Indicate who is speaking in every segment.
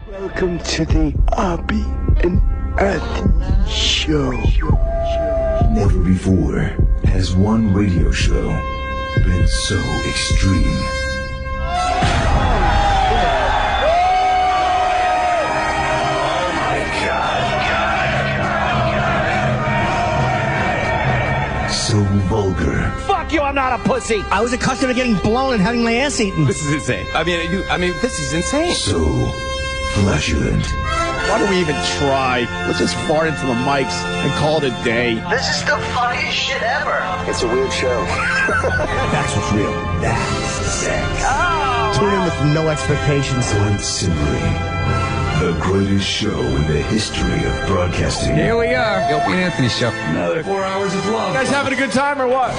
Speaker 1: Welcome to the Opie and Anthony Show.
Speaker 2: Never before has one radio show been so extreme. Oh my God. So vulgar.
Speaker 3: Fuck you, I'm not a pussy. I was accustomed to getting blown and having my ass eaten.
Speaker 4: This is insane. I mean, this is insane.
Speaker 2: So flatulent.
Speaker 4: Why do we even try? Let's just fart into the mics and call it a day.
Speaker 5: This is the funniest shit ever.
Speaker 1: It's a weird show.
Speaker 2: That's what's real. That's sex.
Speaker 3: Tune in with no expectations.
Speaker 2: Quite simply, the greatest show in the history of broadcasting.
Speaker 4: Here we are. The Opie and Anthony Show.
Speaker 2: Another 4 hours of love.
Speaker 4: You guys having a good time or what?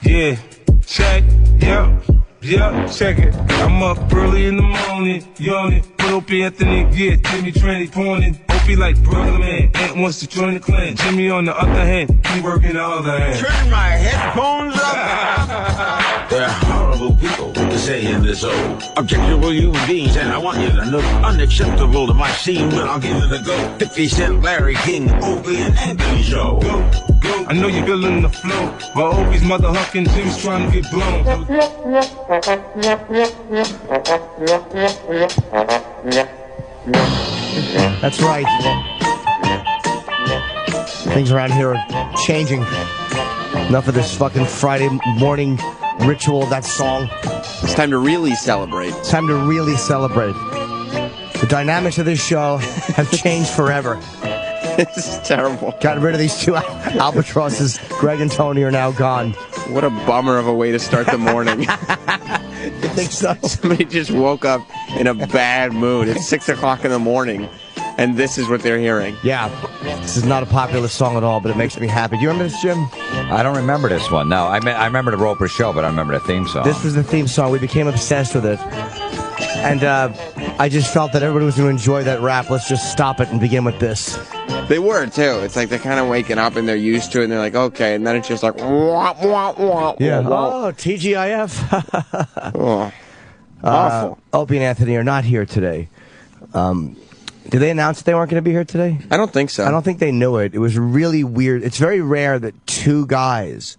Speaker 6: Yeah, check, check it. I'm up early in the morning, yawning. Put Opie Anthony get Jimmy Tranny pointing. Opie like brother man, Ant wants to join the clan. Jimmy on the other hand, he working the other hand.
Speaker 5: Turn my headphones up.
Speaker 7: There are horrible people to say in this old objectionable human beings, and I want you to know unacceptable to my scene, but I'll give it a go. 50 Cent, Larry King, Opie and Anthony Show.
Speaker 6: Go. I know you're feeling the flow, but Opie's mother hucking, Jim's trying to get blown.
Speaker 3: That's right. Things around here are changing. Enough of this fucking Friday morning ritual, that song.
Speaker 4: It's time to really celebrate.
Speaker 3: It's time to really celebrate. The dynamics of this show have changed forever.
Speaker 4: This is terrible.
Speaker 3: Got rid of these two albatrosses. Greg and Tony are now gone.
Speaker 4: What a bummer of a way to start the morning.
Speaker 3: You think so?
Speaker 4: Somebody just woke up in a bad mood. It's 6 o'clock in the morning, and this is what they're hearing.
Speaker 3: Yeah. This is not a popular song at all, but it makes me happy. Do you remember this, Jim?
Speaker 8: I don't remember this one. No, I remember the Roper Show, but I remember the theme song.
Speaker 3: This was the theme song. We became obsessed with it. And I just felt that everybody was going to enjoy that rap. Let's just stop it and begin with this.
Speaker 4: They were, too. It's like they're kind of waking up and they're used to it, and they're like, okay. And then it's just like, wah, wah, wah,
Speaker 3: yeah.
Speaker 4: wah.
Speaker 3: Oh, TGIF.
Speaker 4: Oh, awful.
Speaker 3: Opie and Anthony are not here today. Did they announce that they weren't going to be here today?
Speaker 4: I don't think so.
Speaker 3: I don't think they knew it. It was really weird. It's very rare that two guys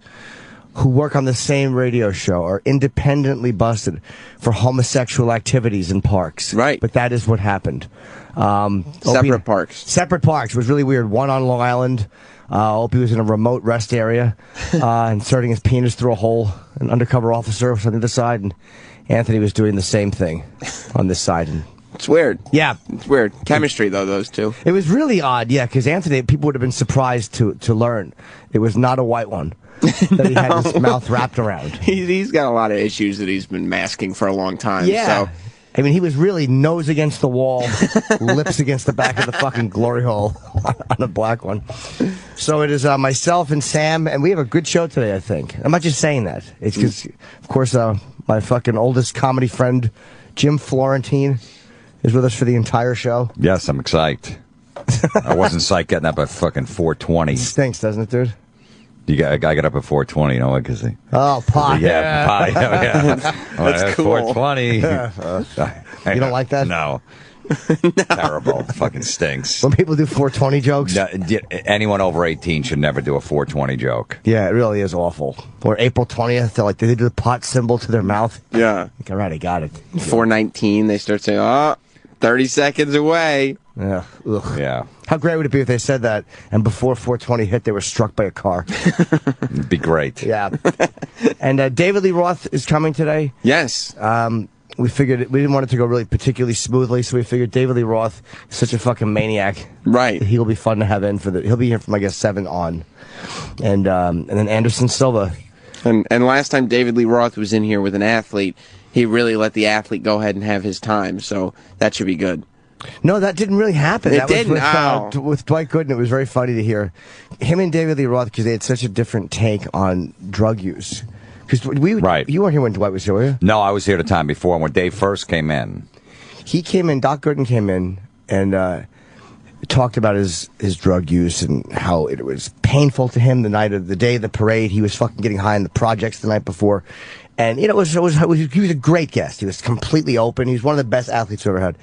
Speaker 3: who work on the same radio show are independently busted for homosexual activities in parks.
Speaker 4: Right.
Speaker 3: But that is what happened.
Speaker 4: Separate parks.
Speaker 3: Separate parks. It was really weird. One on Long Island. Opie was in a remote rest area, inserting his penis through a hole. An undercover officer was on the other side, and Anthony was doing the same thing on this side. And
Speaker 4: it's weird.
Speaker 3: Yeah.
Speaker 4: It's weird. Chemistry, though, those two.
Speaker 3: It was really odd, yeah, because Anthony, people would have been surprised to learn it was not a white one that he had his mouth wrapped around.
Speaker 4: He's got a lot of issues that he's been masking for a long time.
Speaker 3: Yeah.
Speaker 4: So.
Speaker 3: I mean, he was really nose against the wall, lips against the back of the fucking glory hole on the black one. So it is myself and Sam, and we have a good show today, I think. I'm not just saying that. It's because, of course, my fucking oldest comedy friend, Jim Florentine, is with us for the entire show.
Speaker 8: Yes, I'm psyched. I wasn't psyched getting up at fucking 4:20.
Speaker 3: It stinks, doesn't it, dude?
Speaker 8: I got up at 4:20, you know what? Because
Speaker 3: oh, pie.
Speaker 8: Yeah, pie. Yeah.
Speaker 4: That's cool.
Speaker 8: 4:20.
Speaker 3: You don't like that?
Speaker 8: No. Terrible. It fucking stinks.
Speaker 3: When people do 420 jokes?
Speaker 8: No, anyone over 18 should never do a 420 joke.
Speaker 3: Yeah, it really is awful. Or April 20th, they do the pot symbol to their mouth.
Speaker 4: Yeah.
Speaker 3: Like, all right, I got it.
Speaker 4: 419, they start saying, 30 seconds away.
Speaker 3: Yeah. Ugh.
Speaker 8: Yeah.
Speaker 3: How great would it be if they said that, and before 420 hit, they were struck by a car?
Speaker 8: It'd be great.
Speaker 3: Yeah. And David Lee Roth is coming today.
Speaker 4: Yes.
Speaker 3: We figured we didn't want it to go really particularly smoothly, so we figured David Lee Roth is such a fucking maniac.
Speaker 4: Right.
Speaker 3: He'll be fun to have in he'll be here from, I guess, 7 on. And then Anderson Silva.
Speaker 4: And last time David Lee Roth was in here with an athlete, he really let the athlete go ahead and have his time, so that should be good.
Speaker 3: No, that didn't really happen.
Speaker 4: It
Speaker 3: didn't?
Speaker 4: Was
Speaker 3: with Dwight Gooden, it was very funny to hear him and David Lee Roth, because they had such a different take on drug use. Because
Speaker 8: right.
Speaker 3: You weren't here when Dwight was here, were you?
Speaker 8: No, I was here the time before when Dave first came in.
Speaker 3: He came in, Doc Gooden came in, and talked about his drug use and how it was painful to him the day of the parade. He was fucking getting high in the projects the night before. And, he was a great guest. He was completely open. He was one of the best athletes we've ever had.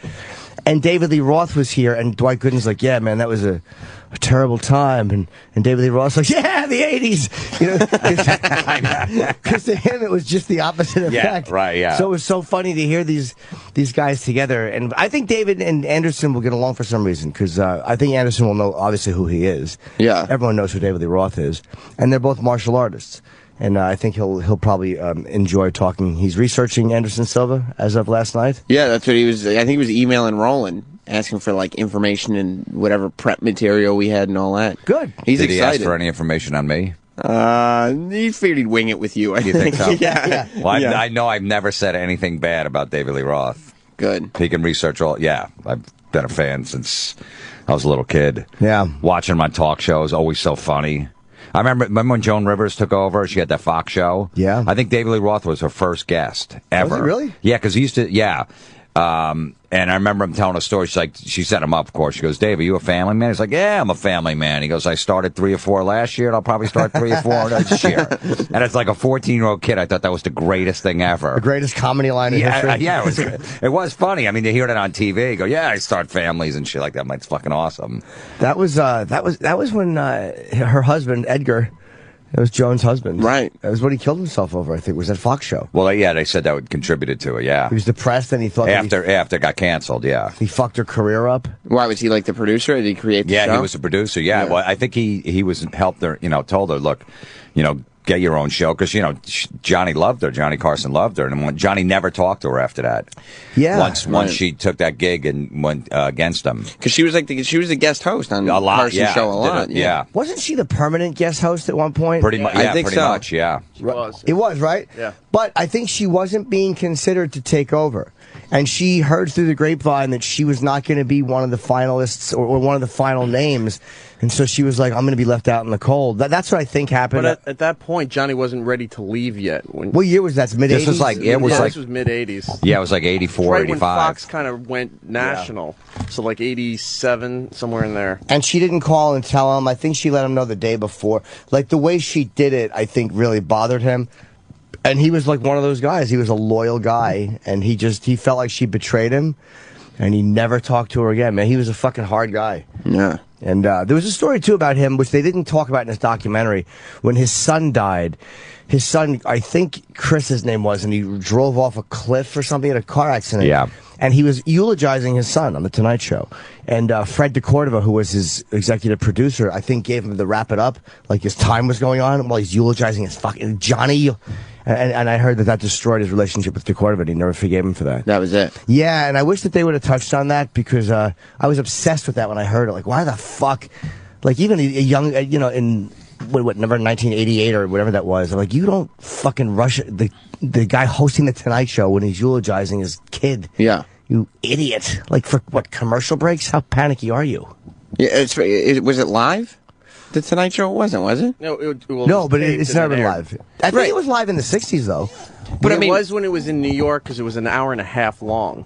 Speaker 3: And David Lee Roth was here, and Dwight Gooden's like, yeah, man, that was a terrible time. And David Lee Roth's like, yeah, the 80s. Because to him, it was just the opposite effect.
Speaker 8: Yeah, right, yeah.
Speaker 3: So it was so funny to hear these guys together. And I think David and Anderson will get along for some reason, because I think Anderson will know, obviously, who he is.
Speaker 4: Yeah.
Speaker 3: Everyone knows who David Lee Roth is. And they're both martial artists. And I think he'll probably enjoy talking. He's researching Anderson Silva as of last night.
Speaker 4: Yeah, that's what he was. I think he was emailing Roland, asking for like information and whatever prep material we had and all that.
Speaker 3: Good.
Speaker 4: He's
Speaker 8: Did
Speaker 4: excited.
Speaker 8: he ask for any information on me?
Speaker 4: He figured he'd wing it with you.
Speaker 8: You think so?
Speaker 4: Yeah.
Speaker 8: Well,
Speaker 4: Yeah.
Speaker 8: I know I've never said anything bad about David Lee Roth.
Speaker 4: Good.
Speaker 8: He can research all. Yeah, I've been a fan since I was a little kid.
Speaker 3: Yeah.
Speaker 8: Watching him on talk shows, always so funny. I remember when Joan Rivers took over, she had that Fox show.
Speaker 3: Yeah.
Speaker 8: I think David Lee Roth was her first guest ever.
Speaker 3: Was it really?
Speaker 8: Yeah, because he used to, yeah. And I remember him telling a story. She set him up, of course. She goes, Dave, are you a family man? He's like, yeah, I'm a family man. He goes, I started 3 or 4 last year, and I'll probably start 3 or 4 this year. And it's like a 14-year-old kid. I thought that was the greatest thing ever.
Speaker 3: The greatest comedy line in history.
Speaker 8: Yeah, it was funny. I mean, to hear that on TV, go, yeah, I start families and shit like that. I'm like, it's fucking awesome.
Speaker 3: That was when her husband, Edgar, it was Joan's husband.
Speaker 4: Right.
Speaker 3: That was what he killed himself over, I think, was that Fox show.
Speaker 8: Well, yeah, they said that would contributed to it, yeah.
Speaker 3: He was depressed and he thought
Speaker 8: After it got canceled, yeah.
Speaker 3: he fucked her career up.
Speaker 4: Why was he like the producer? Did he create the show?
Speaker 8: Yeah, he was a producer, yeah. Well, I think he was helped her, told her, look, get your own show, because Johnny loved her. Johnny Carson loved her, and Johnny never talked to her after that.
Speaker 3: Yeah,
Speaker 8: once she took that gig and went against him,
Speaker 4: because she was a guest host on
Speaker 8: a lot,
Speaker 4: Carson's show a lot.
Speaker 8: Yeah,
Speaker 3: wasn't she the permanent guest host at one point?
Speaker 8: pretty much. Yeah,
Speaker 4: I think
Speaker 8: pretty
Speaker 4: so.
Speaker 8: much. Yeah,
Speaker 3: It was, right?
Speaker 9: Yeah.
Speaker 3: But I think she wasn't being considered to take over. And she heard through the grapevine that she was not going to be one of the finalists or one of the final names. And so she was like, I'm going to be left out in the cold. That's what I think happened.
Speaker 9: But at that point, Johnny wasn't ready to leave yet.
Speaker 3: What year was that? Mid-80s?
Speaker 8: This was like,
Speaker 9: this was mid-'80s.
Speaker 8: Yeah, it was like 84,
Speaker 9: right
Speaker 8: 85.
Speaker 9: when Fox kind of went national. Yeah. So like 87, somewhere in there.
Speaker 3: And she didn't call and tell him. I think she let him know the day before. Like, the way she did it, I think, really bothered him. And he was like one of those guys. He was a loyal guy. And he felt like she betrayed him. And he never talked to her again, man. He was a fucking hard guy.
Speaker 4: Yeah.
Speaker 3: And there was a story, too, about him, which they didn't talk about in this documentary. When his son died, his son, I think Chris, his name was, and he drove off a cliff or something in a car accident.
Speaker 8: Yeah.
Speaker 3: And he was eulogizing his son on The Tonight Show. And Fred DeCordova, who was his executive producer, I think gave him the wrap it up, like his time was going on, while he's eulogizing his fucking Johnny. And I heard that destroyed his relationship with DeCordova, and he never forgave him for that.
Speaker 4: That was it.
Speaker 3: Yeah, and I wish that they would have touched on that, because I was obsessed with that when I heard it. Like, why the fuck? Like, even a young, in what number 1988 or whatever that was. I'm like, you don't fucking rush the guy hosting the Tonight Show when he's eulogizing his kid.
Speaker 4: Yeah.
Speaker 3: You idiot. Like, for what, commercial breaks? How panicky are you?
Speaker 4: Yeah, was it live? The Tonight Show wasn't, was it?
Speaker 3: No, but it's never been live. I think it was live in the 60s, though.
Speaker 9: But it was when it was in New York, because it was an hour and a half long.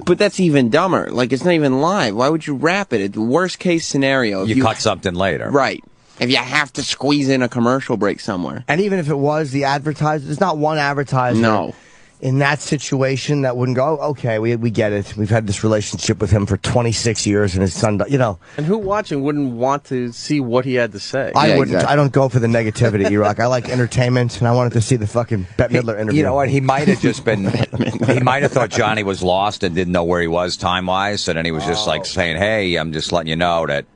Speaker 4: But that's even dumber. Like, it's not even live. Why would you wrap it? It's the worst case scenario.
Speaker 8: You cut something later.
Speaker 4: Right. If you have to squeeze in a commercial break somewhere.
Speaker 3: And even if it was the advertiser, there's not one advertiser.
Speaker 4: No.
Speaker 3: In that situation, that wouldn't go, okay, we get it. We've had this relationship with him for 26 years, and his son,
Speaker 9: And who watching wouldn't want to see what he had to say?
Speaker 3: I wouldn't. Exactly. I don't go for the negativity, E-Rock. I like entertainment, and I wanted to see the fucking Bette Midler interview.
Speaker 8: You know what? He might have just been. He might have thought Johnny was lost and didn't know where he was time-wise, so then he was just like saying, hey, I'm just letting you know that,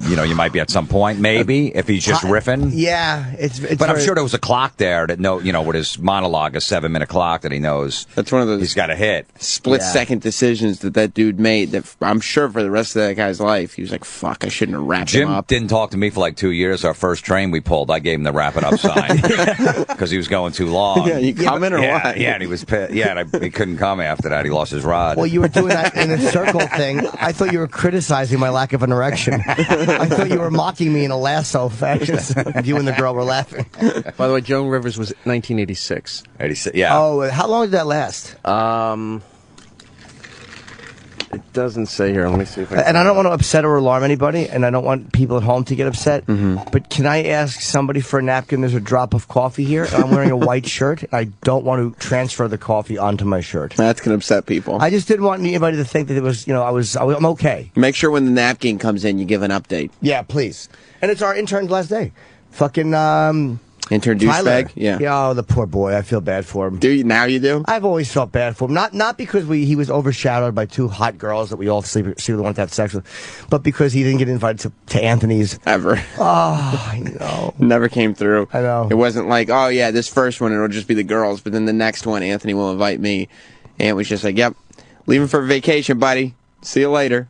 Speaker 8: you might be at some point, maybe, if he's just riffing.
Speaker 3: Yeah, it's
Speaker 8: but I'm sure there was a clock there that with his monologue, a 7-minute clock that he knows.
Speaker 4: That's one of those.
Speaker 8: He's got a hit.
Speaker 4: Split-second decisions that dude made that I'm sure for the rest of that guy's life, he was like, fuck, I shouldn't have wrapped him up.
Speaker 8: Jim didn't talk to me for like 2 years. Our first train we pulled, I gave him the wrap it up sign because he was going too long.
Speaker 4: Yeah, you coming or what?
Speaker 8: Yeah, and he was pissed. Yeah, and he couldn't come after that. He lost his rod.
Speaker 3: Well, you were doing that in a circle thing. I thought you were criticizing my lack of an erection. I thought you were mocking me in a lasso fashion. You and the girl were laughing.
Speaker 9: By the way, Joan Rivers was 1986.
Speaker 8: 86, yeah.
Speaker 3: Oh, how long did that last?
Speaker 9: It doesn't say here. Let me see if I can.
Speaker 3: And I don't want to upset or alarm anybody, and I don't want people at home to get upset. But can I ask somebody for a napkin? There's a drop of coffee here, and I'm wearing a white shirt. And I don't want to transfer the coffee onto my shirt.
Speaker 4: That's going to upset people.
Speaker 3: I just didn't want anybody to think that it was, I'm okay.
Speaker 4: Make sure when the napkin comes in, you give an update.
Speaker 3: Yeah, please. And it's our intern's last day. Fucking,
Speaker 4: Intern
Speaker 3: Tyler.
Speaker 4: douchebag? Yeah.
Speaker 3: Oh, the poor boy. I feel bad for him.
Speaker 4: Do you? Now you do?
Speaker 3: I've always felt bad for him. Not because he was overshadowed by two hot girls that we all secretly wanted to have sex with, but because he didn't get invited to Anthony's.
Speaker 4: Ever.
Speaker 3: Oh, I know.
Speaker 4: Never came through.
Speaker 3: I know.
Speaker 4: It wasn't like, oh, yeah, this first one, it'll just be the girls, but then the next one, Anthony will invite me. And it was just like, yep, leaving for vacation, buddy. See you later.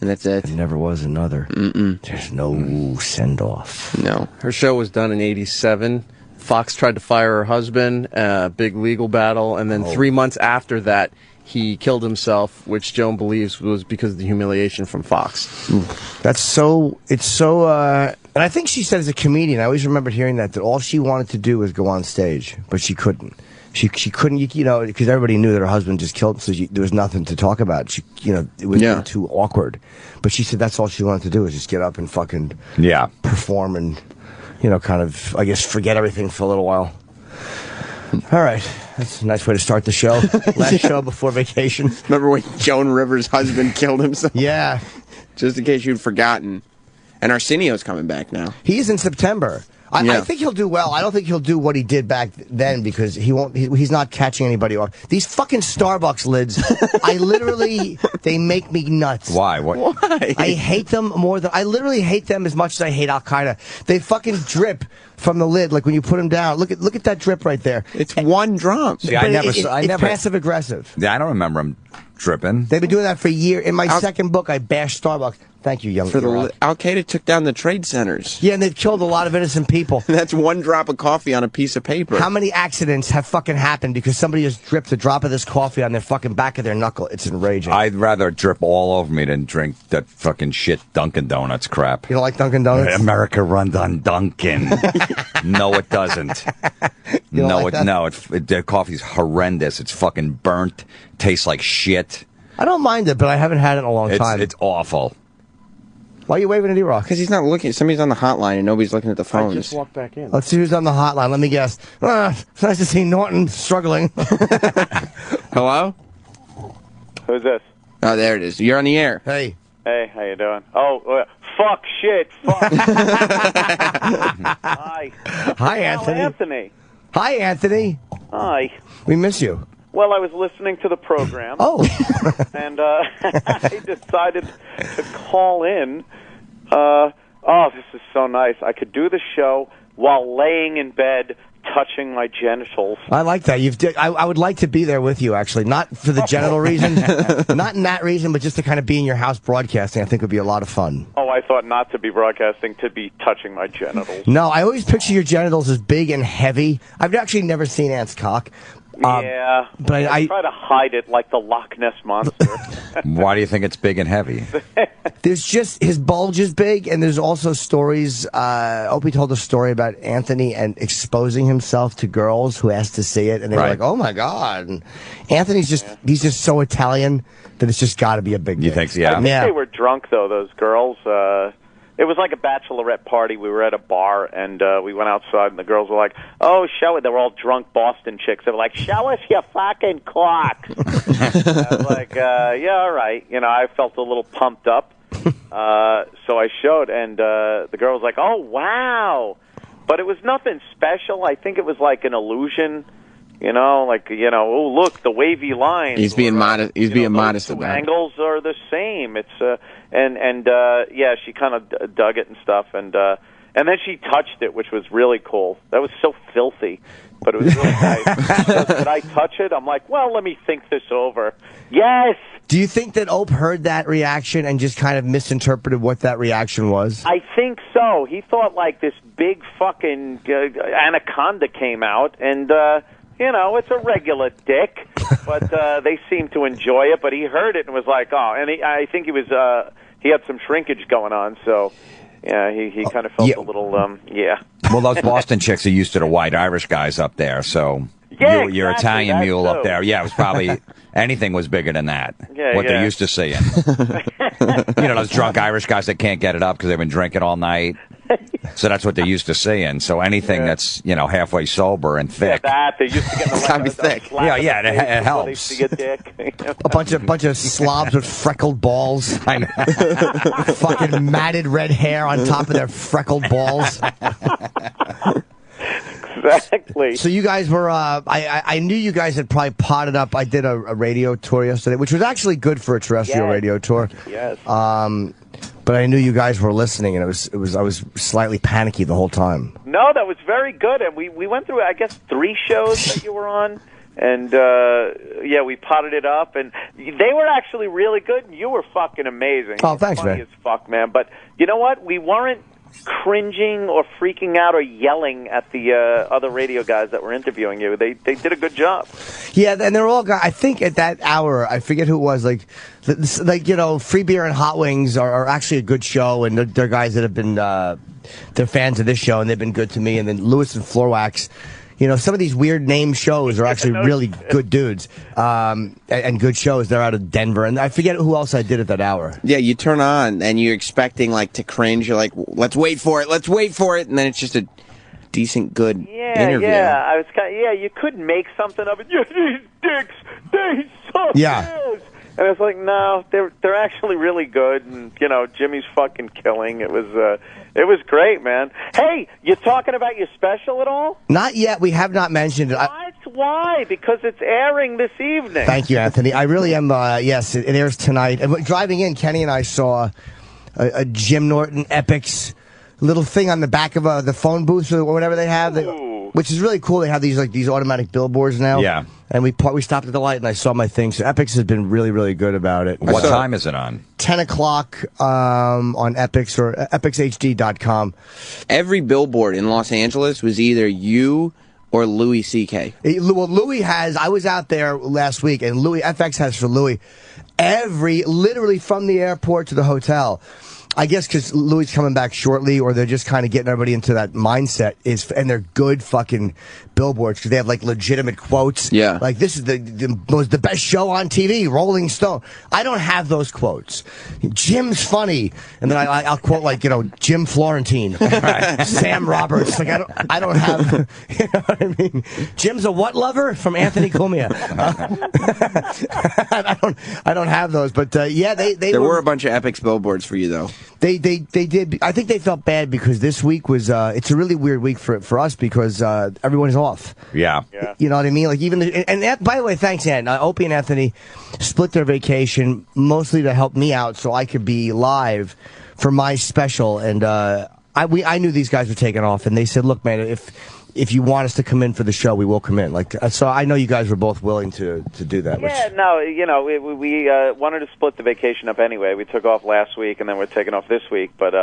Speaker 4: And that's it.
Speaker 3: There never was another. There's no send-off.
Speaker 4: No.
Speaker 9: Her show was done in '87. Fox tried to fire her husband, big legal battle, and then 3 months after that, he killed himself, which Joan believes was because of the humiliation from Fox.
Speaker 3: It's so, and I think she said as a comedian, I always remembered hearing that all she wanted to do was go on stage, but she couldn't. She couldn't, because everybody knew that her husband just killed him, so there was nothing to talk about. It was too awkward. But she said that's all she wanted to do was just get up and fucking perform and, kind of, I guess, forget everything for a little while. All right. That's a nice way to start the show. Last show before vacation.
Speaker 4: Remember when Joan Rivers' husband killed himself?
Speaker 3: Yeah.
Speaker 4: Just in case you'd forgotten. And Arsenio's coming back now.
Speaker 3: He's in September. I think he'll do well. I don't think he'll do what he did back then because he won't. He's not catching anybody off. These fucking Starbucks lids, they make me nuts.
Speaker 8: Why? What?
Speaker 4: Why?
Speaker 3: I hate them more than I literally hate them as much as I hate Al Qaeda. They fucking drip from the lid, like when you put them down. Look at that drip right there.
Speaker 4: It's one drop.
Speaker 8: See, I never.
Speaker 3: It's passive aggressive.
Speaker 8: Yeah, I don't remember him dripping.
Speaker 3: They've been doing that for years. In my second book, I bashed Starbucks. Thank you, young
Speaker 4: Al Qaeda took down the trade centers.
Speaker 3: Yeah, and they've killed a lot of innocent people.
Speaker 4: That's one drop of coffee on a piece of paper.
Speaker 3: How many accidents have fucking happened because somebody has dripped a drop of this coffee on their fucking back of their knuckle? It's enraging.
Speaker 8: I'd rather drip all over me than drink that fucking shit Dunkin' Donuts crap.
Speaker 3: You don't like Dunkin' Donuts?
Speaker 8: America runs on Dunkin'. No, it doesn't. The coffee's horrendous. It's fucking burnt. Tastes like shit.
Speaker 3: I don't mind it, but I haven't had it in a long time.
Speaker 8: It's awful.
Speaker 3: Why are you waving at E-Rock?
Speaker 4: Because he's not looking. Somebody's on the hotline and nobody's looking at the phones.
Speaker 9: I just walked back in.
Speaker 3: Let's see who's on the hotline. Let me guess. It's nice to see Norton struggling.
Speaker 4: Hello?
Speaker 10: Who's this?
Speaker 4: Oh, there it is. You're on the air.
Speaker 3: Hey.
Speaker 10: Hey, how you doing? Oh, fuck, shit, fuck. Hi.
Speaker 3: Hi, Anthony.
Speaker 10: Anthony.
Speaker 3: Hi, Anthony.
Speaker 10: Hi.
Speaker 3: We miss you.
Speaker 10: Well, I was listening to the program.
Speaker 3: Oh.
Speaker 10: And I decided to call in. This is so nice. I could do the show while laying in bed touching my genitals.
Speaker 3: I like that. I would like to be there with you, actually. Not for the genital reason. Not in that reason, but just to kind of be in your house broadcasting, I think would be a lot of fun.
Speaker 10: Oh, I thought not to be broadcasting, to be touching my genitals.
Speaker 3: No, I always picture your genitals as big and heavy. I've actually never seen Ant's cock.
Speaker 10: Yeah,
Speaker 3: but I
Speaker 10: try to hide it like the Loch Ness Monster.
Speaker 8: Why do you think it's big and heavy?
Speaker 3: There's just, his bulge is big, and there's also stories, Opie told a story about Anthony and exposing himself to girls who asked to see it, and they were like, oh my God. And Anthony's he's just so Italian that it's just got to be a big
Speaker 8: You
Speaker 3: thing.
Speaker 8: think, yeah?
Speaker 10: I think they were drunk, though, those girls. It was like a bachelorette party. We were at a bar, and we went outside, and the girls were like, oh, show it. They were all drunk Boston chicks. They were like, show us your fucking cock. I was like, yeah, all right. I felt a little pumped up. So I showed, and the girl was like, oh, wow. But it was nothing special. I think it was like an illusion. Oh, look, the wavy lines.
Speaker 4: He's being modest. He's being modest
Speaker 10: about it.
Speaker 4: it.
Speaker 10: Angles are the same. It's yeah, she kind of dug it and stuff, and then she touched it, which was really cool. That was so filthy, but it was really nice. So, did I touch it? I'm like, well, let me think this over. Yes.
Speaker 3: Do you think that Ope heard that reaction and just kind of misinterpreted what that reaction was?
Speaker 10: I think so. He thought like this big fucking anaconda came out, and it's a regular dick, but they seem to enjoy it. But he heard it and was like, oh, and I think he had some shrinkage going on, so yeah, he kind of felt a little, yeah.
Speaker 8: Well, those Boston chicks are used to the white Irish guys up there, so
Speaker 4: Yeah,
Speaker 8: your
Speaker 4: exactly,
Speaker 8: Italian
Speaker 4: that
Speaker 8: mule up
Speaker 4: too.
Speaker 8: there. Yeah, it was probably anything was bigger than that.
Speaker 4: Yeah,
Speaker 8: what
Speaker 4: yeah.
Speaker 8: they're used to seeing. You know, those drunk Irish guys that can't get it up because they've been drinking all night. So that's what they're used to seeing. So anything that's, you know, halfway sober and thick.
Speaker 10: Yeah, that they used to get
Speaker 4: It's gotta be thick.
Speaker 8: Yeah, it helps.
Speaker 10: To get dick.
Speaker 3: A bunch of slobs with freckled balls.
Speaker 8: I know.
Speaker 3: Fucking matted red hair on top of their freckled balls.
Speaker 10: Exactly.
Speaker 3: So you guys were, I knew you guys had probably potted up. I did a radio tour yesterday, which was actually good for a terrestrial radio tour.
Speaker 10: Yes.
Speaker 3: But I knew you guys were listening, and I was slightly panicky the whole time.
Speaker 10: No, that was very good, and we went through, I guess, 3 shows that you were on, and yeah, we potted it up, and they were actually really good, and you were fucking amazing.
Speaker 3: Oh, thanks,
Speaker 10: funny
Speaker 3: man.
Speaker 10: as fuck, man. But you know what? We weren't cringing or freaking out or yelling at the other radio guys that were interviewing you. They did a good job.
Speaker 3: Yeah, and they're all guys. I think at that hour, I forget who it was. Like you know, Free Beer and Hot Wings are actually a good show, and they're guys that have been they're fans of this show, and they've been good to me. And then Lewis and Floorwax. You know, some of these weird name shows are actually really good dudes and good shows. They're out of Denver. And I forget who else I did at that hour.
Speaker 4: Yeah, you turn on and you're expecting like to cringe. You're like, let's wait for it. And then it's just a decent, good interview.
Speaker 10: Yeah, I was you could make something of it. Yeah, these dicks, they suck.
Speaker 3: Yeah.
Speaker 10: And it's like, no, they're actually really good, and you know, Jimmy's fucking killing. It was great, man. Hey, you talking about your special at all?
Speaker 3: Not yet. We have not mentioned it.
Speaker 10: Why? Because it's airing this evening.
Speaker 3: Thank you, Anthony. I really am. Yes, it airs tonight. And driving in, Kenny and I saw a Jim Norton Epics little thing on the back of the phone booth or whatever they have, which is really cool. They have these automatic billboards now.
Speaker 8: Yeah. And
Speaker 3: we stopped at the light and I saw my thing. So Epics has been really, really good about it.
Speaker 8: What time is it on?
Speaker 3: 10 o'clock on Epics or epicshd.com.
Speaker 4: Every billboard in Los Angeles was either you or Louis C.K.
Speaker 3: Well, Louis has. I was out there last week, and FX has for Louis literally from the airport to the hotel. I guess because Louis coming back shortly, or they're just kind of getting everybody into that mindset. And they're good fucking billboards because they have like legitimate quotes.
Speaker 4: Yeah,
Speaker 3: like this is the best show on TV, Rolling Stone. I don't have those quotes. Jim's funny, and then I'll quote like Jim Florentine, Sam Roberts. Like I don't have. You know what I mean? Jim's a what lover from Anthony Cumia. I don't have those, but yeah,
Speaker 4: there were a bunch of Epics billboards for you though.
Speaker 3: They did. I think they felt bad because this week was it's a really weird week for us because everyone is off.
Speaker 8: Yeah.
Speaker 3: You know what I mean? Like even and by the way, thanks, Ann. Opie and Anthony split their vacation mostly to help me out so I could be live for my special. And I knew these guys were taking off, and they said, "Look, man, if you want us to come in for the show, we will come in." Like, so I know you guys were both willing to do that.
Speaker 10: Yeah, no, we wanted to split the vacation up anyway. We took off last week, and then we're taking off this week. But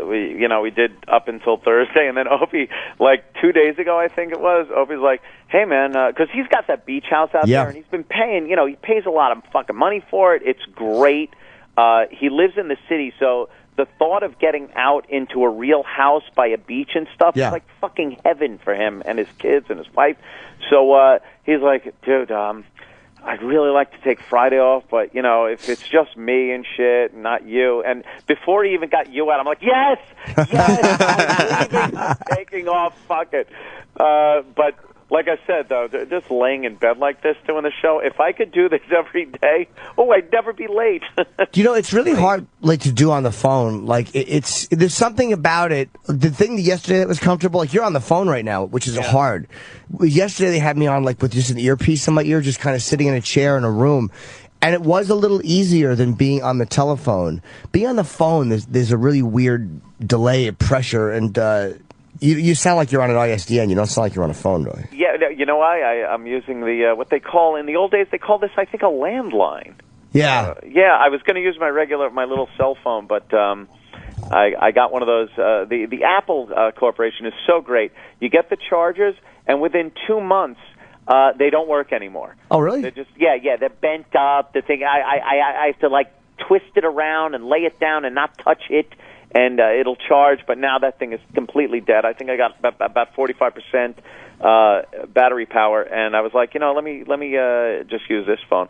Speaker 10: we did up until Thursday, and then Opie, like 2 days ago, I think it was. Opie's like, "Hey, man," because he's got that beach house out there, and he's been paying. He pays a lot of fucking money for it. It's great. He lives in the city, so the thought of getting out into a real house by a beach and stuff is like fucking heaven for him and his kids and his wife. So he's like, "Dude, I'd really like to take Friday off, but if it's just me and shit, and not you." And before he even got you out, I'm like, "Yes, I'm leaving, I'm taking off, fuck it." But like I said, though, just laying in bed like this doing the show, if I could do this every day, I'd never be late.
Speaker 3: It's really hard to do on the phone. Like there's something about it. The thing yesterday that was comfortable, like you're on the phone right now, which is hard. Yesterday they had me on like with just an earpiece in my ear, just kind of sitting in a chair in a room. And it was a little easier than being on the telephone. Being on the phone, there's a really weird delay of pressure, and you sound like you're on an ISDN. You don't sound like you're on a phone, really. Yeah,
Speaker 10: you know why? I'm using the what they call in the old days. They call this, I think, a landline.
Speaker 3: Yeah.
Speaker 10: I was going to use my little cell phone, but I got one of those. The Apple Corporation is so great. You get the chargers, and within 2 months, they don't work anymore.
Speaker 3: Oh, really?
Speaker 10: They're just they're bent up. The thing I have to like twist it around and lay it down and not touch it, and it'll charge. But now that thing is completely dead. I think I got about 45% battery power, and I was like, let me just use this phone.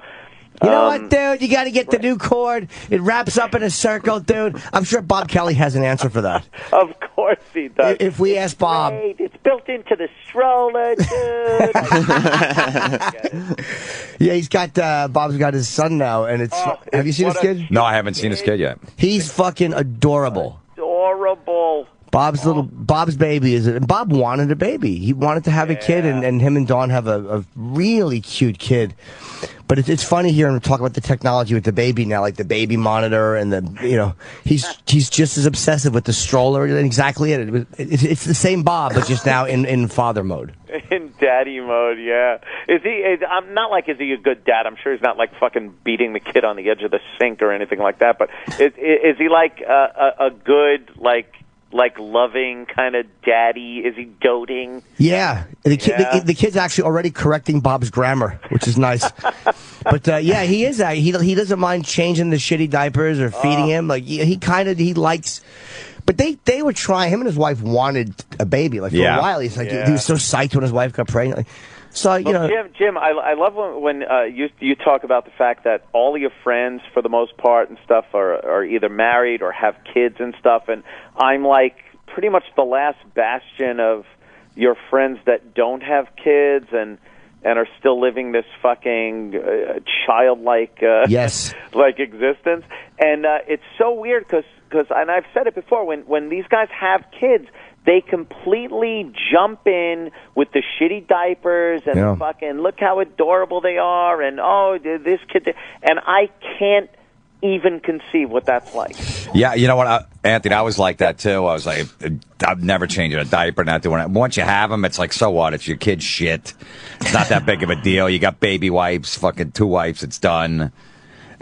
Speaker 3: You know what, dude? You got to get the new cord. It wraps up in a circle, dude. I'm sure Bob Kelly has an answer for that.
Speaker 10: Of course he does.
Speaker 3: If we ask Bob.
Speaker 10: Great. It's built into the stroller, dude.
Speaker 3: Yeah, he's got, Bob's got his son now, and it's, have you seen his kid?
Speaker 8: No, I haven't seen his kid yet.
Speaker 3: He's fucking adorable.
Speaker 10: Adorable.
Speaker 3: Bob's baby is it? Bob wanted a baby. He wanted to have a kid, and him and Dawn have a really cute kid. But it's funny hearing him talk about the technology with the baby now, like the baby monitor and he's just as obsessive with the stroller. And exactly it. It's the same Bob, but just now in father mode.
Speaker 10: In daddy mode, yeah. I'm not like, is he a good dad? I'm sure he's not like fucking beating the kid on the edge of the sink or anything like that. But is he like a good like loving kind of daddy? Is he doting?
Speaker 3: Yeah, the kid's actually already correcting Bob's grammar, which is nice. But yeah, he is. He doesn't mind changing the shitty diapers or feeding him. Like he likes. But they were trying. Him and his wife wanted a baby. Like for a while, he's like he was so psyched when his wife got pregnant. So
Speaker 10: Jim, I love when you talk about the fact that all of your friends, for the most part and stuff, are either married or have kids and stuff, and I'm like pretty much the last bastion of your friends that don't have kids and are still living this fucking childlike like existence, and it's so weird because and I've said it before, when these guys have kids, they completely jump in with the shitty diapers and the fucking look how adorable they are and this kid, and I can't even conceive what that's like.
Speaker 8: Yeah, you know what, Anthony, I was like that too. I was like, I'm never changing a diaper, not doing it. Once you have them, it's like, so what? It's your kid's shit. It's not that big of a deal. You got baby wipes, fucking 2 wipes, it's done.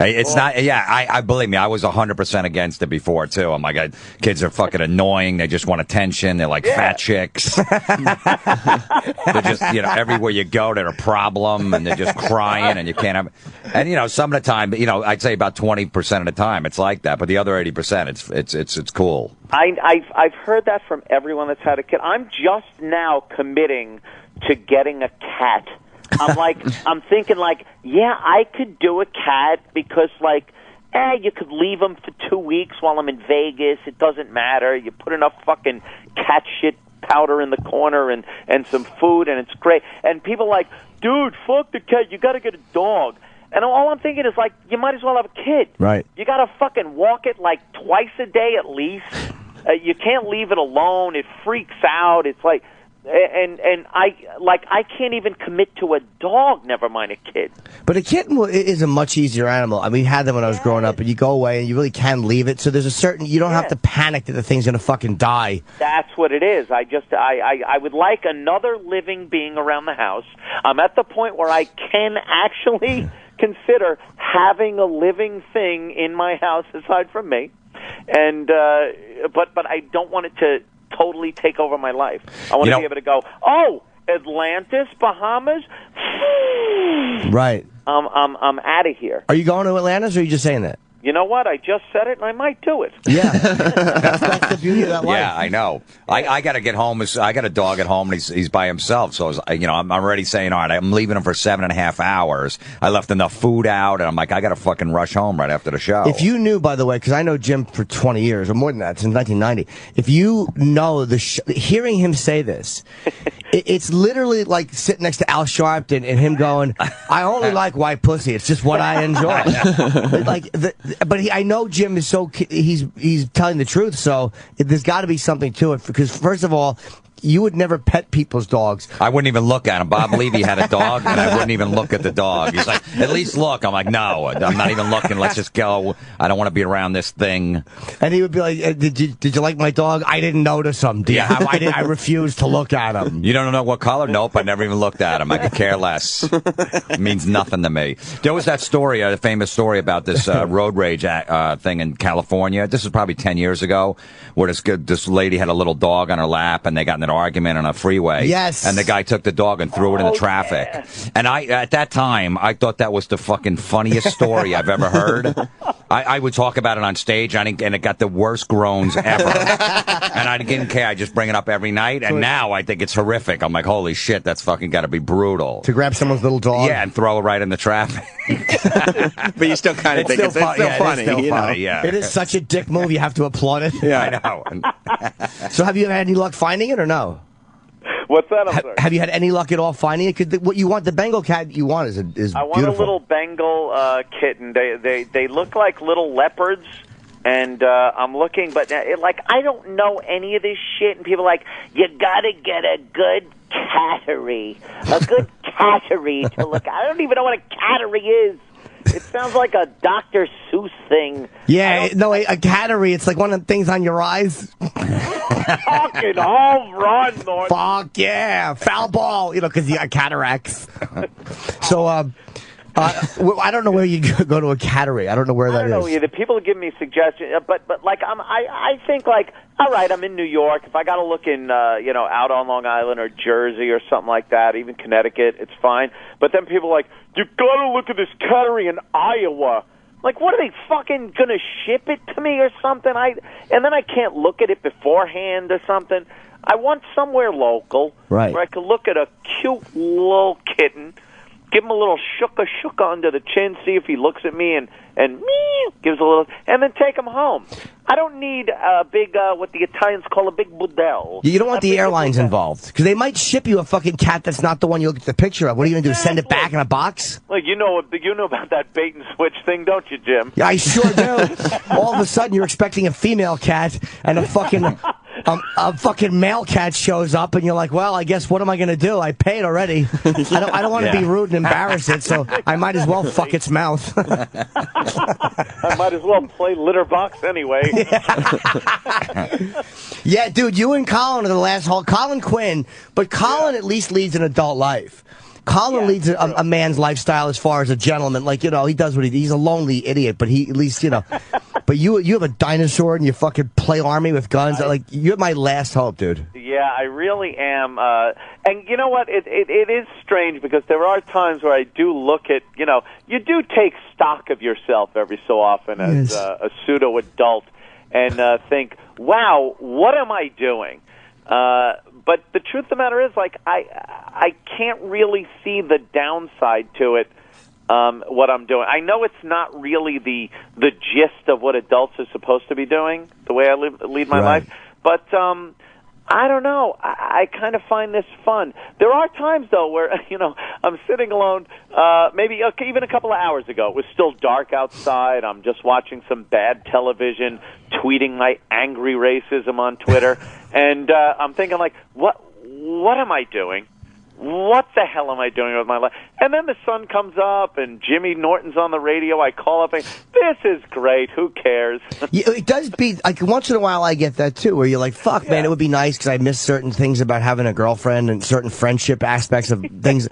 Speaker 8: It's not, I believe me, I was 100% against it before, too. I'm like, kids are fucking annoying. They just want attention. They're like fat chicks. They're just, everywhere you go, they're a problem, and they're just crying, and you can't have, and, some of the time, I'd say about 20% of the time it's like that, but the other 80%, it's cool.
Speaker 10: I've heard that from everyone that's had a kid. I'm just now committing to getting a cat. I'm thinking I could do a cat because you could leave him for 2 weeks while I'm in Vegas. It doesn't matter. You put enough fucking cat shit powder in the corner and some food, and it's great. And people are like, dude, fuck the cat. You got to get a dog. And all I'm thinking is you might as well have a kid.
Speaker 3: Right.
Speaker 10: You got to fucking walk it twice a day at least. You can't leave it alone. It freaks out. It's like. And I can't even commit to a dog, never mind a kid.
Speaker 3: But a kitten is a much easier animal. I mean, we had them when I was growing up, and you go away and you really can leave it. So there's a certain, you don't have to panic that the thing's going to fucking die.
Speaker 10: That's what it is. I would like another living being around the house. I'm at the point where I can actually consider having a living thing in my house aside from me. And but I don't want it to totally take over my life. I want to be able to go, Atlantis, Bahamas.
Speaker 3: Right.
Speaker 10: I'm out of here.
Speaker 3: Are you going to Atlantis, or are you just saying that?
Speaker 10: You know what? I just said it, and I might do it.
Speaker 3: Yeah. that's the beauty of that life.
Speaker 8: Yeah, I know. I got to get home. I got a dog at home, and he's by himself. So, I'm already saying, all right, I'm leaving him for 7.5 hours. I left enough food out, and I'm like, I got to fucking rush home right after the show.
Speaker 3: If you knew, by the way, because I know Jim for 20 years, or more than that, since 1990, if you know hearing him say this, it's literally like sitting next to Al Sharpton and him going, I only like white pussy. It's just what I enjoy. But I know Jim is he's telling the truth, so there's got to be something to it. Because first of all, you would never pet people's dogs.
Speaker 8: I wouldn't even look at him. Bob Levy had a dog, and I wouldn't even look at the dog. He's like, at least look. I'm like, no, I'm not even looking. Let's just go. I don't want to be around this thing.
Speaker 3: And he would be like, did you like my dog? I didn't notice him. I refused to look at him.
Speaker 8: You don't know what color? Nope, I never even looked at him. I could care less. It means nothing to me. There was that story, a famous story about this road rage thing in California. This is probably 10 years ago, where this lady had a little dog on her lap, and they got in an argument on a freeway.
Speaker 3: Yes.
Speaker 8: And the guy took the dog and threw it in the traffic. Yeah. And at that time, I thought that was the fucking funniest story I've ever heard. I would talk about it on stage, and it got the worst groans ever. And I didn't care. I just bring it up every night, and now I think it's horrific. I'm like, holy shit, that's fucking got to be brutal.
Speaker 3: To grab someone's little dog?
Speaker 8: Yeah, and throw it right in the traffic.
Speaker 4: But you still kind of think it's still funny. You know?
Speaker 8: Yeah.
Speaker 3: It is such a dick move, you have to applaud it.
Speaker 8: Yeah, I know.
Speaker 3: So have you had any luck finding it or no?
Speaker 10: What's that? I'm sorry.
Speaker 3: Have you had any luck at all finding it? Because what you want, the Bengal cat you want is
Speaker 10: I want
Speaker 3: beautiful.
Speaker 10: a little Bengal kitten. They look like little leopards, and I'm looking, but I don't know any of this shit. And people are like, you gotta get a good cattery, to look. I don't even know what a cattery is. It sounds like a Dr. Seuss thing.
Speaker 3: Yeah, no, a cattery. It's like one of the things on your eyes.
Speaker 10: Fucking home run, Norton.
Speaker 3: Fuck yeah, foul ball. You know, because you got cataracts. So, I don't know where you go to a cattery. I don't know where that is.
Speaker 10: I don't know either. People give me suggestions, but like I think like, all right, I'm in New York. If I got to look in, out on Long Island or Jersey or something like that, even Connecticut, it's fine. But then people are like, you got to look at this cattery in Iowa. Like, what are they fucking gonna ship it to me or something? And then I can't look at it beforehand or something. I want somewhere local,
Speaker 3: right,
Speaker 10: where I could look at a cute little kitten, give him a little shooka under the chin, see if he looks at me and gives a little, and then take him home. I don't need a big, what the Italians call a big budel.
Speaker 3: You don't want the airlines involved, because they might ship you a fucking cat that's not the one you look at the picture of. What are you going to do, send it back in a box?
Speaker 10: Like, you know about that bait and switch thing, don't you, Jim?
Speaker 3: Yeah, I sure do. All of a sudden, you're expecting a female cat, and a fucking male cat shows up, and you're like, well, I guess what am I going to do? I paid already. I don't want to be rude and embarrass it, so I might as well fuck its mouth.
Speaker 10: I might as well play litter box anyway.
Speaker 3: Yeah, dude, you and Colin are the last haul. Colin Quinn, but Colin at least leads an adult life. Colin leads a man's lifestyle as far as a gentleman. Like, he does what he's a lonely idiot, but he at least, But you have a dinosaur and you fucking play army with guns. Like, you're my last hope, dude.
Speaker 10: Yeah, I really am. And you know what? It is strange because there are times where I do look at, you do take stock of yourself every so often as a pseudo-adult and think, wow, what am I doing? But the truth of the matter is, like, I can't really see the downside to it, what I'm doing. I know it's not really the gist of what adults are supposed to be doing, the way I lead my life, but I don't know. I kind of find this fun. There are times, though, where, I'm sitting alone, maybe even a couple of hours ago. It was still dark outside. I'm just watching some bad television, tweeting my angry racism on Twitter, and I'm thinking, like, what am I doing? What the hell am I doing with my life? And then the sun comes up, and Jimmy Norton's on the radio. I call up and this is great. Who cares?
Speaker 3: Yeah, it does be, like, once in a while I get that, too, where you're like, fuck, man, it would be nice because I miss certain things about having a girlfriend and certain friendship aspects of things.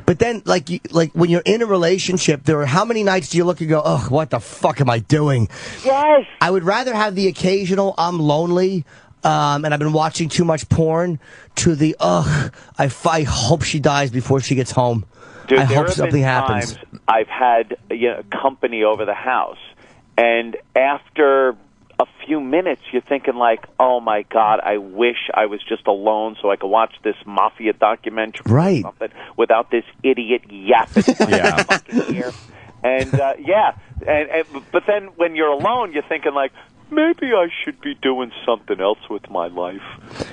Speaker 3: But then, like when you're in a relationship, there are how many nights do you look and go, oh, what the fuck am I doing?
Speaker 10: Yes.
Speaker 3: I would rather have the occasional I'm lonely, and I've been watching too much porn, to the, I hope she dies before she gets home.
Speaker 10: Dude,
Speaker 3: I hope something happens.
Speaker 10: Times I've had company over the house, and after a few minutes, you're thinking like, "Oh my God, I wish I was just alone so I could watch this mafia documentary or something without this idiot yapping in my fucking ear." And but then when you're alone, you're thinking like, maybe I should be doing something else with my life.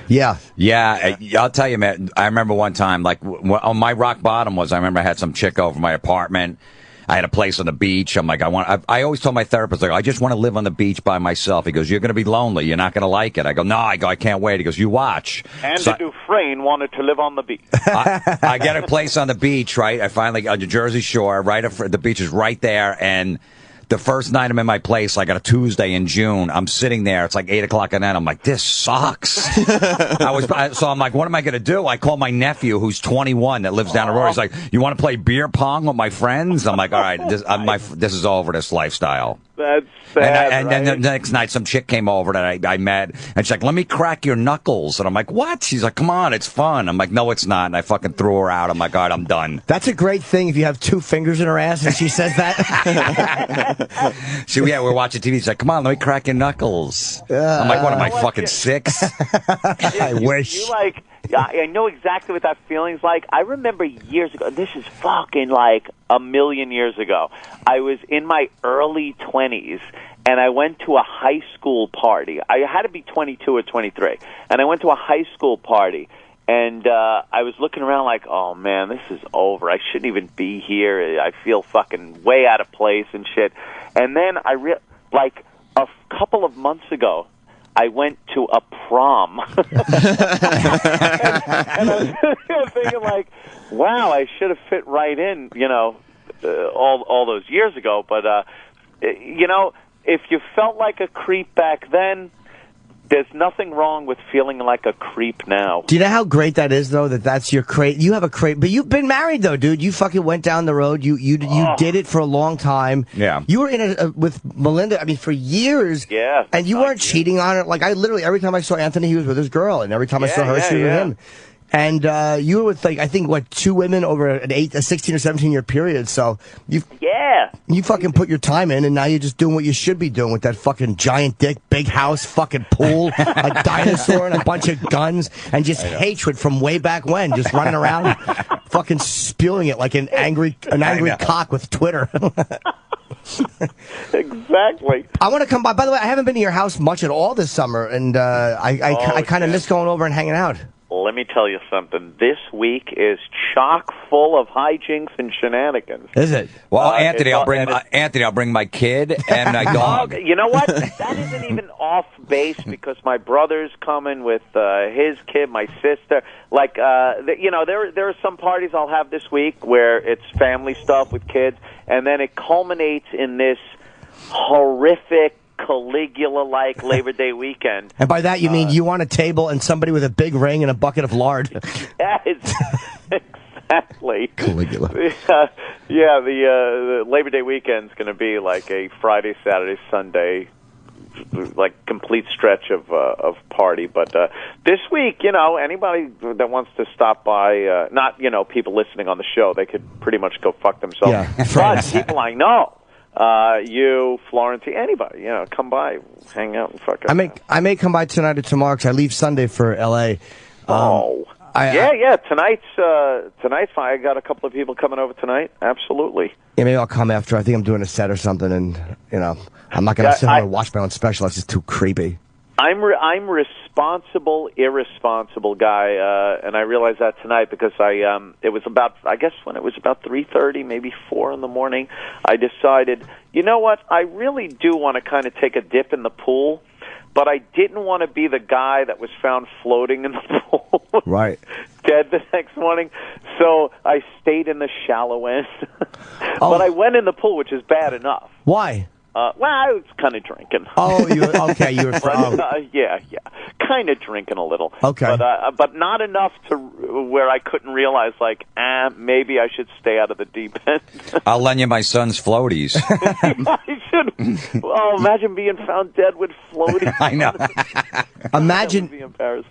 Speaker 3: Yeah.
Speaker 8: Yeah, I'll tell you, man, I remember one time, like, on my rock bottom was, I remember I had some chick over my apartment. I had a place on the beach. I'm like, I always told my therapist, like, I just want to live on the beach by myself. He goes, you're going to be lonely. You're not going to like it. I go, no, I can't wait. He goes, you watch.
Speaker 10: Andy Dufresne wanted to live on the beach.
Speaker 8: I get a place on the beach, right? I finally, on the Jersey Shore, the beach is right there, and the first night I'm in my place, like on a Tuesday in June, I'm sitting there. It's like 8 o'clock at night. I'm like, this sucks. So I'm like, what am I going to do? I call my nephew, who's 21, that lives down the road. He's like, you want to play beer pong with my friends? I'm like, all right, this is over, this lifestyle.
Speaker 10: That's sad.
Speaker 8: And then the next night, some chick came over that I met, and she's like, "Let me crack your knuckles." And I'm like, "What?" She's like, "Come on, it's fun." I'm like, "No, it's not." And I fucking threw her out. I'm like, "All right, I'm done."
Speaker 3: That's a great thing if you have 2 fingers in her ass and she says that.
Speaker 8: We're watching TV. She's like, "Come on, let me crack your knuckles." I'm like, "What am I, fucking 6?"
Speaker 3: I wish.
Speaker 10: You like, I know exactly what that feeling's like. I remember years ago, this is fucking like a million years ago. I was in my early 20s, and I went to a high school party. I had to be 22 or 23, and I went to a high school party, and I was looking around like, oh, man, this is over. I shouldn't even be here. I feel fucking way out of place and shit. And then like a couple of months ago, I went to a prom. and I was thinking like, wow, I should have fit right in, all those years ago. But, if you felt like a creep back then, there's nothing wrong with feeling like a creep now.
Speaker 3: Do you know how great that is, though, that's your crate? You have a crate, but you've been married, though, dude. You fucking went down the road. You did it for a long time.
Speaker 8: Yeah.
Speaker 3: You were in with Melinda, for years.
Speaker 10: Yeah.
Speaker 3: And you weren't cheating on her. Like, I literally, every time I saw Anthony, he was with his girl. And every time I saw her, she was with him. And you were with, I think, 2 women over a 16 or 17-year period. So you fucking put your time in, and now you're just doing what you should be doing with that fucking giant dick, big house, fucking pool, a dinosaur, and a bunch of guns, and just hatred from way back when, just running around, fucking spewing it like an angry cock with Twitter.
Speaker 10: Exactly.
Speaker 3: I want to come by. By the way, I haven't been to your house much at all this summer, and I kind of miss going over and hanging out.
Speaker 10: Let me tell you something. This week is chock full of hijinks and shenanigans.
Speaker 3: Is it?
Speaker 8: Well, Anthony, I'll bring my kid and my dog.
Speaker 10: You know what? That isn't even off base because my brother's coming with his kid, my sister. Like, there are some parties I'll have this week where it's family stuff with kids, and then it culminates in this horrific Caligula-like Labor Day weekend.
Speaker 3: And by that you mean you want a table and somebody with a big ring and a bucket of lard.
Speaker 10: Yes, exactly.
Speaker 3: Caligula.
Speaker 10: The Labor Day weekend's going to be like a Friday, Saturday, Sunday, like complete stretch of party. But this week, anybody that wants to stop by, not people listening on the show, they could pretty much go fuck themselves.
Speaker 3: Yeah,
Speaker 10: but people I know. You, Florentine, anybody, come by, hang out, and fuck.
Speaker 3: I may come by tonight or tomorrow because I leave Sunday for L.A.
Speaker 10: Tonight's fine. I got a couple of people coming over tonight. Absolutely.
Speaker 3: Yeah, maybe I'll come after. I think I'm doing a set or something, and I'm not gonna sit here and watch my own special. It's just too creepy.
Speaker 10: I'm responsible, irresponsible guy, and I realized that tonight because it was about 3:30, maybe 4 in the morning, I decided, you know what, I really do want to kind of take a dip in the pool, but I didn't want to be the guy that was found floating in the pool.
Speaker 3: Right.
Speaker 10: Dead the next morning. So I stayed in the shallow end. But I went in the pool, which is bad enough.
Speaker 3: Why?
Speaker 10: I was kind of drinking.
Speaker 3: Oh, you were from...
Speaker 10: yeah, kind of drinking a little.
Speaker 3: Okay.
Speaker 10: But not enough to where I couldn't realize, maybe I should stay out of the deep end.
Speaker 8: I'll lend you my son's floaties.
Speaker 10: I should. Oh, imagine being found dead with floaties.
Speaker 8: I know.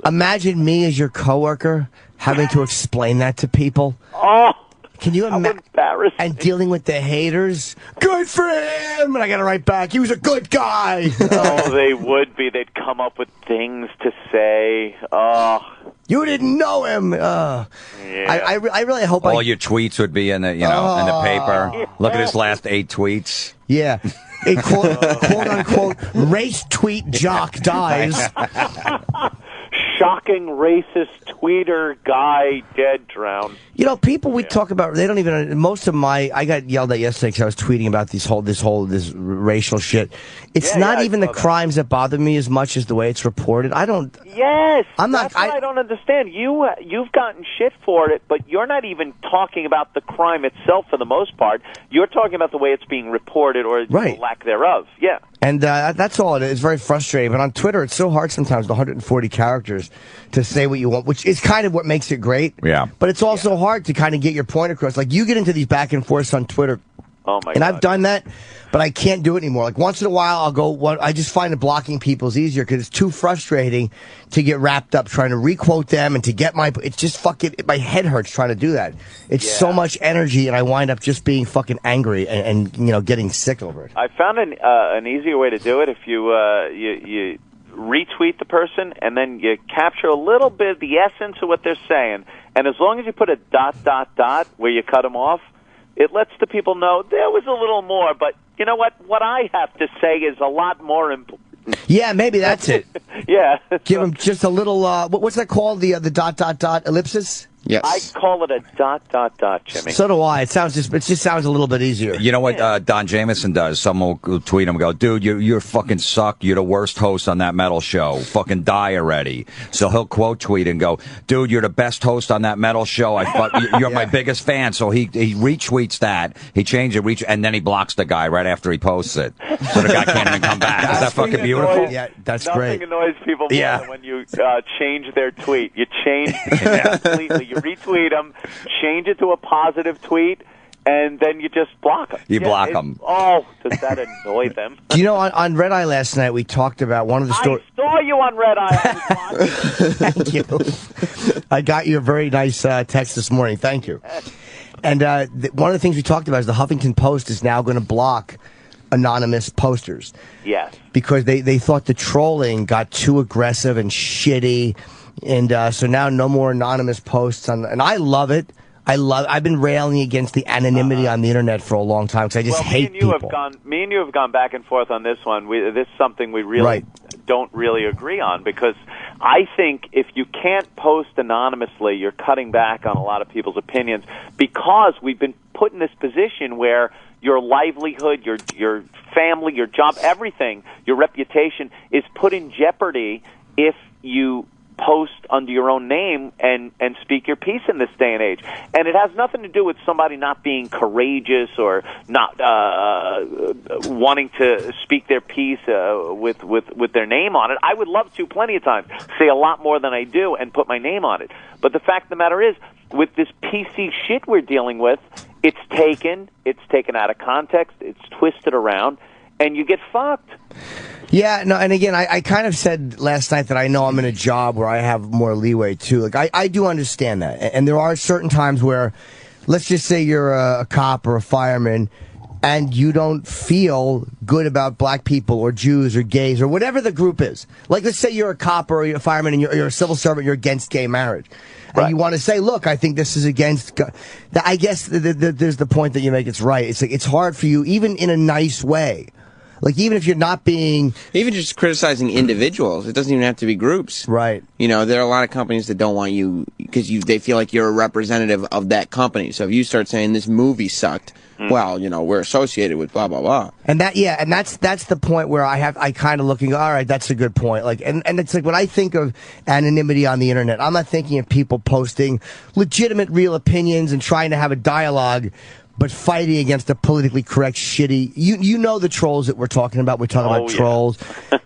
Speaker 3: Imagine me as your coworker having to explain that to people.
Speaker 10: Oh.
Speaker 3: Can you imagine?
Speaker 10: Embarrassing.
Speaker 3: And dealing with the haters. Good for him! And I got to write back. He was a good guy.
Speaker 10: Oh, they would be. They'd come up with things to say. Oh.
Speaker 3: You didn't know him.
Speaker 10: Yeah.
Speaker 3: I really hope
Speaker 8: all your tweets would be in the in the paper.
Speaker 10: Yeah.
Speaker 8: Look at his last 8 tweets.
Speaker 3: Yeah. A quote unquote race tweet jock dies.
Speaker 10: Shocking racist tweeter guy dead drowned.
Speaker 3: People we talk about, they don't even, I got yelled at yesterday because I was tweeting about this racial shit. It's not even the crimes that bother me as much as the way it's reported.
Speaker 10: Yes. That's what I don't understand. You've gotten shit for it, but you're not even talking about the crime itself for the most part. You're talking about the way it's being reported or the lack thereof. Yeah. And
Speaker 3: that's all it is. It's very frustrating. But on Twitter, it's so hard sometimes, the 140 characters, to say what you want, which is kind of what makes it great.
Speaker 8: Yeah.
Speaker 3: But it's also hard to kind of get your point across. Like, you get into these back and forths on Twitter
Speaker 10: Oh my!
Speaker 3: And
Speaker 10: God.
Speaker 3: I've done that, but I can't do it anymore. Like once in a while, I'll go. I just find that blocking people is easier because it's too frustrating to get wrapped up trying to requote them and to get my. It's just fucking. My head hurts trying to do that. It's so much energy, and I wind up just being fucking angry and getting sick over it.
Speaker 10: I found an easier way to do it. If you you retweet the person and then you capture a little bit of the essence of what they're saying, and as long as you put a ... where you cut them off. It lets the people know there was a little more, but you know what? What I have to say is a lot more important.
Speaker 3: Yeah, maybe that's it.
Speaker 10: Yeah.
Speaker 3: Give them just a little, what's that called? The ... ellipsis?
Speaker 4: Yes.
Speaker 10: I call it a ... Jimmy.
Speaker 3: So do I. It just sounds a little bit easier.
Speaker 8: You know what Don Jamieson does? Someone will tweet him and go, dude, you fucking suck. You're the worst host on that metal show. Fucking die already. So he'll quote tweet and go, dude, you're the best host on that metal show. You're my biggest fan. So he retweets that. He changes it, and then he blocks the guy right after he posts it. So the guy can't even come back. Is that fucking beautiful?
Speaker 3: Yeah, that's
Speaker 10: Nothing
Speaker 3: great.
Speaker 10: annoys people more than when you change their tweet. You change completely. You retweet them, change it to a positive tweet, and then you just block them.
Speaker 8: You block them.
Speaker 10: Oh, does that annoy them?
Speaker 3: Do you know, on Red Eye last night, we talked about one of the stories.
Speaker 10: I saw you on Red Eye.
Speaker 3: Thank you. I got you a very nice text this morning. Thank you. And one of the things we talked about is the Huffington Post is now going to block anonymous posters.
Speaker 10: Yes.
Speaker 3: Because they thought the trolling got too aggressive and shitty. And so now no more anonymous posts. And I love it. I've been railing against the anonymity on the internet for a long time because I just hate people.
Speaker 10: Me and you have gone back and forth on this one. This is something we really don't really agree on because I think if you can't post anonymously, you're cutting back on a lot of people's opinions because we've been put in this position where your livelihood, your family, your job, everything, your reputation is put in jeopardy if you post under your own name and speak your piece in this day and age. And it has nothing to do with somebody not being courageous or not wanting to speak their piece with their name on it. I would love to plenty of times say a lot more than I do and put my name on it. But the fact of the matter is, with this PC shit we're dealing with, it's taken out of context, it's twisted around, and you get fucked.
Speaker 3: Yeah, no, and again, I kind of said last night that I know I'm in a job where I have more leeway, too. Like, I do understand that. And there are certain times where, let's just say you're a cop or a fireman, and you don't feel good about black people or Jews or gays or whatever the group is. Like, let's say you're a cop or you're a fireman and you're a civil servant, you're against gay marriage. And you want to say, look, I think this is against... I guess there's the point that you make. It's right. It's like it's hard for you, even in a nice way. Like, even if you're not being...
Speaker 4: Even just criticizing individuals. It doesn't even have to be groups.
Speaker 3: Right.
Speaker 4: You know, there are a lot of companies that don't want you because they feel like you're a representative of that company. So if you start saying this movie sucked, well, you know, we're associated with blah, blah, blah.
Speaker 3: And that's the point where I kind of looking, all right, that's a good point. Like, and it's like when I think of anonymity on the internet, I'm not thinking of people posting legitimate, real opinions and trying to have a dialogue, but fighting against the politically correct shitty. You know the trolls that we're talking about. We're talking about trolls.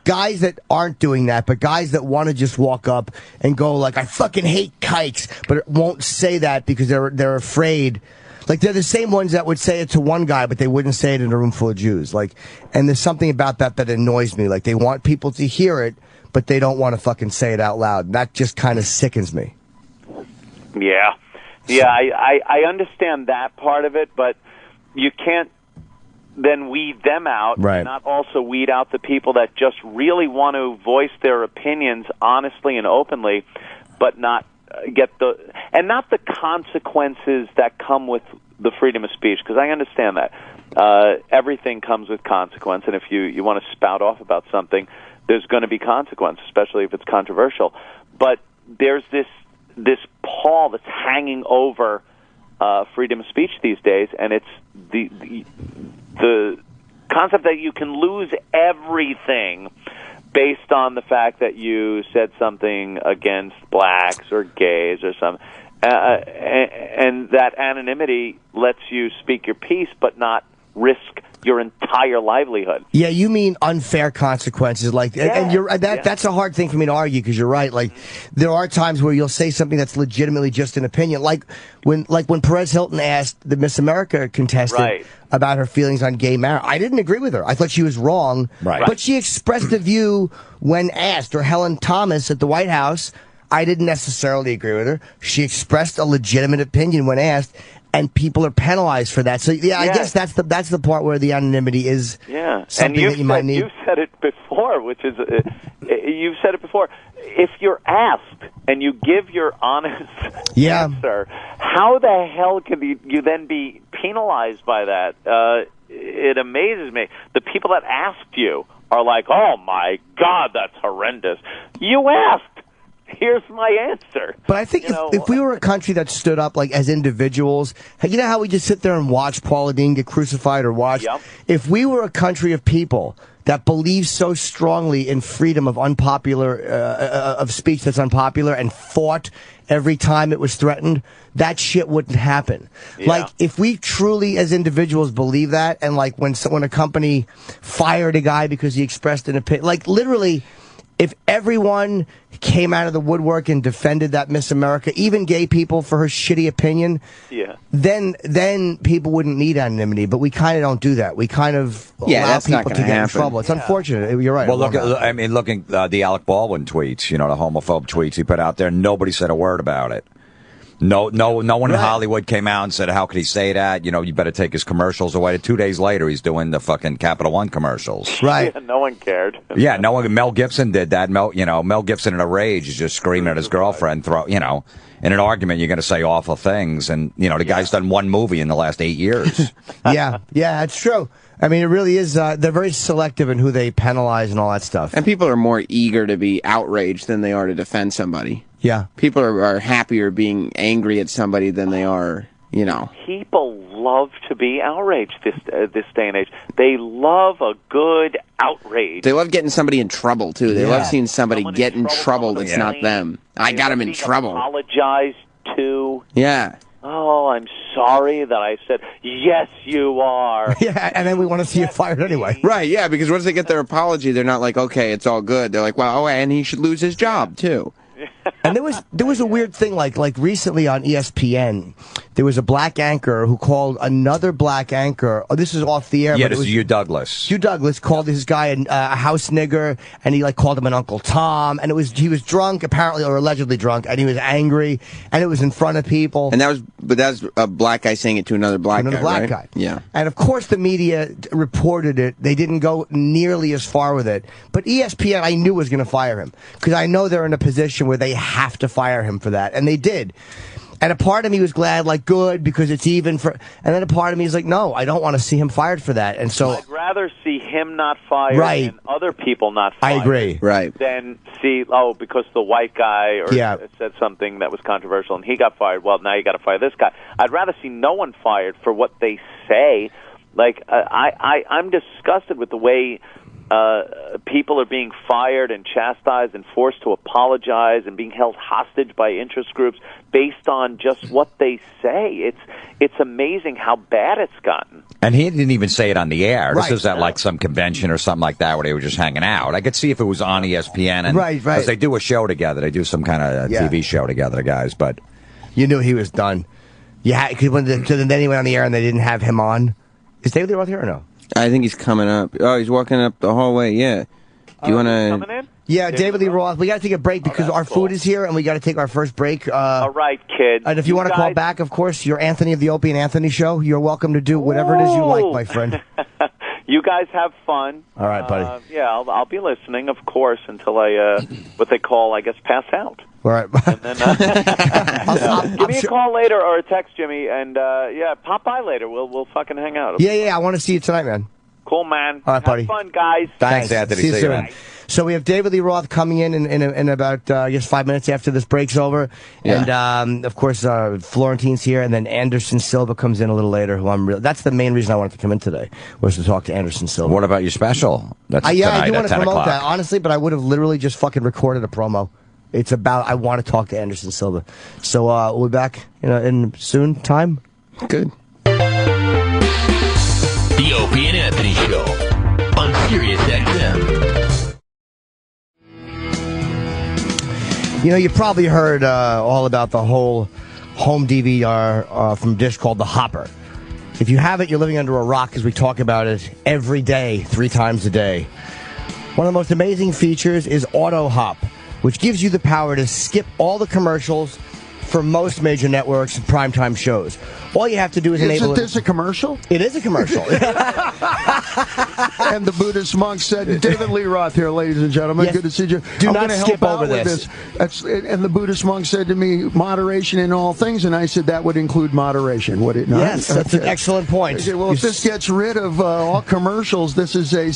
Speaker 3: Guys that aren't doing that, but guys that want to just walk up and go like, I fucking hate kikes, but won't say that because they're afraid. Like, they're the same ones that would say it to one guy, but they wouldn't say it in a room full of Jews. Like, and there's something about that annoys me. Like, they want people to hear it, but they don't want to fucking say it out loud. That just kind of sickens me.
Speaker 10: Yeah. Yeah, I understand that part of it, but you can't then weed them out,
Speaker 3: right.
Speaker 10: And not also weed out the people that just really want to voice their opinions honestly and openly, but not get not the consequences that come with the freedom of speech, because I understand that. Everything comes with consequence, and if you want to spout off about something, there's going to be consequence, especially if it's controversial. But there's this pall that's hanging over freedom of speech these days, and it's the concept that you can lose everything based on the fact that you said something against blacks or gays or something. And that anonymity lets you speak your piece but not risk your entire livelihood.
Speaker 3: Yeah, you mean unfair consequences, like, and you're that's a hard thing for me to argue because you're right. Like, there are times where you'll say something that's legitimately just an opinion, like when Perez Hilton asked the Miss America contestant about her feelings on gay marriage. I didn't agree with her. I thought she was wrong, but she expressed a view when asked. Or Helen Thomas at the White House, I didn't necessarily agree with her. She expressed a legitimate opinion when asked. And people are penalized for that. So I guess that's the part where the anonymity is something that you might need.
Speaker 10: You said it before, which is you've said it before. If you're asked and you give your honest answer, how the hell can you then be penalized by that? It amazes me. The people that asked you are like, "Oh my God, that's horrendous." You asked. Here's my answer.
Speaker 3: But I think if we were a country that stood up like as individuals, you know how we just sit there and watch Paula Deen get crucified or watch?
Speaker 10: Yep.
Speaker 3: If we were a country of people that believe so strongly in freedom of of speech that's unpopular and fought every time it was threatened, that shit wouldn't happen.
Speaker 10: Yeah.
Speaker 3: Like, if we truly as individuals believe that, and like when a company fired a guy because he expressed an opinion, like literally, if everyone came out of the woodwork and defended that Miss America, even gay people, for her shitty opinion, then people wouldn't need anonymity. But we kind of don't do that. We kind of allow people to get in trouble. It's unfortunate. You're right.
Speaker 8: Well, looking the Alec Baldwin tweets, the homophobe tweets he put out there, nobody said a word about it. No one in Hollywood came out and said, how could he say that? You better take his commercials away. 2 days later, he's doing the fucking Capital One commercials.
Speaker 3: Right.
Speaker 10: Yeah, no one cared.
Speaker 8: Yeah, no one. Mel Gibson did that. Mel Gibson in a rage is just screaming at his girlfriend, in an argument, you're going to say awful things. And, the guy's done one movie in the last 8 years.
Speaker 3: Yeah, that's true. I mean, it really is. They're very selective in who they penalize and all that stuff.
Speaker 4: And people are more eager to be outraged than they are to defend somebody.
Speaker 3: Yeah.
Speaker 4: People are happier being angry at somebody than they are,
Speaker 10: People love to be outraged this day and age. They love a good outrage.
Speaker 4: They love getting somebody in trouble, too. They love seeing somebody get in trouble that's not them. I got him in trouble.
Speaker 10: Apologize to.
Speaker 4: Yeah.
Speaker 10: Oh, I'm sorry that I said, yes, you are.
Speaker 3: Yeah, and then we want to see you fired anyway.
Speaker 4: Right, yeah, because once they get their apology, they're not like, okay, it's all good. They're like, well, and he should lose his job, too.
Speaker 3: And there was a weird thing, like recently on ESPN, there was a black anchor who called another black anchor. Oh, this is off the air.
Speaker 8: Yeah,
Speaker 3: but
Speaker 8: this is Hugh Douglas.
Speaker 3: Hugh Douglas called this guy a house nigger, and he called him an Uncle Tom, and he was drunk apparently, or allegedly drunk, and he was angry, and it was in front of people.
Speaker 4: And that was a black guy saying it to another black guy.
Speaker 3: Yeah. And of course the media reported it. They didn't go nearly as far with it, but ESPN I knew was going to fire him because I know they're in a position where they have to fire him for that, and they did. And a part of me was glad, good, because it's even for. And then a part of me is like, no, I don't want to see him fired for that. And so
Speaker 10: I'd rather see him not fired and other people not fired.
Speaker 3: I agree.
Speaker 4: Right.
Speaker 10: Than see, because the white guy said something that was controversial and he got fired. Well, now you got to fire this guy. I'd rather see no one fired for what they say. I'm disgusted with the way people are being fired and chastised and forced to apologize and being held hostage by interest groups based on just what they say. It's amazing how bad it's gotten.
Speaker 8: And he didn't even say it on the air. This was at some convention or something like that where they were just hanging out. I could see if it was on ESPN. And,
Speaker 3: right.
Speaker 8: Because they do a show together. They do some kind of TV show together, guys. But
Speaker 3: you knew he was done. Yeah, because then he went on the air and they didn't have him on. Is David Lee Roth here or no?
Speaker 4: I think he's coming up. Oh, he's walking up the hallway, yeah. Do you want to...
Speaker 10: coming in?
Speaker 3: Yeah, David Lee Roth. We got to take a break because our food is here, and we got to take our first break.
Speaker 10: All right, kids.
Speaker 3: And if you want to call back, of course, you're Anthony of the Opie and Anthony Show. You're welcome to do whatever it is you like, my friend.
Speaker 10: You guys have fun.
Speaker 3: All right, buddy.
Speaker 10: I'll be listening, of course, until I, what they call, I guess, pass out.
Speaker 3: All right.
Speaker 10: And then, give me a call later or a text, Jimmy, and pop by later. We'll fucking hang out.
Speaker 3: Yeah, I want to see you tonight, man.
Speaker 10: Cool, man.
Speaker 3: All right, buddy.
Speaker 10: Have fun, guys.
Speaker 8: Thanks, Anthony.
Speaker 3: See you soon. So we have David Lee Roth coming in about, I guess, 5 minutes after this break's over.
Speaker 4: Yeah.
Speaker 3: And, of course, Florentine's here, and then Anderson Silva comes in a little later, that's the main reason I wanted to come in today, was to talk to Anderson Silva.
Speaker 8: What about your special? That's
Speaker 3: I do want to
Speaker 8: 10
Speaker 3: promote
Speaker 8: o'clock.
Speaker 3: that, honestly, but I would have literally just fucking recorded a promo. It's about, I want to talk to Anderson Silva. So we'll be back in soon time.
Speaker 4: Good.
Speaker 11: The Opie and Anthony Show on Sirius XM.
Speaker 3: You know, you probably heard all about the whole home DVR from Dish called the Hopper. If you haven't, you're living under a rock because we talk about it every day, 3 times a day. One of the most amazing features is Auto Hop, which gives you the power to skip all the commercials for most major networks and primetime shows. All you have to do is enable it.
Speaker 12: Isn't this a commercial?
Speaker 3: It is a commercial.
Speaker 12: And the Buddhist monk said, David Lee Roth here, ladies and gentlemen.
Speaker 3: Yes.
Speaker 12: Good to see you.
Speaker 3: Do
Speaker 12: I'm
Speaker 3: not
Speaker 12: gonna
Speaker 3: skip
Speaker 12: help out
Speaker 3: over
Speaker 12: with
Speaker 3: this.
Speaker 12: And the Buddhist monk said to me, moderation in all things. And I said that would include moderation, would it not?
Speaker 3: Yes, that's an excellent point.
Speaker 12: Okay, well, if this gets rid of all commercials, this is a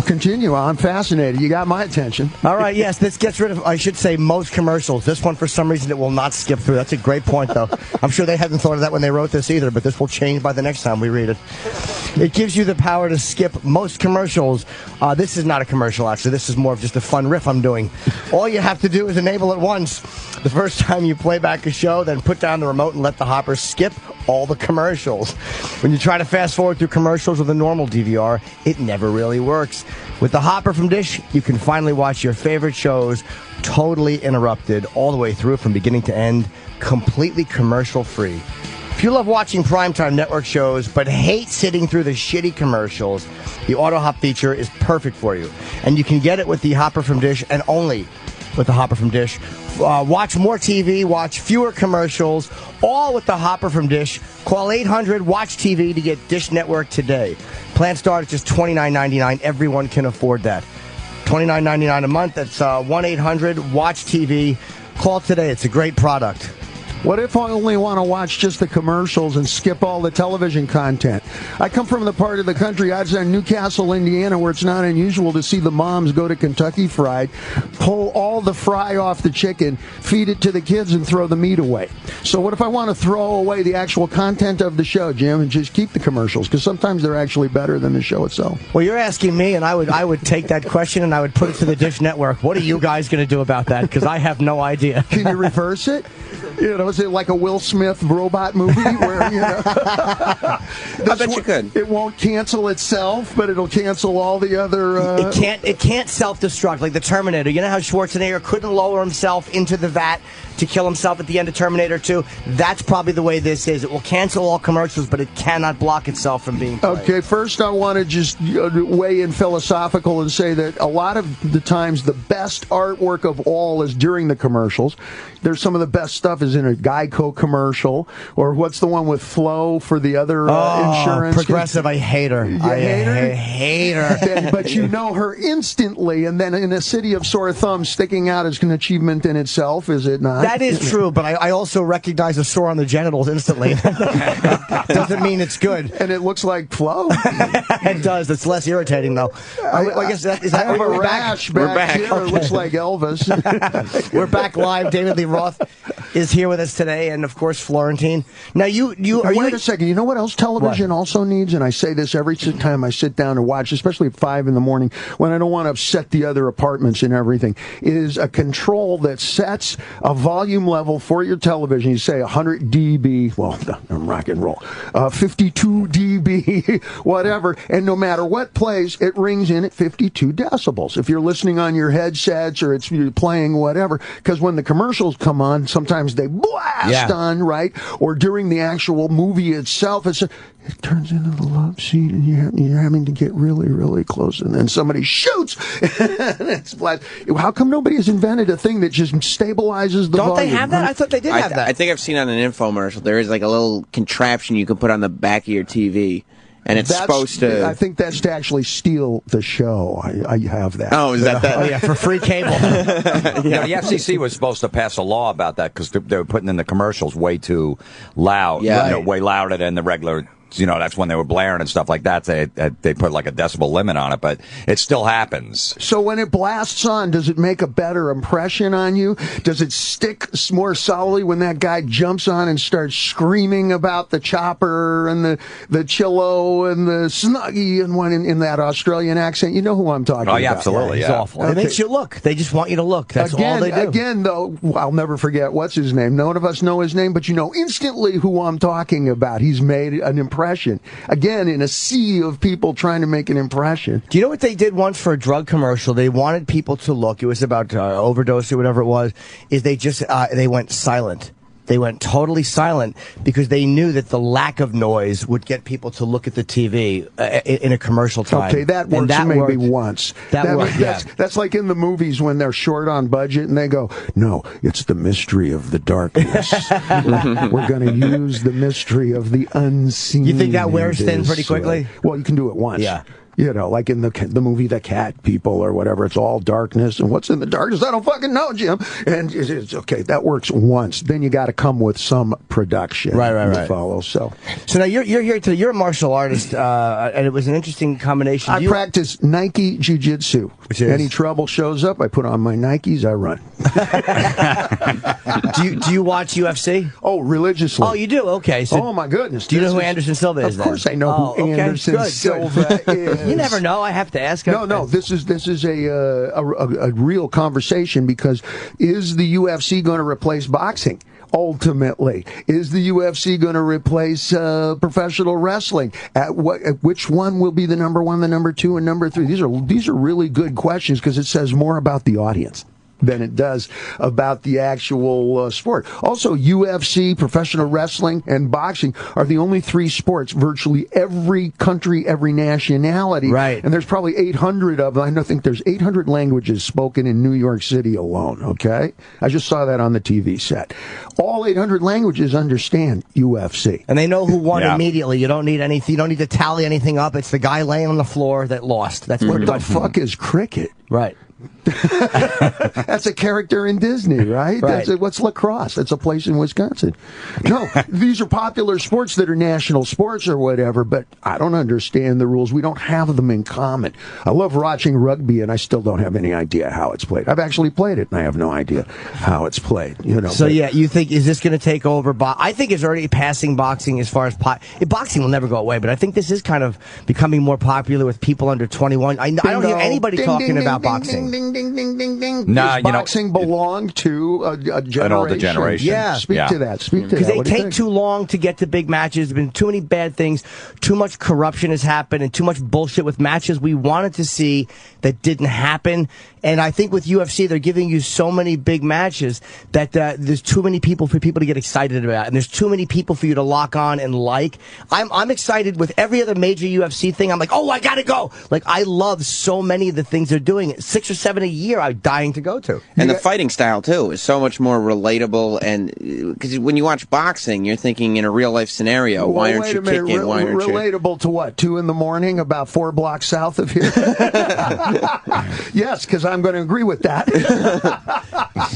Speaker 12: Continue. I'm fascinated. You got my attention.
Speaker 3: All right, yes, this gets rid of, I should say, most commercials. This one, for some reason, it will not skip through. That's a great point, though. I'm sure they hadn't thought of that when they wrote this either, but this will change by the next time we read it. It gives you the power to skip most commercials. This is not a commercial, actually. This is more of just a fun riff I'm doing. All you have to do is enable it once. The first time you play back a show, then put down the remote and let the Hopper skip all the commercials. When you try to fast forward through commercials with a normal DVR, it never really works. With the Hopper from Dish, you can finally watch your favorite shows totally interrupted all the way through from beginning to end, completely commercial-free. If you love watching primetime network shows but hate sitting through the shitty commercials, the Auto Hop feature is perfect for you. And you can get it with the Hopper from Dish and only with the Hopper from Dish. Watch more TV, watch fewer commercials, all with the Hopper from Dish. Call 800-WATCH-TV to get Dish Network today. Plan start at just $29.99. Everyone can afford that. $29.99 a month. That's 1-800-WATCH-TV. Call today. It's a great product.
Speaker 12: What if I only want to watch just the commercials and skip all the television content? I come from the part of the country, I'd say Newcastle, Indiana, where it's not unusual to see the moms go to Kentucky Fried, pull all the fry off the chicken, feed it to the kids, and throw the meat away. So what if I want to throw away the actual content of the show, Jim, and just keep the commercials? Because sometimes they're actually better than the show itself.
Speaker 3: Well, you're asking me, and I would take that question and I would put it to the Dish Network. What are you guys going to do about that? Because I have no idea.
Speaker 12: Can you reverse it? You know, is it like a Will Smith robot movie where, you know,
Speaker 4: I bet you could.
Speaker 12: It won't cancel itself, but it'll cancel all the other.
Speaker 3: It can't self-destruct like the Terminator. You know how Schwarzenegger couldn't lower himself into the vat to kill himself at the end of Terminator 2? That's probably the way this is. It will cancel all commercials, but it cannot block itself from being played.
Speaker 12: Okay, first I want to just weigh in philosophical and say that a lot of the times the best artwork of all is during the commercials. There's some of the best stuff is in a Geico commercial, or what's the one with Flo for the other insurance?
Speaker 3: Progressive, I hate her. I hate her.
Speaker 12: But you know her instantly, and then in a city of sore thumbs, sticking out is an achievement in itself, is it not?
Speaker 3: That is true, but I also recognize a sore on the genitals instantly. Doesn't mean it's good.
Speaker 12: And it looks like Flo?
Speaker 3: It does. It's less irritating, though. I guess is that
Speaker 12: I have a rash back here.
Speaker 3: Okay.
Speaker 12: It looks like Elvis.
Speaker 3: We're back live. David Lee Roth is here with us today, and of course Florentine. Now wait
Speaker 12: a second. You know what else television also needs? And I say this every time I sit down and watch, especially at 5 in the morning when I don't want to upset the other apartments and everything, is a control that sets a volume level for your television. You say 100 dB, well, rock and roll, 52 dB, whatever, and no matter what plays, it rings in at 52 decibels. If you're listening on your headsets or you're playing whatever, because when the commercials come on, sometimes they blast on, right? Or during the actual movie itself, it turns into the love scene, and you're having to get really, really close, and then somebody shoots, and it's blast. How come nobody has invented a thing that just stabilizes the volume?
Speaker 3: Don't they have that? I thought they did have that.
Speaker 4: I think I've seen on an infomercial, there is like a little contraption you can put on the back of your TV. And it's supposed to...
Speaker 12: I think that's to actually steal the show. I have that.
Speaker 4: Oh, is that?
Speaker 3: Oh, yeah, for free cable.
Speaker 8: Yeah, the FCC was supposed to pass a law about that because they were putting in the commercials way too loud.
Speaker 4: Yeah.
Speaker 8: Way louder than the regular... You know, that's when they were blaring and stuff like that. They put like a decibel limit on it, but it still happens.
Speaker 12: So when it blasts on, does it make a better impression on you? Does it stick more solidly when that guy jumps on and starts screaming about the chopper and the chillo and the snuggie and one in that Australian accent? You know who I'm talking about.
Speaker 8: Oh, yeah, absolutely.
Speaker 3: He's awful.
Speaker 12: Okay.
Speaker 3: It makes you look. They just want you to look. That's all they do.
Speaker 12: Again, though, I'll never forget what's his name. None of us know his name, but you know instantly who I'm talking about. He's made an impression impression. Again, in a sea of people trying to make an impression.
Speaker 3: Do you know what they did once for a drug commercial? They wanted people to look. It was about overdose or whatever it was. Is they just they went silent. They went totally silent because they knew that the lack of noise would get people to look at the TV in a commercial time.
Speaker 12: Okay, that works maybe once. That's like in the movies when they're short on budget and they go, no, it's the mystery of the darkness. We're going to use the mystery of the unseen.
Speaker 3: You think that wears thin pretty quickly?
Speaker 12: Well, you can do it once.
Speaker 3: Yeah.
Speaker 12: You know, like in the movie The Cat People or whatever, it's all darkness. And what's in the darkness? I don't fucking know, Jim. And it's okay, that works once. Then you got to come with some production to follow. So
Speaker 3: now you're here today. You're a martial artist, and it was an interesting combination.
Speaker 12: I practice Nike Jiu-Jitsu. Any trouble shows up, I put on my Nikes, I run.
Speaker 3: Do you watch UFC?
Speaker 12: Oh, religiously.
Speaker 3: Oh, you do? Okay. So
Speaker 12: oh, my goodness.
Speaker 3: Do you know who Anderson Silva is?
Speaker 12: Of course I know who Anderson Silva is.
Speaker 3: You never know. I have to ask.
Speaker 12: No. This is a real conversation because is the UFC going to replace boxing? Ultimately, is the UFC going to replace professional wrestling? Which one will be the number one, the number two, and number three? These are really good questions because it says more about the audience than it does about the actual sport. Also, UFC, professional wrestling, and boxing are the only three sports virtually every country, every nationality.
Speaker 3: Right.
Speaker 12: And there's probably 800 of them. I think there's 800 languages spoken in New York City alone, okay? I just saw that on the TV set. All 800 languages understand UFC.
Speaker 3: And they know who won immediately. You don't need anything. You don't need to tally anything up. It's the guy laying on the floor that lost. That's
Speaker 12: what the fuck is cricket?
Speaker 3: Right.
Speaker 12: That's a character in Disney, right? What's lacrosse? That's a place in Wisconsin. No, these are popular sports that are national sports or whatever, but I don't understand the rules. We don't have them in common. I love watching rugby, and I still don't have any idea how it's played. I've actually played it, and I have no idea how it's played. You know.
Speaker 3: So you think is this going to take over? I think it's already passing boxing as far as boxing will never go away, but I think this is kind of becoming more popular with people under 21. I don't hear anybody talking about boxing.
Speaker 12: Ding, ding, ding, ding, ding.
Speaker 8: Nah,
Speaker 12: Does boxing belong to a generation?
Speaker 8: An older generation.
Speaker 3: Yeah.
Speaker 12: Speak to that.
Speaker 3: Because they take too long to get to big matches. There's been too many bad things. Too much corruption has happened and too much bullshit with matches we wanted to see that didn't happen. And I think with UFC, they're giving you so many big matches that there's too many people for people to get excited about. And there's too many people for you to lock on and like. I'm excited with every other major UFC thing. I'm like, oh, I got to go. Like, I love so many of the things they're doing. 6 or 7 a year I'm dying to go to.
Speaker 4: And the fighting style, too, is so much more relatable. And because when you watch boxing, you're thinking in a real-life scenario, why aren't you kicking? Why aren't you?
Speaker 12: Relatable to what? 2 in the morning, about 4 blocks south of here? Yes, because I'm going to agree with that.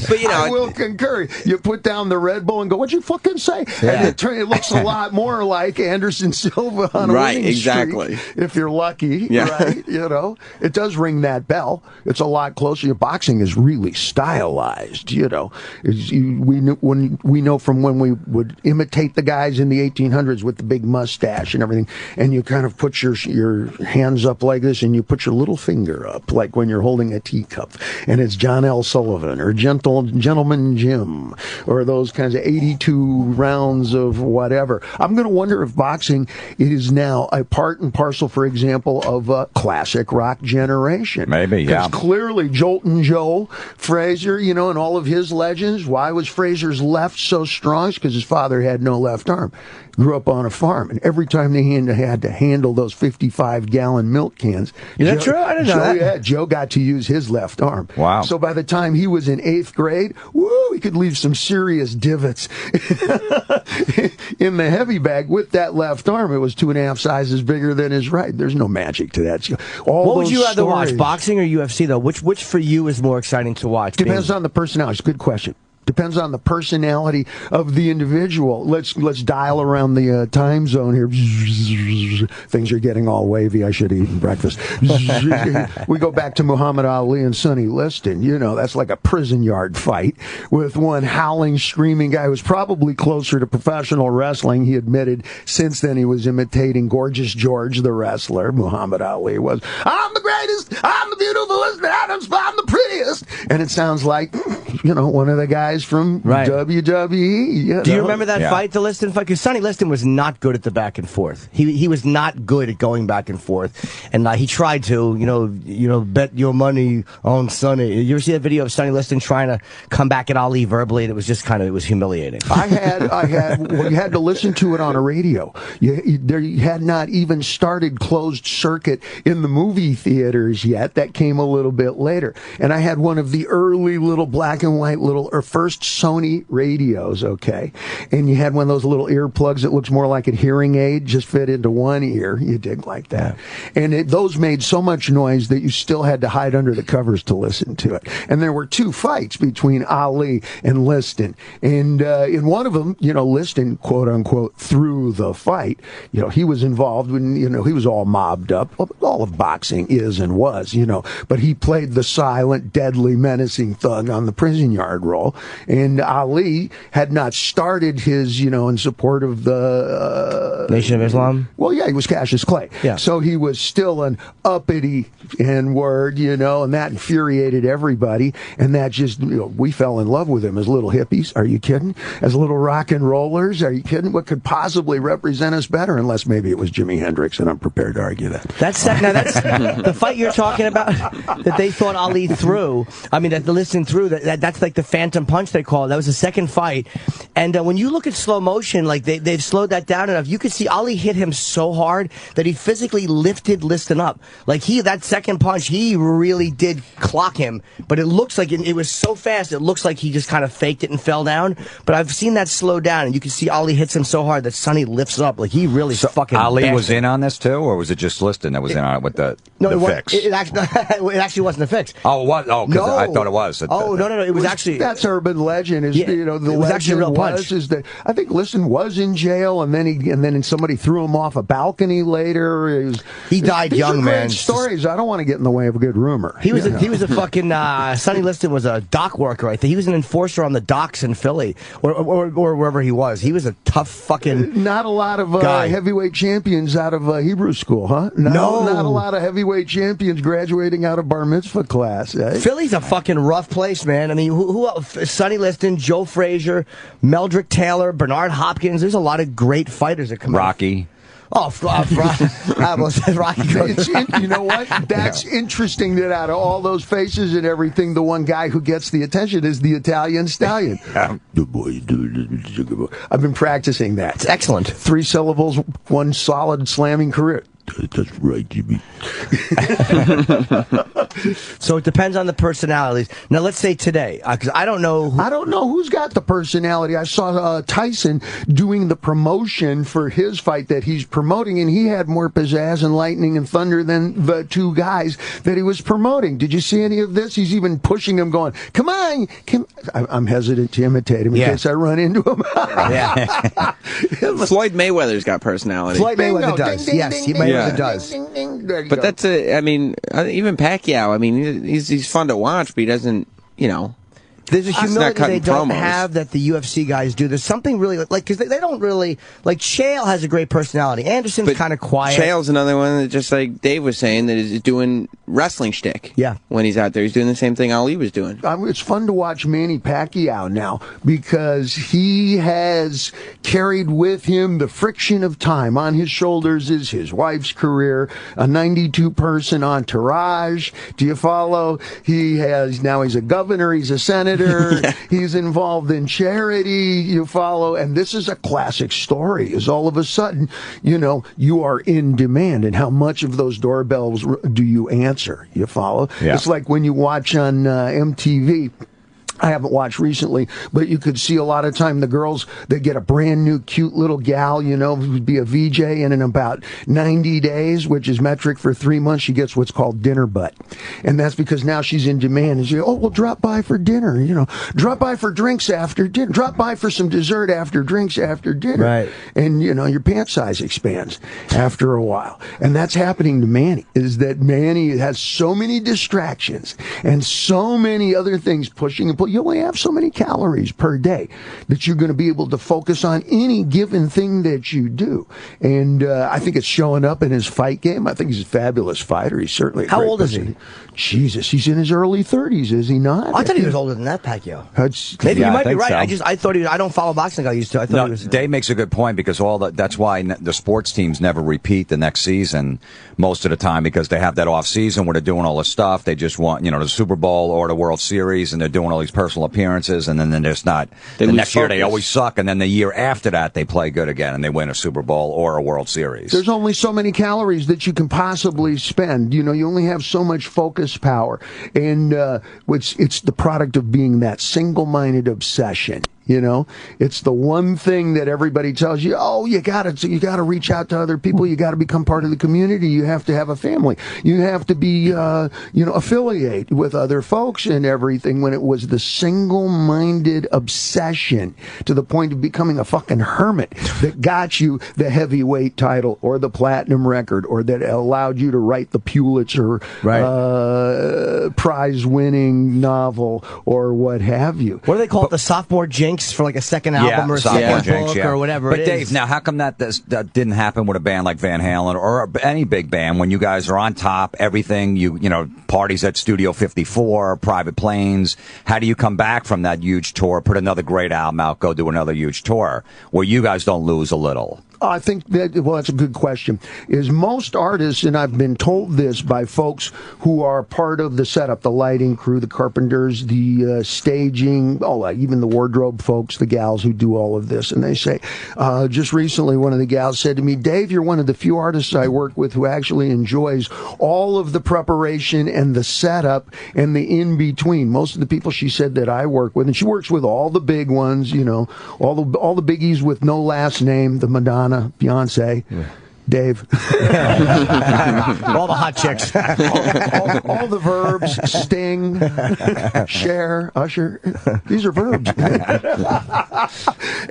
Speaker 4: But, you know,
Speaker 12: I will concur. You put down the Red Bull and go, what'd you fucking say?
Speaker 3: Yeah.
Speaker 12: And it looks a lot more like Anderson Silva on a winning streak, if you're lucky, right? You know, it does ring that bell. It's a lot closer. Boxing is really stylized, you know. We know from when we would imitate the guys in the 1800s with the big mustache and everything, and you kind of put your hands up like this, and you put your little finger up, like when you're holding a teacup, and it's John L. Sullivan or Gentleman Jim or those kinds of 82 rounds of whatever. I'm going to wonder if boxing is now a part and parcel, for example, of a classic rock generation.
Speaker 8: Maybe, yeah.
Speaker 12: Because clearly Joltin' Joe Frazier, you know, and all of his legends, why was Frazier's left so strong? It's because his father had no left arm. Grew up on a farm, and every time they had to handle those 55-gallon milk cans.
Speaker 3: Is that true? I didn't know that.
Speaker 12: Yeah, Joe got to use his left arm.
Speaker 8: Wow.
Speaker 12: So by the time he was in 8th grade, he could leave some serious divots in the heavy bag with that left arm. It was 2.5 sizes bigger than his right. There's no magic to that.
Speaker 3: What would you rather watch, boxing or UFC, though? Which for you is more exciting to watch?
Speaker 12: Depends on the personality. It's a good question. Depends on the personality of the individual. Let's dial around the time zone here. Things are getting all wavy. I should eat breakfast. We go back to Muhammad Ali and Sonny Liston. You know, that's like a prison yard fight with one howling, screaming guy who's probably closer to professional wrestling. He admitted since then he was imitating Gorgeous George, the wrestler. Muhammad Ali was, I'm the greatest, I'm the beautifulest, I'm the prettiest. And it sounds like, you know, one of the guys guys from
Speaker 3: Right.
Speaker 12: WWE.
Speaker 3: Do you remember that fight, the Liston fight? Because Sonny Liston was not good at the back and forth. He was not good at going back and forth, and he tried to, bet your money on Sonny. You ever see that video of Sonny Liston trying to come back at Ali verbally? And it was just it was humiliating.
Speaker 12: I had. Well, you had to listen to it on a radio. You had not even started closed circuit in the movie theaters yet. That came a little bit later, and I had one of the early little black and white first Sony radios. Okay, and you had one of those little earplugs that looks more like a hearing aid, just fit into one ear. You dig like that, and those made so much noise that you still had to hide under the covers to listen to it. And there were two fights between Ali and Liston, and in one of them, Liston, quote unquote, threw the fight. He was involved when, he was all mobbed up. All of boxing is and was, but he played the silent, deadly, menacing thug on the prison yard role. And Ali had not started his, in support of the
Speaker 3: Nation of Islam?
Speaker 12: Well, yeah, he was Cassius Clay.
Speaker 3: Yeah.
Speaker 12: So he was still an uppity N-word, and that infuriated everybody. And that just, we fell in love with him as little hippies. Are you kidding? As little rock and rollers. Are you kidding? What could possibly represent us better? Unless maybe it was Jimi Hendrix, and I'm prepared to argue that.
Speaker 3: That's the fight you're talking about that they thought Ali threw. I mean, that the Liston threw. That's like the phantom punch they call it. That was the second fight. And when you look at slow motion, like they've slowed that down enough, you could see Ali hit him so hard that he physically lifted Liston up. Like that second punch, he really did clock him. But it looks like it was so fast. It looks like he just kind of faked it and fell down. But I've seen that slow down, and you can see Ali hits him so hard that Sonny lifts up. Like he really fucking.
Speaker 8: Ali was in on this too, or was it just Liston that was in on it with the fix?
Speaker 3: It actually wasn't a fix.
Speaker 8: Oh, it was? Oh, because I thought it was.
Speaker 3: No. It was actually.
Speaker 12: That's urban legend. The
Speaker 3: it was actually a real punch.
Speaker 12: Is that I think Liston was in jail, and then somebody threw him off a balcony later.
Speaker 3: He died young, man.
Speaker 12: Stories. I don't want to get in the way of a good rumor.
Speaker 3: He was a fucking Sonny Liston was a dock worker. I think he was an enforcer on the docks in Philly or wherever he was. He was a tough fucking.
Speaker 12: Not a lot of heavyweight champions out of Hebrew school, huh? No, not a lot of heavyweight champions graduating out of bar mitzvah class. Eh?
Speaker 3: Philly's a fucking rough place, man. I mean, who else? Sonny Liston, Joe Frazier, Meldrick Taylor, Bernard Hopkins. There's a lot of great fighters that come out.
Speaker 8: Rocky.
Speaker 3: Oh, Rocky.
Speaker 12: You know what? That's interesting that out of all those faces and everything, the one guy who gets the attention is the Italian Stallion. I've been practicing that.
Speaker 3: It's excellent.
Speaker 12: 3 syllables, one solid slamming career. That's right, Jimmy.
Speaker 3: So it depends on the personalities. Now, let's say today, because I don't know.
Speaker 12: I don't know who's got the personality. I saw Tyson doing the promotion for his fight that he's promoting, and he had more pizzazz and lightning and thunder than the two guys that he was promoting. Did you see any of this? He's even pushing him, going, "Come on!" I'm hesitant to imitate him in case I run into him.
Speaker 4: Floyd Mayweather's got personality.
Speaker 3: Floyd Mayweather does. Yes, Mayweather does.
Speaker 4: But that's even Pacquiao. I mean, he's fun to watch, but he doesn't,
Speaker 3: There's a humility they don't have that the UFC guys do. There's something really because they don't really Chael has a great personality. Anderson's kind of quiet.
Speaker 4: Chael's another one that, just like Dave was saying, that is doing wrestling shtick.
Speaker 3: Yeah,
Speaker 4: when he's out there, he's doing the same thing Ali was doing.
Speaker 12: It's fun to watch Manny Pacquiao now because he has carried with him the friction of time. On his shoulders is his wife's career, a 92-person entourage. Do you follow? He's a governor. He's a senator. He's involved in charity, you follow, and this is a classic story. Is all of a sudden, you are in demand, and how much of those doorbells do you answer? You follow?
Speaker 8: Yeah.
Speaker 12: It's like when you watch on MTV. I haven't watched recently, but you could see a lot of time the girls, they get a brand new cute little gal, would be a VJ, and in about 90 days, which is metric for 3 months, she gets what's called dinner butt. And that's because now she's in demand. And we'll drop by for dinner, drop by for drinks after dinner, drop by for some dessert after drinks after dinner.
Speaker 3: Right.
Speaker 12: And, your pant size expands after a while. And that's happening to Manny, is that Manny has so many distractions and so many other things pushing and pulling. people, you only have so many calories per day that you're going to be able to focus on any given thing that you do. And I think it's showing up in his fight game. I think he's a fabulous fighter. He's certainly a
Speaker 3: How
Speaker 12: great
Speaker 3: old is he?
Speaker 12: person. Jesus, he's in his early 30s, is he not?
Speaker 3: I thought he was older than that, Pacquiao. Maybe
Speaker 8: Yeah,
Speaker 3: you
Speaker 8: I
Speaker 3: might be
Speaker 8: think
Speaker 3: right.
Speaker 8: so.
Speaker 3: I thought he. I don't follow boxing like I used to. I thought he was.
Speaker 8: Dave makes a good point because that's why the sports teams never repeat the next season most of the time because they have that off season where they're doing all this stuff. They just want the Super Bowl or the World Series, and they're doing all these personal appearances, and then there's not. The next year they always suck, and then the year after that they play good again and they win a Super Bowl or a World Series.
Speaker 12: There's only so many calories that you can possibly spend. You only have so much focus power. And it's the product of being that single-minded obsession. It's the one thing that everybody tells you, you gotta reach out to other people. You gotta become part of the community. You have to have a family. You have to be, affiliate with other folks and everything, when it was the single-minded obsession to the point of becoming a fucking hermit that got you the heavyweight title or the platinum record or that allowed you to write the Pulitzer prize-winning novel or what have you.
Speaker 3: What do they call it? The sophomore jinx for like a second album or a second book or whatever
Speaker 8: But
Speaker 3: it
Speaker 8: Dave,
Speaker 3: is.
Speaker 8: now how come that didn't happen with a band like Van Halen or any big band when you guys are on top, everything, parties at Studio 54, private planes? How do you come back from that huge tour, put another great album out, go do another huge tour where you guys don't lose a little?
Speaker 12: I think that's a good question. Is most artists, and I've been told this by folks who are part of the setup, the lighting crew, the carpenters, the staging, even the wardrobe folks, the gals who do all of this, and they say, just recently one of the gals said to me, Dave, you're one of the few artists I work with who actually enjoys all of the preparation and the setup and the in-between. Most of the people, she said, that I work with, and she works with all the big ones, all the biggies with no last name, the Madonna, Beyonce, Dave.
Speaker 3: All the hot chicks.
Speaker 12: all the verbs. Sting, Cher, Usher. These are verbs.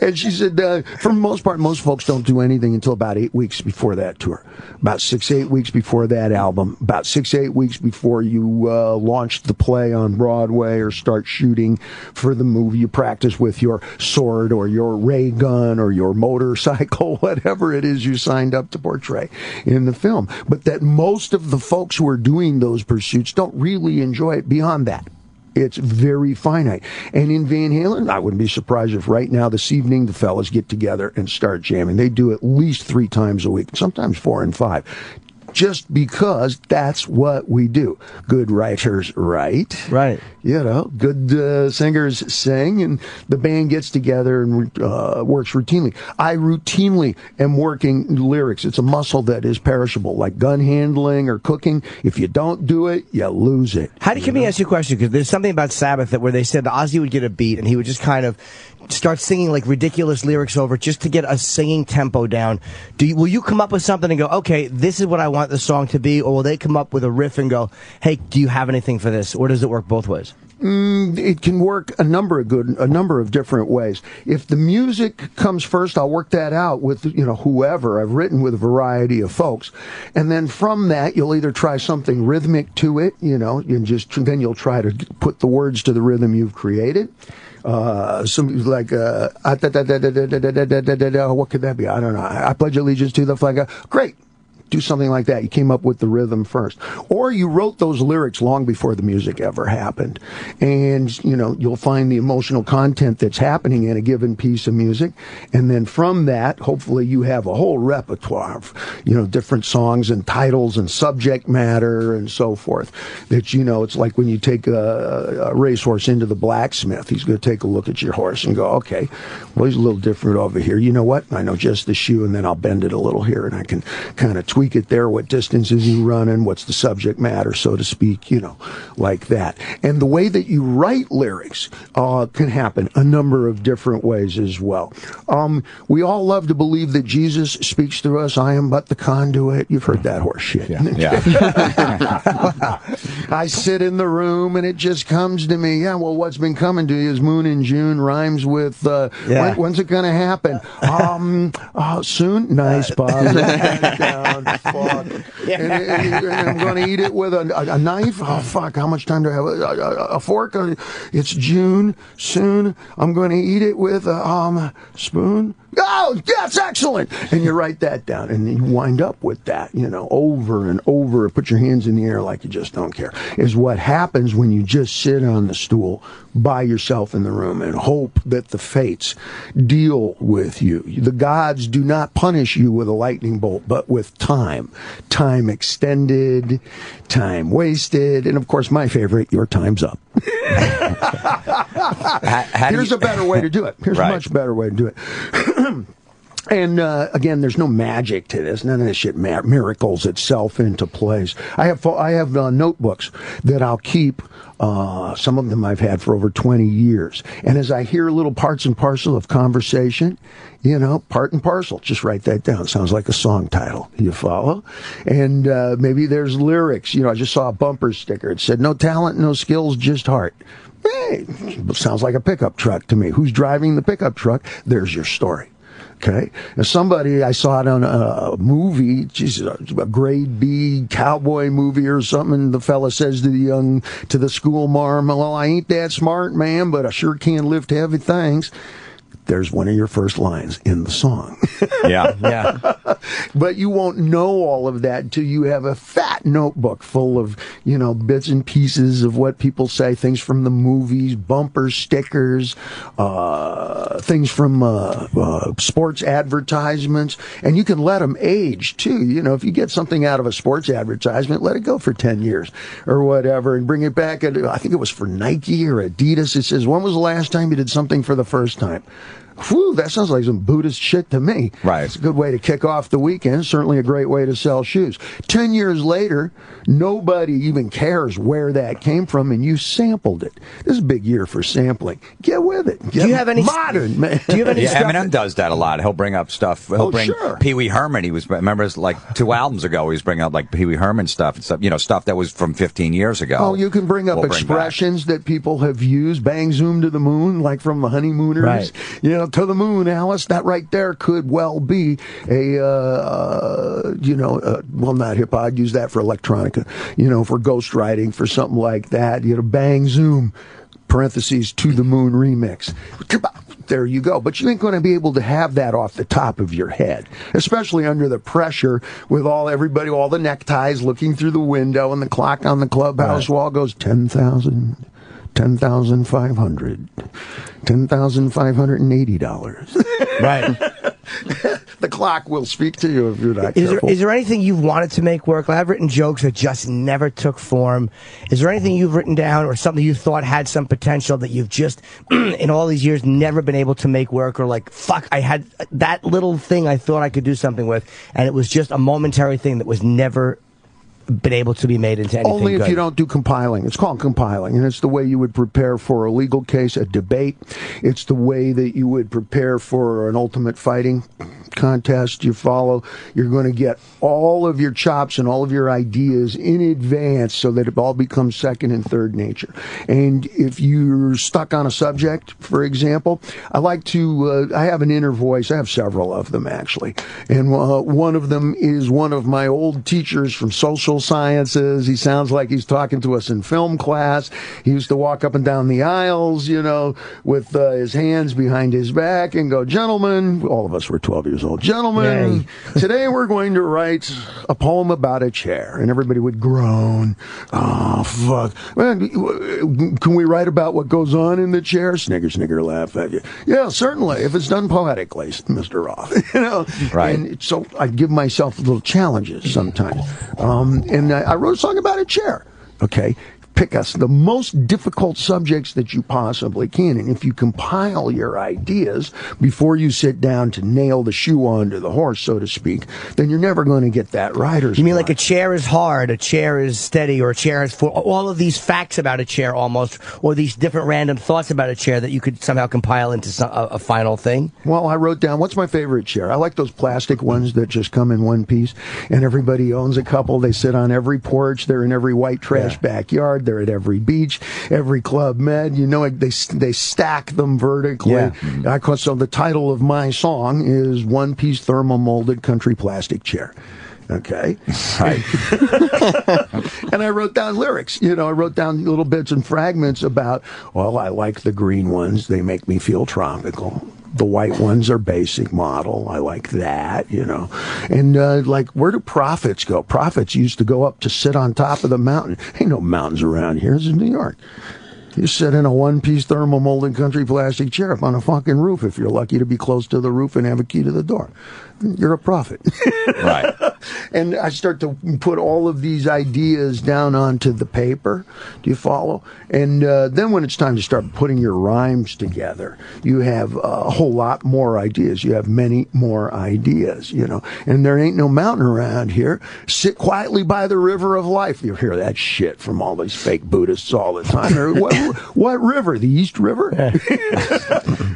Speaker 12: And she said, for the most part, most folks don't do anything until about 8 weeks before that tour. About 6 to 8 weeks before that album. About 6 to 8 weeks before you launch the play on Broadway or start shooting for the movie. You practice with your sword or your ray gun or your motorcycle, whatever it is you signed up to portray in the film. But that most of the folks who are doing those pursuits don't really enjoy it beyond that. It's very finite. And in Van Halen, I wouldn't be surprised if right now, this evening, the fellas get together and start jamming. They do at least 3 times a week, sometimes 4 and 5. Just because that's what we do. Good writers write.
Speaker 3: Right.
Speaker 12: Good singers sing, and the band gets together and works routinely. I routinely am working lyrics. It's a muscle that is perishable, like gun handling or cooking. If you don't do it, you lose it.
Speaker 3: Can me ask you a question? Because there's something about Sabbath where they said that Ozzy would get a beat and he would just kind of start singing like ridiculous lyrics over it just to get a singing tempo down. Will you come up with something and go, okay, this is what I want the song to be, or will they come up with a riff and go, hey, do you have anything for this, or does it work both ways?
Speaker 12: It can work a number of different ways. If the music comes first, I'll work that out with whoever. I've written with a variety of folks, and then from that you'll either try something rhythmic to it, then you'll try to put the words to the rhythm you've created. Some like what could that be? I don't know. I pledge allegiance to the flag. Great. Do something like that. You came up with the rhythm first. Or you wrote those lyrics long before the music ever happened. And, you'll find the emotional content that's happening in a given piece of music. And then from that, hopefully you have a whole repertoire of, different songs and titles and subject matter and so forth. That, it's like when you take a racehorse into the blacksmith. He's going to take a look at your horse and go, okay, well, he's a little different over here. You know what? I know just the shoe, and then I'll bend it a little here, and I can kind of tweak it there. What distance is he running? What's the subject matter, so to speak, like that. And the way that you write lyrics can happen a number of different ways as well. We all love to believe that Jesus speaks through us. I am but the conduit. You've heard that horse shit.
Speaker 8: Yeah.
Speaker 12: I sit in the room and it just comes to me. Yeah, well, what's been coming to you is Moon in June rhymes with when's it going to happen? Soon? Nice, Bob. Down. fuck. And I'm going to eat it with a knife? Oh, fuck, how much time do I have? A fork? It's June, soon. I'm going to eat it with a spoon? Oh, that's excellent. And you write that down, and you wind up with that, over and over. Put your hands in the air like you just don't care. Is what happens when you just sit on the stool by yourself in the room and hope that the fates deal with you. The gods do not punish you with a lightning bolt, but with time. Time extended, time wasted, and of course my favorite, your time's up. Here's a better way to do it. Here's a much better way to do it. And again, there's no magic to this. None of this shit miracles itself into place. I have notebooks that I'll keep. Some of them I've had for over 20 years. And as I hear little parts and parcel of conversation, part and parcel, just write that down. Sounds like a song title. You follow? And maybe there's lyrics. I just saw a bumper sticker. It said, "No talent, no skills, just heart." Hey, sounds like a pickup truck to me. Who's driving the pickup truck? There's your story. Okay. Now somebody, I saw it on a movie, a grade B cowboy movie or something. The fella says to the school marm, "Well, I ain't that smart, man, but I sure can lift heavy things." There's one of your first lines in the song.
Speaker 8: Yeah.
Speaker 12: But you won't know all of that until you have a fat notebook full of, bits and pieces of what people say, things from the movies, bumper stickers, things from sports advertisements. And you can let them age, too. If you get something out of a sports advertisement, let it go for 10 years or whatever and bring it back. I think it was for Nike or Adidas. It says, "When was the last time you did something for the first time?" Whew, that sounds like some Buddhist shit to me.
Speaker 8: Right.
Speaker 12: It's a good way to kick off the weekend. Certainly a great way to sell shoes. 10 years later, nobody even cares where that came from, and you sampled it. This is a big year for sampling. Get with it.
Speaker 3: Do you have any
Speaker 12: modern, man?
Speaker 3: Do you have any stuff?
Speaker 8: Eminem does that a lot. He'll bring up stuff. He'll bring
Speaker 12: sure.
Speaker 8: Pee Wee Herman. Remember, like 2 albums ago, he was bringing up like Pee Wee Herman stuff and stuff. Stuff that was from 15 years ago.
Speaker 12: Oh, you can bring up expressions that people have used. Bang, zoom to the moon, like from the Honeymooners. Right. To the moon, Alice. That right there could well be well, not hip hop. I'd use that for electronica. For ghostwriting, for something like that. Bang, zoom, parentheses, to the moon remix. There you go. But you ain't going to be able to have that off the top of your head, especially under the pressure with all the neckties looking through the window and the clock on the clubhouse wall goes 10,000. 10,500, $10,580.
Speaker 3: Right.
Speaker 12: The clock will speak to you if you're not careful.
Speaker 3: Is there anything you've wanted to make work? I've written jokes that just never took form. Is there anything you've written down or something you thought had some potential that you've just, in all these years, never been able to make work? Or like, fuck, I had that little thing I thought I could do something with, and it was just a momentary thing that was never been able to be made into anything
Speaker 12: Only if
Speaker 3: good.
Speaker 12: you don't do compiling. It's called compiling, and it's the way you would prepare for a legal case, a debate. It's the way that you would prepare for an ultimate fighting contest. You follow. You're going to get all of your chops and all of your ideas in advance so that it all becomes second and third nature. And if you're stuck on a subject, for example, I like to, I have an inner voice. I have several of them, actually. And one of them is one of my old teachers from social sciences. He sounds like he's talking to us in film class. He used to walk up and down the aisles, with his hands behind his back and go, "Gentlemen," all of us were 12 years old, "Gentlemen, today we're going to write a poem about a chair." And everybody would groan. "Oh, fuck. Man, can we write about what goes on in the chair?" Snigger, snigger, laugh at you. "Yeah, certainly, if it's done poetically, Mr. Roth."
Speaker 8: Right.
Speaker 12: And so I give myself little challenges sometimes. And I wrote a song about a chair. Okay. Pick us the most difficult subjects that you possibly can. And if you compile your ideas before you sit down to nail the shoe onto the horse, so to speak, then you're never going to get that writer's
Speaker 3: You mean
Speaker 12: block.
Speaker 3: like a chair is hard, a chair is steady, or a chair is for all of these facts about a chair almost, or these different random thoughts about a chair that you could somehow compile into a final thing?
Speaker 12: Well, I wrote down, what's my favorite chair? I like those plastic ones that just come in one piece, and everybody owns a couple. They sit on every porch. They're in every white trash backyard. They're at every beach, every Club Med. They stack them vertically. Yeah. So the title of my song is "One Piece Thermal Molded Country Plastic Chair." Okay. And I wrote down lyrics. I wrote down little bits and fragments about, well, I like the green ones. They make me feel tropical. The white ones are basic model. I like that, And, where do prophets go? Prophets used to go up to sit on top of the mountain. Ain't no mountains around here. This is New York. You sit in a one-piece thermal molded country plastic chair up on a fucking roof if you're lucky to be close to the roof and have a key to the door. You're a prophet.
Speaker 8: Right.
Speaker 12: And I start to put all of these ideas down onto the paper. Do you follow? And then when it's time to start putting your rhymes together, you have a whole lot more ideas. You have many more ideas, And there ain't no mountain around here. Sit quietly by the river of life. You hear that shit from all these fake Buddhists all the time. What river? The East River?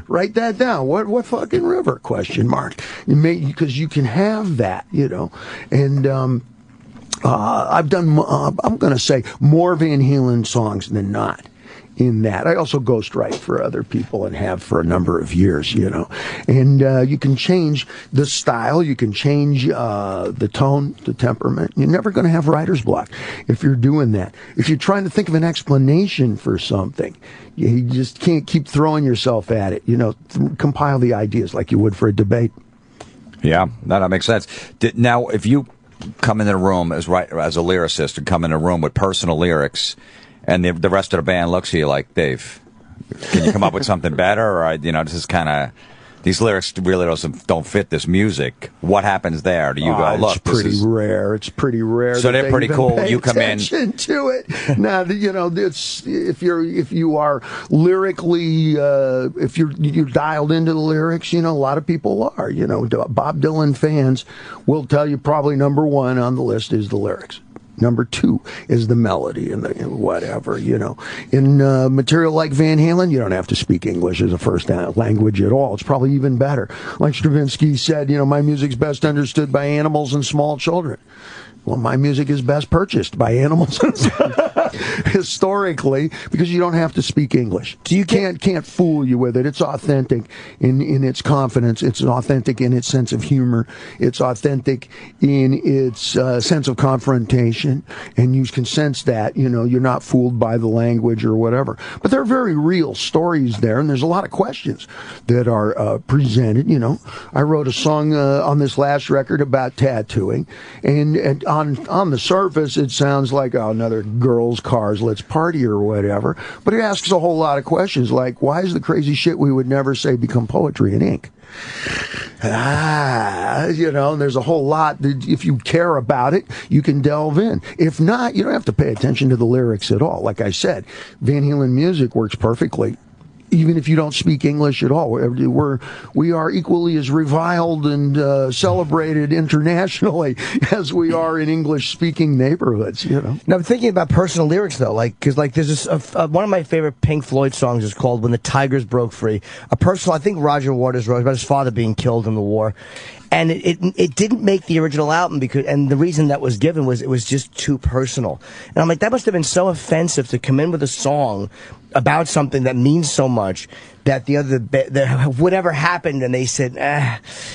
Speaker 12: Write that down. What fucking river? Question mark. Because you can have that, And I've done, I'm going to say, more Van Halen songs than not in that. I also ghostwrite for other people and have for a number of years, And you can change the style, you can change the tone, the temperament. You're never going to have writer's block if you're doing that. If you're trying to think of an explanation for something, you just can't keep throwing yourself at it. Compile the ideas like you would for a debate.
Speaker 8: Yeah, that makes sense. Now, if you come into the room as a lyricist and come in a room with personal lyrics, and the rest of the band looks at you like, Dave, can you come up with something better? Or this is kind of, these lyrics really don't fit this music. What happens there? Do you go, look,
Speaker 12: it's pretty rare. It's pretty rare.
Speaker 8: So they're pretty cool. You come in
Speaker 12: to it. Now, it's if you are lyrically, if you're dialed into the lyrics, a lot of people are. Bob Dylan fans will tell you probably number one on the list is the lyrics. Number two is the melody and the whatever, In material like Van Halen, you don't have to speak English as a first language at all. It's probably even better. Like Stravinsky said, my music's best understood by animals and small children. Well, my music is best purchased by animals historically, because you don't have to speak English. You can't fool you with it. It's authentic in its confidence. It's authentic in its sense of humor. It's authentic in its sense of confrontation, and you can sense that. You're not fooled by the language or whatever. But there are very real stories there, and there's a lot of questions that are presented. I wrote a song on this last record about tattooing, and on the surface, it sounds like another girls' cars, let's party or whatever. But it asks a whole lot of questions like, why is the crazy shit we would never say become poetry in ink? And there's a whole lot that if you care about it, you can delve in. If not, you don't have to pay attention to the lyrics at all. Like I said, Van Halen music works perfectly. Even if you don't speak English at all, we are equally as reviled and celebrated internationally as we are in English-speaking neighborhoods. Now,
Speaker 3: I'm thinking about personal lyrics though, because there's this one of my favorite Pink Floyd songs is called "When the Tigers Broke Free." I think Roger Waters wrote about his father being killed in the war. And it didn't make the original album and the reason that was given was it was just too personal. And I'm like, that must have been so offensive to come in with a song about something that means so much that whatever happened, and they said,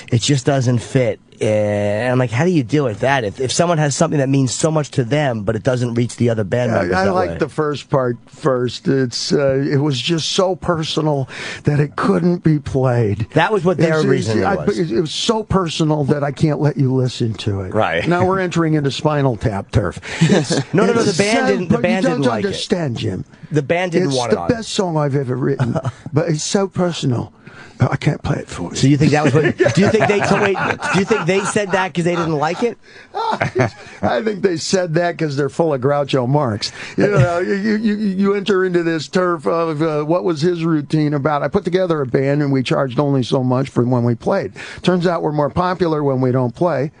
Speaker 3: it just doesn't fit. And I'm like, how do you deal with that? If someone has something that means so much to them, but it doesn't reach the other band members
Speaker 12: I like the first part first. It was just so personal that it couldn't be played.
Speaker 3: That was what their reason was.
Speaker 12: It was so personal that I can't let you listen to it.
Speaker 8: Right.
Speaker 12: Now we're entering into Spinal Tap turf.
Speaker 3: No, the band didn't. The band didn't like it.
Speaker 12: You don't understand, Jim.
Speaker 3: The band didn't want it on.
Speaker 12: It's the best song I've ever written, but it's so personal. I can't play it for you.
Speaker 3: So you think that was what? Do you think they said that because they didn't like it?
Speaker 12: I think they said that because they're full of Groucho Marx. You enter into this turf of what was his routine about. I put together a band and we charged only so much for when we played. Turns out we're more popular when we don't play.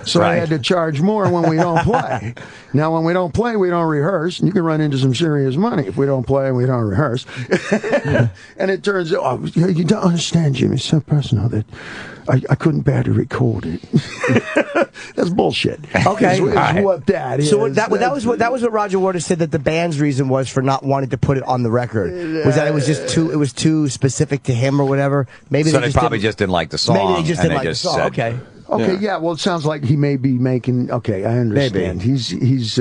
Speaker 12: So I had to charge more when we don't play. Now, when we don't play, we don't rehearse. You can run into some serious money if we don't play and we don't rehearse. And it turns out, you don't understand, Jimmy. It's so personal that I couldn't bear to record it. That's bullshit.
Speaker 3: Okay,
Speaker 12: is what that is.
Speaker 3: So that was what Roger Waters said that the band's reason was for not wanting to put it on the record was that it was just too specific to him or whatever. Maybe
Speaker 8: so they probably just didn't like the song.
Speaker 3: Maybe they just didn't like the song. Okay.
Speaker 12: Okay, yeah. Well, it sounds like he may be making. Okay, I understand.
Speaker 3: Maybe.
Speaker 12: He's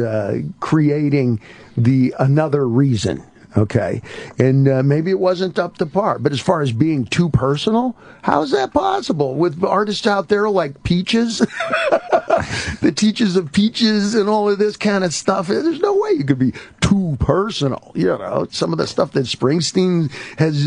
Speaker 12: creating another reason. Okay, and maybe it wasn't up to par. But as far as being too personal, how is that possible with artists out there like Peaches, the teachers of Peaches, and all of this kind of stuff? There's no way you could be too personal. You know, some of the stuff that Springsteen has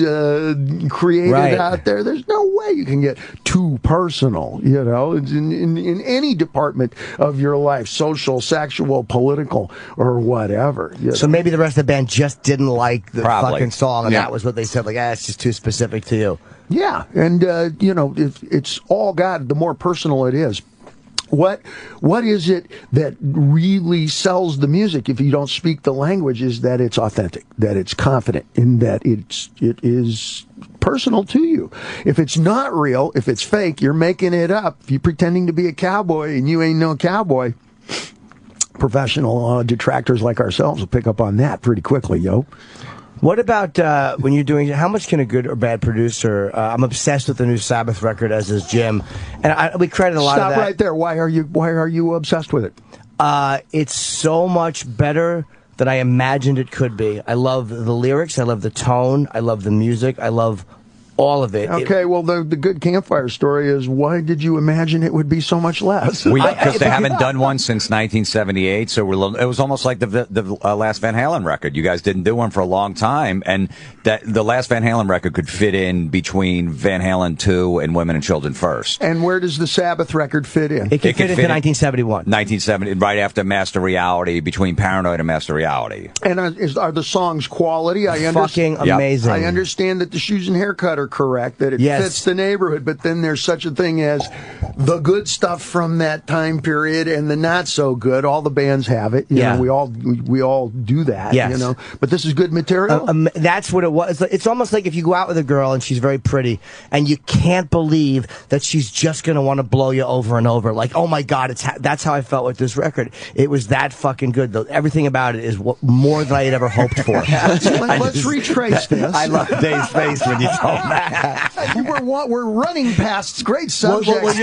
Speaker 12: created out there. There's no way you can get too personal. You know, in any department of your life, social, sexual, political, or whatever.
Speaker 3: So maybe the rest of the band just didn't like the fucking song, and
Speaker 12: Yeah.
Speaker 3: that was what they said. Like, it's just too specific to you.
Speaker 12: Yeah, and you know, it's all God. The more personal it is, what is it that really sells the music? If you don't speak the language, is that it's authentic, that it's confident, and that it is personal to you. If it's not real, if it's fake, you're making it up. If you're pretending to be a cowboy and you ain't no cowboy. Professional detractors like ourselves will pick up on that pretty quickly, yo.
Speaker 3: What about when you're doing? How much can a good or bad producer? I'm obsessed with the new Sabbath record, as is Jim, and we credit a lot of that.
Speaker 12: Stop right there. Why are you obsessed with it?
Speaker 3: It's so much better than I imagined it could be. I love the lyrics. I love the tone. I love the music. I love all of it.
Speaker 12: Okay, well, the good campfire story is, why did you imagine it would be so much less?
Speaker 8: Because they haven't done one since 1978, so it was almost like the last Van Halen record. You guys didn't do one for a long time, and that the last Van Halen record could fit in between Van Halen 2 and Women and Children First.
Speaker 12: And where does the Sabbath record fit in?
Speaker 3: It could fit into 1971.
Speaker 8: 1970, right after Master Reality, between Paranoid and Master Reality.
Speaker 12: And are the songs quality?
Speaker 3: Fucking amazing.
Speaker 12: I understand that the shoes and haircut are correct, that it fits the neighborhood, but then there's such a thing as the good stuff from that time period and the not so good. All the bands have it. You know, we all do that.
Speaker 3: Yes.
Speaker 12: You know, but this is good material.
Speaker 3: That's what it was. It's almost like if you go out with a girl and she's very pretty and you can't believe that she's just going to want to blow you over and over. Like, oh my God, that's how I felt with this record. It was that fucking good. Everything about it is more than I had ever hoped for.
Speaker 12: Let's retrace this.
Speaker 3: I love Dave's face when you told me that.
Speaker 12: We're running past great subjects.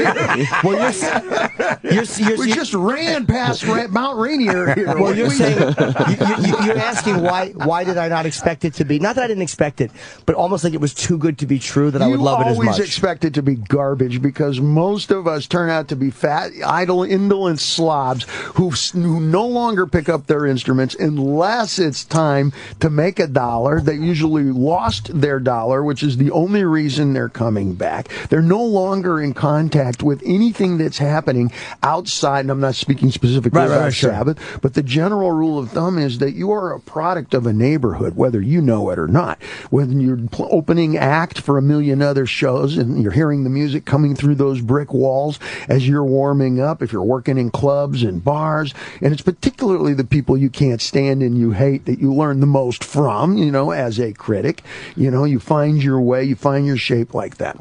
Speaker 12: We just ran past Mount Rainier here.
Speaker 3: Well, you're saying you're asking why did I not expect it to be? Not that I didn't expect it, but almost like it was too good to be true that I would love it as much.
Speaker 12: You always expect it to be garbage because most of us turn out to be fat, idle, indolent slobs who no longer pick up their instruments unless it's time to make a dollar. They usually lost their dollar, which is the only reason they're coming back. They're no longer in contact with anything that's happening outside, and I'm not speaking specifically about Sabbath, but the general rule of thumb is that you are a product of a neighborhood, whether you know it or not. When you're opening act for a million other shows and you're hearing the music coming through those brick walls as you're warming up, if you're working in clubs and bars, and it's particularly the people you can't stand and you hate that you learn the most from, you know, as a critic. You know, you find your way, you find your shape like that.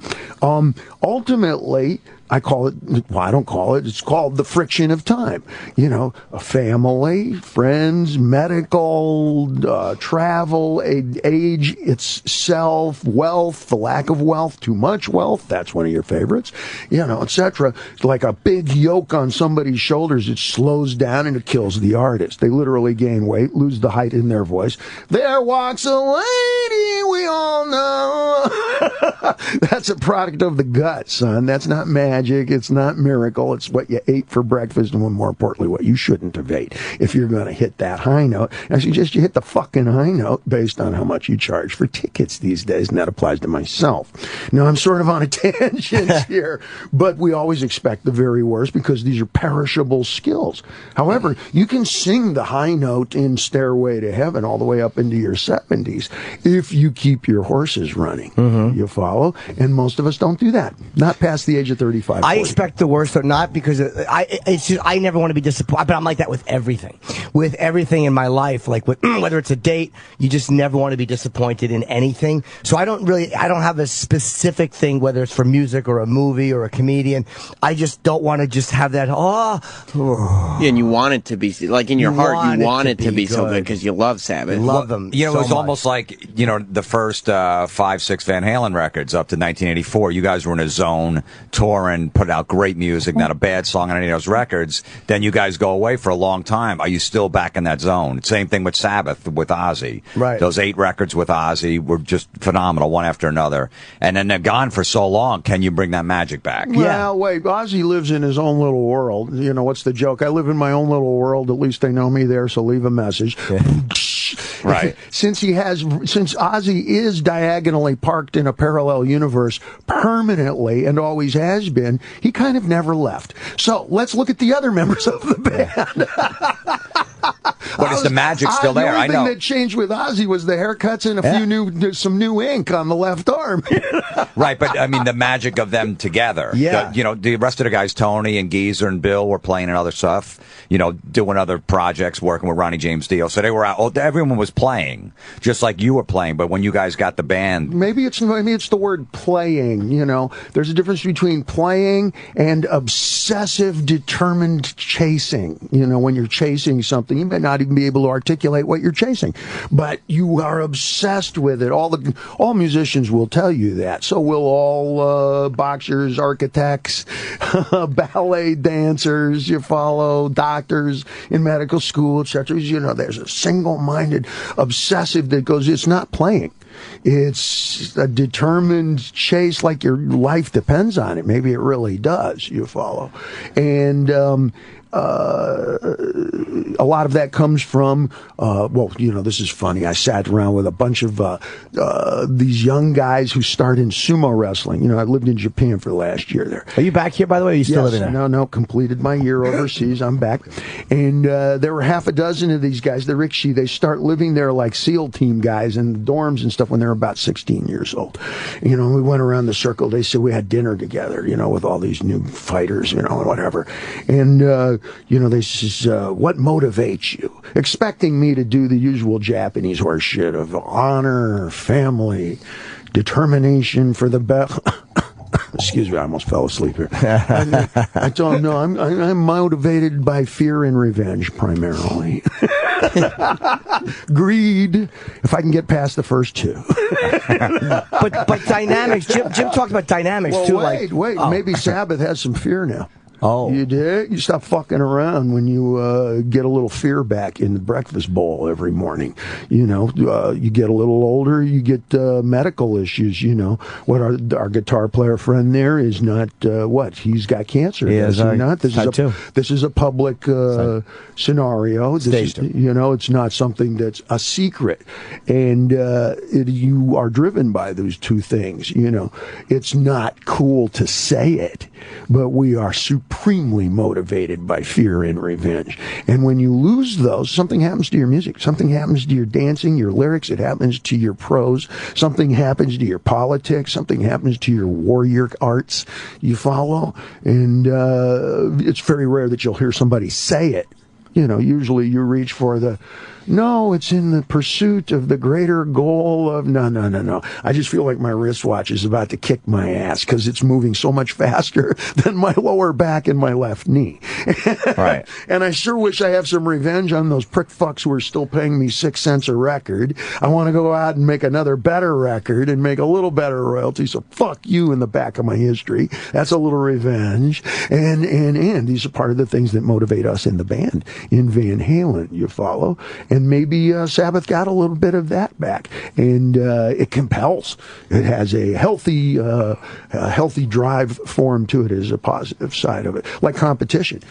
Speaker 12: Ultimately, I call it, well, I don't call it, it's called the friction of time. You know, a family, friends, medical, travel, age itself, wealth, the lack of wealth, too much wealth, that's one of your favorites, you know, etc. Like a big yoke on somebody's shoulders, it slows down and it kills the artist. They literally gain weight, lose the height in their voice. There walks a lady we all know. That's a product of the gut, son. That's not magic. It's not miracle. It's what you ate for breakfast and, more importantly, what you shouldn't have ate if you're going to hit that high note. I suggest you hit the fucking high note based on how much you charge for tickets these days, and that applies to myself. Now, I'm sort of on a tangent here, but we always expect the very worst because these are perishable skills. However, you can sing the high note in Stairway to Heaven all the way up into your 70s if you keep your horses running. You follow? And most of us don't do that. Not past the age of 35. 40.
Speaker 3: I expect the worst, but not because it's just I never want to be disappointed. But I'm like that with everything. With everything in my life, like whether it's a date, you just never want to be disappointed in anything. So I don't have a specific thing, whether it's for music or a movie or a comedian. I just don't want to just have that.
Speaker 4: Yeah, and you want it to be like in your heart. You want it to be so good because you love Sabbath.
Speaker 3: Love them.
Speaker 8: You know,
Speaker 3: so
Speaker 8: it was
Speaker 3: much.
Speaker 8: almost like, you know, the first 5, 6 Van Halen records. records up to 1984. You guys were in a zone, touring, putting out great music, not a bad song on any of those records. Then you guys go away for a long time. Are you still back in that zone? Same thing with Sabbath, with Ozzy.
Speaker 3: Right.
Speaker 8: Those 8 records with Ozzy were just phenomenal, one after another. And then they're gone for so long. Can you bring that magic back?
Speaker 12: Well, wait, Ozzy lives in his own little world. You know, what's the joke? I live in my own little world. At least they know me there, so leave a message.
Speaker 8: Right.
Speaker 12: Since Ozzy is diagonally parked in a parallel universe permanently and always has been, he kind of never left. So let's look at the other members of the band.
Speaker 8: But is the magic still there?
Speaker 12: The
Speaker 8: I
Speaker 12: only
Speaker 8: know.
Speaker 12: thing that changed with Ozzy was the haircuts and some new ink on the left arm.
Speaker 8: Right, but I mean the magic of them together.
Speaker 12: Yeah.
Speaker 8: The rest of the guys, Tony and Geezer and Bill, were playing in other stuff. Doing other projects, working with Ronnie James Dio. So they were out. Everyone was playing, just like you were playing. But when you guys got the band,
Speaker 12: maybe it's the word playing. There's a difference between playing and obsessive, determined chasing. When you're chasing something, you may not even be able to articulate what you're chasing, but you are obsessed with it. All musicians will tell you that. So will all boxers, architects, ballet dancers. You follow doctors in medical school, etc. There's a single-minded obsessive that goes. It's not playing. It's a determined chase, like your life depends on it. Maybe it really does. You follow, and a lot of that comes from, this is funny. I sat around with a bunch of these young guys who start in sumo wrestling. I lived in Japan for the last year there.
Speaker 3: Are you back here, by the way? Or are you still living there?
Speaker 12: No, completed my year overseas. I'm back. And there were half a dozen of these guys, the Rikishi. They start living there like SEAL team guys in the dorms and stuff when they're about 16 years old. We went around the circle. They said we had dinner together, with all these new fighters, and whatever. And, they says, what motivates you? Expecting me to do the usual Japanese horse shit of honor, family, determination for the best. Excuse me, I almost fell asleep here. I told him, no, I'm motivated by fear and revenge primarily. Greed, if I can get past the first two.
Speaker 3: but dynamics, Jim talked about dynamics too.
Speaker 12: Maybe Sabbath has some fear now.
Speaker 3: Oh.
Speaker 12: You did? You stop fucking around when you get a little fear back in the breakfast bowl every morning. You get a little older, you get medical issues, What our guitar player friend there is not, he's got cancer.
Speaker 3: Is he not?
Speaker 12: This is a public scenario. It's not something that's a secret. And you are driven by those two things, It's not cool to say it, but we are supremely motivated by fear and revenge. And when you lose those, something happens to your music. Something happens to your dancing, your lyrics. It happens to your prose. Something happens to your politics. Something happens to your warrior arts. You follow? And it's very rare that you'll hear somebody say it. Usually you reach for it's in the pursuit of the greater goal of, no. I just feel like my wristwatch is about to kick my ass because it's moving so much faster than my lower back and my left knee.
Speaker 8: Right.
Speaker 12: And I sure wish I have some revenge on those prick fucks who are still paying me 6 cents a record. I want to go out and make another better record and make a little better royalty, so fuck you in the back of my history. That's a little revenge. And these are part of the things that motivate us in the band, in Van Halen, you follow? And maybe Sabbath got a little bit of that back, and it compels. It has a healthy drive form to it as a positive side of it, like competition.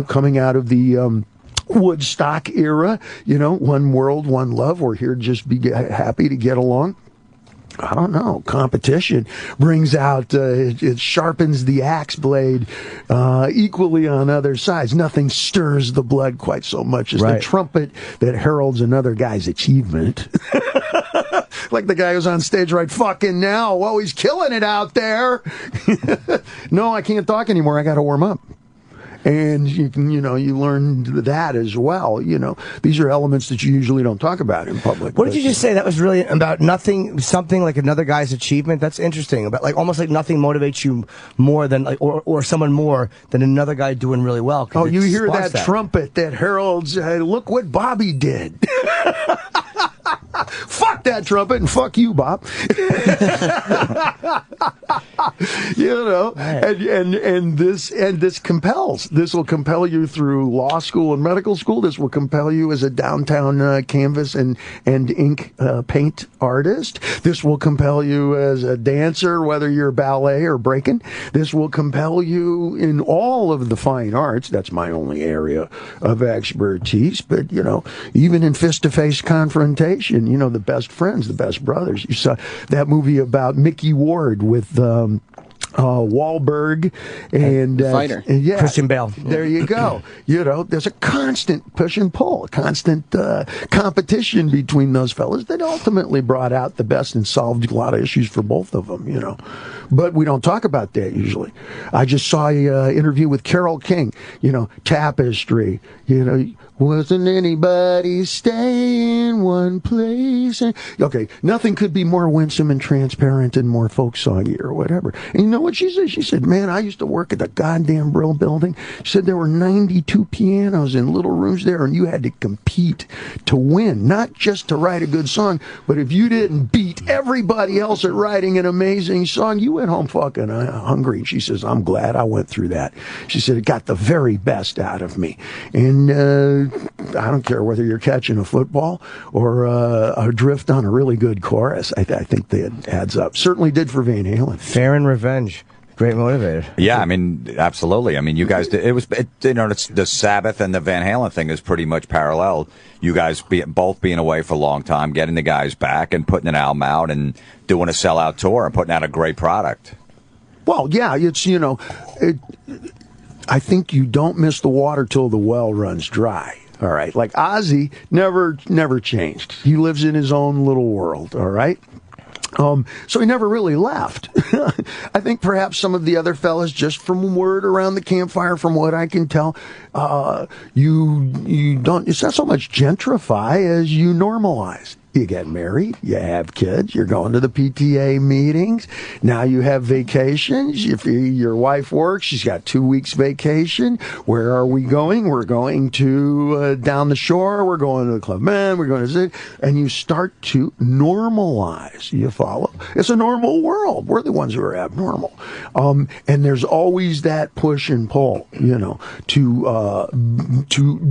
Speaker 12: Coming out of the Woodstock era, one world, one love. We're here to just be happy to get along. I don't know. Competition brings out, it sharpens the axe blade equally on other sides. Nothing stirs the blood quite so much as the trumpet that heralds another guy's achievement. Like the guy who's on stage right fucking now. Whoa, he's killing it out there. No, I can't talk anymore. I got to warm up. And you can, you learn that as well. These are elements that you usually don't talk about in public.
Speaker 3: What did you just say? That was really about nothing, something like another guy's achievement. That's interesting. About almost like nothing motivates you more than or someone more than another guy doing really well.
Speaker 12: Oh, you hear that trumpet that heralds, hey, look what Bobby did. Fuck that trumpet and fuck you, Bob. And this compels. This will compel you through law school and medical school. This will compel you as a downtown canvas and ink paint artist. This will compel you as a dancer, whether you're ballet or breaking. This will compel you in all of the fine arts. That's my only area of expertise. But, even in fist-to-face confrontation, the best friends, the best brothers. You saw that movie about Mickey Ward with Wahlberg and
Speaker 4: Fighter.
Speaker 3: Christian Bale.
Speaker 12: There you go. There's a constant push and pull, a constant competition between those fellas that ultimately brought out the best and solved a lot of issues for both of them, But we don't talk about that usually. I just saw an interview with Carole King, Tapestry, wasn't anybody stay in one place? Okay, nothing could be more winsome and transparent and more folk songy or whatever. And you know what she said? She said, man, I used to work at the goddamn Brill building. She said there were 92 pianos in little rooms there, and you had to compete to win, not just to write a good song, but if you didn't beat everybody else at writing an amazing song, you went home fucking hungry. She says, I'm glad I went through that. She said, it got the very best out of me. And I don't care whether you're catching a football or a drift on a really good chorus. I think that adds up. Certainly did for Van Halen.
Speaker 3: Fair and Revenge. Great motivator.
Speaker 8: Yeah, absolutely. You guys did, it's the Sabbath and the Van Halen thing is pretty much parallel. You guys both being away for a long time, getting the guys back and putting an album out and doing a sellout tour and putting out a great product.
Speaker 12: Well, yeah, it's, I think you don't miss the water till the well runs dry. All right. Like Ozzy never changed. He lives in his own little world. All right. So he never really left. I think perhaps some of the other fellas, just from word around the campfire, from what I can tell, you don't, it's not so much gentrify as you normalize. You get married, you have kids, you're going to the PTA meetings, now you have vacations. If your wife works, she's got 2 weeks vacation. Where are we going? We're going to down the shore, we're going to the Club Med, we're going to Zig, and you start to normalize. You follow? It's a normal world. We're the ones who are abnormal. And there's always that push and pull, to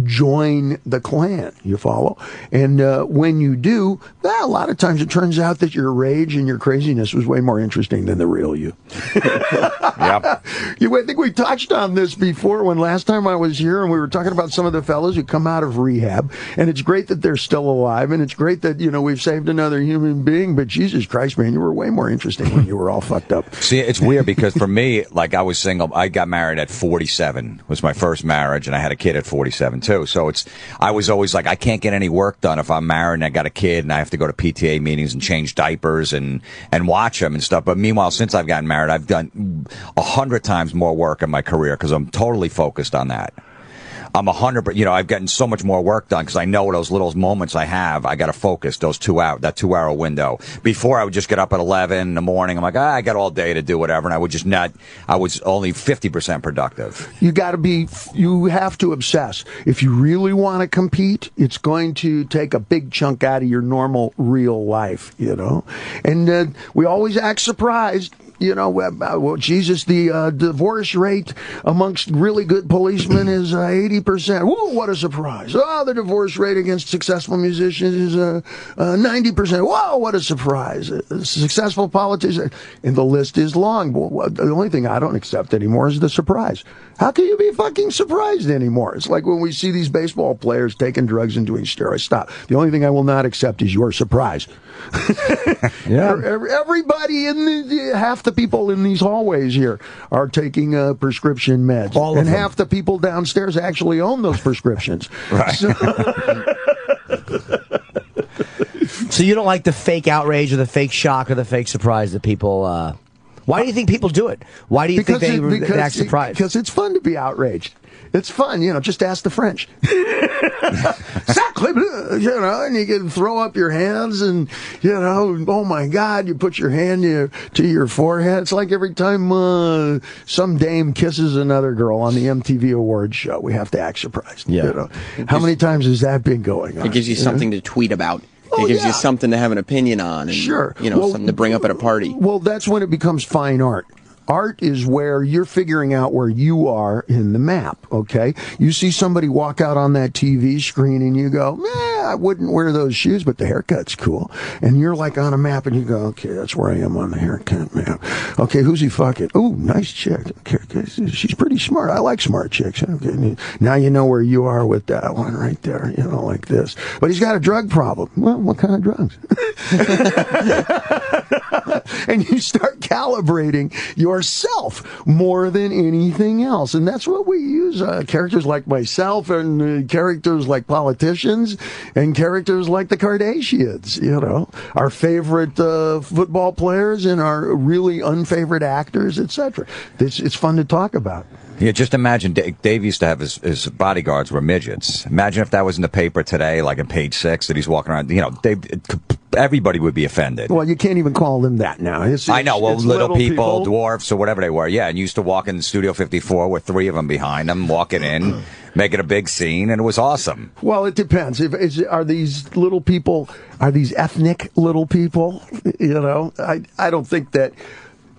Speaker 12: join the clan. You follow? And when you do, a lot of times it turns out that your rage and your craziness was way more interesting than the real you.
Speaker 8: Yep.
Speaker 12: I think we touched on this before when last time I was here and we were talking about some of the fellas who come out of rehab, and it's great that they're still alive, and it's great that, we've saved another human being, but Jesus Christ, man, you were way more interesting when you were all fucked up.
Speaker 8: See, it's weird because for me, I was single. I got married at 47, was my first marriage, and I had a kid at 47 too. So I was always like, I can't get any work done if I'm married and I got a kid and I have to go to PTA meetings and change diapers and watch them and stuff. But meanwhile, since I've gotten married, I've done 100 times more work in my career because I'm totally focused on that. I'm 100%, I've gotten so much more work done because I know those little moments I have, I got to focus that 2-hour window. Before I would just get up at 11 in the morning. I'm like, I got all day to do whatever. And I would just I was only 50% productive.
Speaker 12: You have to obsess. If you really want to compete, it's going to take a big chunk out of your normal real life, And we always act surprised. Jesus, the divorce rate amongst really good policemen is 80%. Whoa, what a surprise. Oh, the divorce rate against successful musicians is 90%. Whoa, what a surprise. Successful politicians. And the list is long. The only thing I don't accept anymore is the surprise. How can you be fucking surprised anymore? It's like when we see these baseball players taking drugs and doing steroids. Stop. The only thing I will not accept is your surprise.
Speaker 3: Yeah.
Speaker 12: Everybody half the people in these hallways here are taking prescription meds.
Speaker 3: All of them.
Speaker 12: Half the people downstairs actually own those prescriptions.
Speaker 8: Right.
Speaker 3: So you don't like the fake outrage or the fake shock or the fake surprise that people... Why do you think people do it? Why do you think they act surprised?
Speaker 12: Because it's fun to be outraged. It's fun, just ask the French. And you can throw up your hands and, oh my God, you put your hand to your forehead. It's like every time some dame kisses another girl on the MTV Awards show, we have to act surprised.
Speaker 3: Yeah.
Speaker 12: How many times has that been going on?
Speaker 4: It gives you something to tweet about. It gives you something to have an opinion on. And, something to bring up at a party.
Speaker 12: Well, that's when it becomes fine art. Art is where you're figuring out where you are in the map, okay? You see somebody walk out on that TV screen and you go, I wouldn't wear those shoes, but the haircut's cool. And you're like on a map and you go, okay, that's where I am on the haircut map. Okay, who's he fucking? Oh, nice chick. Okay, she's pretty smart. I like smart chicks. Okay, now you know where you are with that one right there, like this. But he's got a drug problem. Well, what kind of drugs? And you start calibrating yourself more than anything else. And that's what we use. Characters like myself and characters like politicians and characters like the Kardashians, our favorite football players and our really unfavorite actors, etc. It's fun to talk about.
Speaker 8: Yeah, just imagine Dave used to have his bodyguards were midgets. Imagine if that was in the paper today, like in Page 6, that he's walking around. Everybody would be offended.
Speaker 12: Well, you can't even call them that now.
Speaker 8: I know. Well, little people, dwarfs, or whatever they were. Yeah, and used to walk in Studio 54 with 3 of them behind them, walking in, making a big scene, and it was awesome.
Speaker 12: Well, it depends. Are these little people? Are these ethnic little people? I don't think that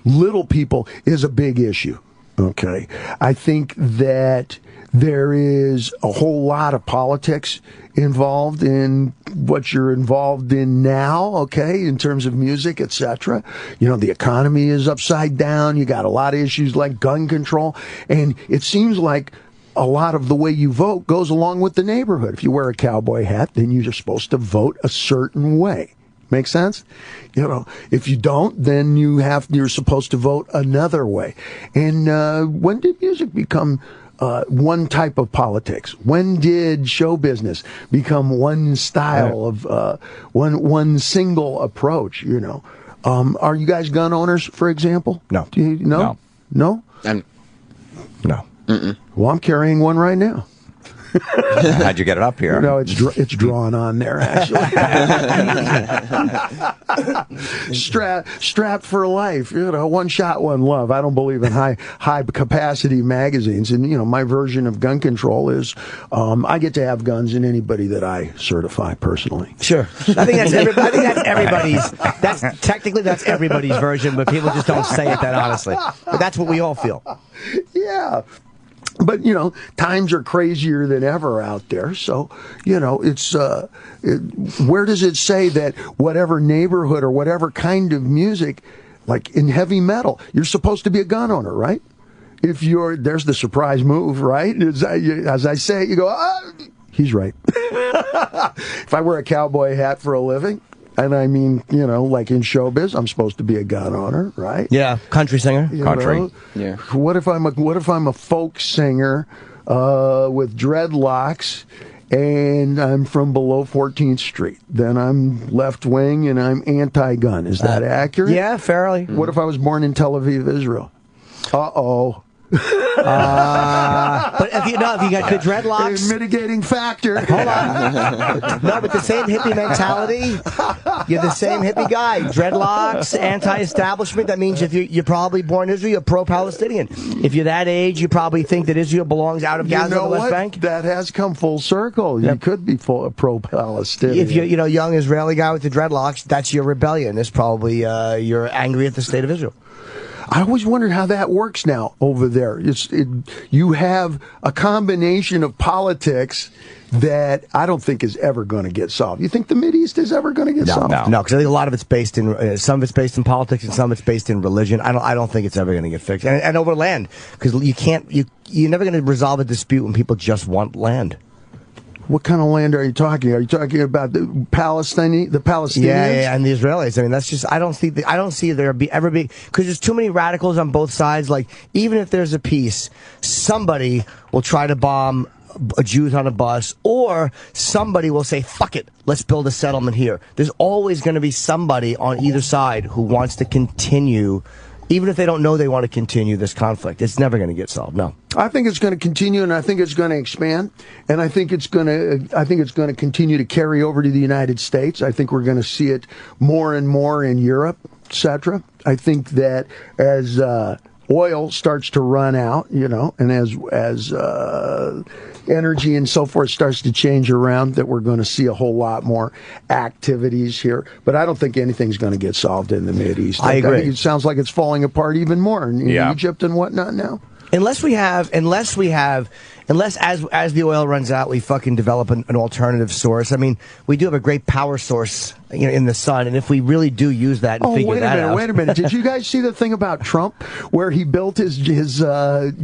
Speaker 12: little people is a big issue. Okay. I think that there is a whole lot of politics involved in what you're involved in now, okay, in terms of music, etc. The economy is upside down. You got a lot of issues like gun control. And it seems like a lot of the way you vote goes along with the neighborhood. If you wear a cowboy hat, then you're supposed to vote a certain way. Make sense? If you don't, then you're supposed to vote another way. And when did music become one type of politics? When did show business become one style of one single approach? Are you guys gun owners, for example?
Speaker 3: No.
Speaker 12: No.
Speaker 3: No.
Speaker 12: Well, I'm carrying one right now.
Speaker 8: How'd you get it up here?
Speaker 12: No, it's drawn on there, actually. Strapped for life. One shot, one love. I don't believe in high capacity magazines. And, my version of gun control is I get to have guns in anybody that I certify personally.
Speaker 3: Sure. I think that's everybody's. That's everybody's version, but people just don't say it that honestly. But that's what we all feel.
Speaker 12: Yeah. But, times are crazier than ever out there. So, it's, where does it say that whatever neighborhood or whatever kind of music, like in heavy metal, you're supposed to be a gun owner, right? There's the surprise move, right? As I say it, you go, he's right. If I wear a cowboy hat for a living, and I mean, like in showbiz, I'm supposed to be a gun owner, right?
Speaker 3: Yeah, country singer.
Speaker 8: Country.
Speaker 12: Yeah. What if I'm a folk singer with dreadlocks and I'm from below 14th Street? Then I'm left wing and I'm anti-gun. Is that accurate?
Speaker 3: Yeah, fairly.
Speaker 12: What if I was born in Tel Aviv, Israel? Uh-oh.
Speaker 3: But if you got good dreadlocks,
Speaker 12: mitigating factor.
Speaker 3: Hold on. No, but the same hippie mentality. You're the same hippie guy. Dreadlocks, anti-establishment. That means if you're probably born in Israel, you're pro-Palestinian. If you're that age, you probably think that Israel belongs out of Gaza, the West Bank.
Speaker 12: That has come full circle. You could be pro-Palestinian.
Speaker 3: If you're a young Israeli guy with the dreadlocks, that's your rebellion. It's probably you're angry at the state of Israel.
Speaker 12: I always wondered how that works now over there. You have a combination of politics that I don't think is ever going to get solved. You think the Mideast is ever going to get solved?
Speaker 3: No, because I think a lot of it's based in some of it's based in politics and some of it's based in religion. I don't think it's ever going to get fixed. And over land, because you're never going to resolve a dispute when people just want land.
Speaker 12: What kind of land are you talking? Are you talking about the Palestinians?
Speaker 3: Yeah, and the Israelis. I mean, that's just I don't see there ever be because there's too many radicals on both sides. Like even if there's a peace, somebody will try to bomb Jews on a bus, or somebody will say, "Fuck it, let's build a settlement here." There's always going to be somebody on either side who wants to continue. Even if they don't know they want to continue this conflict, it's never going to get solved. No,
Speaker 12: I think it's going to continue, and I think it's going to expand, and I think it's going to continue to carry over to the United States. I think we're going to see it more and more in Europe, etc. I think that as oil starts to run out, and as energy and so forth starts to change around, that we're going to see a whole lot more activities here. But I don't think anything's going to get solved in the Mideast.
Speaker 3: I agree.
Speaker 12: I think it sounds like it's falling apart even more in Egypt and whatnot now.
Speaker 3: Unless as the oil runs out, we fucking develop an alternative source. I mean, we do have a great power source, in the sun, and if we really do use that and figure that out.
Speaker 12: Wait a minute. Did you guys see the thing about Trump where he built his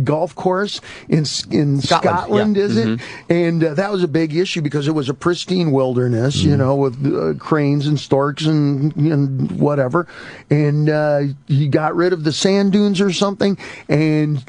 Speaker 12: golf course in Scotland?
Speaker 3: Yeah.
Speaker 12: Is it? And that was a big issue because it was a pristine wilderness, with cranes and storks and whatever. And he got rid of the sand dunes or something. And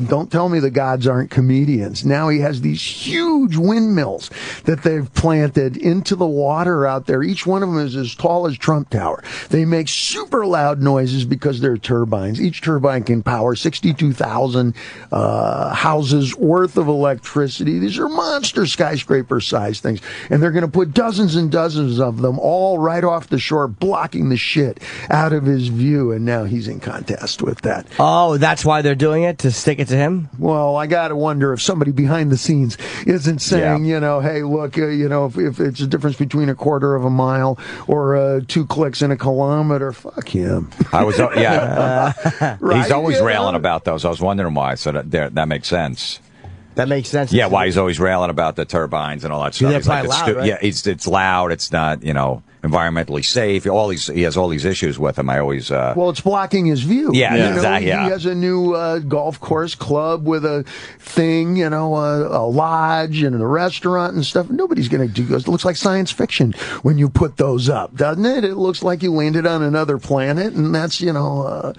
Speaker 12: don't tell me the gods aren't comedians. Now he has these huge windmills that they've planted into the water out there. Each one of them is as tall as Trump Tower. They make super loud noises because they're turbines. Each turbine can power 62,000 houses worth of electricity. These are monster skyscraper-sized things. And they're going to put dozens and dozens of them all right off the shore, blocking the shit out of his view. And now he's in contest with that.
Speaker 3: Oh, that's why they're doing it, to stick it to him?
Speaker 12: Well, I got to wonder if somebody behind the scenes isn't saying, hey, look, if it's a difference between a quarter of a mile or 2 clicks in a kilometer, fuck him.
Speaker 8: I was,
Speaker 12: Right?
Speaker 8: He's always railing about those. I was wondering why. So that makes sense.
Speaker 3: That makes sense.
Speaker 8: Yeah, why he's always railing about the turbines and all that stuff.
Speaker 3: They're
Speaker 8: He's like,
Speaker 3: probably loud, right?
Speaker 8: Yeah, it's loud. It's not, environmentally safe. He has all these issues with him. I always.
Speaker 12: Well, it's blocking his view.
Speaker 8: Yeah, exactly.
Speaker 12: He has a new golf course club with a thing, a lodge and a restaurant and stuff. Nobody's going to do those. It looks like science fiction when you put those up, doesn't it? It looks like you landed on another planet, and that's Battlestar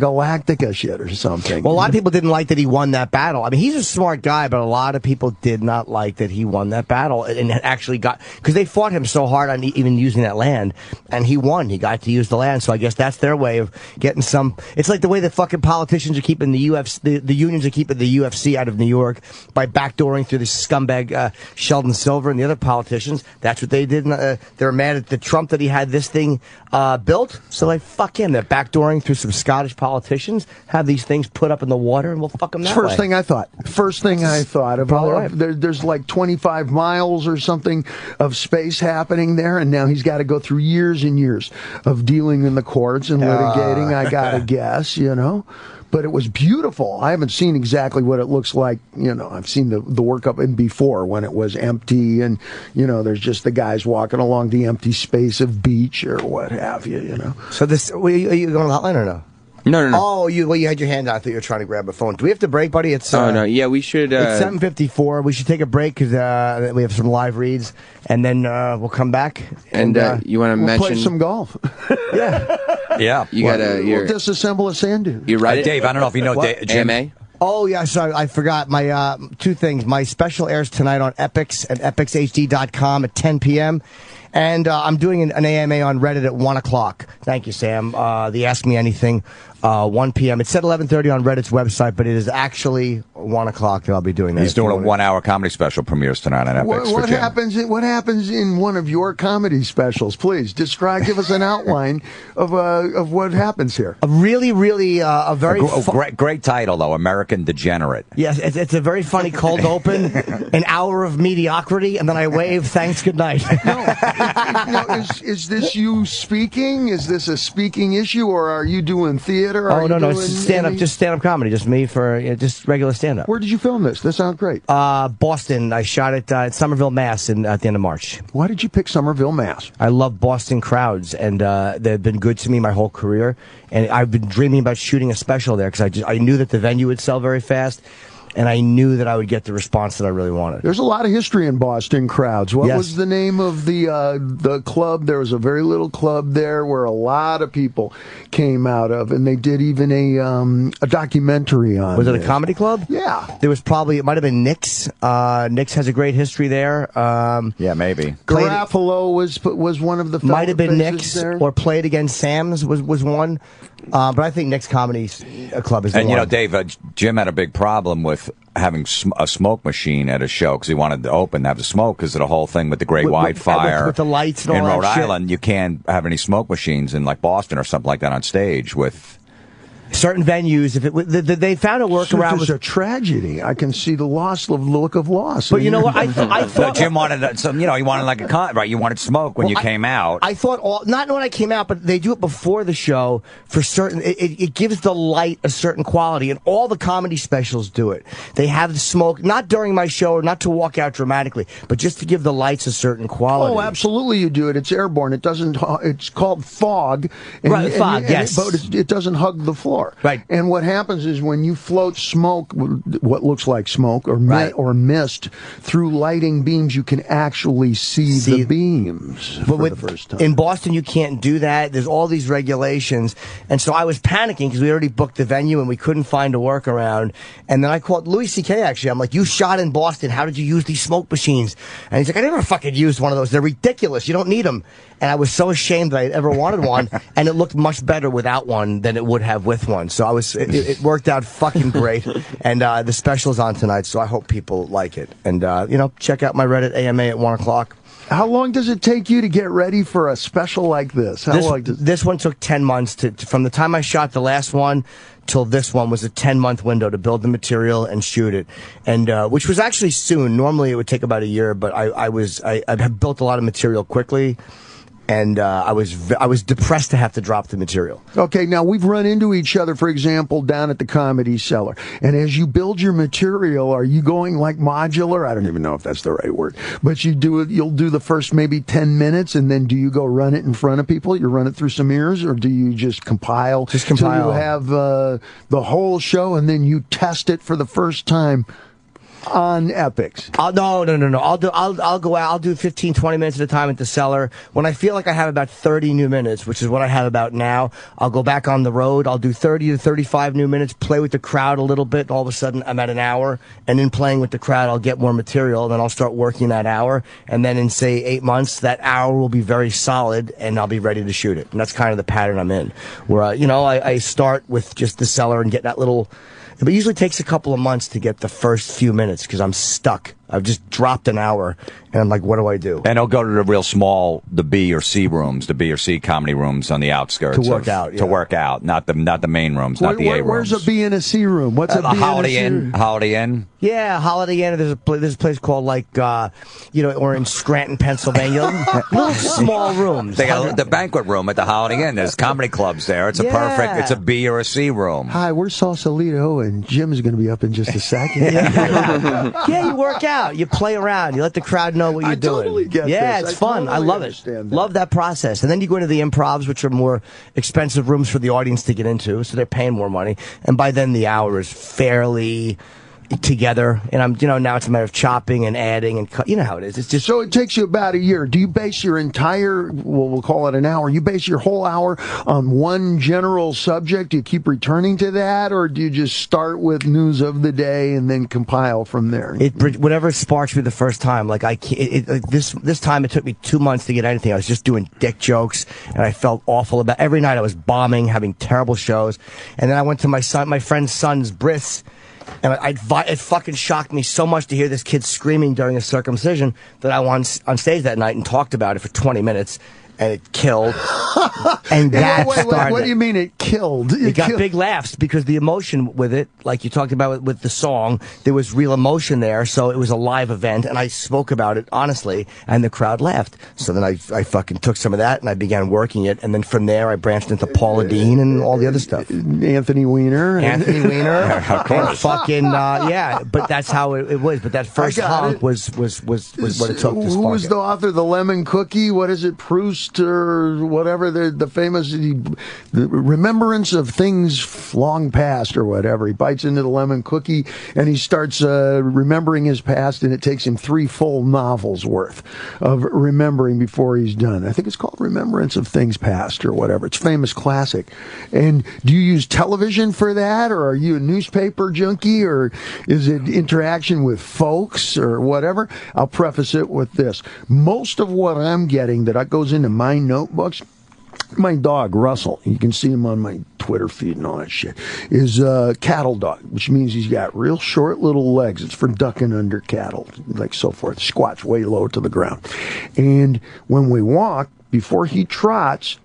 Speaker 12: Galactica shit or something.
Speaker 3: Well, a lot of people didn't like that he won that battle. I mean, he's a smart guy, but a lot of people did not like that he won that battle and actually because they fought him so hard on even using that land, and he won. He got to use the land, so I guess that's their way of getting some. It's like the way the fucking politicians are keeping the UFC, the unions are keeping the UFC out of New York by backdooring through this scumbag Sheldon Silver and the other politicians. That's what they did. They're mad at the Trump that he had this thing built, so like fuck him. They're backdooring through some Scottish politicians, have these things put up in the water, and we'll fuck them that way.
Speaker 12: First thing I thought. There's like 25 miles or something of space happening there, and now he's got to go through years and years of dealing in the courts and litigating, I gotta guess, But it was beautiful. I haven't seen exactly what it looks like. I've seen the work up in before when it was empty and, there's just the guys walking along the empty space of beach or what have you,
Speaker 3: So are you going to the hotline or no?
Speaker 4: No.
Speaker 3: Oh, you had your hand out. I thought you were trying to grab a phone. Do we have to break, buddy? It's
Speaker 4: no. Yeah, we should.
Speaker 3: It's 7:54. We should take a break because we have some live reads, and then we'll come back.
Speaker 4: And you want to mention
Speaker 12: play some golf?
Speaker 8: Yeah.
Speaker 4: You gotta.
Speaker 12: We'll disassemble a sand dune.
Speaker 4: You right,
Speaker 8: Dave? I don't know if you know Jim.
Speaker 4: AMA.
Speaker 3: Oh, yeah, sorry, I forgot. My 2 things. My special airs tonight on Epix and EpixHD.com at 10 p.m. And I'm doing an AMA on Reddit at 1 o'clock. Thank you, Sam. The Ask Me Anything, 1 p.m. It said 11:30 on Reddit's website, but it is actually 1 o'clock that I'll be doing that.
Speaker 8: He's doing a 1-hour comedy special premieres tonight on Epix.
Speaker 12: What happens in one of your comedy specials? Please describe. Give us an outline of what happens here.
Speaker 3: A really, a very
Speaker 8: great title though, American Degenerate.
Speaker 3: Yes, it's a very funny cold open, an hour of mediocrity, and then I wave thanks, good night.
Speaker 12: Is this you speaking? Is this a speaking issue, or are you doing theater?
Speaker 3: No, it's stand-up, just stand-up comedy, just me for just regular stand-up.
Speaker 12: Where did you film this? This sounds great.
Speaker 3: Boston. I shot it at Somerville, Mass. At the end of March.
Speaker 12: Why did you pick Somerville, Mass? I
Speaker 3: love Boston crowds, and they've been good to me my whole career. And I've been dreaming about shooting a special there because I knew that the venue would sell very fast. And I knew that I would get the response that I really wanted.
Speaker 12: There's a lot of history in Boston crowds. What was the name of the club? There was a very little club there where a lot of people came out of, and they did even a documentary on.
Speaker 3: Was it a comedy club?
Speaker 12: Yeah.
Speaker 3: There was it might have been Nick's. Nick's has a great history there.
Speaker 8: Yeah, maybe.
Speaker 12: Garofalo was one of the.
Speaker 3: Might have been Nick's
Speaker 12: there.
Speaker 3: or Played Against Sam's was one. But I think Nick's Comedy Club is the one.
Speaker 8: And Dave, Jim had a big problem with having a smoke machine at a show because he wanted to have the smoke because of the whole thing with the Great White Fire
Speaker 3: with the lights and all
Speaker 8: in
Speaker 3: that
Speaker 8: Rhode
Speaker 3: shit.
Speaker 8: Island. You can't have any smoke machines in like Boston or something like that on stage with.
Speaker 3: Certain venues, if they found a workaround.
Speaker 12: It's a tragedy. I can see the look of loss.
Speaker 3: But you know what? I thought
Speaker 8: Jim wanted some. You know, he wanted like a right. You wanted smoke when you came out.
Speaker 3: I thought not when I came out, but they do it before the show for certain. It gives the light a certain quality, and all the comedy specials do it. They have the smoke not during my show or not to walk out dramatically, but just to give the lights a certain quality.
Speaker 12: Oh, absolutely, you do it. It's airborne. It doesn't. It's called fog.
Speaker 3: Right, fog. Yes,
Speaker 12: but it doesn't hug the floor.
Speaker 3: Right.
Speaker 12: And what happens is when you float smoke, what looks like smoke or mist through lighting beams, you can actually see the beams for the first time.
Speaker 3: In Boston, you can't do that. There's all these regulations, and so I was panicking because we already booked the venue and we couldn't find a workaround. And then I called Louis C.K. Actually, I'm like, "You shot in Boston. How did you use these smoke machines?" And he's like, "I never fucking used one of those. They're ridiculous. You don't need them." And I was so ashamed that I ever wanted one, and it looked much better without one than it would have with one. So it worked out fucking great. And the special's on tonight, so I hope people like it. And check out my Reddit AMA at 1 o'clock.
Speaker 12: How long does it take you to get ready for a special like this?
Speaker 3: This one took 10 months from the time I shot the last one till this one was a 10-month window to build the material and shoot it, and which was actually soon. Normally it would take about a year, but I have built a lot of material quickly. And I was depressed to have to drop the material.
Speaker 12: Okay, now we've run into each other, for example, down at the Comedy Cellar. And as you build your material, are you going like modular? I don't even know if that's the right word. But you'll do the first maybe 10 minutes, and then do you go run it in front of people? You run it through some ears, or do you just compile?
Speaker 3: Just compile.
Speaker 12: So you have the whole show, and then you test it for the first time on Epics.
Speaker 3: No. I'll go out. I'll do 15, 20 minutes at a time at the Cellar. When I feel like I have about 30 new minutes, which is what I have about now, I'll go back on the road. I'll do 30 to 35 new minutes, play with the crowd a little bit. And all of a sudden, I'm at an hour. And in playing with the crowd, I'll get more material. And then I'll start working that hour. And then in, say, 8 months, that hour will be very solid, and I'll be ready to shoot it. And that's kind of the pattern I'm in, where, I start with just the Cellar and get that little... It usually takes a couple of months to get the first few minutes because I'm stuck. I've just dropped an hour, and I'm like, what do I do?
Speaker 8: And I'll go to the real small, the B or C rooms, the B or C comedy rooms on the outskirts.
Speaker 3: To work out, yeah.
Speaker 8: To work out, not the main rooms, not the A rooms.
Speaker 12: Where's a B and a C room? What's a B
Speaker 8: Holiday
Speaker 12: and a C
Speaker 8: Inn? Holiday Inn?
Speaker 3: Yeah, Holiday Inn. There's a place called or in Scranton, Pennsylvania. Little small rooms.
Speaker 8: They got the banquet room at the Holiday Inn. There's comedy clubs there. It's it's a B or a C room.
Speaker 12: Hi, we're Sausalito, and Jim's going to be up in just a second.
Speaker 3: Yeah, you work out. You play around. You let the crowd know what you're doing.
Speaker 12: I totally get
Speaker 3: this. It's fun.
Speaker 12: Totally
Speaker 3: I love it. Love that process. And then you go into the improvs, which are more expensive rooms for the audience to get into, so they're paying more money. And by then, the hour is fairly together, and now it's a matter of chopping and adding and cut. You know how it is. It's just
Speaker 12: so it takes you about a year. Do you base your entire, we'll call it an hour, you base your whole hour on one general subject? Do you keep returning to that, or do you just start with news of the day and then compile from there?
Speaker 3: Whatever sparks me the first time. Like this time it took me 2 months to get anything. I was just doing dick jokes, and I felt awful about every night. I was bombing, having terrible shows, and then I went to my friend's son's bris. And it fucking shocked me so much to hear this kid screaming during a circumcision that I went on stage that night and talked about it for 20 minutes. And it killed. And that started.
Speaker 12: What do you mean it killed?
Speaker 3: It got big laughs because the emotion with it, like you talked about with the song, there was real emotion there. So it was a live event, and I spoke about it honestly, and the crowd laughed. So then I fucking took some of that and I began working it, and then from there I branched into Paula Dean and all the other stuff.
Speaker 12: Anthony Weiner,
Speaker 8: of course.
Speaker 3: Fucking yeah, but that's how it was. But that first honk was what it took to spark.
Speaker 12: Who was the author of the Lemon Cookie? What is it, Proust or whatever, the famous the remembrance of things long past or whatever. He bites into the lemon cookie and he starts remembering his past, and it takes him 3 full novels worth of remembering before he's done. I think it's called Remembrance of Things Past or whatever. It's a famous classic. And do you use television for that, or are you a newspaper junkie, or is it interaction with folks or whatever? I'll preface it with this. Most of what I'm getting that goes into my notebooks, my dog, Russell, you can see him on my Twitter feed and all that shit, is a cattle dog, which means he's got real short little legs. It's for ducking under cattle, like so forth. Squats way low to the ground. And when we walk, before he trots,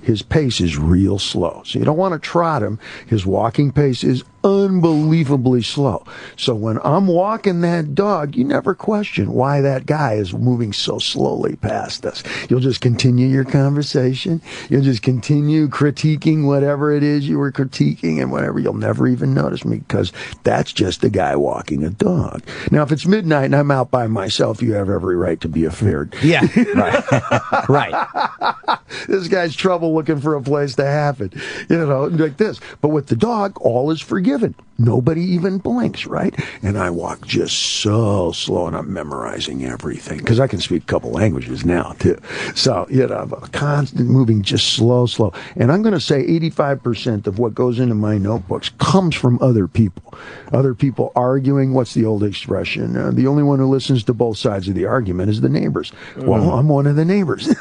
Speaker 12: his pace is real slow. So you don't want to trot him. His walking pace is unbelievably slow. So when I'm walking that dog, you never question why that guy is moving so slowly past us. You'll just continue your conversation. You'll just continue critiquing whatever it is you were critiquing and whatever. You'll never even notice me because that's just a guy walking a dog. Now, if it's midnight and I'm out by myself, you have every right to be afeared.
Speaker 3: Yeah, right. Right.
Speaker 12: This guy's trouble looking for a place to happen, like this. But with the dog, all is forgiven. Nobody even blinks, right? And I walk just so slow, and I'm memorizing everything because I can speak a couple languages now too. So I'm constant moving, just slow. And I'm going to say 85% of what goes into my notebooks comes from other people. Other people arguing. What's the old expression? The only one who listens to both sides of the argument is the neighbors. Well, I'm one of the neighbors.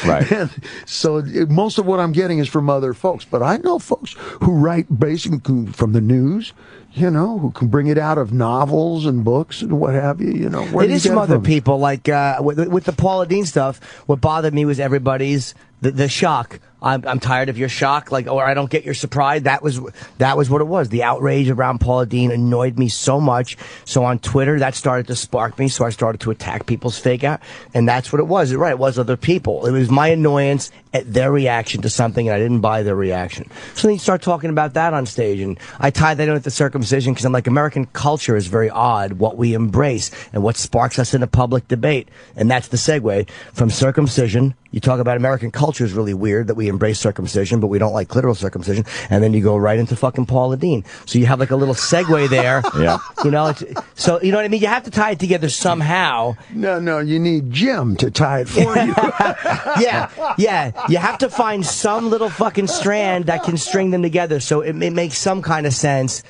Speaker 8: Right.
Speaker 12: And so most of what I'm getting is from other folks, but I know folks who write basically from the news, who can bring it out of novels and books and what have you, Where
Speaker 3: it is some other people, like with the Paula Deen stuff. What bothered me was everybody's the shock. I'm tired of your shock, or I don't get your surprise. That was what it was. The outrage around Paula Deen annoyed me so much. So on Twitter, that started to spark me. So I started to attack people's fake out, and that's what it was. Right, it was other people. It was my annoyance at their reaction to something, and I didn't buy their reaction. So then you start talking about that on stage, and I tie that in with the circumcision because I'm like, American culture is very odd. What we embrace and what sparks us in a public debate, and that's the segue from circumcision. You talk about American culture is really weird that we embrace circumcision, but we don't like clitoral circumcision. And then you go right into fucking Paula Deen. So you have like a little segue there.
Speaker 8: Yeah.
Speaker 3: So you know what I mean? You have to tie it together somehow.
Speaker 12: No, you need Jim to tie it for you.
Speaker 3: Yeah. You have to find some little fucking strand that can string them together so it makes some kind of sense.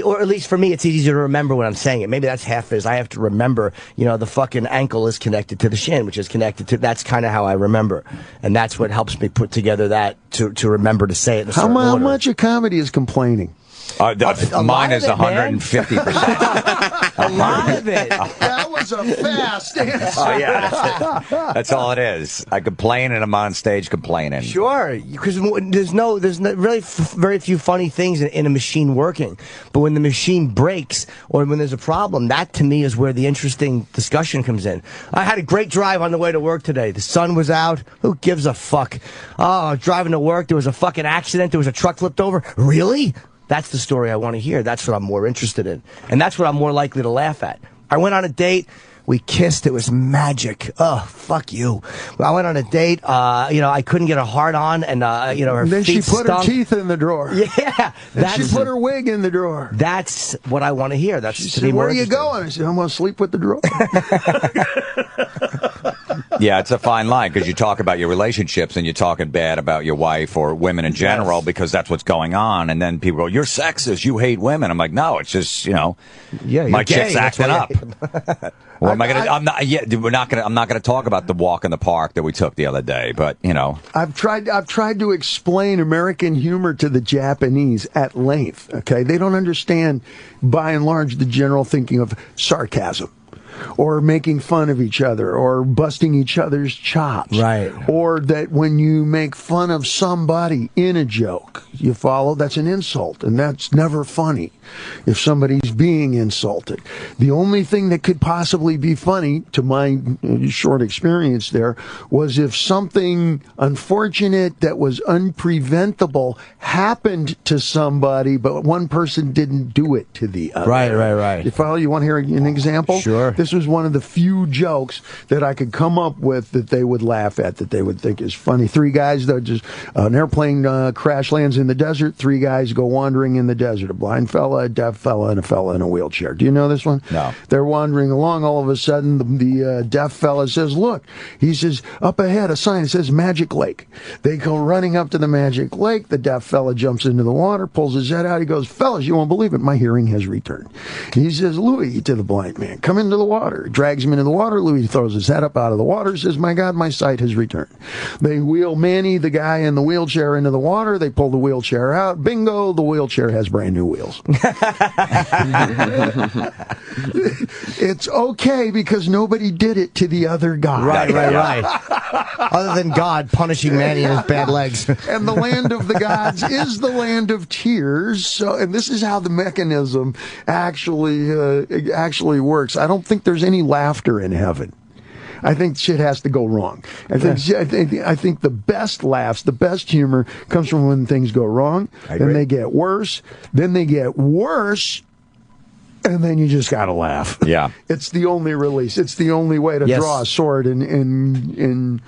Speaker 3: Or at least for me, it's easier to remember when I'm saying it. Maybe that's half it is I have to remember, the fucking ankle is connected to the shin, which is connected to, that's kind of how I remember. And that's what helps me put together that to remember to say it in a certain order.
Speaker 12: How much of comedy is complaining?
Speaker 8: Mine is 150%.
Speaker 3: A lot of it.
Speaker 12: That was a fast answer.
Speaker 8: Oh, yeah. That's all it is. I complain and I'm on stage complaining.
Speaker 3: Sure. Because there's really very few funny things in a machine working. But when the machine breaks or when there's a problem, that to me is where the interesting discussion comes in. I had a great drive on the way to work today. The sun was out. Who gives a fuck? Oh, driving to work, there was a fucking accident. There was a truck flipped over. Really? That's the story I want to hear. That's what I'm more interested in. And that's what I'm more likely to laugh at. I went on a date. We kissed. It was magic. Oh, fuck you. I went on a date. I couldn't get a hard on, and her
Speaker 12: and then
Speaker 3: feet
Speaker 12: she put
Speaker 3: stunk.
Speaker 12: her teeth in the drawer.
Speaker 3: Yeah,
Speaker 12: and she put her wig in the drawer.
Speaker 3: That's what I want to hear. That's
Speaker 12: she said, "Where are you going?" I said, "I'm going to sleep with the drawer."
Speaker 8: Yeah, it's a fine line because you talk about your relationships and you're talking bad about your wife or women in general because that's what's going on. And then people go, "You're sexist. You hate women." I'm like, no, it's just my chick's acting up. Or am I gonna? I'm not. Yeah, we're not gonna. I'm not gonna talk about the walk in the park that we took the other day. But
Speaker 12: I've tried to explain American humor to the Japanese at length. Okay, they don't understand, by and large, the general thinking of sarcasm, or making fun of each other, or busting each other's chops.
Speaker 3: Right.
Speaker 12: Or that when you make fun of somebody in a joke, you follow, that's an insult, and that's never funny if somebody's being insulted. The only thing that could possibly be funny, to my short experience there, was if something unfortunate that was unpreventable happened to somebody, but one person didn't do it to the other.
Speaker 3: Right.
Speaker 12: You follow? You want to hear an example?
Speaker 3: Sure.
Speaker 12: This was one of the few jokes that I could come up with that they would laugh at, that they would think is funny. Three guys, an airplane crash lands in the desert. Three guys go wandering in the desert. A blind fella, a deaf fella, and a fella in a wheelchair. Do you know this one?
Speaker 8: No.
Speaker 12: They're wandering along. All of a sudden, the deaf fella says, "Look," he says, "up ahead, a sign that says Magic Lake." They go running up to the Magic Lake. The deaf fella jumps into the water, pulls his head out. He goes, "Fellas, you won't believe it. My hearing has returned." He says, "Louis," to the blind man, "come into the water." Drags him into the water. Louis throws his head up out of the water, says, "My God, my sight has returned." They wheel Manny, the guy in the wheelchair, into the water. They pull the wheelchair out. Bingo, the wheelchair has brand new wheels. It's okay because nobody did it to the other guy.
Speaker 3: Right. Other than God punishing Manny and his bad legs.
Speaker 12: And the land of the gods is the land of tears. So, and this is how the mechanism actually works. I don't think there's any laughter in heaven. I think shit has to go wrong. I think the best laughs, the best humor comes from when things go wrong. Then they get worse. Then they get worse. And then you just gotta laugh.
Speaker 8: Yeah.
Speaker 12: It's the only release. It's the only way to draw a sword and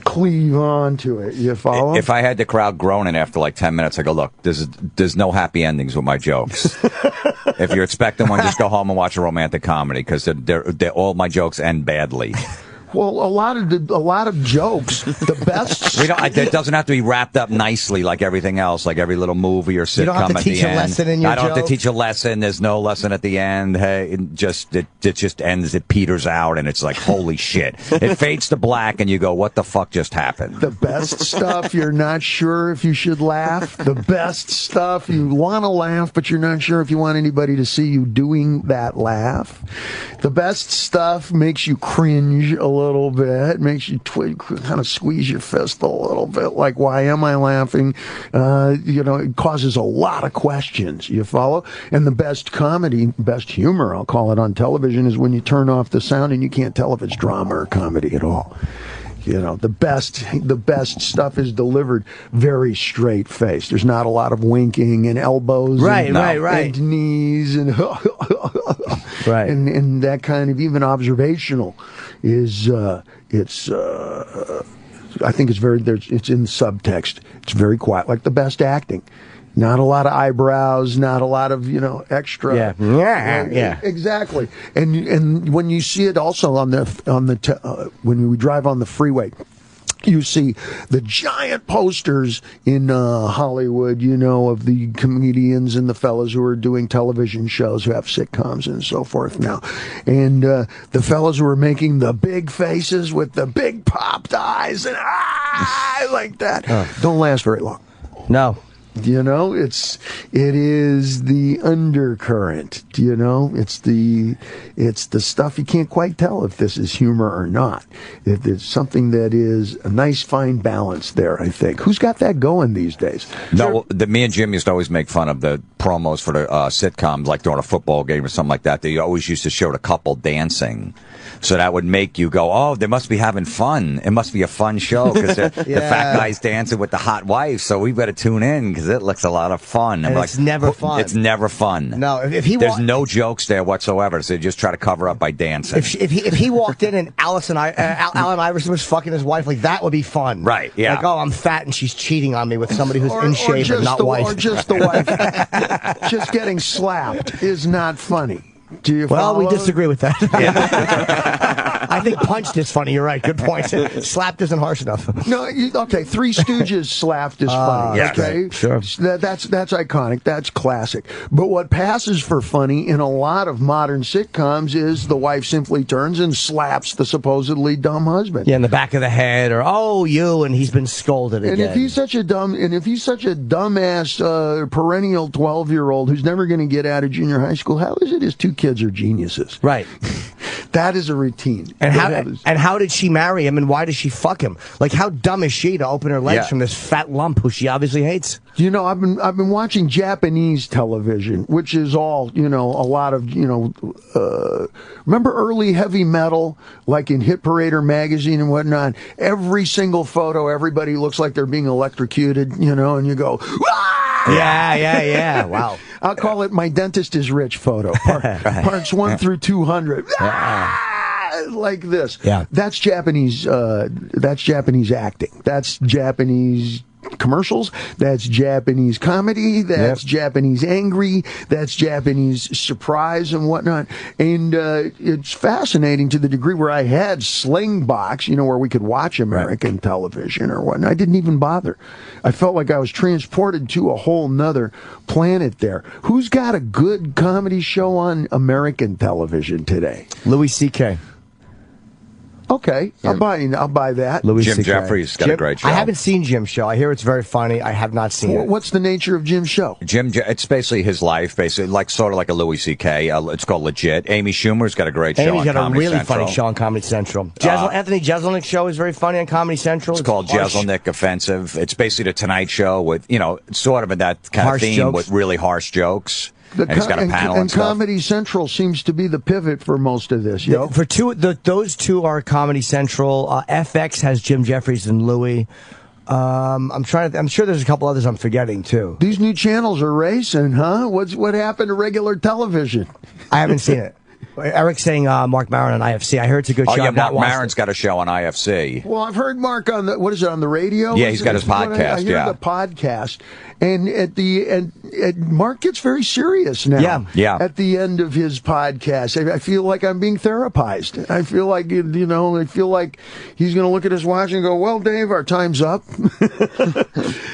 Speaker 12: cleave onto it. You follow?
Speaker 8: If I had the crowd groaning after like 10 minutes, I go, look, there's no happy endings with my jokes. If you're expecting one, just go home and watch a romantic comedy, because they're all my jokes end badly.
Speaker 12: Well, a lot of jokes, the best.
Speaker 8: It doesn't have to be wrapped up nicely like everything else, like every little movie or sitcom.
Speaker 3: You don't have to teach a lesson in your
Speaker 8: I don't
Speaker 3: joke?
Speaker 8: have to teach a lesson. There's no lesson at the end. Hey, it just ends. It peters out, and it's like, holy shit! It fades to black, and you go, what the fuck just happened?
Speaker 12: The best stuff, you're not sure if you should laugh. The best stuff, you want to laugh, but you're not sure if you want anybody to see you doing that laugh. The best stuff makes you cringe a little bit, makes you kind of squeeze your fist a little bit, like, why am I laughing? It causes a lot of questions. You follow? And the best comedy, best humor, I'll call it, on television is when you turn off the sound and you can't tell if it's drama or comedy at all. The best stuff is delivered very straight faced. There's not a lot of winking and elbows,
Speaker 3: right,
Speaker 12: and knees and
Speaker 3: right,
Speaker 12: and that kind of even observational is I think it's it's in subtext. It's very quiet, like the best acting. Not a lot of eyebrows, not a lot of, extra.
Speaker 3: Yeah.
Speaker 12: Exactly. And when you see it also when we drive on the freeway, you see the giant posters in Hollywood, of the comedians and the fellas who are doing television shows, who have sitcoms and so forth now. And the fellas who are making the big faces with the big popped eyes and like that don't last very long.
Speaker 3: No.
Speaker 12: It is the undercurrent. It's the stuff you can't quite tell if this is humor or not. It's something that is a nice fine balance there, I think. Who's got that going these days?
Speaker 8: No, me and Jim used to always make fun of the promos for the sitcoms, like during a football game or something like that. They always used to show the couple dancing. So that would make you go, oh, they must be having fun. It must be a fun show, because the fat guy's dancing with the hot wife. So we've got to tune in, because it looks a lot of fun.
Speaker 3: And it's never fun.
Speaker 8: It's never fun.
Speaker 3: No,
Speaker 8: there's no jokes there whatsoever. So you just try to cover up by dancing.
Speaker 3: If he walked in and Allen Iverson was fucking his wife, like, that would be fun.
Speaker 8: Right, yeah.
Speaker 3: Like, oh, I'm fat and she's cheating on me with somebody who's in shape and not white.
Speaker 12: Or just the wife. Just getting slapped is not funny. Do you follow?
Speaker 3: We disagree with that. I think punched is funny. You're right. Good point. Slapped isn't harsh enough.
Speaker 12: No, okay. Three Stooges slapped is funny.
Speaker 3: Yeah,
Speaker 12: okay,
Speaker 3: sure.
Speaker 12: That's iconic. That's classic. But what passes for funny in a lot of modern sitcoms is the wife simply turns and slaps the supposedly dumb husband.
Speaker 3: Yeah, in the back of the head, or you, and he's been scolded again.
Speaker 12: And if he's such a dumbass perennial 12-year-old who's never going to get out of junior high school, how is it his two kids are geniuses?
Speaker 3: Right.
Speaker 12: That is a routine.
Speaker 3: And how did she marry him, and why does she fuck him? Like, how dumb is she to open her legs from this fat lump who she obviously hates?
Speaker 12: I've been watching Japanese television, which is all, a lot of, remember early heavy metal, like in Hit Parader magazine and whatnot? Every single photo, everybody looks like they're being electrocuted, and you go, ah!
Speaker 3: Yeah. Wow.
Speaker 12: I'll call it my dentist is rich photo. Parts 1 through 200. Like this.
Speaker 3: Yeah.
Speaker 12: That's Japanese acting. That's Japanese commercials. That's Japanese comedy. That's Japanese angry. That's Japanese surprise and whatnot. And it's fascinating to the degree where I had Slingbox, where we could watch American television or whatnot. I didn't even bother. I felt like I was transported to a whole nother planet there. Who's got a good comedy show on American television today?
Speaker 3: Louis C.K.
Speaker 12: Okay, I'll buy that.
Speaker 3: Louis
Speaker 8: Jim
Speaker 3: C.K.
Speaker 8: Jeffries got a great show.
Speaker 3: I haven't seen Jim's show. I hear it's very funny. I have not seen it.
Speaker 12: What's the nature of Jim's show?
Speaker 8: It's basically his life, basically sort of like a Louis C.K. It's called Legit. Amy Schumer's got a great show
Speaker 3: Amy's
Speaker 8: on
Speaker 3: got
Speaker 8: Comedy
Speaker 3: a really
Speaker 8: Central.
Speaker 3: funny show on Comedy Central. Anthony Jeselnik's show is very funny on Comedy Central.
Speaker 8: It's called
Speaker 3: harsh.
Speaker 8: Jeselnik Offensive. It's basically the Tonight Show with, sort of that kind
Speaker 3: Harsh
Speaker 8: of theme
Speaker 3: jokes.
Speaker 8: with really harsh jokes. And he's got a panel and stuff.
Speaker 12: Comedy Central seems to be the pivot for most of this.
Speaker 3: For those two are Comedy Central. FX has Jim Jeffries and Louis. I'm sure there's a couple others I'm forgetting too.
Speaker 12: These new channels are racing, huh? What happened to regular television?
Speaker 3: I haven't seen it. Eric's saying Mark Maron on IFC. I heard it's a good show.
Speaker 8: Yeah, Mark Maron's got a show on IFC.
Speaker 12: Well, I've heard Mark on the radio?
Speaker 8: Yeah, he's got his podcast.
Speaker 12: I hear the podcast, and Mark gets very serious now.
Speaker 8: Yeah.
Speaker 12: At the end of his podcast, I feel like I'm being therapized. I feel like he's going to look at his watch and go, "Well, Dave, our time's up.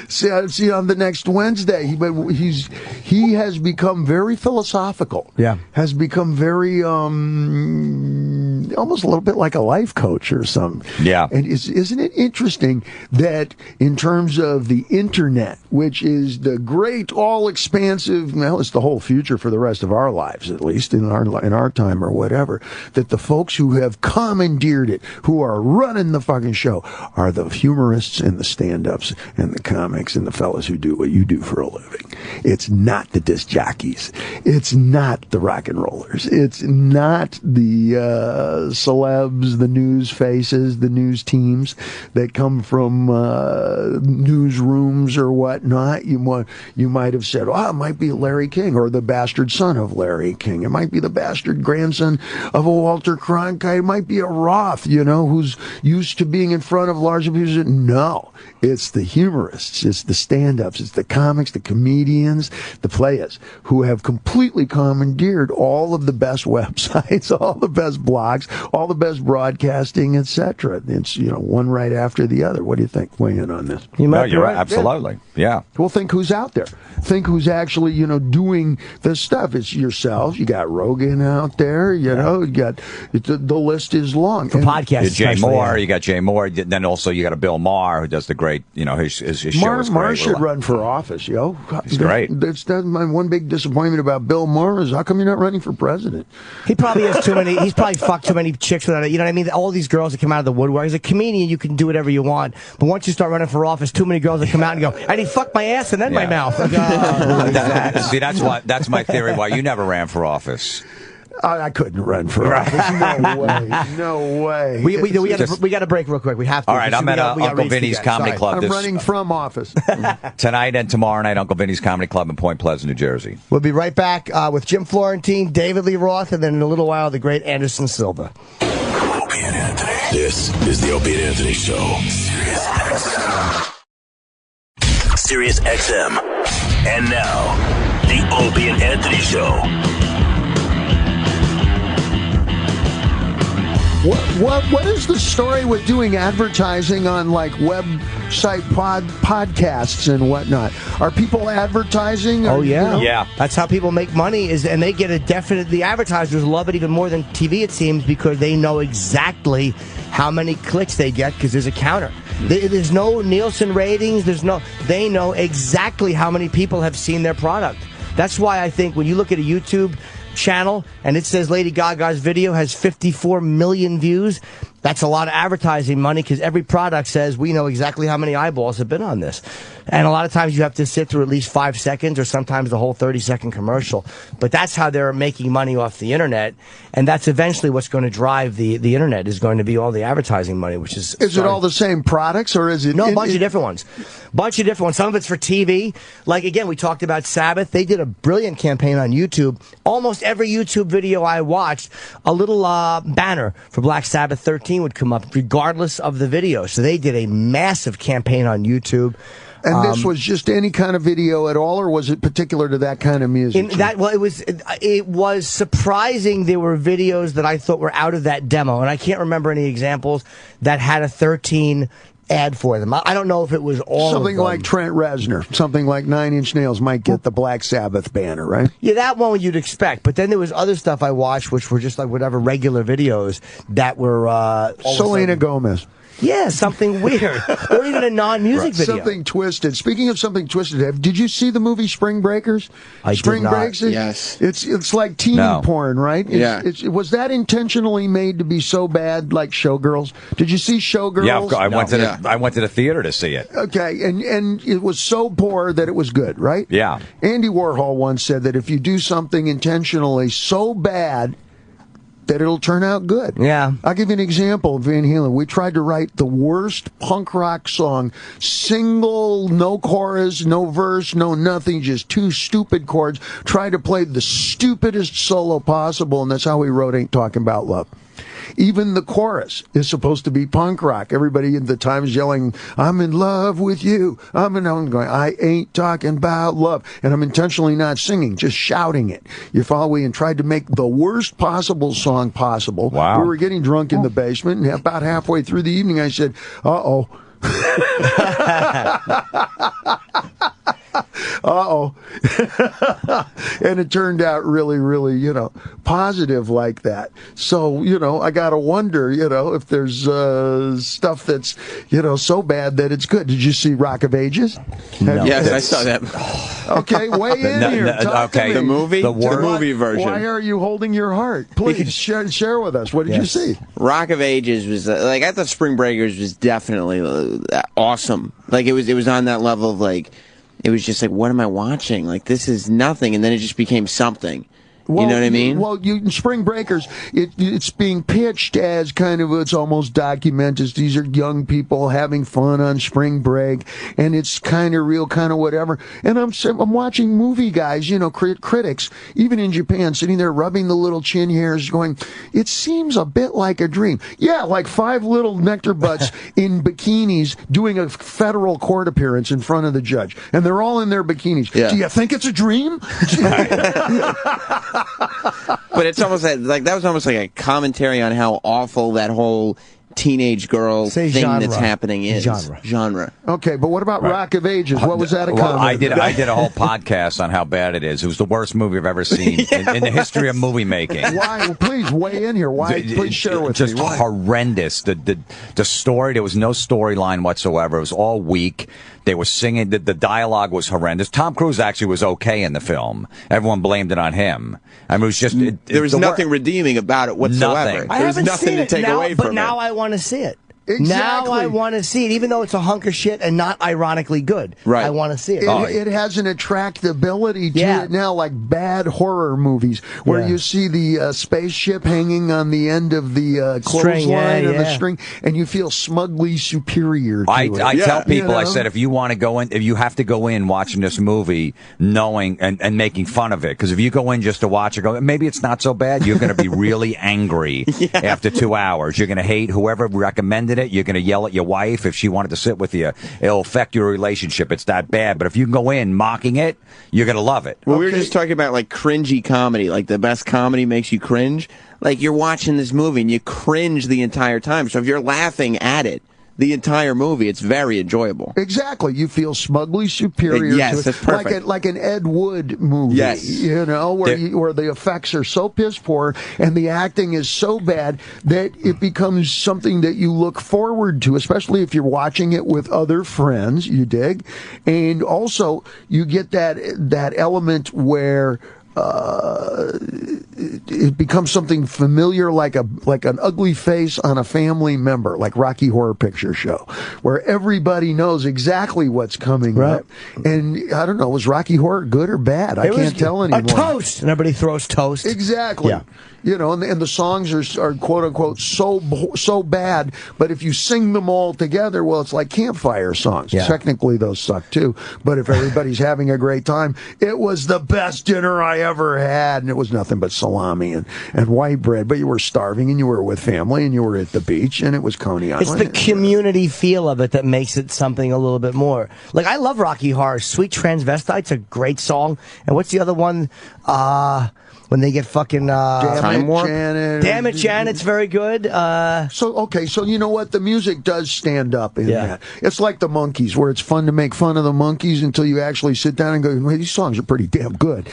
Speaker 12: See you on the next Wednesday." He has become very philosophical.
Speaker 3: Yeah,
Speaker 12: has become very almost a little bit like a life coach or something.
Speaker 8: Yeah.
Speaker 12: And isn't it interesting that in terms of the internet, which is the great, all-expansive, it's the whole future for the rest of our lives, at least in our time or whatever, that the folks who have commandeered it, who are running the fucking show, are the humorists and the stand-ups and the comics and the fellas who do what you do for a living. It's not the disc jockeys. It's not the rock and rollers. It's not the celebs, the news faces, the news teams that come from newsrooms or whatnot. You might have said, it might be Larry King or the bastard son of Larry King. It might be the bastard grandson of a Walter Cronkite. It might be a Roth, who's used to being in front of large people. No, it's the humorists, it's the stand-ups, it's the comics, the comedians, the players who have completely commandeered all of the best websites, all the best blogs, all the best broadcasting, etc. It's one right after the other. What do you think? Weigh in on this.
Speaker 3: You might be right.
Speaker 8: Absolutely. Yeah.
Speaker 12: Well, think who's out there. Think who's actually doing the stuff. It's yourself. You got Rogan out there. You got the list is long.
Speaker 3: For podcasts,
Speaker 8: Jay Moore. You got Jay Moore. Then also you got a Bill Maher who does the great. His show is great.
Speaker 12: Maher should run for office.
Speaker 8: He's great.
Speaker 12: That's my one big disappointment about Bill Maher is how come you're not running for president?
Speaker 3: He probably has too many. He's probably fucked too many chicks without it. You know what I mean? All these girls that come out of the woodwork. As a comedian, you can do whatever you want. But once you start running for office, too many girls that come out and go, and he fucked my ass and then my mouth. Like,
Speaker 8: See, that's my theory why you never ran for office.
Speaker 12: I couldn't run for office. No way.
Speaker 3: We got to break real quick. We have to.
Speaker 8: All right, I'm at Uncle Vinny's Comedy Club.
Speaker 12: I'm running from office.
Speaker 8: Tonight and tomorrow night, Uncle Vinny's Comedy Club in Point Pleasant, New Jersey.
Speaker 3: We'll be right back with Jim Florentine, David Lee Roth, and then in a little while, the great Anderson Silva.
Speaker 2: Opie and Anthony. This is the Opie and Anthony Show. Sirius XM. And now, the Opie and Anthony Show.
Speaker 12: What is the story with doing advertising on like website podcasts and whatnot? Are people advertising?
Speaker 3: Oh yeah,
Speaker 8: yeah.
Speaker 3: That's how people make money. And they get a definite. The advertisers love it even more than TV, it seems, because they know exactly how many clicks they get because there's a counter. There's no Nielsen ratings. They know exactly how many people have seen their product. That's why I think when you look at a YouTube channel and it says Lady Gaga's video has 54 million views, that's a lot of advertising money because every product says we know exactly how many eyeballs have been on this. And a lot of times you have to sit through at least 5 seconds or sometimes the whole 30-second commercial. But that's how they're making money off the internet. And that's eventually what's going to drive the internet is going to be all the advertising money, which is...
Speaker 12: Is it all the same products or is it...
Speaker 3: No, a bunch of different ones. Some of it's for TV. Like, again, we talked about Sabbath. They did a brilliant campaign on YouTube. Almost every YouTube video I watched, a little banner for Black Sabbath 13 would come up regardless of the video. So they did a massive campaign on YouTube.
Speaker 12: And this was just any kind of video at all, or was it particular to that kind of music?
Speaker 3: It was surprising. There were videos that I thought were out of that demo, and I can't remember any examples that had a 13 ad for them. I don't know if it was all
Speaker 12: Something
Speaker 3: of them.
Speaker 12: like Trent Reznor, something like Nine Inch Nails might get the Black Sabbath banner, right?
Speaker 3: Yeah, that one you'd expect. But then there was other stuff I watched, which were just like whatever regular videos that were
Speaker 12: Selena Gomez.
Speaker 3: Yeah, something weird, or even a non-music video.
Speaker 12: Something twisted. Speaking of something twisted, did you see the movie Spring Breakers?
Speaker 3: I
Speaker 12: Spring
Speaker 3: did not.
Speaker 12: Breaks.
Speaker 4: Yes.
Speaker 12: It's like teen porn, right? Was that intentionally made to be so bad, like Showgirls? Did you see Showgirls?
Speaker 8: Yeah, I went to the theater to see it.
Speaker 12: Okay, and it was so poor that it was good, right?
Speaker 8: Yeah.
Speaker 12: Andy Warhol once said that if you do something intentionally so bad that it'll turn out good.
Speaker 3: Yeah.
Speaker 12: I'll give you an example of Van Halen. We tried to write the worst punk rock song, single, no chorus, no verse, no nothing, just two stupid chords. Tried to play the stupidest solo possible, and that's how we wrote Ain't Talking About Love. Even the chorus is supposed to be punk rock. Everybody at the time is yelling, I'm in love with you. I'm going, I ain't talking about love. And I'm intentionally not singing, just shouting it. You follow me? And tried to make the worst possible song possible.
Speaker 8: Wow.
Speaker 12: We were getting drunk in the basement, and about halfway through the evening, I said, uh-oh. Uh-oh. And it turned out really, really, positive like that. So, I got to wonder, if there's stuff that's, so bad that it's good. Did you see Rock of Ages?
Speaker 8: No.
Speaker 4: Yes, I saw that.
Speaker 12: Okay, weigh in here. Talk to me.
Speaker 4: The movie? The movie version.
Speaker 12: Why are you holding your heart? Please share with us. What did you see?
Speaker 4: Rock of Ages was, I thought Spring Breakers was definitely awesome. Like, it was on that level of, it was just like, what am I watching? Like, this is nothing. And then it just became something.
Speaker 12: Well,
Speaker 4: you know what I mean?
Speaker 12: Well, Spring Breakers, it's being pitched as kind of, it's almost documented. These are young people having fun on spring break, and it's kind of real, kind of whatever. And I'm watching movie guys, critics, even in Japan, sitting there rubbing the little chin hairs, going, it seems a bit like a dream. Yeah, like 5 little nectar butts in bikinis doing a federal court appearance in front of the judge, and they're all in their bikinis.
Speaker 4: Yeah.
Speaker 12: Do you think it's a dream?
Speaker 4: But it's almost like that was almost like a commentary on how awful that whole teenage girl thing that's happening is. Genre.
Speaker 12: Okay, but what about Rock of Ages? What was that a comment?
Speaker 8: I did a whole podcast on how bad it is. It was the worst movie I've ever seen in the history of movie making.
Speaker 12: Why? Well, please weigh in here. Why? Please share with me.
Speaker 8: Just horrendous. The story, there was no storyline whatsoever. It was all weak. They were singing. The dialogue was horrendous. Tom Cruise actually was okay in the film. Everyone blamed it on him. I mean, it was just...
Speaker 4: there was nothing redeeming about it whatsoever.
Speaker 8: Nothing.
Speaker 4: There was nothing to take away from it.
Speaker 3: But now I want to see it.
Speaker 12: Exactly.
Speaker 3: Now I want to see it, even though it's a hunk of shit and not ironically good.
Speaker 4: Right.
Speaker 3: I want to see it.
Speaker 12: It has an attractability to it now, like bad horror movies, where you see the spaceship hanging on the end of the clothesline and the string, and you feel smugly superior to it.
Speaker 8: I tell people, I said, if you want to go in, if you have to go in watching this movie, knowing and making fun of it, because if you go in just to watch it, maybe it's not so bad, you're going to be really angry after 2 hours. You're going to hate whoever recommended it. You're going to yell at your wife if she wanted to sit with you. It'll affect your relationship. It's that bad. But if you go in mocking it, you're going to love it.
Speaker 4: Well, we were just talking about like cringy comedy. Like the best comedy makes you cringe. Like you're watching this movie and you cringe the entire time. So if you're laughing at it the entire movie, it's very enjoyable.
Speaker 12: Exactly. You feel smugly superior
Speaker 4: yes,
Speaker 12: to it.
Speaker 4: That's perfect.
Speaker 12: Like an Ed Wood movie.
Speaker 4: Yes.
Speaker 12: Where the effects are so piss poor and the acting is so bad that it becomes something that you look forward to, especially if you're watching it with other friends, you dig? And also, you get that element where it becomes something familiar, like an ugly face on a family member, like Rocky Horror Picture Show, where everybody knows exactly what's coming up. And I don't know, was Rocky Horror good or bad? I can't tell anymore.
Speaker 3: A toast, and everybody throws toast.
Speaker 12: Exactly. Yeah. And the songs are quote unquote so bad, but if you sing them all together, well, it's like campfire songs.
Speaker 3: Yeah.
Speaker 12: Technically, those suck too. But if everybody's having a great time, it was the best dinner I ever had, and it was nothing but salami and white bread, but you were starving and you were with family and you were at the beach and it was Coney Island.
Speaker 3: It's the community feel of it that makes it something a little bit more. Like, I love Rocky Horror. Sweet Transvestite's a great song. And what's the other one? When they get fucking
Speaker 12: Time Warp? Janet.
Speaker 3: Damn it, Janet's very good.
Speaker 12: So you know what? The music does stand up in that. It's like the Monkees, where it's fun to make fun of the Monkees until you actually sit down and go, hey, these songs are pretty damn good.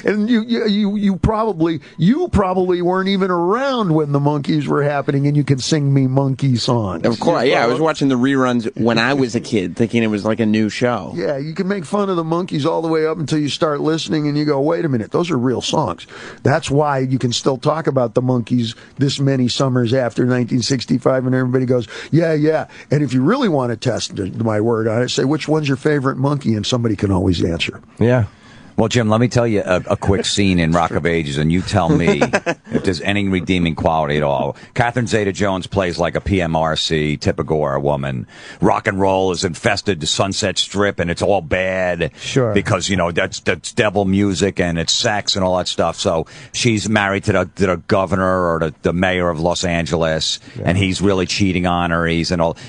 Speaker 12: And you probably weren't even around when the Monkees were happening, and you can sing me monkey songs.
Speaker 4: Of course, I was watching the reruns when I was a kid, thinking it was like a new show.
Speaker 12: Yeah, you can make fun of the Monkees all the way up until you start listening and you go, wait a minute, those are real songs. That's why you can still talk about the Monkees this many summers after 1965 and everybody goes, yeah. And if you really want to test my word on it, say, which one's your favorite monkey? And somebody can always answer.
Speaker 3: Yeah.
Speaker 8: Well, Jim, let me tell you a quick scene in Rock of Ages, and you tell me if there's any redeeming quality at all. Catherine Zeta-Jones plays like a PMRC, Tipagora woman. Rock and roll is infested the Sunset Strip, and it's all bad.
Speaker 3: Sure.
Speaker 8: Because, that's devil music, and it's sex and all that stuff. So she's married to the governor or the mayor of Los Angeles, and he's really cheating on her.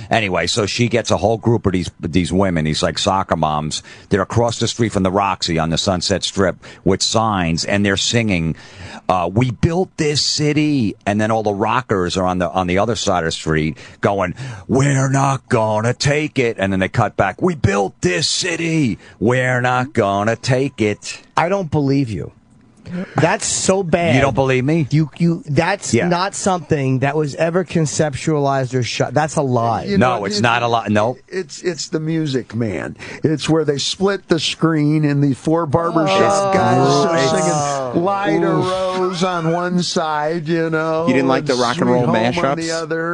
Speaker 8: Anyway, so she gets a whole group of these women, these like soccer moms. They're across the street from the Roxy on the Sunset Strip with signs, and they're singing, "We built this city," and then all the rockers are on the other side of the street going, "We're not gonna take it," and then they cut back, "We built this city, we're not gonna take it."
Speaker 3: I don't believe you. That's so bad.
Speaker 8: You don't believe me?
Speaker 3: That's not something that was ever conceptualized or shot. That's a lie.
Speaker 8: It's not a lie. No.
Speaker 12: It's the music, man. It's where they split the screen and the four barbershop guys are singing Light a Rose on one side,
Speaker 4: You didn't like the rock and roll mashups?
Speaker 12: On the other.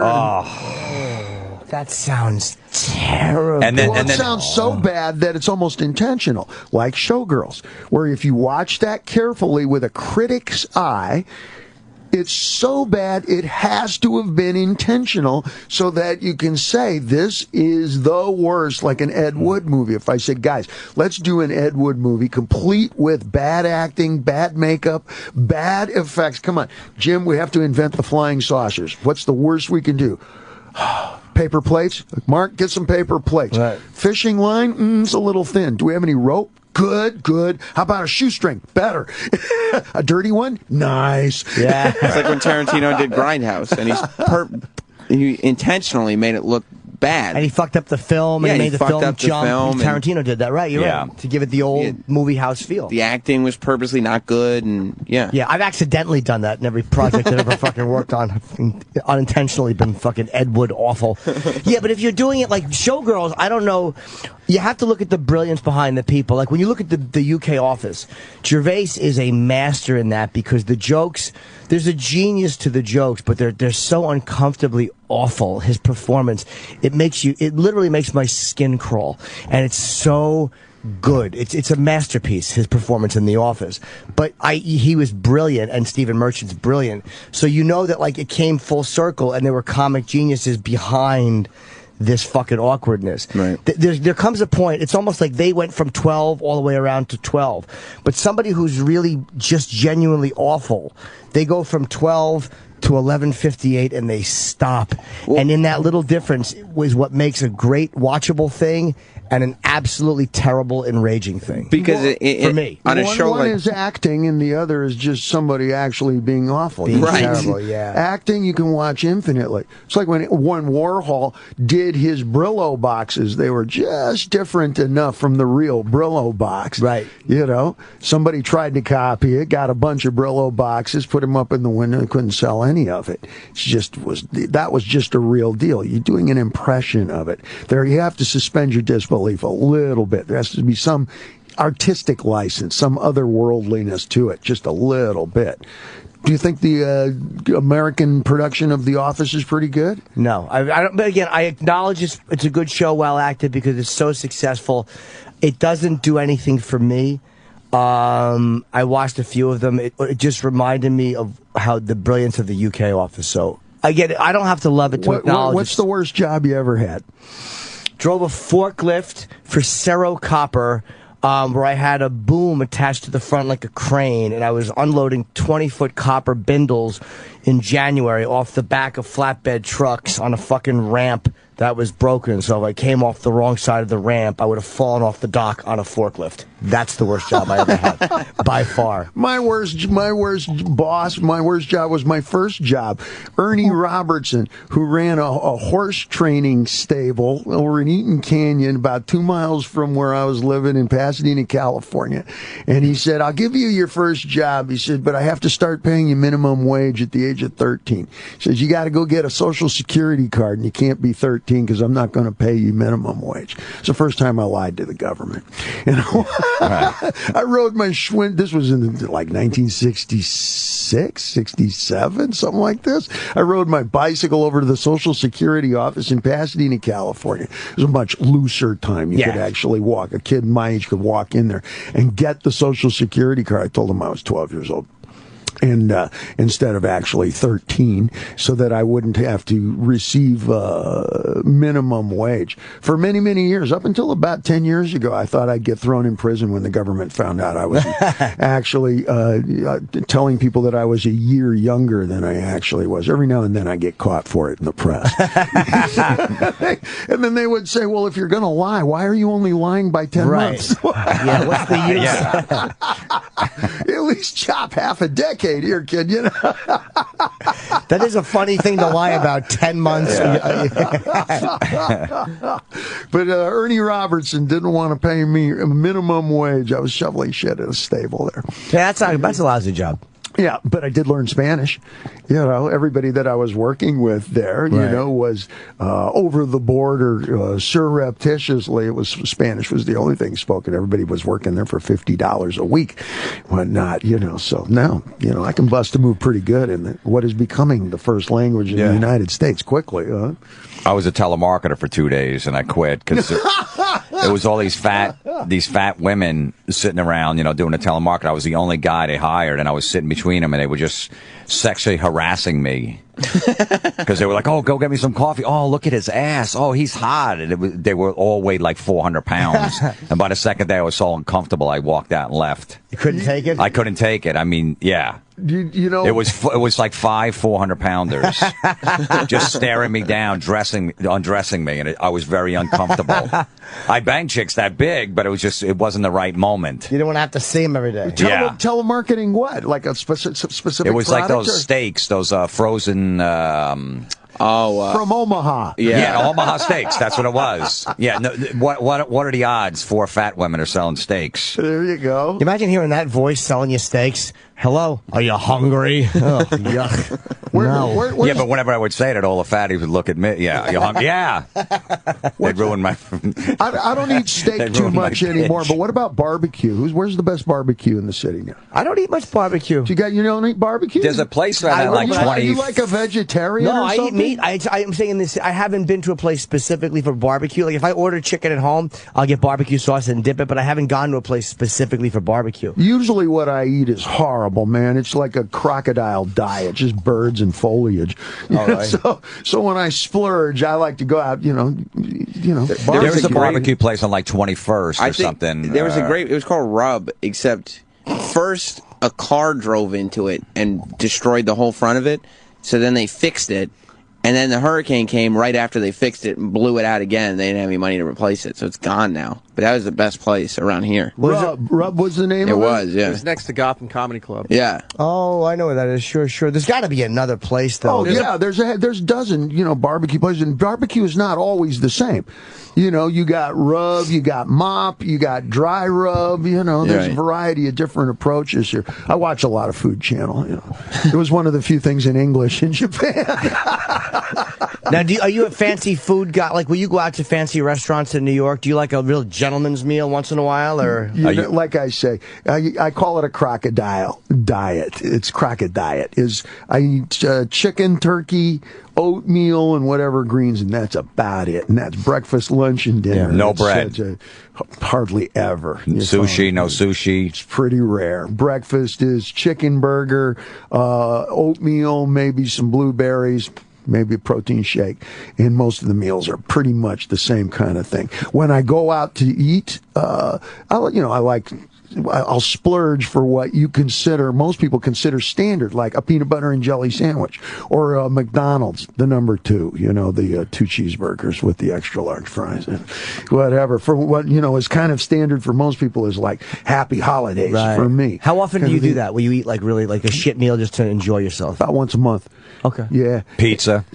Speaker 3: That sounds terrible.
Speaker 12: And then it sounds so bad that it's almost intentional, like Showgirls, where if you watch that carefully with a critic's eye, it's so bad it has to have been intentional so that you can say this is the worst, like an Ed Wood movie. If I said, guys, let's do an Ed Wood movie complete with bad acting, bad makeup, bad effects. Come on, Jim, we have to invent the flying saucers. What's the worst we can do? Paper plates. Mark, get some paper plates.
Speaker 3: Right.
Speaker 12: Fishing line, it's a little thin. Do we have any rope? Good. How about a shoestring? Better. A dirty one? Nice.
Speaker 3: Yeah.
Speaker 4: It's like when Tarantino did Grindhouse, and he intentionally made it look bad.
Speaker 3: And he fucked up the film and made the film jump. Tarantino did that, right? You're right. To give it the old movie house feel.
Speaker 4: The acting was purposely not good, and
Speaker 3: Yeah, I've accidentally done that in every project that I've ever fucking worked on. Unintentionally been fucking Ed Wood awful. Yeah, but if you're doing it like Showgirls, I don't know. You have to look at the brilliance behind the people. Like when you look at the UK Office, Gervais is a master in that because the jokes, there's a genius to the jokes, but they're so uncomfortably awful. His performance, it literally makes my skin crawl, and it's so good. It's a masterpiece, his performance in The Office. But he was brilliant, and Stephen Merchant's brilliant. So you know that like it came full circle, and there were comic geniuses behind this fucking awkwardness.
Speaker 4: Right.
Speaker 3: There comes a point, it's almost like they went from 12 all the way around to 12. But somebody who's really just genuinely awful, they go from 12 to 11:58 and they stop. And in that little difference was what makes a great watchable thing and an absolutely terrible, enraging thing.
Speaker 4: Because
Speaker 3: for me,
Speaker 4: on a show
Speaker 12: one
Speaker 4: like
Speaker 12: is acting, and the other is just somebody actually being awful.
Speaker 3: Being
Speaker 4: Right.
Speaker 3: terrible, yeah.
Speaker 12: Acting you can watch infinitely. It's like when Warhol did his Brillo boxes; they were just different enough from the real Brillo box.
Speaker 3: Right.
Speaker 12: Somebody tried to copy it, got a bunch of Brillo boxes, put them up in the window, and couldn't sell any of it. That was just a real deal. You're doing an impression of it. There, you have to suspend your disbelief a little bit. There has to be some artistic license, some otherworldliness to it, just a little bit. Do you think the American production of The Office is pretty good?
Speaker 3: No, I don't. But again, I acknowledge it's a good show, well acted, because it's so successful. It doesn't do anything for me. I watched a few of them. It just reminded me of how the brilliance of the UK Office. So I get it. I don't have to love it to acknowledge.
Speaker 12: What's the worst job you ever had?
Speaker 3: Drove a forklift for Cerro Copper where I had a boom attached to the front like a crane, and I was unloading 20-foot copper bindles in January off the back of flatbed trucks on a fucking ramp that was broken. So if I came off the wrong side of the ramp, I would have fallen off the dock on a forklift. That's the worst job I ever had, by far.
Speaker 12: My worst job was my first job. Ernie Robertson, who ran a horse training stable over in Eaton Canyon, about 2 miles from where I was living in Pasadena, California. And he said, I'll give you your first job. He said, but I have to start paying you minimum wage at the age of 13. He says, you got to go get a Social Security card, and you can't be 13 because I'm not going to pay you minimum wage. It's the first time I lied to the government. You know? I rode my Schwinn. This was in like 1966, 67, something like this. I rode my bicycle over to the Social Security office in Pasadena, California. It was a much looser time. You could actually walk. A kid my age could walk in there and get the Social Security card. I told him I was 12 years old. And instead of actually 13, so that I wouldn't have to receive minimum wage. For many, many years, up until about 10 years ago, I thought I'd get thrown in prison when the government found out I was actually telling people that I was a year younger than I actually was. Every now and then I get caught for it in the press. And then they would say, well, if you're going to lie, why are you only lying by 10 months?
Speaker 3: Yeah, what's the use?
Speaker 12: At least chop half a decade here, kid, you know.
Speaker 3: That is a funny thing to lie about. 10 months.
Speaker 12: But Ernie Robertson didn't want to pay me a minimum wage. I was shoveling shit at a stable there.
Speaker 3: Yeah, that's a lousy job.
Speaker 12: Yeah, but I did learn Spanish. You know, everybody that I was working with there, you know, was over the border, surreptitiously. It was Spanish was the only thing spoken. Everybody was working there for $50 a week, whatnot. You know, so now I can bust a move pretty good in what is becoming the first language in the United States quickly.
Speaker 8: I was a telemarketer for 2 days and I quit because it was all these fat women sitting around, doing a telemarketer. I was the only guy they hired, and I was sitting between them, and they were just sexually harassing me because they were like, "Oh, go get me some coffee. Oh, look at his ass. Oh, he's hot." And they were all weighed like 400 pounds. And by the second day, I was so uncomfortable, I walked out and left.
Speaker 3: You couldn't take it?
Speaker 8: I couldn't take it. I mean, yeah.
Speaker 12: You know,
Speaker 8: it was like 5 400-pounders just staring me down, undressing me, and I was very uncomfortable. I banged chicks that big, but it wasn't the right moment.
Speaker 3: You didn't want to have to see them every day.
Speaker 12: Telemarketing what? Like a specific
Speaker 8: It was like those
Speaker 12: or?
Speaker 8: steaks, those frozen
Speaker 12: from Omaha.
Speaker 8: Yeah, Omaha steaks. That's what it was. Yeah. No, what are the odds 4 fat women are selling steaks?
Speaker 12: There you go.
Speaker 3: Imagine hearing that voice selling you steaks. Hello, are you hungry? Oh, yuck. No.
Speaker 8: Yeah, but whenever I would say it, all the fatties would look at me. Yeah, are you hungry? Yeah. They'd ruin my...
Speaker 12: I don't eat steak too much anymore, but what about barbecue? Where's the best barbecue in the city now?
Speaker 3: I don't eat much barbecue.
Speaker 12: You don't eat barbecue?
Speaker 8: There's a place right now like 20...
Speaker 12: Are you like a vegetarian
Speaker 3: No,
Speaker 12: or
Speaker 3: I
Speaker 12: something?
Speaker 3: eat meat. I'm saying this. I haven't been to a place specifically for barbecue. Like if I order chicken at home, I'll get barbecue sauce and dip it, but I haven't gone to a place specifically for barbecue.
Speaker 12: Usually what I eat is horrible, man. It's like a crocodile diet, just birds and foliage.
Speaker 3: Right.
Speaker 12: So when I splurge, I like to go out,
Speaker 8: There was a barbecue place on like 21st or something.
Speaker 4: There was it was called Rub, except first a car drove into it and destroyed the whole front of it. So then they fixed it. And then the hurricane came right after they fixed it and blew it out again. They didn't have any money to replace it, so it's gone now. But that was the best place around here.
Speaker 12: Rub was the name of it?
Speaker 4: It was, yeah.
Speaker 9: It was next to Gotham Comedy Club.
Speaker 4: Yeah.
Speaker 3: Oh, I know where that is. Sure. There's got to be another place, though.
Speaker 12: Oh, yeah. There's a dozen, barbecue places. And barbecue is not always the same. You got rub, you got mop, you got dry rub. There's a variety of different approaches here. I watch a lot of Food Channel. It was one of the few things in English in Japan.
Speaker 3: Now, are you a fancy food guy? Like, will you go out to fancy restaurants in New York? Do you like a real gentleman's meal once in a while, or?
Speaker 12: Like I say, I call it a crocodile diet. It's crocodiet. I eat chicken, turkey, oatmeal, and whatever greens, and that's about it. And that's breakfast, lunch, and dinner.
Speaker 8: No bread.
Speaker 12: Hardly ever.
Speaker 8: Sushi, no sushi.
Speaker 12: It's pretty rare. Breakfast is chicken burger, oatmeal, maybe some blueberries. maybe a protein shake, and most of the meals are pretty much the same kind of thing. When I go out to eat, I'll splurge for what most people consider standard, like a peanut butter and jelly sandwich, or McDonald's, the number 2, the 2 cheeseburgers with the extra large fries, and whatever. For what, is kind of standard for most people is like happy holidays for me.
Speaker 3: How often do you do that? Will you eat like really like a shit meal just to enjoy yourself?
Speaker 12: About once a month.
Speaker 3: Okay.
Speaker 12: Yeah.
Speaker 8: Pizza.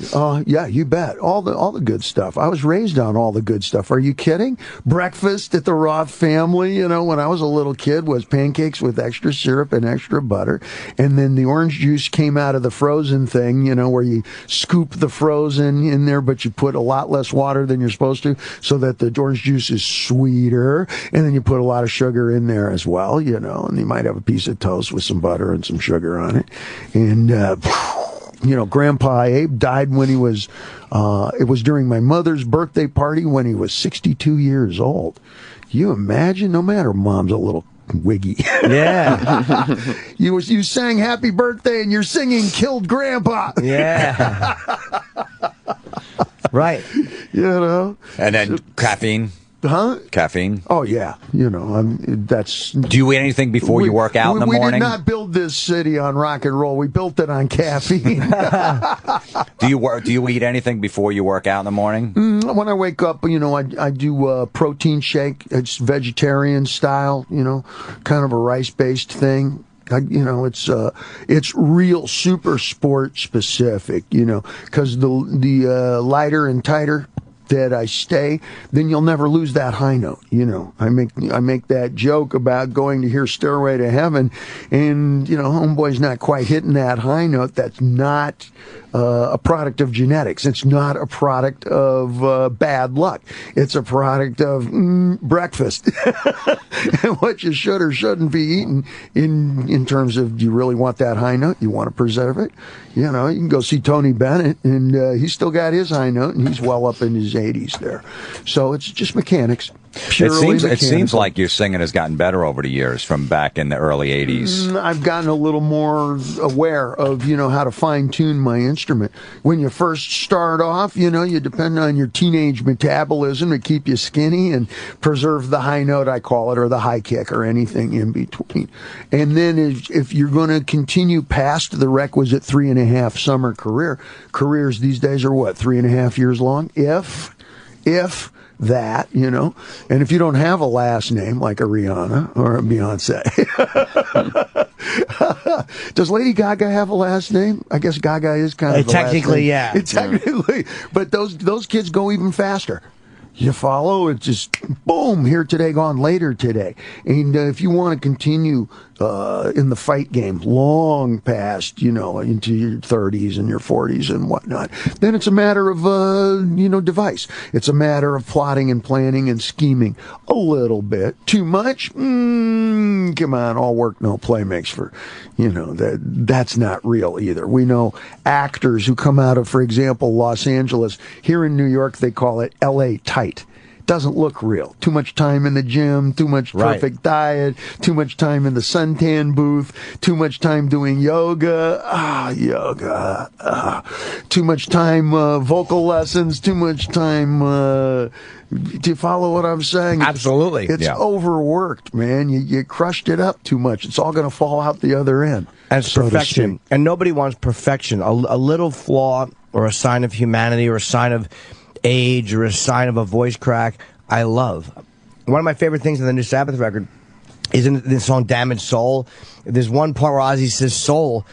Speaker 12: Yeah, you bet. All the good stuff. I was raised on all the good stuff. Are you kidding? Breakfast at the Roth family, when I was a little kid, was pancakes with extra syrup and extra butter. And then the orange juice came out of the frozen thing, where you scoop the frozen in there, but you put a lot less water than you're supposed to so that the orange juice is sweeter. And then you put a lot of sugar in there as well, and you might have a piece of toast with some butter and some sugar on it. And, Grandpa Abe died when he was, it was during my mother's birthday party when he was 62 years old. You imagine? No matter Mom's a little wiggy.
Speaker 3: Yeah.
Speaker 12: You sang happy birthday and you're singing killed Grandpa.
Speaker 3: Yeah. Right.
Speaker 8: And then caffeine.
Speaker 12: Huh?
Speaker 8: Caffeine.
Speaker 12: Oh yeah, that's.
Speaker 8: Do you eat anything before you work out in the morning?
Speaker 12: We did not build this city on rock and roll. We built it on caffeine.
Speaker 8: Do you eat anything before you work out in the morning?
Speaker 12: When I wake up, I do a protein shake. It's vegetarian style. Kind of a rice-based thing. It's real super sport specific. Because the lighter and tighter that I stay, then you'll never lose that high note. I make that joke about going to hear Stairway to Heaven, and homeboy's not quite hitting that high note. That's not a product of genetics. It's not a product of bad luck. It's a product of breakfast and what you should or shouldn't be eating in terms of, do you really want that high note? You want to preserve it? You can go see Tony Bennett, and he's still got his high note, and he's well up in his 80s there. So it's just mechanics.
Speaker 8: It seems like your singing has gotten better over the years from back in the early 80s.
Speaker 12: I've gotten a little more aware of, how to fine-tune my instrument. When you first start off, you depend on your teenage metabolism to keep you skinny and preserve the high note, I call it, or the high kick, or anything in between. And then if you're going to continue past the requisite 3.5 summer careers these days are what, 3.5 years long? If that, and if you don't have a last name like a Rihanna or a Beyonce. Does Lady Gaga have a last name? I guess Gaga is kind of the
Speaker 3: technically,
Speaker 12: last name. Technically, but those kids go even faster. You follow? It's just boom, here today, gone later today. And if you want to continue in the fight game long past, into your 30s and your 40s and whatnot, then it's a matter of, device. It's a matter of plotting and planning and scheming a little bit. Too much? Come on, all work, no play makes for, that's not real either. We know actors who come out of, for example, Los Angeles. Here in New York, they call it L.A. tight. Doesn't look real. Too much time in the gym, too much perfect diet, too much time in the suntan booth, too much time doing yoga, too much time vocal lessons, too much time, do you follow what I'm saying?
Speaker 3: Absolutely.
Speaker 12: It's overworked, man. You crushed it up too much. It's all going to fall out the other end.
Speaker 3: And it's perfection. And nobody wants perfection. A little flaw or a sign of humanity or a sign of age or a sign of a voice crack, I love. One of my favorite things in the new Sabbath record is in the song Damaged Soul. There's one part where Ozzy says soul,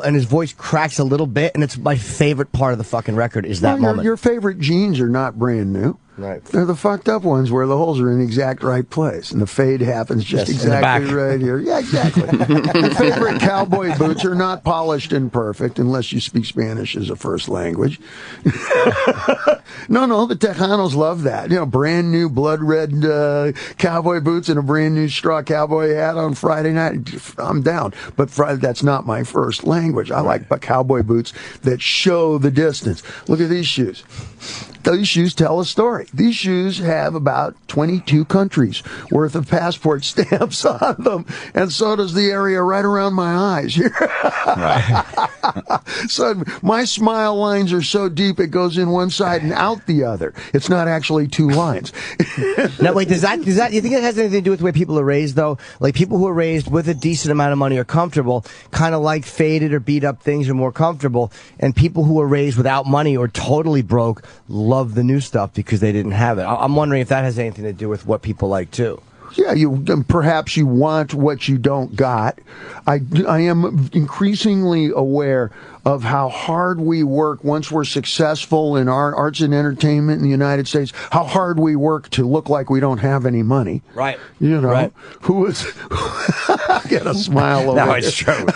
Speaker 3: and his voice cracks a little bit, and it's my favorite part of the fucking record is that moment.
Speaker 12: Your favorite jeans are not brand new.
Speaker 3: Right.
Speaker 12: They're the fucked up ones where the holes are in the exact right place and the fade happens just exactly right here. Yeah, exactly. Your favorite cowboy boots are not polished and perfect unless you speak Spanish as a first language. No, the Tejanos love that. Brand new blood red cowboy boots and a brand new straw cowboy hat on Friday night. I'm down. But that's not my first language. I like cowboy boots that show the distance. Look at these shoes. these shoes tell a story. These shoes have about 22 countries worth of passport stamps on them, and so does the area right around my eyes here.
Speaker 8: Right.
Speaker 12: So my smile lines are so deep it goes in one side and out the other. It's not actually two lines.
Speaker 3: Now, wait, does that, you think it has anything to do with the way people are raised, though? Like, people who are raised with a decent amount of money are comfortable, kind of like faded or beat up things are more comfortable, and people who are raised without money or totally broke love the new stuff because they didn't have it. I'm wondering if that has anything to do with what people like, too.
Speaker 12: Yeah, perhaps you want what you don't got. I am increasingly aware of how hard we work once we're successful in our arts and entertainment in the United States, how hard we work to look like we don't have any money.
Speaker 3: Right.
Speaker 12: You know,
Speaker 3: right.
Speaker 12: Who is... Get a smile over
Speaker 8: No, it's true.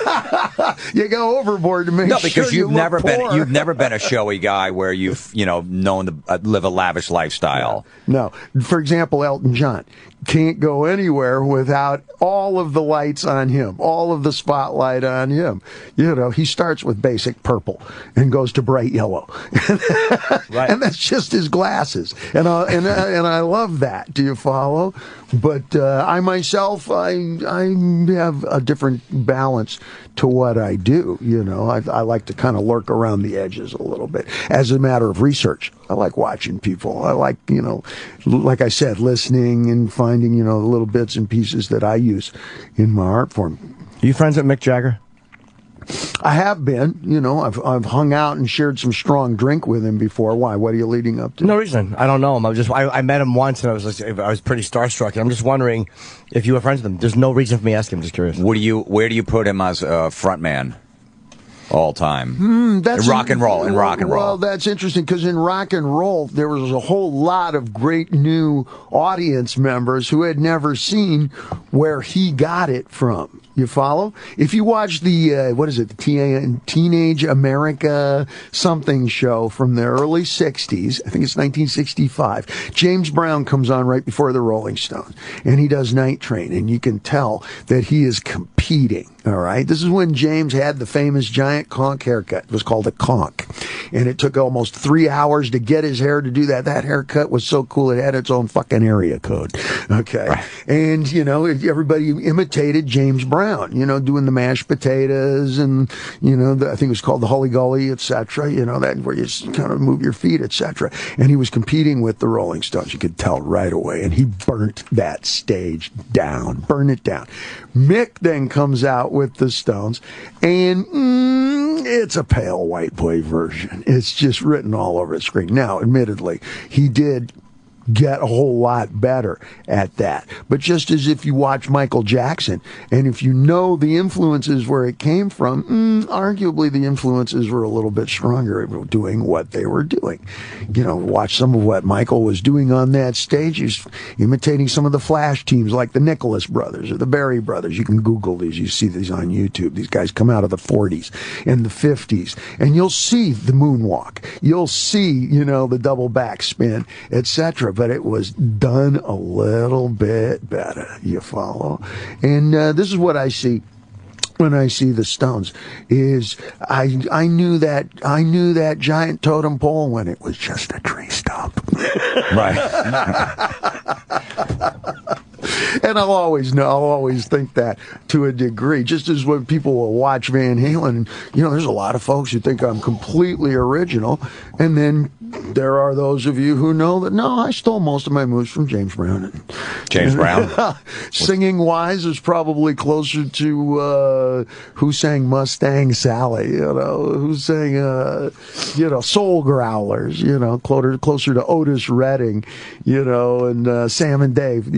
Speaker 12: You go overboard to make
Speaker 8: no, because
Speaker 12: sure
Speaker 8: you've never
Speaker 12: look poor.
Speaker 8: you've never been a showy guy where you've known to live a lavish lifestyle.
Speaker 12: No. For example, Elton John can't go anywhere without all of the lights on him, all of the spotlight on him. He starts with basic purple and goes to bright yellow. Right. And that's just his glasses. And I love that. Do you follow? But I myself, I have a different balance to what I do. I like to kind of lurk around the edges a little bit as a matter of research. I like watching people. I like, like I said, listening and finding, the little bits and pieces that I use in my art form.
Speaker 3: Are you friends with Mick Jagger?
Speaker 12: I have been. I've hung out and shared some strong drink with him before. Why? What are you leading up to?
Speaker 3: No reason. I don't know him. I met him once and I was pretty starstruck. And I'm just wondering if you were friends with him. There's no reason for me asking. I'm just curious.
Speaker 8: Where do you put him as a front man? All time.
Speaker 12: That's
Speaker 8: in rock and roll.
Speaker 12: Well, that's interesting because in rock and roll, there was a whole lot of great new audience members who had never seen where he got it from. You follow? If you watch the Teenage America something show from the early 60s, I think it's 1965, James Brown comes on right before the Rolling Stones, and he does Night Train, and you can tell that he is competing. All right. This is when James had the famous giant conch haircut. It was called a conch. And it took almost 3 hours to get his hair to do that. That haircut was so cool. It had its own fucking area code. Okay. Right. And, everybody imitated James Brown, doing the mashed potatoes and, I think it was called the Hully Gully, etc. That where you kind of move your feet, etc. And he was competing with the Rolling Stones. You could tell right away. And he burnt that stage down. Burn it down. Mick then comes out with the Stones, and it's a pale white boy version. It's just written all over the screen. Now, admittedly, he did get a whole lot better at that. But just as if you watch Michael Jackson, and if you know the influences where it came from, arguably the influences were a little bit stronger doing what they were doing. Watch some of what Michael was doing on that stage. He's imitating some of the Flash teams like the Nicholas Brothers or the Berry Brothers. You can Google these. You see these on YouTube. These guys come out of the 40s and the 50s, and you'll see the moonwalk. You'll see, the double backspin, etc. But it was done a little bit better. You follow? And this is what I see when I see the Stones. Is I knew that giant totem pole when it was just a tree stump.
Speaker 8: Right.
Speaker 12: And I'll always think that to a degree. Just as when people will watch Van Halen, there's a lot of folks who think I'm completely original, and then there are those of you who know that no, I stole most of my moves from James Brown.
Speaker 8: James Brown,
Speaker 12: singing wise, is probably closer to who sang Mustang Sally, who sang Soul Growlers, closer to Otis Redding, and Sam and Dave,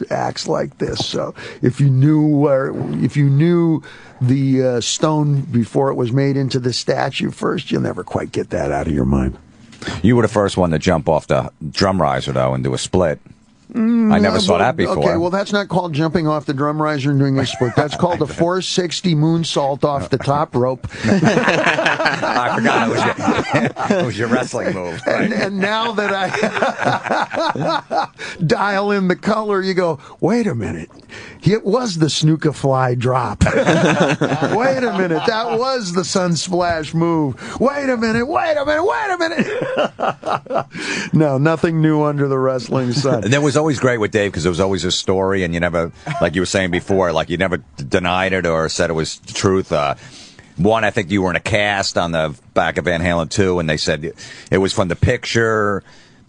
Speaker 12: acts like this. So if you knew the stone before it was made into the statue first, you'll never quite get that out of your mind.
Speaker 8: You were the first one to jump off the drum riser, though, and do a split. I never saw that before.
Speaker 12: Okay, well, that's not called jumping off the drum riser and doing a split. That's called a 460 moonsault off the top rope.
Speaker 8: I forgot it was your wrestling move. Right.
Speaker 12: And now that I dial in the color, you go, wait a minute. It was the snooker fly drop. Wait a minute. That was the sunsplash move. Wait a minute. No, nothing new under the wrestling sun.
Speaker 8: And that was always great with Dave because there was always a story, and you never, like you were saying before, like you never denied it or said it was the truth. One, I think you were in a cast on the back of Van Halen 2, and they said it was from the picture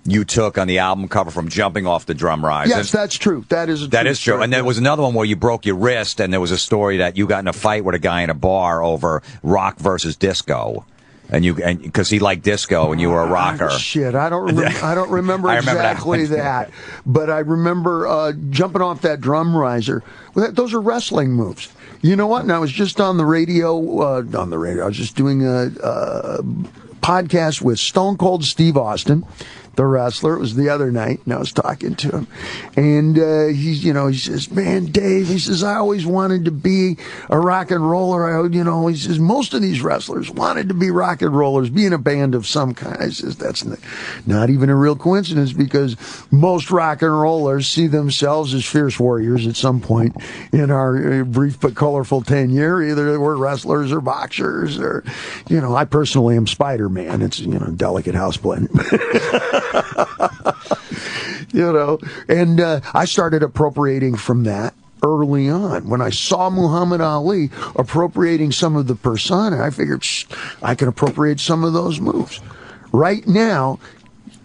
Speaker 8: you took on the album cover from jumping off the drum rise.
Speaker 12: Yes, that's true. That is
Speaker 8: true. And there was another one where you broke your wrist, and there was a story that you got in a fight with a guy in a bar over rock versus disco. And because he liked disco and you were a rocker.
Speaker 12: Shit, I don't remember exactly that. But I remember jumping off that drum riser. Those are wrestling moves. You know what? And I was just on the radio. I was just doing a podcast with Stone Cold Steve Austin, the wrestler. It was the other night, and I was talking to him. And he says, man, Dave, he says, I always wanted to be a rock and roller. He says, most of these wrestlers wanted to be rock and rollers, be in a band of some kind. I says, that's not even a real coincidence because most rock and rollers see themselves as fierce warriors at some point in our brief but colorful tenure. Either we're wrestlers or boxers or, I personally am Spider-Man. It's, delicate house blend. And I started appropriating from that early on. When I saw Muhammad Ali appropriating some of the persona, I figured I can appropriate some of those moves. Right now,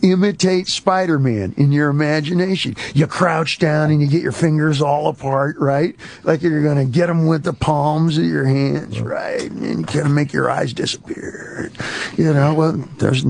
Speaker 12: imitate Spider-Man in your imagination. You crouch down and you get your fingers all apart, right? Like you're going to get them with the palms of your hands, right? And you kind of make your eyes disappear. Well, there's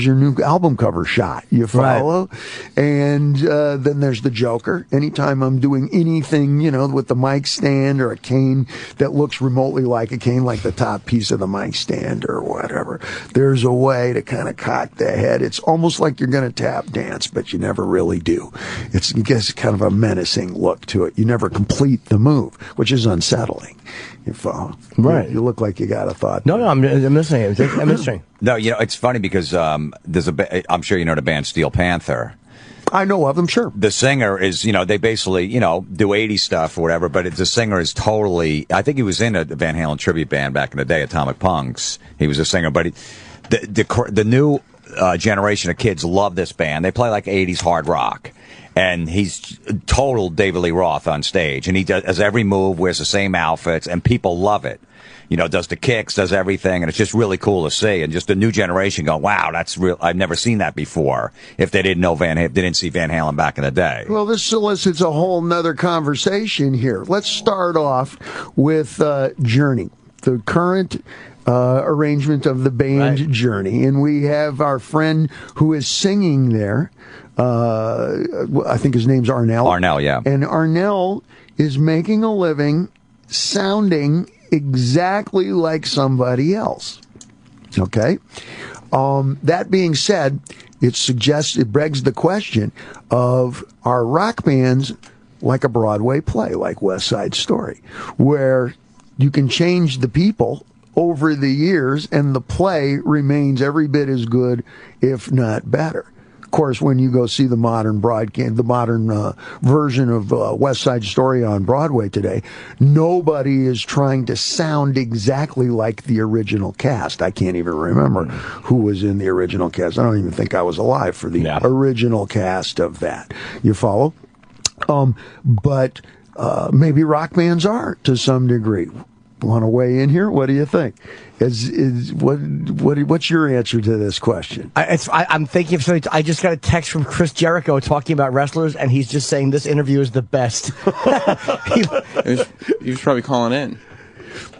Speaker 12: your new album cover shot. You follow? Right. And then there's the Joker. Anytime I'm doing anything, with the mic stand or a cane that looks remotely like a cane, like the top piece of the mic stand or whatever, there's a way to kind of cock the head. It's almost like you're going to tap dance, but you never really do. It gets kind of a menacing look to it. You never complete the move, which is unsettling. You follow?
Speaker 3: Right.
Speaker 12: You look like you got a thought.
Speaker 3: No, I'm listening. I'm listening.
Speaker 8: No, it's funny because there's I'm sure you know the band Steel Panther.
Speaker 12: I know of them, sure.
Speaker 8: The singer is, they basically, do 80s stuff or whatever, but the singer is totally, I think he was in a Van Halen tribute band back in the day, Atomic Punks. He was a singer, but the new generation of kids love this band. They play like 80s hard rock. And he's total David Lee Roth on stage. And he does every move, wears the same outfits, and people love it. Does the kicks, does everything, and it's just really cool to see. And just the new generation go, wow, that's real. I've never seen that before. If they didn't know they didn't see Van Halen back in the day.
Speaker 12: Well, this solicits a whole nother conversation here. Let's start off with Journey, the current arrangement of the band right. Journey. And we have our friend who is singing there. I think his name's Arnell.
Speaker 8: Arnell, yeah.
Speaker 12: And Arnell is making a living sounding exactly like somebody else. Okay? That being said, it begs the question of, are rock bands like a Broadway play, like West Side Story, where you can change the people over the years and the play remains every bit as good, if not better? Of course, when you go see the modern version of West Side Story on Broadway today, nobody is trying to sound exactly like the original cast. I can't even remember who was in the original cast. I don't even think I was alive for the original cast of that. You follow? But maybe rock bands are to some degree. Want to weigh in here? What do you think? What's your answer to this question?
Speaker 3: I'm thinking of something. I just got a text from Chris Jericho talking about wrestlers, and he's just saying this interview is the best.
Speaker 4: He was probably calling in.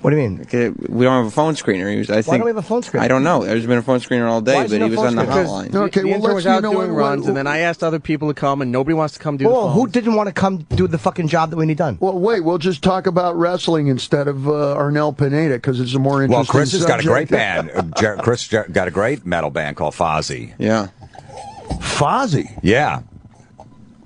Speaker 3: What do you mean?
Speaker 4: We don't have a phone screener.
Speaker 3: Why don't we have a phone screener?
Speaker 4: I don't know. There's been a phone screener all day, but he was on the hotline.
Speaker 9: Okay, the intern was out doing runs, and then I asked other people to come, and nobody wants to come do the phone.
Speaker 3: Who didn't want to come do the fucking job that we need done?
Speaker 12: Well, wait, we'll just talk about wrestling instead of Arnell Pineda, because it's a more interesting
Speaker 8: Chris has got a great
Speaker 12: subject.
Speaker 8: band. Chris got a great metal band called Fozzy.
Speaker 4: Yeah.
Speaker 12: Fozzy?
Speaker 8: Yeah.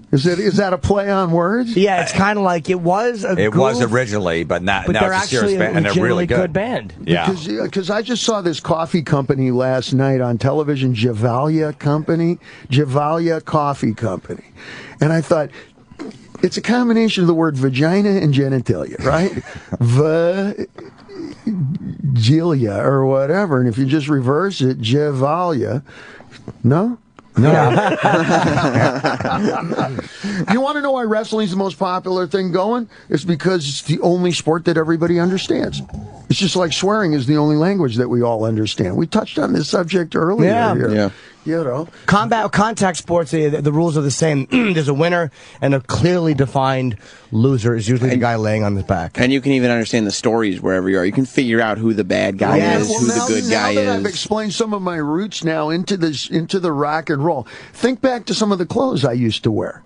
Speaker 12: Is that a play on words?
Speaker 3: Yeah, it's kind of like it was a
Speaker 8: It
Speaker 3: goof,
Speaker 8: was originally, but now
Speaker 3: they're
Speaker 8: it's a serious
Speaker 3: actually
Speaker 8: band, and they're really
Speaker 3: good band.
Speaker 8: Yeah.
Speaker 12: Because I just saw this coffee company last night on television, Javalia Coffee Company. And I thought, it's a combination of the word vagina and genitalia, right? Vagilia or whatever. And if you just reverse it, Javalia. No? No. You want to know why wrestling's the most popular thing going? It's because it's the only sport that everybody understands. It's just like swearing is the only language that we all understand. We touched on this subject earlier.
Speaker 3: Yeah.
Speaker 12: You know,
Speaker 3: contact sports, the rules are the same. There's a winner and a clearly defined loser is usually the guy laying on his back.
Speaker 4: And you can even understand the stories wherever you are. You can figure out who the bad guy is, who the good guy
Speaker 12: now that
Speaker 4: is.
Speaker 12: I've explained some of my roots now into the rock and roll. Think back to some of the clothes I used to wear.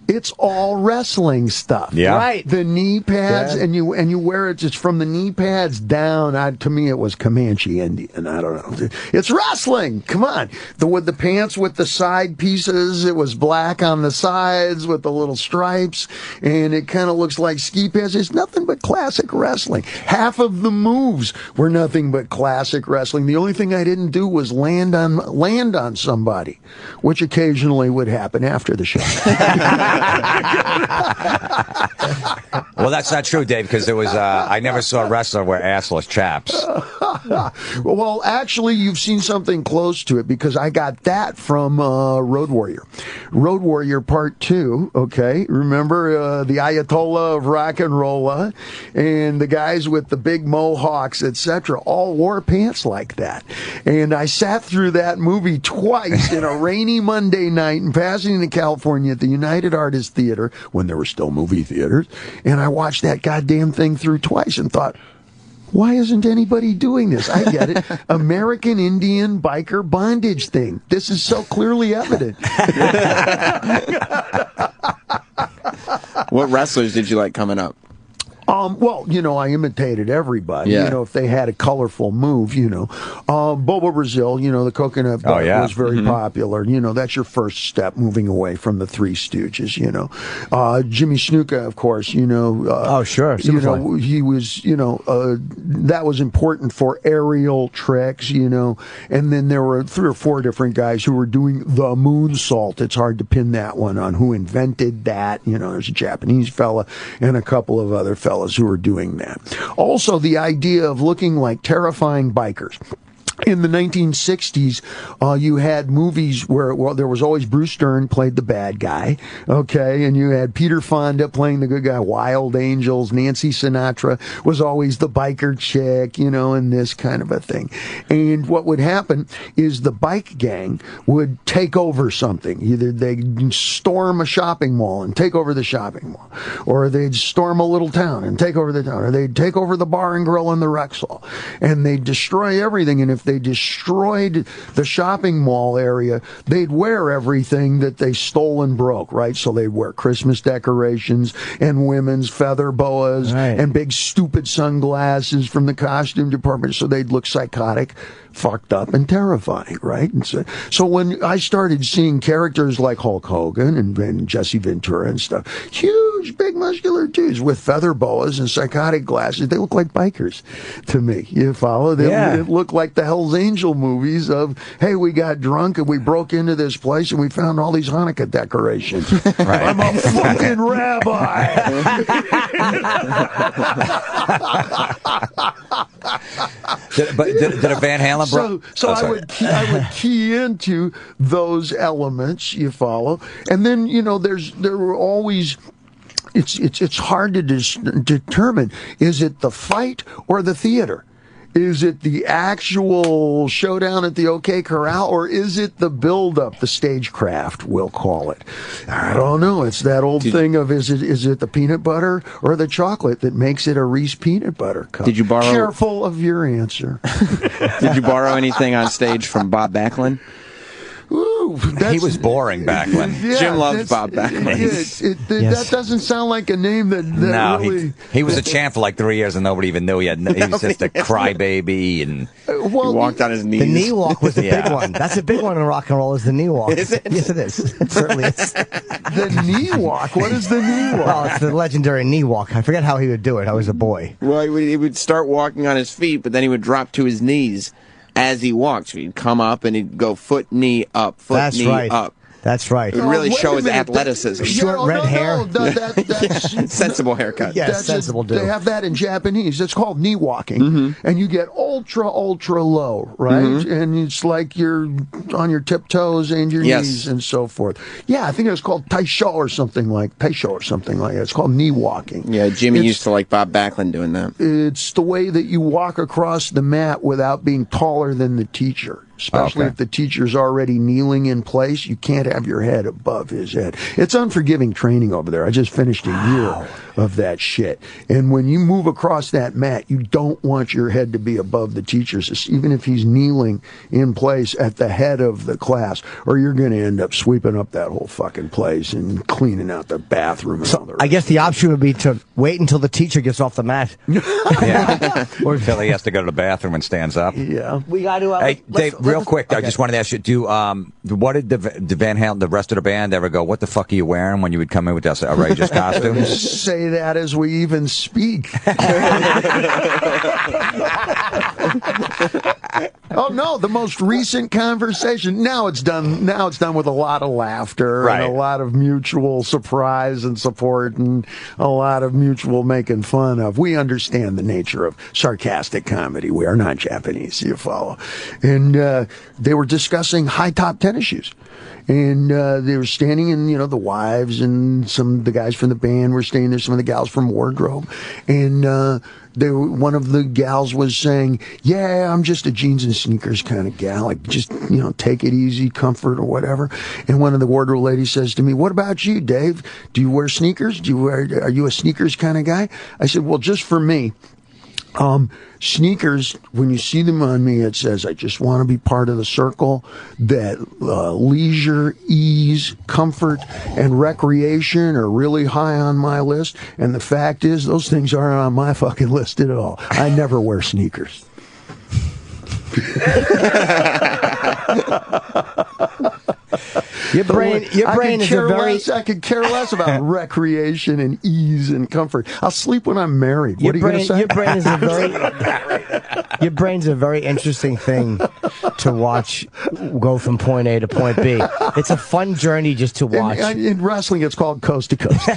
Speaker 12: It's all wrestling stuff.
Speaker 8: Yeah.
Speaker 3: Right.
Speaker 12: The knee pads, and you wear it just from the knee pads down. To me, it was Comanche Indian. I don't know. It's wrestling. Come on. With the pants with the side pieces, it was black on the sides with the little stripes, and it kind of looks like ski pants. It's nothing but classic wrestling. Half of the moves were nothing but classic wrestling. The only thing I didn't do was land on somebody, which occasionally would happen after the show.
Speaker 8: Well, that's not true, Dave, because there was I never saw a wrestler wear assless chaps.
Speaker 12: Well, actually, you've seen something close to it because I got that from Road Warrior. Road Warrior Part 2, okay? Remember the Ayatollah of rock and roll and the guys with the big mohawks, etc., all wore pants like that. And I sat through that movie twice in a rainy Monday night in Pasadena, California at the United Artists Theater when there were still movie theaters. And I watched that goddamn thing through twice and thought, why isn't anybody doing this? I get it. American Indian biker bondage thing. This is so clearly evident.
Speaker 4: What wrestlers did you like coming up?
Speaker 12: Well, I imitated everybody.
Speaker 4: Yeah.
Speaker 12: If they had a colorful move, Bobo Brazil, the coconut butt was very popular. That's your first step moving away from the Three Stooges, Jimmy Snuka, of course,
Speaker 3: oh, sure.
Speaker 12: He was, that was important for aerial tricks, and then there were 3 or 4 different guys who were doing the moonsault. It's hard to pin that one on who invented that. There's a Japanese fella and a couple of other fellas who are doing that. Also, the idea of looking like terrifying bikers. In the 1960s, you had movies where there was always Bruce Stern played the bad guy, okay, and you had Peter Fonda playing the good guy, Wild Angels, Nancy Sinatra was always the biker chick, and this kind of a thing. And what would happen is the bike gang would take over something. Either they'd storm a shopping mall and take over the shopping mall, or they'd storm a little town and take over the town, or they'd take over the bar and grill in the Rexall, and they'd destroy everything. And if they destroyed the shopping mall area, they'd wear everything that they stole and broke, right? So they'd wear Christmas decorations and women's feather boas and big stupid sunglasses from the costume department, so they'd look psychotic, fucked up, and terrifying, right? And so when I started seeing characters like Hulk Hogan and Jesse Ventura and stuff, huge, big, muscular dudes with feather boas and psychotic glasses, they look like bikers to me. You follow? They look like the Hell's Angel movies of, hey, we got drunk and we broke into this place and we found all these Hanukkah decorations. I'm a fucking rabbi.
Speaker 8: Did a Van Halen
Speaker 12: I would key into those elements, you follow, and then there were always. It's hard to determine, is it the fight or the theater? Is it the actual showdown at the OK Corral, or is it the build-up, the stagecraft, we'll call it? I don't know. It's that old thing of, is it the peanut butter or the chocolate that makes it a Reese peanut butter cup?
Speaker 4: Did you borrow?
Speaker 12: Careful of your answer.
Speaker 4: Did you borrow anything on stage from Bob Backlund?
Speaker 12: Ooh,
Speaker 8: He was boring, Backlund.
Speaker 12: Yeah,
Speaker 4: Jim loves Bob Backlund.
Speaker 12: That doesn't sound like a name that
Speaker 8: No,
Speaker 12: really.
Speaker 8: he was a champ for like 3 years and nobody even knew he was just a crybaby and
Speaker 4: He walked on his knees.
Speaker 3: The knee walk was the
Speaker 8: Yeah.
Speaker 3: big one. That's a big one in rock and roll. Is the knee walk?
Speaker 4: Is it?
Speaker 3: Yes, it is. It certainly is.
Speaker 12: The knee walk. What is the knee walk?
Speaker 3: Well, it's the legendary knee walk. I forget how he would do it. I was a boy.
Speaker 4: Well, he would start walking on his feet, but then he would drop to his knees as he walked. So he'd come up and he'd go foot, knee, up, foot,
Speaker 3: That's
Speaker 4: knee,
Speaker 3: right.
Speaker 4: up.
Speaker 3: That's right.
Speaker 4: It would really
Speaker 12: wait
Speaker 4: show
Speaker 12: a
Speaker 4: his
Speaker 12: minute.
Speaker 4: athleticism.
Speaker 3: Short red hair.
Speaker 12: That's
Speaker 4: Sensible haircut.
Speaker 3: Yes,
Speaker 12: That's
Speaker 3: sensible dude.
Speaker 12: They have that in Japanese. It's called knee walking, and you get ultra low, right? And it's like you're on your tiptoes and your
Speaker 4: Yes.
Speaker 12: knees and so forth. Yeah, I think it was called taisho or something like that. It's called knee walking.
Speaker 4: Yeah, Jimmy used to like Bob Backlund doing that.
Speaker 12: It's the way that you walk across the mat without being taller than the teacher. Especially
Speaker 8: Okay.
Speaker 12: if the teacher's already kneeling in place, you can't have your head above his head. It's unforgiving training over there. I just finished a year of that shit. And when you move across that mat, you don't want your head to be above the teacher's, even if he's kneeling in place at the head of the class, or you're going to end up sweeping up that whole fucking place and cleaning out the bathroom. And all the
Speaker 3: I guess the option would be to wait until the teacher gets off the mat.
Speaker 8: yeah. Or until he has to go to the bathroom and stands up.
Speaker 12: Yeah.
Speaker 3: We got to.
Speaker 8: Hey, Dave, real quick, I just wanted to ask you, what did the Van Halen, the rest of the band, ever go, what the fuck are you wearing when you would come in with those outrageous costumes?
Speaker 12: Say that as we even speak. Oh no, the most recent conversation. Now it's done with a lot of laughter and a lot of mutual surprise and support and a lot of mutual making fun of. We understand the nature of sarcastic comedy. We are not Japanese, you follow. And they were discussing high top tennis shoes. And they were standing in, the wives and some of the guys from the band were staying there, some of the gals from wardrobe. And one of the gals was saying, yeah, I'm just a jeans and sneakers kind of gal. Like, just, take it easy, comfort or whatever. And one of the wardrobe ladies says to me, what about you, Dave? Do you wear sneakers? Are you a sneakers kind of guy? I said, well, just for me. Sneakers, when you see them on me, it says, I just want to be part of the circle that leisure, ease, comfort, and recreation are really high on my list. And the fact is, those things aren't on my fucking list at all. I never wear sneakers.
Speaker 3: Your brain is a very.
Speaker 12: I could care less about recreation and ease and comfort. I'll sleep when I'm married. What are you going to say?
Speaker 3: Your brain is a very. Your brain's a very interesting thing to watch go from point A to point B. It's a fun journey just to watch.
Speaker 12: In wrestling, it's called coast to coast.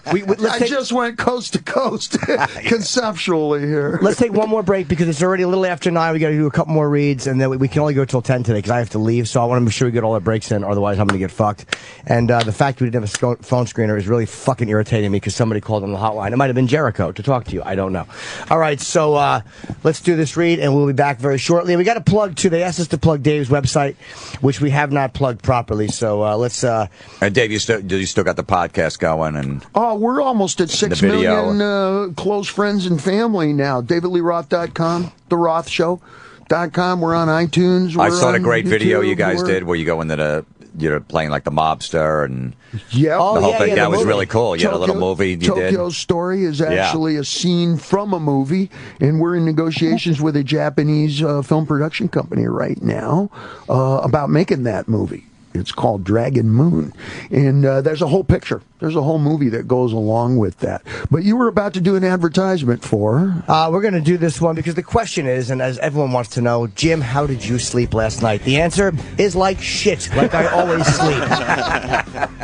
Speaker 12: I just went coast to coast conceptually here.
Speaker 3: Let's take one more break because it's already a little after 9. We got to do a couple more reads, and then we can only go till 10 today because I have to leave. So I want to make sure we get all our breaks in, otherwise I'm going to get fucked. And the fact we didn't have a phone screener is really fucking irritating me because somebody called on the hotline. It might have been Jericho to talk to you. I don't know. All right, so let's do this read, and we'll be back very shortly. We got to plug too. They asked us to plug Dave's website, which we have not plugged properly. So let's.
Speaker 8: And Dave, you still got the podcast going, and
Speaker 12: we're almost at 6 million close friends and family now. DavidLeeRoth.com, The Roth Show.com. We're on iTunes.
Speaker 8: I saw the great
Speaker 12: YouTube,
Speaker 8: video you guys did where you go into you're playing like the mobster and the whole thing. That was really cool. You had a little movie you did.
Speaker 12: Tokyo's Story is actually a scene from a movie, and we're in negotiations with a Japanese film production company right now about making that movie. It's called Dragon Moon. And there's a whole picture. There's a whole movie that goes along with that. But you were about to do an advertisement for...
Speaker 3: we're going to do this one because the question is, and as everyone wants to know, Jim, how did you sleep last night? The answer is like shit, like I always sleep.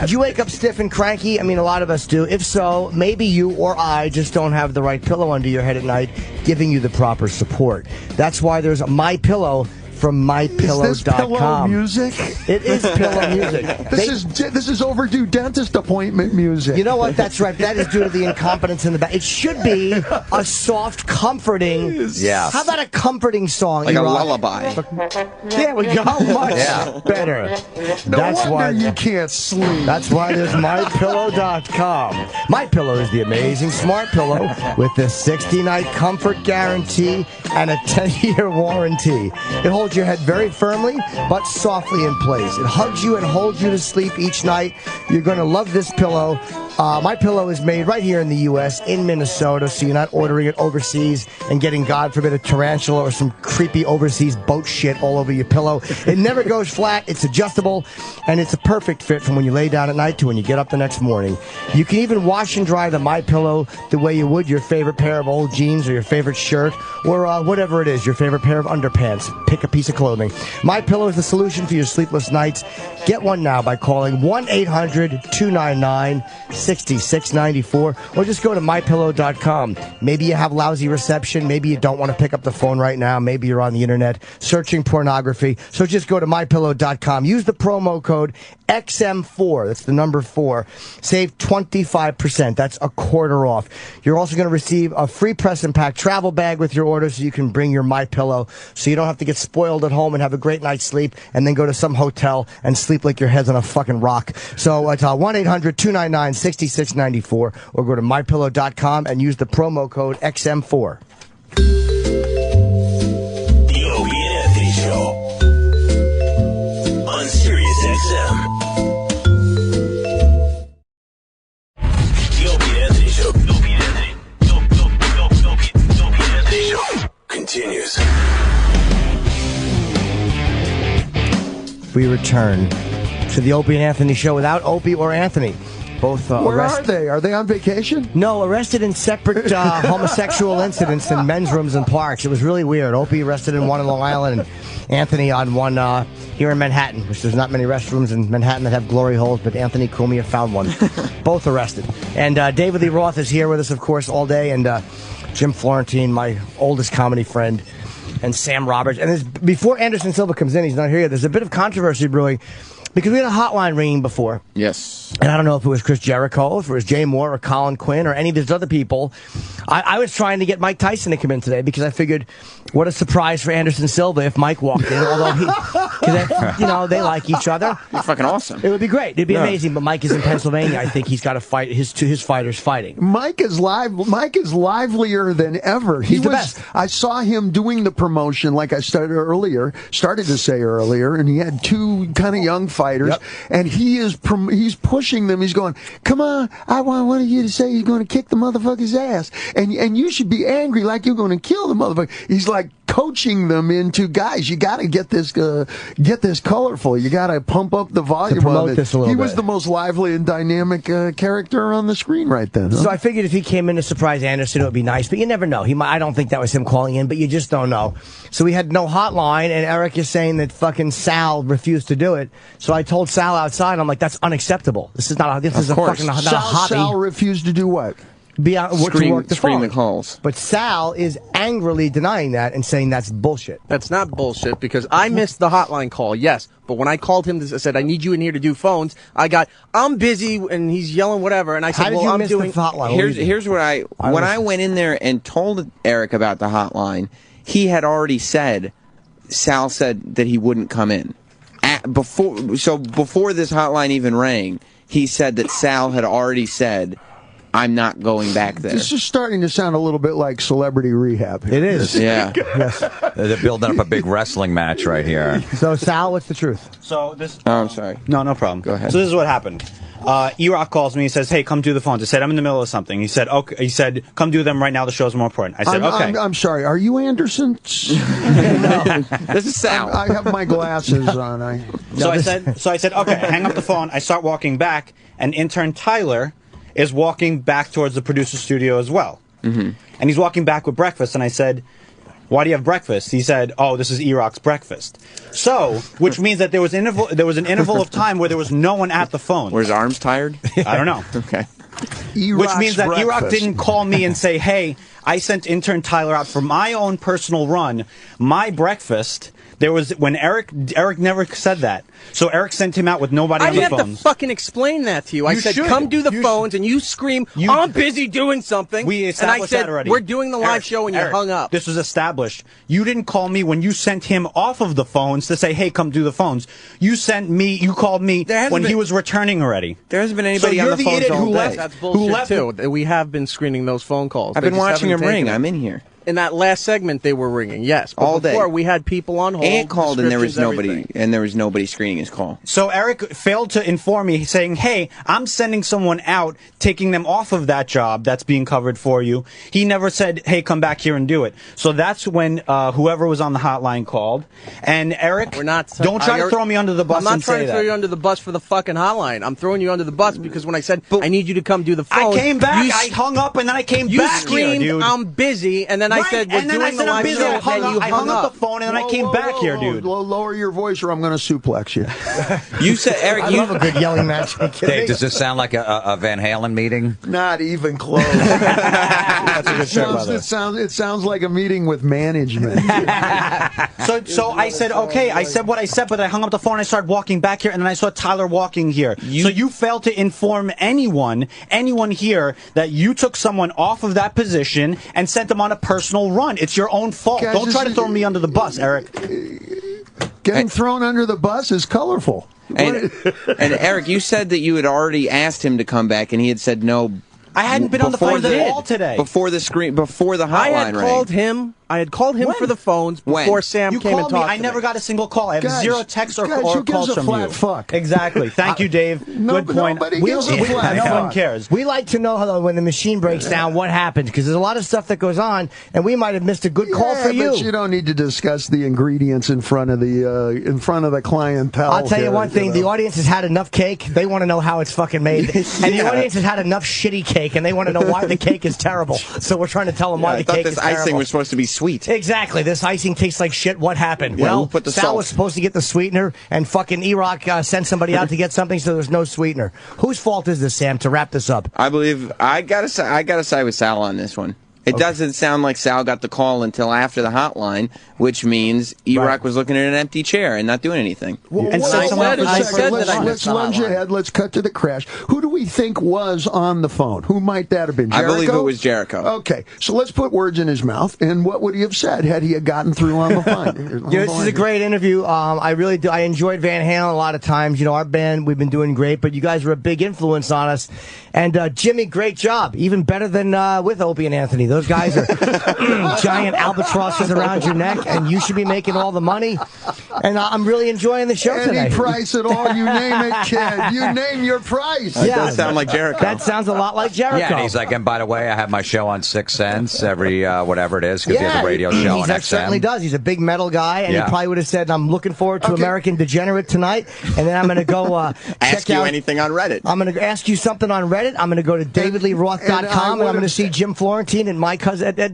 Speaker 3: Did you wake up stiff and cranky? I mean, a lot of us do. If so, maybe you or I just don't have the right pillow under your head at night, giving you the proper support. That's why there's My Pillow from MyPillow.com.
Speaker 12: Is this pillow music?
Speaker 3: It is pillow music.
Speaker 12: This is overdue dentist appointment music.
Speaker 3: You know what? That's right. That is due to the incompetence in the back. It should be a soft, comforting.
Speaker 8: Yeah.
Speaker 3: How about a comforting song?
Speaker 4: Like a lullaby.
Speaker 3: There we go. Much better.
Speaker 12: That's why you can't sleep.
Speaker 3: That's why there's MyPillow.com. MyPillow is the amazing smart pillow with the 60-night comfort guarantee and a 10-year warranty. It holds holds your head very firmly, but softly in place. It hugs you and holds you to sleep each night. You're going to love this pillow. My pillow is made right here in the U.S., in Minnesota, so you're not ordering it overseas and getting, God forbid, a tarantula or some creepy overseas boat shit all over your pillow. It never goes flat. It's adjustable, and it's a perfect fit from when you lay down at night to when you get up the next morning. You can even wash and dry the My Pillow the way you would your favorite pair of old jeans or your favorite shirt or whatever it is, your favorite pair of underpants. Pick a piece of clothing. My Pillow is the solution for your sleepless nights. Get one now by calling 1-800-299-6694 or just go to mypillow.com. Maybe you have lousy reception. Maybe you don't want to pick up the phone right now. Maybe you're on the internet searching pornography. So just go to mypillow.com. Use the promo code XM4. That's the number 4. Save 25%. That's a quarter off. You're also going to receive a free press and pack travel bag with your order so you can bring your My Pillow so you don't have to get spoiled at home and have a great night's sleep and then go to some hotel and sleep like your head's on a fucking rock. So it's 1-800-299-6694 or go to mypillow.com and use the promo code XM4.
Speaker 2: The Opie and Anthony Show on Sirius XM. The Opie and Anthony Show. Opie and Anthony. Opie and Anthony Show continues.
Speaker 3: We return to the Opie and Anthony Show without Opie or Anthony. Both
Speaker 12: Where are they? Are they on vacation?
Speaker 3: No, arrested in separate homosexual incidents in men's rooms and parks. It was really weird. Opie arrested in one in Long Island and Anthony on one here in Manhattan, which there's not many restrooms in Manhattan that have glory holes, but Anthony Cumia found one. Both arrested. And David Lee Roth is here with us, of course, all day, and Jim Florentine, my oldest comedy friend, and Sam Roberts. And before Anderson Silva comes in, he's not here yet, there's a bit of controversy brewing. Because we had a hotline ringing before.
Speaker 4: Yes.
Speaker 3: And I don't know if it was Chris Jericho, if it was Jay Moore or Colin Quinn or any of these other people. I was trying to get Mike Tyson to come in today because I figured what a surprise for Anderson Silva if Mike walked in, although they like each other.
Speaker 4: You're fucking awesome.
Speaker 3: It would be great. It'd be amazing, but Mike is in Pennsylvania. I think he's got to fight his fighters fighting.
Speaker 12: Mike is livelier than ever.
Speaker 3: He's the best.
Speaker 12: I saw him doing the promotion like I started to say earlier, and he had two kind of young fighters, and he's pushing them. He's going, "Come on, I want you to say he's going to kick the motherfucker's ass, and you should be angry like you're going to kill the motherfucker." He's like coaching them into, guys, you got to get this colorful. You got to pump up the volume of it.
Speaker 3: This a little
Speaker 12: he
Speaker 3: bit.
Speaker 12: was the most lively and dynamic character on the screen right then. Huh?
Speaker 3: So I figured if he came in to surprise Anderson, it would be nice. But you never know. I don't think that was him calling in, but you just don't know. So we had no hotline, and Eric is saying that fucking Sal refused to do it. So I told Sal outside, I'm like, that's unacceptable. This is not a fucking not a hobby.
Speaker 12: Sal refused to do what?
Speaker 3: To work the
Speaker 4: screen
Speaker 3: phone.
Speaker 4: the calls.
Speaker 3: But Sal is angrily denying that and saying that's bullshit.
Speaker 9: That's not bullshit because I missed the hotline call, yes. But when I called him, I said, I need you in here to do phones. I'm busy, and he's yelling whatever. And I said,
Speaker 3: How did you miss the hotline?
Speaker 4: Here's what when I went in there and told Eric about the hotline, he had already said, Sal said that he wouldn't come in. Before this hotline even rang, he said that Sal had already said, I'm not going back there.
Speaker 12: This is starting to sound a little bit like Celebrity Rehab.
Speaker 3: It is.
Speaker 8: Yeah.
Speaker 3: Yes.
Speaker 8: They're building up a big wrestling match right here.
Speaker 3: So, Sal, what's the truth?
Speaker 13: So this.
Speaker 4: Oh, I'm sorry.
Speaker 13: No problem.
Speaker 4: Go ahead.
Speaker 13: So this is what happened. E-Rock calls me. He says, "Hey, come do the phones." I said, "I'm in the middle of something." He said, "Okay." He said, "Come do them right now. The show's more important." I said, "Okay."
Speaker 12: I'm sorry. Are you Anderson?
Speaker 3: No.
Speaker 4: This is Sal.
Speaker 12: I have my glasses on.
Speaker 13: I said, "Okay." Hang up the phone. I start walking back, and intern Tyler is walking back towards the producer studio as well.
Speaker 4: Mm-hmm.
Speaker 13: And he's walking back with breakfast, and I said, "Why do you have breakfast?" He said, "Oh, this is E-Rock's breakfast." So, which means that there was an interval of time where there was no one at the phone.
Speaker 4: Were his arms tired?
Speaker 13: I don't know.
Speaker 4: Okay.
Speaker 13: Which means that E-Rock didn't call me and say, "Hey, I sent intern Tyler out for my own personal run, my breakfast." There was when Eric never said that. So Eric sent him out with nobody on the phones.
Speaker 9: I didn't have to fucking explain that to you. I said, "Come do the phones," and you scream, "I'm busy doing something."
Speaker 13: We established that already.
Speaker 9: "We're doing the live show," and you hung up.
Speaker 13: This was established. You didn't call me when you sent him off of the phones to say, "Hey, come do the phones." You called me when he was returning already.
Speaker 4: There hasn't been anybody on the phones all day.
Speaker 9: That's bullshit too. We have been screening those phone calls.
Speaker 4: I've been watching him ring. I'm in here.
Speaker 9: in that last segment they were ringing. Yes, but
Speaker 4: all day.
Speaker 9: before we had people on hold.
Speaker 4: Ant called and there was
Speaker 9: descriptions,
Speaker 4: nobody,
Speaker 9: everything.
Speaker 4: and there was nobody screening his call.
Speaker 13: So Eric failed to inform me, saying, "Hey, I'm sending someone out, taking them off of that job that's being covered for you." He never said, "Hey, come back here and do it." So that's when whoever was on the hotline called, and Eric, don't try to throw me under the bus.
Speaker 9: I'm not
Speaker 13: and
Speaker 9: trying
Speaker 13: say
Speaker 9: to throw
Speaker 13: that.
Speaker 9: you under the bus for the fucking hotline. I'm throwing you under the bus because when I said I need you to come do the phone,
Speaker 13: I came back. I hung up and then I came
Speaker 9: you
Speaker 13: back.
Speaker 9: screamed,
Speaker 13: here, dude.
Speaker 9: "I'm busy," and then I said, "We're
Speaker 13: and then
Speaker 9: doing
Speaker 13: I said
Speaker 9: the
Speaker 13: I'm
Speaker 9: live
Speaker 13: busy.
Speaker 9: show,"
Speaker 13: I hung
Speaker 9: and you
Speaker 13: up, I hung up the phone and then I came back here, dude.
Speaker 12: Lower your voice or I'm going to suplex you.
Speaker 4: You said, Eric,
Speaker 3: I love a good yelling match.
Speaker 8: Dave, does this sound like a Van Halen meeting?
Speaker 12: Not even close.
Speaker 13: That's a good show, by the way.
Speaker 12: It sounds like a meeting with management.
Speaker 13: So I said, okay, I said what I said, but I hung up the phone and I started walking back here, and then I saw Tyler walking here. So you failed to inform anyone here, that you took someone off of that position and sent them on a personal run. It's your own fault.
Speaker 12: Guys,
Speaker 13: Don't try to throw me under the bus, Eric.
Speaker 12: Getting thrown under the bus is colorful.
Speaker 4: And Eric, you said that you had already asked him to come back, and he had said no.
Speaker 13: I hadn't been on the phone at all today.
Speaker 4: Before the hotline
Speaker 9: I had
Speaker 4: rang.
Speaker 9: called him. I had called him for the phones before Sam
Speaker 13: You
Speaker 9: came
Speaker 13: called
Speaker 9: and talked
Speaker 13: me. I
Speaker 9: to
Speaker 13: never
Speaker 9: me.
Speaker 13: got a single call. I have
Speaker 12: Guys,
Speaker 13: zero texts or
Speaker 12: who gives
Speaker 13: calls
Speaker 12: a
Speaker 13: from
Speaker 12: flat
Speaker 13: you.
Speaker 12: fuck?
Speaker 13: Exactly. Thank you, Dave. Good point.
Speaker 12: Nobody gives a flat
Speaker 13: no
Speaker 12: fuck.
Speaker 13: one cares.
Speaker 3: We like to know how, when the machine breaks down, what happens, because there's a lot of stuff that goes on, and we might have missed a good call for you.
Speaker 12: But you don't need to discuss the ingredients in front of the clientele.
Speaker 3: I'll tell you one thing: the audience has had enough cake. They want to know how it's fucking made, and the audience has had enough shitty cake, and they want to know why the cake is terrible. So we're trying to tell them why the cake is terrible.
Speaker 4: I thought this icing was supposed to be sweet.
Speaker 3: Exactly. This icing tastes like shit. What happened?
Speaker 4: Yeah,
Speaker 3: well,
Speaker 4: who put the
Speaker 3: Sal
Speaker 4: salt?
Speaker 3: was supposed to get the sweetener, and fucking E-Rock sent somebody out to get something, so there's no sweetener. Whose fault is this, Sam? To wrap this up,
Speaker 4: I believe I gotta side with Sal on this one. It doesn't sound like Sal got the call until after the hotline, which means E-Rock was looking at an empty chair and not doing anything.
Speaker 12: And
Speaker 9: I said that I
Speaker 12: let's lunge ahead. Let's cut to the crash. Who do we think was on the phone? Who might that have been? Jericho?
Speaker 4: I believe it was Jericho.
Speaker 12: Okay, so let's put words in his mouth. And what would he have said had he had gotten through on the phone?
Speaker 3: this is a great interview. I really do. I enjoyed Van Halen a lot of times. You know, our band, we've been doing great, but you guys were a big influence on us. And Jimmy, great job. Even better than with Opie and Anthony. Those guys are giant albatrosses around your neck, and you should be making all the money. And I'm really enjoying the show today.
Speaker 12: Any price at all, you name it, kid. You name your price.
Speaker 4: That does sound like Jericho.
Speaker 3: That sounds a lot like Jericho.
Speaker 8: Yeah, and he's like, and by the way, I have my show on 6 cents every whatever it is, because he has a radio show on
Speaker 3: He
Speaker 8: XM.
Speaker 3: certainly does. He's a big metal guy, and he probably would have said, "I'm looking forward to American Degenerate tonight," and then I'm going to go
Speaker 4: ask you anything on Reddit.
Speaker 3: I'm going to ask you something on Reddit. I'm going to go to davidleeroth.com, and I'm going to see Jim Florentine and my cousin at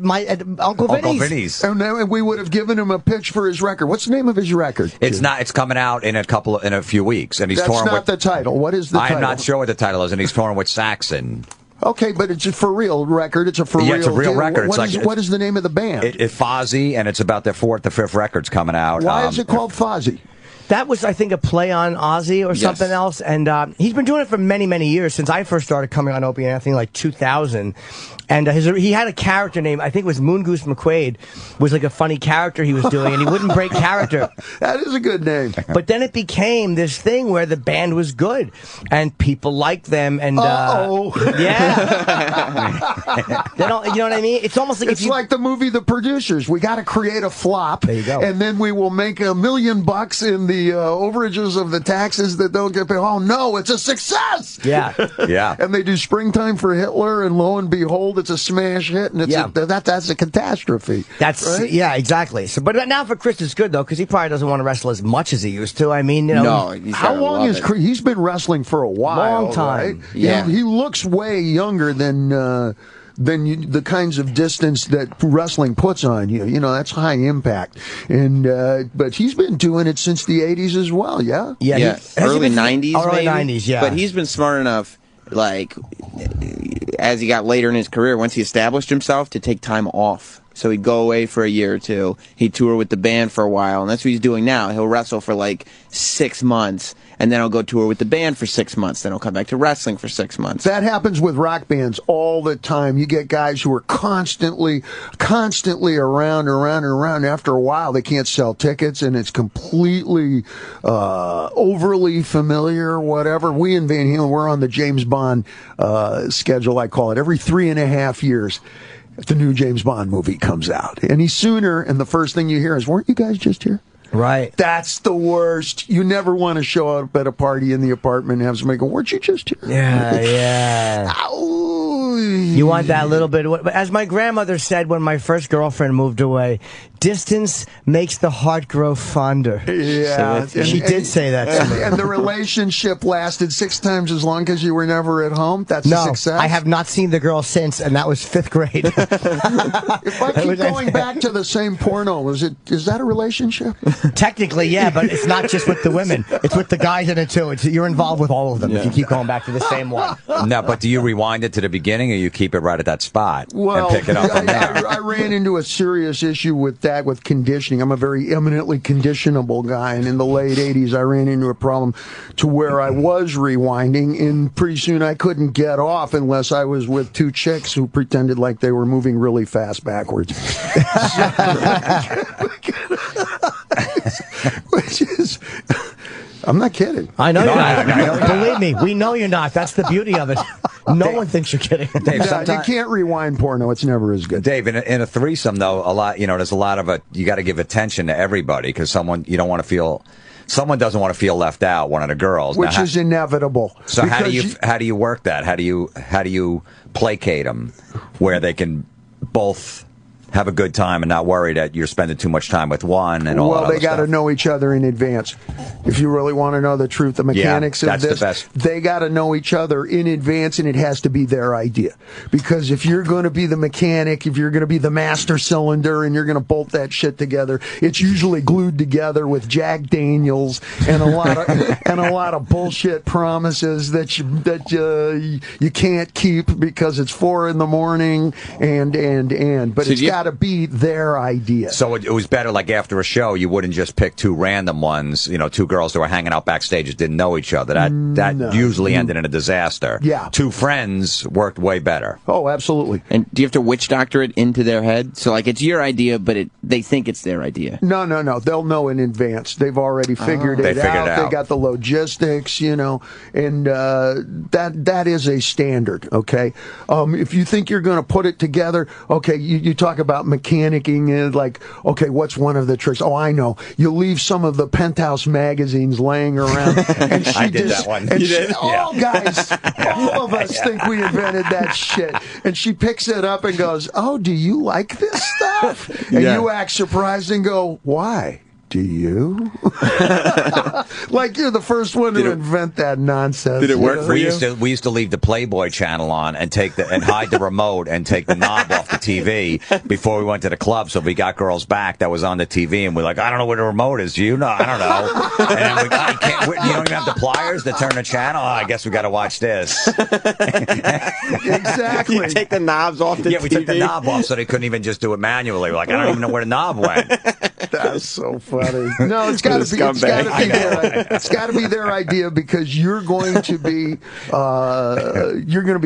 Speaker 3: Uncle Vinny's.
Speaker 12: And then we would have given him a pitch for his record. What's the name of his record?
Speaker 8: It's not. It's coming out in a few weeks, and he's
Speaker 12: That's
Speaker 8: touring
Speaker 12: not
Speaker 8: with
Speaker 12: the title. What is the title?
Speaker 8: I'm not sure what the title is, and he's touring with Saxon.
Speaker 12: Okay, but it's a for real record. It's a for real.
Speaker 8: It's a real
Speaker 12: deal.
Speaker 8: record.
Speaker 12: What is the name of the band?
Speaker 8: It's Fozzy, and it's about their 4th or 5th records coming out.
Speaker 12: Why is it called Fozzy?
Speaker 3: That was, I think, a play on Ozzy or something else. And he's been doing it for many, many years, since I first started coming on Opie and Anthony, like 2000. And he had a character name, I think it was Moongoose McQuaid, was like a funny character he was doing, and he wouldn't break character.
Speaker 12: That is a good name.
Speaker 3: But then it became this thing where the band was good, and people liked them, and yeah. They don't, you know what I mean? It's almost like
Speaker 12: it's like the movie The Producers. We got to create a flop,
Speaker 3: there you go,
Speaker 12: and then we will make $1 million in the overages of the taxes that don't get paid. Oh no, it's a success!
Speaker 3: Yeah,
Speaker 8: yeah.
Speaker 12: And they do Springtime for Hitler, and lo and behold, it's a smash hit, and that's a catastrophe.
Speaker 3: That's
Speaker 12: right?
Speaker 3: Yeah, exactly. So, but now for Chris, it's good though, because he probably doesn't want to wrestle as much as he used to. I mean, you know,
Speaker 12: how long is Chris? He's been wrestling for a while,
Speaker 3: long time.
Speaker 12: Right?
Speaker 3: Yeah,
Speaker 12: he looks way younger than the kinds of distance that wrestling puts on you. You know, that's high impact. And but he's been doing it since the 80s as well, yeah?
Speaker 4: Yeah, early 90s,
Speaker 3: early
Speaker 4: maybe?
Speaker 3: 90s, yeah.
Speaker 4: But he's been smart enough, like, as he got later in his career, once he established himself, to take time off. So he'd go away for a year or two. He'd tour with the band for a while, and that's what he's doing now. He'll wrestle for like 6 months, and then he'll go tour with the band for 6 months. Then he'll come back to wrestling for 6 months.
Speaker 12: That happens with rock bands all the time. You get guys who are constantly around. After a while, they can't sell tickets, and it's completely overly familiar, whatever. We in Van Halen, we're on the James Bond schedule, I call it, every 3.5 years. if the new James Bond movie comes out. Any sooner, and the first thing you hear is, weren't you guys just here?
Speaker 3: Right.
Speaker 12: That's the worst. You never want to show up at a party in the apartment and have somebody go, weren't you just here?
Speaker 3: Yeah.
Speaker 12: Ow.
Speaker 3: You want that little bit. As my grandmother said when my first girlfriend moved away, distance makes the heart grow fonder.
Speaker 12: Yeah.
Speaker 3: She did say that to me.
Speaker 12: And the relationship lasted 6 times as long because you were never at home? That's a success?
Speaker 3: I have not seen the girl since, and that was 5th grade.
Speaker 12: If I keep going back to the same porno, is that a relationship?
Speaker 3: Technically, yeah, but it's not just with the women. It's with the guys in it, too. You're involved with all of them if you keep going back to the same one.
Speaker 8: No, but do you rewind it to the beginning, or you keep it right at that spot and pick it up from there?
Speaker 12: I ran into a serious issue with that, with conditioning. I'm a very eminently conditionable guy, and in the late 80s, I ran into a problem to where I was rewinding, and pretty soon I couldn't get off unless I was with 2 chicks who pretended like they were moving really fast backwards. Which is... I'm not kidding.
Speaker 3: I know you're not. Believe me, we know you're not. That's the beauty of it. No one thinks you're kidding.
Speaker 8: Dave,
Speaker 12: you can't rewind porno. It's never as good.
Speaker 8: Dave, in a threesome, though, there's a lot of you got to give attention to everybody because someone doesn't want to feel left out, one of the girls.
Speaker 12: Which is inevitable.
Speaker 8: So how do you work that? How do you placate them where they can both have a good time and not worry that you're spending too much time with one and all that.
Speaker 12: Well, they got to know each other in advance. If you really want to know the truth, the mechanics of this, they got to know each other in advance, and it has to be their idea. Because if you're going to be the mechanic, if you're going to be the master cylinder, and you're going to bolt that shit together, it's usually glued together with Jack Daniels and a lot of bullshit promises that you can't keep because it's 4 a.m. But it's got to be their idea.
Speaker 8: So it was better, like after a show, you wouldn't just pick 2 random ones, 2 girls that were hanging out backstage that didn't know each other. That usually ended in a disaster.
Speaker 12: Yeah.
Speaker 8: 2 friends worked way better.
Speaker 12: Oh, absolutely.
Speaker 4: And do you have to witch doctor it into their head? So, like, it's your idea, but they think it's their idea.
Speaker 12: No. They'll know in advance. They've already figured it out. They got the logistics, and that is a standard, okay? If you think you're going to put it together, okay, you talk about mechanicking it, like, okay, what's one of the tricks? Oh, I know. You leave some of the Penthouse magazines laying around. And
Speaker 8: I did that one.
Speaker 12: And guys, all of us think we invented that shit. And she picks it up and goes, oh, do you like this stuff? And you act surprised and go, why? Do you? Like you're the first one to invent that nonsense.
Speaker 4: Did it work for you?
Speaker 8: We used to leave the Playboy channel on and hide the remote and take the knob off the TV before we went to the club. So if we got girls back that was on the TV, and we're like, I don't know where the remote is. Do you know? I don't know. And then you don't even have the pliers to turn the channel. Oh, I guess we got to watch this.
Speaker 12: Exactly.
Speaker 4: You take the knobs off the TV.
Speaker 8: Yeah, we took the knob off so they couldn't even just do it manually. We're like, I don't even know where the knob went.
Speaker 12: That's so funny. No, it's got to be their idea, because you're going to be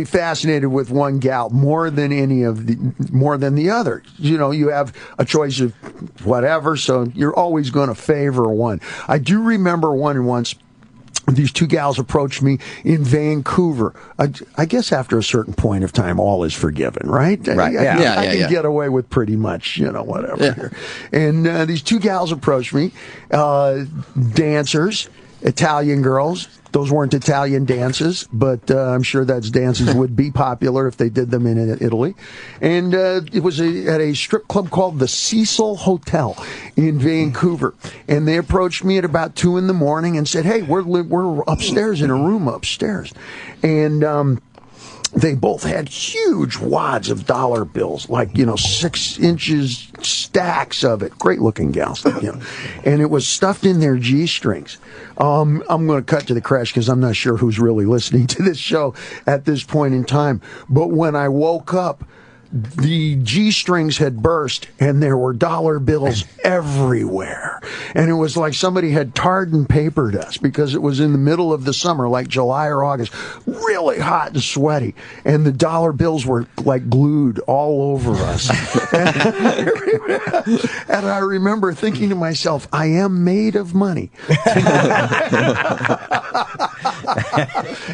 Speaker 12: fascinated with one gal more than the other. You have a choice of whatever, so you're always going to favor one. I do remember once. These 2 gals approached me in Vancouver. I guess after a certain point of time, all is forgiven, right?
Speaker 8: Right.
Speaker 12: I can get away with pretty much, whatever.
Speaker 4: Yeah.
Speaker 12: Here. And these 2 gals approached me, dancers, Italian girls. Those weren't Italian dances, but I'm sure that's dances would be popular if they did them in Italy. And it was at a strip club called the Cecil Hotel in Vancouver. And they approached me at about 2 a.m. and said, hey, we're upstairs in a room upstairs. And they both had huge wads of dollar bills, like, 6 inches stacks of it. Great looking gals, and it was stuffed in their G-strings. I'm going to cut to the crash because I'm not sure who's really listening to this show at this point in time. But when I woke up, the G-strings had burst and there were dollar bills everywhere. And it was like somebody had tarred and papered us, because it was in the middle of the summer, like July or August, really hot and sweaty. And the dollar bills were like glued all over us. And I remember thinking to myself, I am made of money.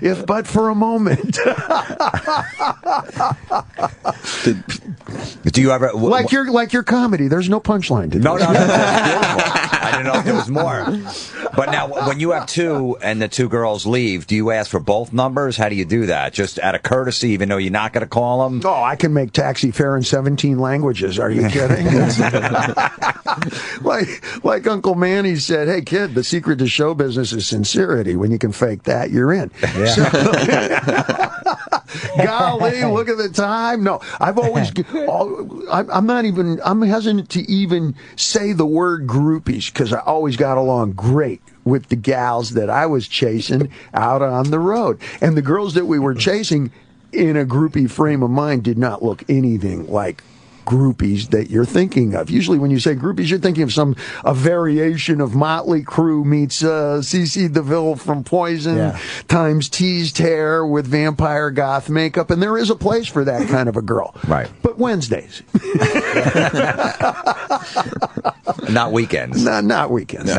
Speaker 12: If but for a moment.
Speaker 8: Do you ever
Speaker 12: like your comedy? There's no punchline to this.
Speaker 8: No. I didn't know if there was more. But now, when you have two and the two girls leave, do you ask for both numbers? How do you do that? Just out of courtesy, even though you're not going to call them?
Speaker 12: Oh, I can make taxi fare in 17 languages. Are you kidding? like Uncle Manny said, hey, kid, the secret to show business is sincerity. When you can fake that, you're in. Yeah. Golly, look at the time. No, I've always, I'm hesitant to even say the word groupies because I always got along great with the gals that I was chasing out on the road. And the girls that we were chasing in a groupie frame of mind did not look anything like groupies that you're thinking of. Usually when you say groupies, you're thinking of a variation of Motley Crue meets CeCe DeVille from Poison times teased hair with vampire goth makeup, and there is a place for that kind of a girl.
Speaker 8: Right.
Speaker 12: But Wednesdays.
Speaker 8: Not weekends.
Speaker 12: Not weekends.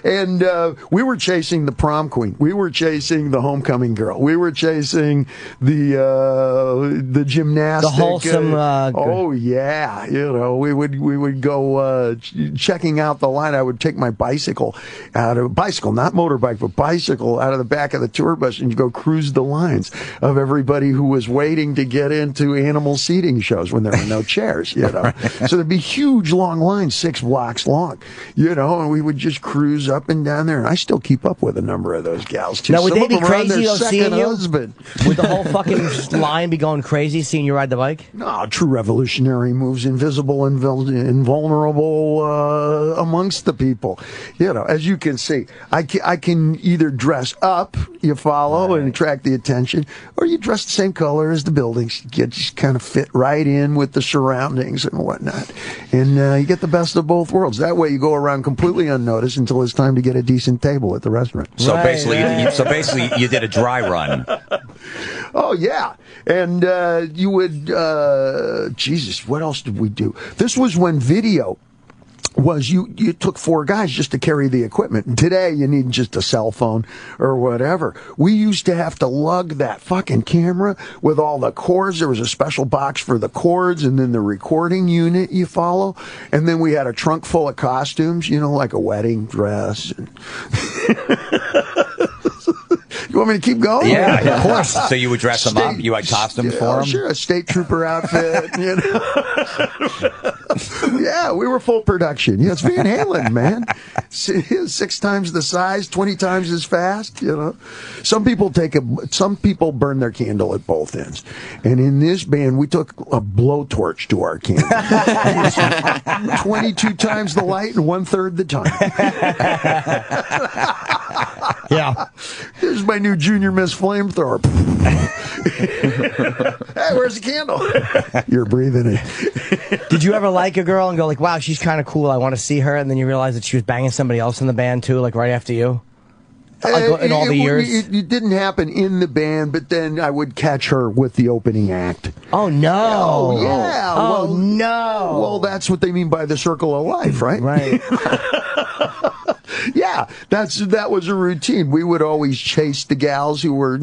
Speaker 12: And we were chasing the prom queen. We were chasing the homecoming girl. We were chasing the gymnastic.
Speaker 3: The wholesome.
Speaker 12: Oh yeah, we would go checking out the line. I would take my bicycle, not motorbike, but bicycle out of the back of the tour bus, and you go cruise the lines of everybody who was waiting to get into animal seating shows when there were no chairs. So there'd be huge long lines, 6 blocks long. And we would just cruise up and down there. And I still keep up with a number of those gals too.
Speaker 3: Now, would
Speaker 12: Some
Speaker 3: they
Speaker 12: of
Speaker 3: be
Speaker 12: them are on
Speaker 3: crazy
Speaker 12: their
Speaker 3: seeing
Speaker 12: second
Speaker 3: you?
Speaker 12: husband.
Speaker 3: Would the whole fucking line be going crazy seeing you ride the bike?
Speaker 12: No, true revolutionary moves, invisible and invulnerable amongst the people. As you can see, I can either dress up, you follow, and attract the attention, or you dress the same color as the buildings. You just kind of fit right in with the surroundings and whatnot. And you get the best of both worlds. That way you go around completely unnoticed until it's time to get a decent table at the restaurant.
Speaker 8: So basically, you did a dry run.
Speaker 12: Oh, yeah. And you would, Jesus, what else did we do? This was when video was you took 4 guys just to carry the equipment. And today you need just a cell phone or whatever. We used to have to lug that fucking camera with all the cords. There was a special box for the cords and then the recording unit, you follow. And then we had a trunk full of costumes, like a wedding dress. You want me to keep going?
Speaker 8: Yeah, of course. So you would dress them up? You had costumes for them?
Speaker 12: Sure, a state trooper outfit. Yeah, we were full production. It's Van Halen, man. 6 times the size, 20 times as fast. Some people burn their candle at both ends, and in this band, we took a blowtorch to our candle. 22 times the light and 1/3 the time.
Speaker 3: Yeah.
Speaker 12: Here's my new Junior Miss Flamethrower. Hey, where's the candle? You're breathing it.
Speaker 3: Did you ever like a girl and go like, wow, she's kind of cool, I want to see her, and then you realize that she was banging somebody else in the band too, like right after you? Like in all the years?
Speaker 12: It didn't happen in the band, but then I would catch her with the opening act.
Speaker 3: Oh, no.
Speaker 12: Oh, yeah.
Speaker 3: Oh, no.
Speaker 12: Well, that's what they mean by the circle of life, right?
Speaker 3: Right.
Speaker 12: Yeah, that was a routine. We would always chase the gals who were,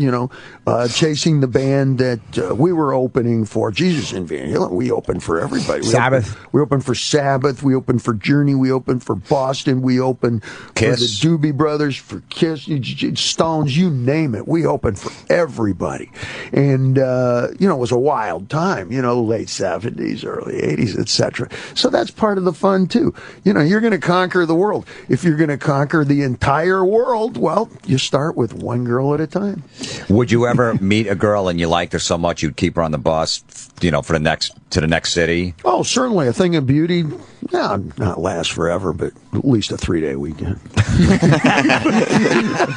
Speaker 12: chasing the band that we were opening for. Jesus and Van Halen, we opened for everybody.
Speaker 3: Sabbath.
Speaker 12: We opened for Sabbath. We opened for Journey. We opened for Boston. We opened
Speaker 8: Kiss.
Speaker 12: for the Doobie Brothers, for Kiss, Stones, you name it. We opened for everybody. And, it was a wild time, late 70s, early 80s, etc. So that's part of the fun, too. You're going to conquer the world. If you're going to conquer the entire world, well, you start with one girl at a time.
Speaker 8: Would you ever meet a girl and you liked her so much you'd keep her on the bus, to the next city?
Speaker 12: Oh, certainly. A thing of beauty, not last forever, but at least a 3-day weekend.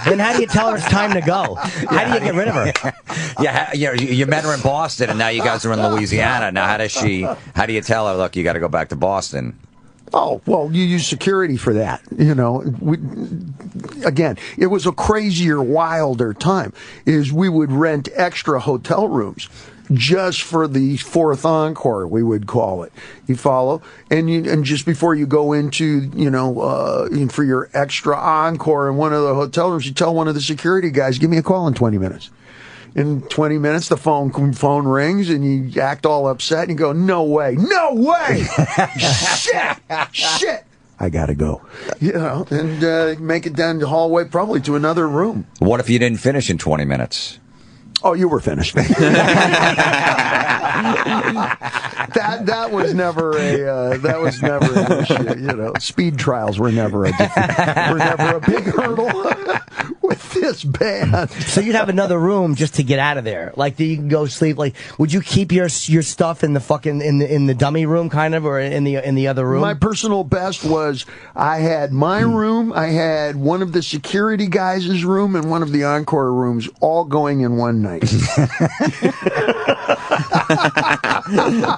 Speaker 3: Then how do you tell her it's time to go? How do you get rid of her?
Speaker 8: Yeah, you met her in Boston and now you guys are in Louisiana. Now how do you tell her, look, you got to go back to Boston?
Speaker 12: Oh, well, you use security for that. Again, it was a crazier, wilder time. We would rent extra hotel rooms just for the 4th encore, we would call it. You follow? And just before you go into, for your extra encore in one of the hotel rooms, you tell one of the security guys, give me a call in 20 minutes. In 20 minutes, the phone rings, and you act all upset, and you go, no way, shit. I gotta go, and make it down the hallway, probably to another room.
Speaker 8: What if you didn't finish in 20 minutes?
Speaker 12: Oh, you were finished. That was never an issue. Speed trials were never a big hurdle with this band.
Speaker 3: So you'd have another room just to get out of there, like you can go sleep. Like, would you keep your stuff in the fucking in the dummy room, kind of, or in the other room?
Speaker 12: My personal best was I had my room, I had one of the security guys' room, and one of the encore rooms, all going in one night.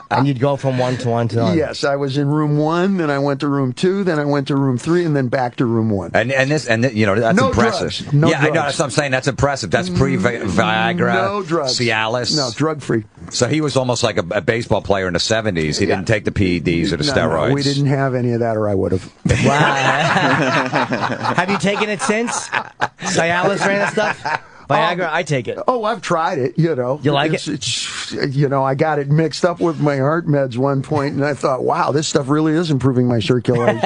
Speaker 3: And you'd go from one to one to one.
Speaker 12: Yes, I was in room 1, then I went to room 2, then I went to room 3, and then back to room 1.
Speaker 8: And that's
Speaker 12: no
Speaker 8: impressive.
Speaker 12: Drugs. No
Speaker 8: drugs.
Speaker 12: I know,
Speaker 8: that's what I'm saying. That's impressive. That's pre-Viagra.
Speaker 12: No drugs.
Speaker 8: Cialis.
Speaker 12: No, drug-free.
Speaker 8: So he was almost like a baseball player in the 70s. He didn't take the PEDs or the steroids.
Speaker 12: No, we didn't have any of that, or I would have.
Speaker 3: Have you taken it since? Cialis or any of that stuff? Viagra, I take it.
Speaker 12: Oh, I've tried it, You
Speaker 3: like it?
Speaker 12: It's, I got it mixed up with my heart meds one point, and I thought, wow, this stuff really is improving my circulation.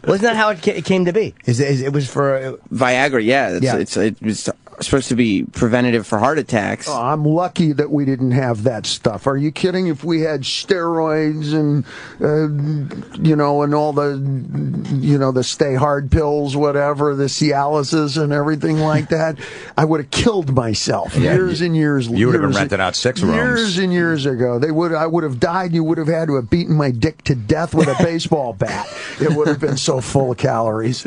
Speaker 3: Well, isn't that how it came to be? It was for
Speaker 4: Viagra, yeah. It was supposed to be preventative for heart attacks.
Speaker 12: Oh, I'm lucky that we didn't have that stuff. Are you kidding? If we had steroids and and all the stay hard pills, whatever, the Cialises and everything like that, I would have killed myself years and years.
Speaker 8: You would have been renting out 6 rooms
Speaker 12: years and years ago. I would have died. You would have had to have beaten my dick to death with a baseball bat. It would have been so full of calories.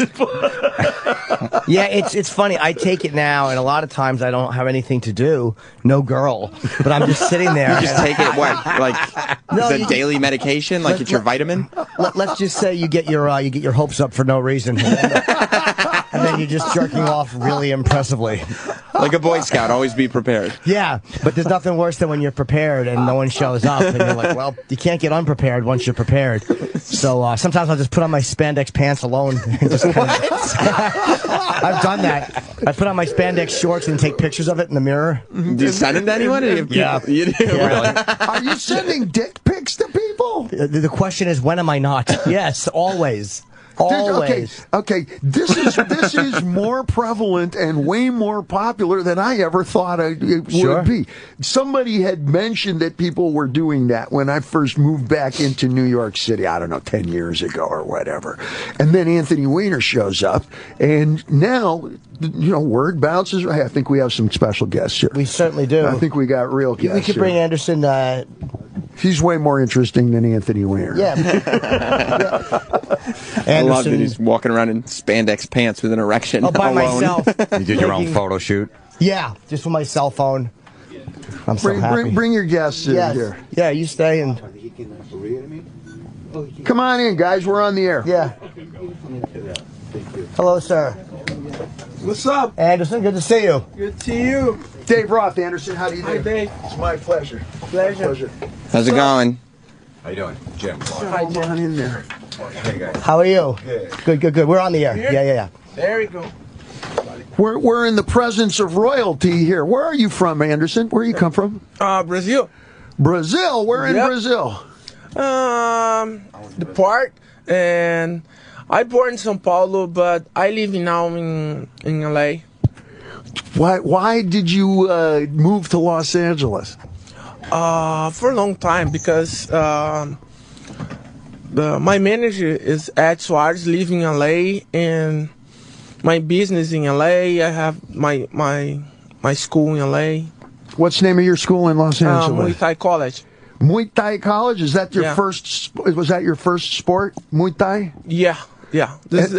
Speaker 3: Yeah, it's funny. I take it now, and a lot of times I don't have anything to do, no girl, but I'm just sitting there.
Speaker 4: You just take it, the daily medication, like it's your vitamin?
Speaker 3: Let's just say you get your hopes up for no reason, and then you're just jerking off really impressively.
Speaker 4: Like a Boy Scout, always be prepared.
Speaker 3: Yeah, but there's nothing worse than when you're prepared and no one shows up, and you're like, well, you can't get unprepared once you're prepared. So sometimes I'll just put on my spandex pants alone. And just I've done that. I put on my spandex shorts and take pictures of it in the mirror.
Speaker 4: Do you send them to anyone?
Speaker 3: Yeah.
Speaker 4: You do?
Speaker 3: Yeah.
Speaker 4: Really?
Speaker 12: Are you sending dick pics to people?
Speaker 3: The question is, when am I not? Yes, always. Always.
Speaker 12: Okay. This is more prevalent and way more popular than I ever thought it would be. Somebody had mentioned that people were doing that when I first moved back into New York City, I don't know, 10 years ago or whatever. And then Anthony Weiner shows up, and now, word bounces. I think we have some special guests here.
Speaker 3: We certainly do.
Speaker 12: I think we got real guests.
Speaker 3: We could bring Anderson.
Speaker 12: He's way more interesting than Anthony Weiner.
Speaker 3: Yeah.
Speaker 4: I love that he's walking around in spandex pants with an erection.
Speaker 3: By
Speaker 4: alone.
Speaker 3: myself.
Speaker 8: You did your own photo shoot?
Speaker 3: Yeah, just with my cell phone. I'm so happy.
Speaker 12: Bring your guests in here.
Speaker 3: Yeah, you stay and.
Speaker 12: Come on in, guys. We're on the air.
Speaker 3: Yeah. Hello, sir.
Speaker 14: What's up?
Speaker 3: Anderson, good to see you.
Speaker 14: Good to see you.
Speaker 12: Dave Roth, Anderson, how do you do?
Speaker 14: Hi, Dave.
Speaker 12: It's my pleasure.
Speaker 3: Pleasure.
Speaker 4: How's it going?
Speaker 8: How you doing, Jim?
Speaker 14: Hi, Jim.
Speaker 12: Come on in there.
Speaker 8: Hey, guys.
Speaker 3: How are you? Good. We're on the air.
Speaker 14: Here?
Speaker 3: Yeah.
Speaker 14: There we go.
Speaker 12: We're in the presence of royalty here. Where are you from, Anderson? Where you come from?
Speaker 14: Brazil.
Speaker 12: Brazil? Where in Brazil?
Speaker 14: The part, and I born in São Paulo, but I live now in LA.
Speaker 12: Why did you move to Los Angeles?
Speaker 14: For a long time, because my manager is Ed Suarez, living in LA, and my business in LA. I have my school in LA.
Speaker 12: What's the name of your school in Los Angeles?
Speaker 14: Muay Thai College.
Speaker 12: Muay Thai College? Is that your first? Was that your first sport? Muay Thai?
Speaker 14: Yeah. This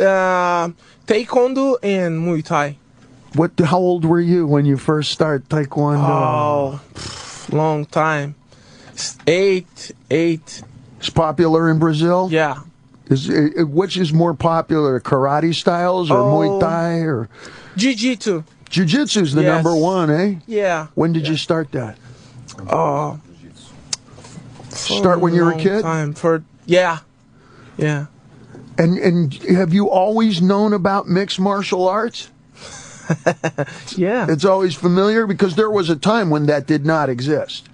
Speaker 14: Taekwondo and Muay Thai.
Speaker 12: How old were you when you first started Taekwondo?
Speaker 14: Oh, long time. 8.
Speaker 12: It's popular in Brazil?
Speaker 14: Yeah.
Speaker 12: Which is more popular, karate styles or Muay Thai or
Speaker 14: Jiu-Jitsu?
Speaker 12: Jiu-Jitsu's the number one, eh?
Speaker 14: Yeah.
Speaker 12: When did you start that? Start when you were a kid?
Speaker 14: Yeah.
Speaker 12: And have you always known about mixed martial arts?
Speaker 14: Yeah.
Speaker 12: It's always familiar because there was a time when that did not exist.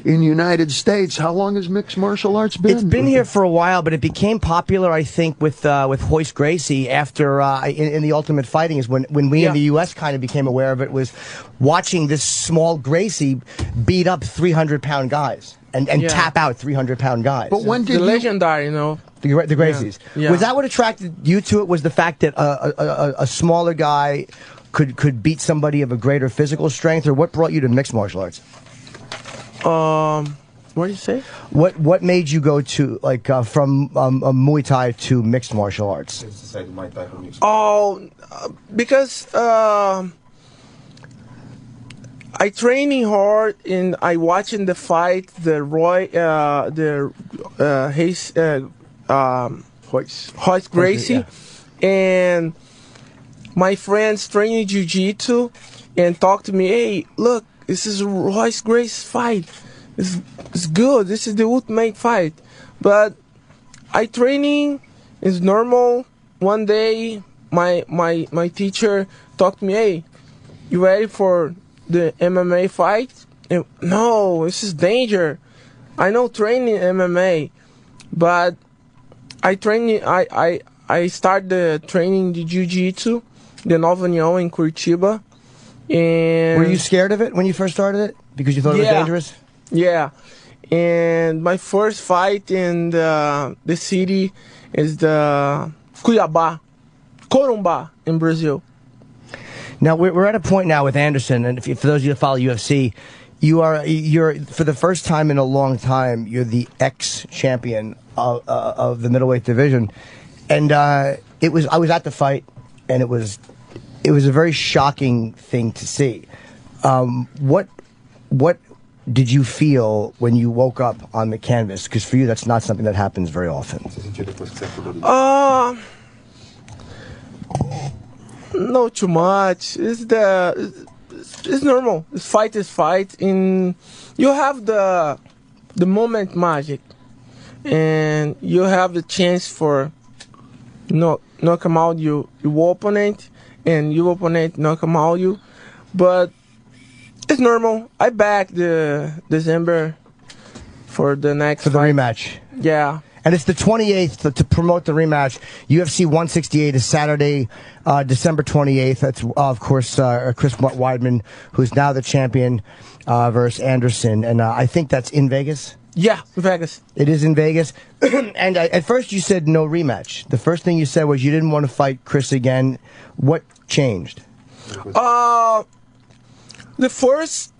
Speaker 12: In the United States, how long has mixed martial arts been?
Speaker 3: It's been here for a while, but it became popular, I think, with Hoist Gracie after in the Ultimate Fighting is when we in the U.S. kind of became aware of it, was watching this small Gracie beat up 300-pound guys and tap out 300-pound guys.
Speaker 12: But when did
Speaker 14: the legendary,
Speaker 3: the Gracies?
Speaker 14: Yeah.
Speaker 3: Was that what attracted you to it? Was the fact that a smaller guy could beat somebody of a greater physical strength, or what brought you to mixed martial arts?
Speaker 14: What do you say?
Speaker 3: What made you go to from Muay Thai to mixed martial arts?
Speaker 14: Oh, because I training hard and I watching the fight, Hoist Gracie, and my friends training jiu-jitsu and talk to me. Hey, look, this is Hoist Gracie fight. It's good. This is the ultimate fight. But I training is normal. One day, my teacher talked to me. Hey, you ready for the MMA fight? And, no, this is danger. I know training MMA, but I start the training the jiu-jitsu, the Nova União in Curitiba. And
Speaker 3: were you scared of it when you first started it because you thought it was dangerous?
Speaker 14: Yeah, and my first fight in the city is the Cuiabá, Corumbá in Brazil.
Speaker 3: Now we're at a point now with Anderson, and for those of you that follow UFC, you're for the first time in a long time, you're the ex-champion of the middleweight division, and I was at the fight, and it was a very shocking thing to see. What did you feel when you woke up on the canvas? Because for you, that's not something that happens very often.
Speaker 14: Not too much. It's normal. Fight is fight. You have the moment magic, and you have the chance for knock him out your opponent, and your opponent knock him out you, but. It's normal. I back the December for the next
Speaker 3: for the rematch.
Speaker 14: Yeah.
Speaker 3: And it's the 28th to promote the rematch. UFC 168 is Saturday, December 28th. That's, of course, Chris Weidman, who's now the champion, versus Anderson. And I think that's in Vegas.
Speaker 14: Yeah, Vegas.
Speaker 3: It is in Vegas. And at first you said no rematch. The first thing you said was you didn't want to fight Chris again. What changed?
Speaker 14: The first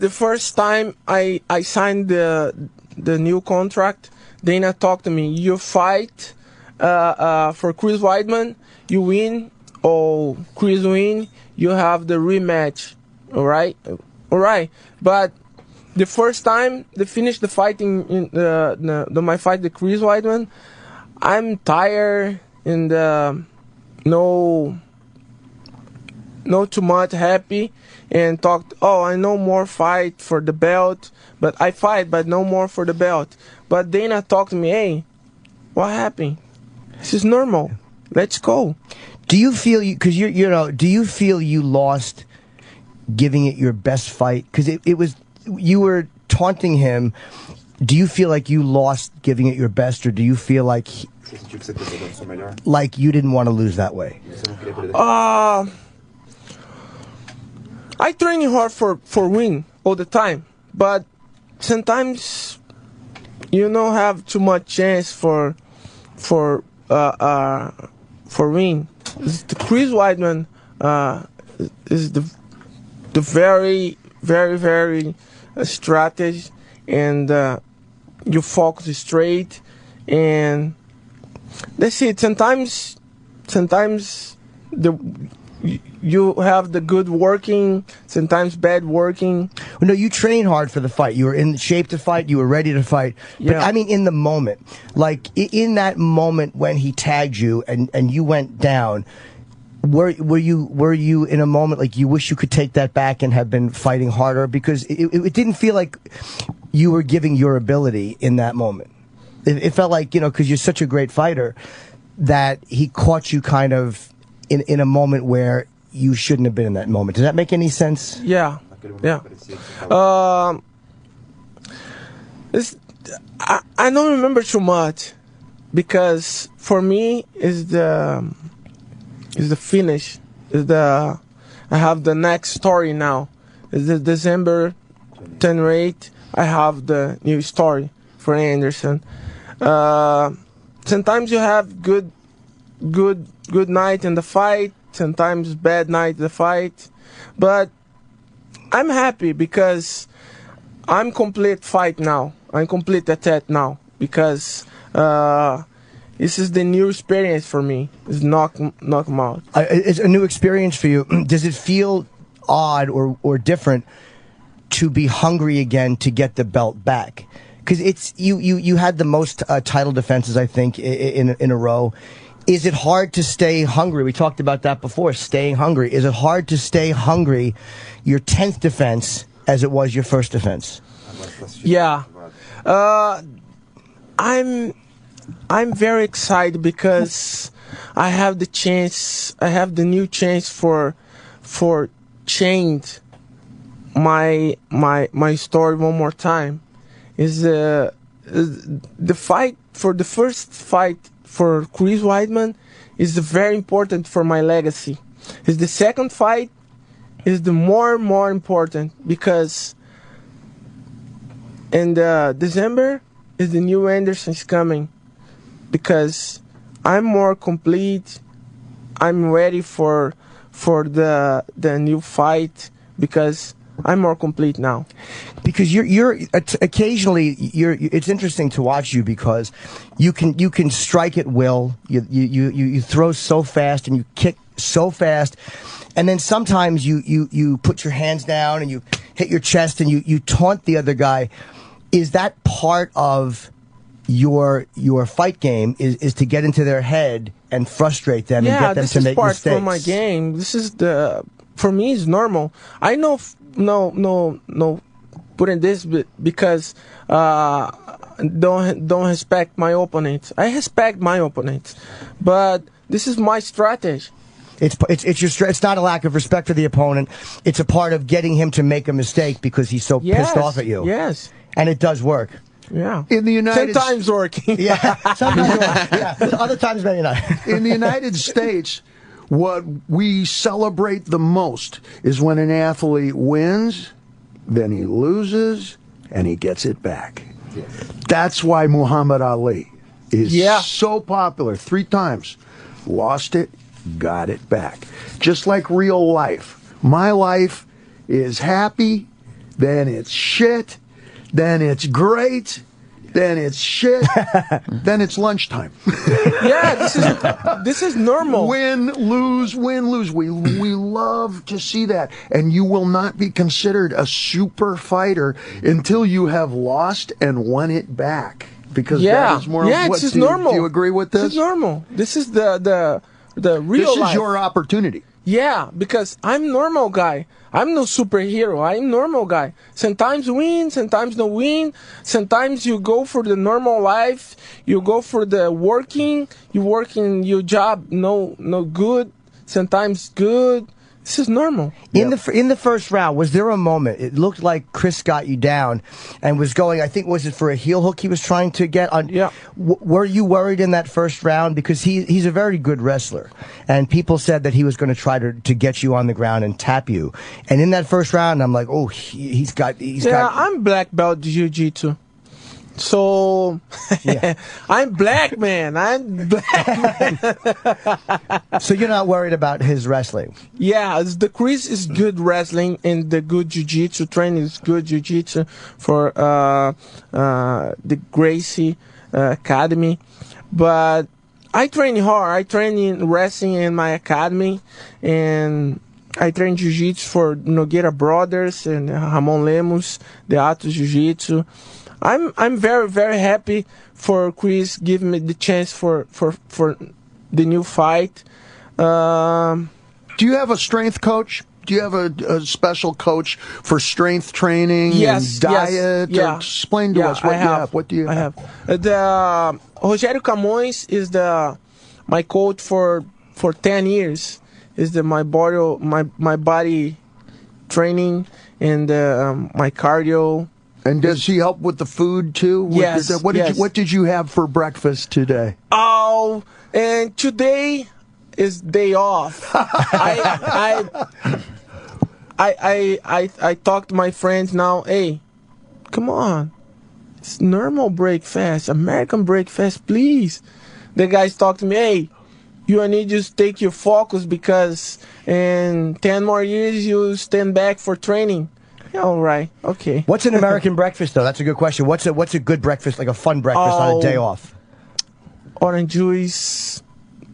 Speaker 14: time I signed the new contract, Dana talked to me. You fight for Chris Weidman, you win, or Chris win, you have the rematch. All right. But the first time they finished the fighting in my fight, the Chris Weidman, I'm tired and no too much happy. And talked, I no more fight for the belt, but I fight, but no more for the belt. But Dana talked to me, hey, what happened? This is normal. Let's go.
Speaker 3: Do you feel because do you feel you lost giving it your best fight? Because it was, you were taunting him. Do you feel like you lost giving it your best, or do you feel like you didn't want to lose that way?
Speaker 14: I train hard for win all the time, but sometimes you don't have too much chance for win. The Chris Weidman is the very very very strategy, and you focus straight, and that's it. Sometimes you have the good working, sometimes bad working.
Speaker 3: Well, no, you train hard for the fight. You were in shape to fight. You were ready to fight. But I mean, in the moment, like in that moment when he tagged you and you went down, were you in a moment like you wish you could take that back and have been fighting harder? Because it didn't feel like you were giving your ability in that moment. It felt like, because you're such a great fighter, that he caught you kind of in a moment where you shouldn't have been in that moment. Does that make any sense?
Speaker 14: Yeah. I don't remember too much because for me is the finish. I have the next story now. It's the December 10/8. I have the new story for Anderson. Sometimes you have good night in the fight. Sometimes bad night in the fight, but I'm happy because I'm complete fight now. I'm complete attack now because this is the new experience for me. It's knock 'em out.
Speaker 3: It's a new experience for you. Does it feel odd or different to be hungry again to get the belt back? Because it's you had the most title defenses, I think, in a row. Is it hard to stay hungry? We talked about that before, staying hungry. Is it hard to stay hungry, your 10th defense, as it was your first defense?
Speaker 14: Yeah. I'm very excited because I have the chance, I have the new chance for change my story one more time. Is the fight for the first fight for Chris Weidman is very important for my legacy. Is the second fight is the more important because in December is the new Anderson's coming because I'm more complete. I'm ready for the new fight because I'm more complete now.
Speaker 3: Because you're occasionally it's interesting to watch you because you can strike at will. You throw so fast and you kick so fast, and then sometimes you put your hands down and you hit your chest and you taunt the other guy. Is that part of your fight game? Is to get into their head and frustrate them and get them to make mistakes?
Speaker 14: Yeah, this is part of my game. This is for me it's normal. I know no putting this because don't respect my opponents. I respect my opponents, but this is my strategy.
Speaker 3: It's your it's not a lack of respect for the opponent. It's a part of getting him to make a mistake because he's so pissed off at you.
Speaker 14: Yes,
Speaker 3: and it does work.
Speaker 14: Yeah,
Speaker 12: in the United
Speaker 14: sometimes working.
Speaker 3: Yeah, sometimes working. Yeah, other times maybe not.
Speaker 12: In the United States, what we celebrate the most is when an athlete wins, then he loses, and he gets it back. That's why Muhammad Ali is so popular. 3 times. Lost it, got it back. Just like real life. My life is happy, then it's shit, then it's great, then it's shit, then it's lunchtime.
Speaker 14: Yeah, this is normal.
Speaker 12: Win, lose, win, lose. We love to see that. And you will not be considered a super fighter until you have lost and won it back. Because that is more
Speaker 14: this is normal.
Speaker 12: Do you agree with this?
Speaker 14: This is normal. This is the real
Speaker 12: This is
Speaker 14: life.
Speaker 12: your opportunity.
Speaker 14: Yeah, because I'm normal guy. I'm no superhero. I'm normal guy. Sometimes win, sometimes no win. Sometimes you go for the normal life. You go for the working. You work in your job. No good. Sometimes good. This is normal.
Speaker 3: In the first round, was there a moment? It looked like Chris got you down and was going. I think was it for a heel hook he was trying to get on.
Speaker 14: Yeah.
Speaker 3: Were you worried in that first round because he's a very good wrestler, and people said that he was going to try to get you on the ground and tap you. And in that first round, I'm like, oh, he's got.
Speaker 14: I'm black belt jiu-jitsu. So I'm black man. I'm black man.
Speaker 3: So you're not worried about his wrestling?
Speaker 14: Yeah, the Chris is good wrestling and the good jiu-jitsu training is good jiu-jitsu for the Gracie Academy. But I train hard. I train in wrestling in my academy, and I train jiu-jitsu for Nogueira Brothers and Ramon Lemos, the Atos Jiu-Jitsu. I'm very, very happy for Chris giving me the chance for the new fight.
Speaker 12: Do you have a strength coach? Do you have a special coach for strength training and diet?
Speaker 14: Yes, yeah.
Speaker 12: Explain to us what you have. What do you have?
Speaker 14: Rogério Camões is my coach for 10 years. is the my body training and my cardio.
Speaker 12: And does she help with the food too?
Speaker 14: Yes.
Speaker 12: What did you have for breakfast today?
Speaker 14: Oh, and today is day off. I talked to my friends now. Hey, come on, it's normal breakfast, American breakfast, please. The guys talk to me. Hey, you need to take your focus because in 10 more years you stand back for training. All right, okay.
Speaker 3: What's an American breakfast, though? That's a good question. What's a good breakfast, like a fun breakfast on a day off?
Speaker 14: Orange juice,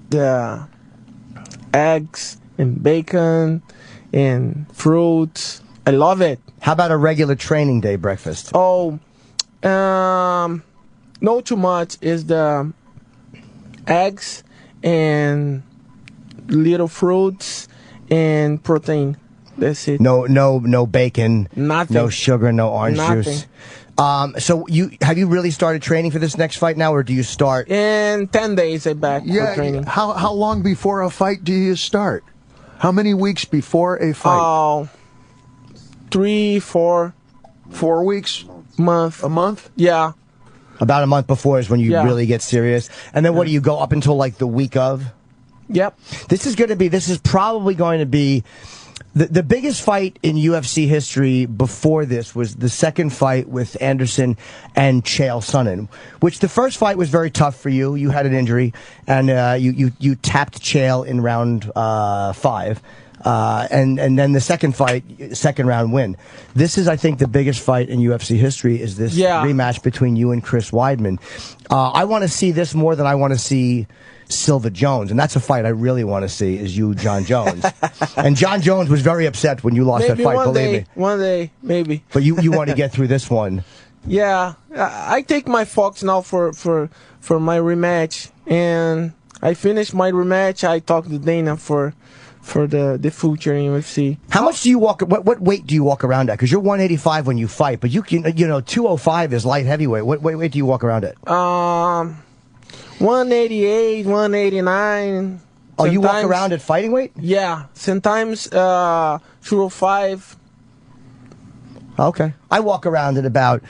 Speaker 14: the eggs and bacon and fruits. I love it.
Speaker 3: How about a regular training day breakfast?
Speaker 14: Oh, no too much is the eggs and little fruits and protein. That's it.
Speaker 3: No bacon.
Speaker 14: Nothing.
Speaker 3: No sugar. No orange
Speaker 14: Nothing.
Speaker 3: juice. So have you really started training for this next fight now, or do you start
Speaker 14: in 10 days? I back for training.
Speaker 12: How long before a fight do you start? How many weeks before a fight?
Speaker 14: 3, 4.
Speaker 12: 4 weeks.
Speaker 14: Month.
Speaker 12: A month?
Speaker 14: Yeah.
Speaker 3: About a month before is when you really get serious, and then what do you go up until like the week of?
Speaker 14: Yep.
Speaker 3: This is probably going to be the biggest fight in UFC history. Before this was the second fight with Anderson and Chael Sonnen, which the first fight was very tough for you. You had an injury, and you tapped Chael in round 5. And then the second fight, second round win. This is, I think, the biggest fight in UFC history is this rematch between you and Chris Weidman. I want to see this more than I want to see Silva Jones, and that's a fight I really want to see is you, John Jones. And John Jones was very upset when you lost that fight, believe me.
Speaker 14: One day, maybe.
Speaker 3: But you want to get through this one.
Speaker 14: Yeah, I take my focus now for my rematch, and I finished my rematch. I talked to Dana for the future in UFC.
Speaker 3: How much do you walk? What weight do you walk around at? Because you're 185 when you fight, but you 205 is light heavyweight. What weight do you walk around at?
Speaker 14: 188, 189.
Speaker 3: Oh, you walk around at fighting weight?
Speaker 14: Yeah, sometimes 205.
Speaker 3: Okay. I walk around at about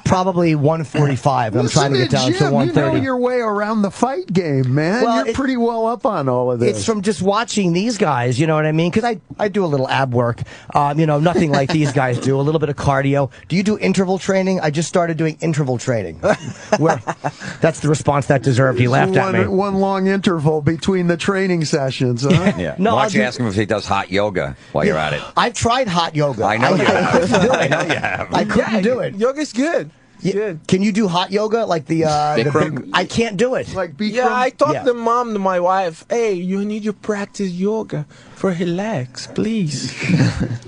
Speaker 3: probably 145. I'm trying to get down to 130.
Speaker 12: You know your way around the fight game, man.
Speaker 3: Well,
Speaker 12: you're pretty well up on all of this.
Speaker 3: It's from just watching these guys, you know what I mean? Because I do a little ab work, nothing like these guys do, a little bit of cardio. Do you do interval training? I just started doing interval training. That's the response that deserved. He laughed at me.
Speaker 12: One long interval between the training sessions, huh?
Speaker 8: Yeah. No, why don't you ask him if he does hot yoga while you're at it?
Speaker 3: I've tried hot yoga.
Speaker 8: I know you have. I know you have.
Speaker 3: I couldn't do it.
Speaker 14: Yoga's good.
Speaker 3: Good. Can you do hot yoga like the I can't do it.
Speaker 12: Like
Speaker 14: I told the mom to my wife, hey, you need to practice yoga for relax, please.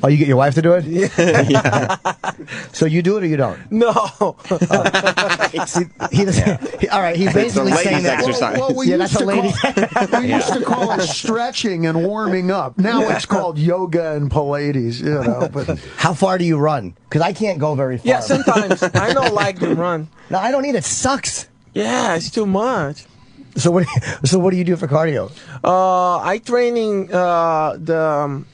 Speaker 3: Oh, you get your wife to do it?
Speaker 14: Yeah.
Speaker 3: So you do it or you don't?
Speaker 14: No.
Speaker 3: He doesn't. All right, he's basically saying that.
Speaker 12: Well, we used to call it stretching and warming up. Now it's called yoga and Pilates. But
Speaker 3: how far do you run? Because I can't go very far.
Speaker 14: Yeah, sometimes I don't like to run.
Speaker 3: No, I don't eat. It sucks.
Speaker 14: Yeah, it's too much.
Speaker 3: So what do you do for cardio?
Speaker 14: I training the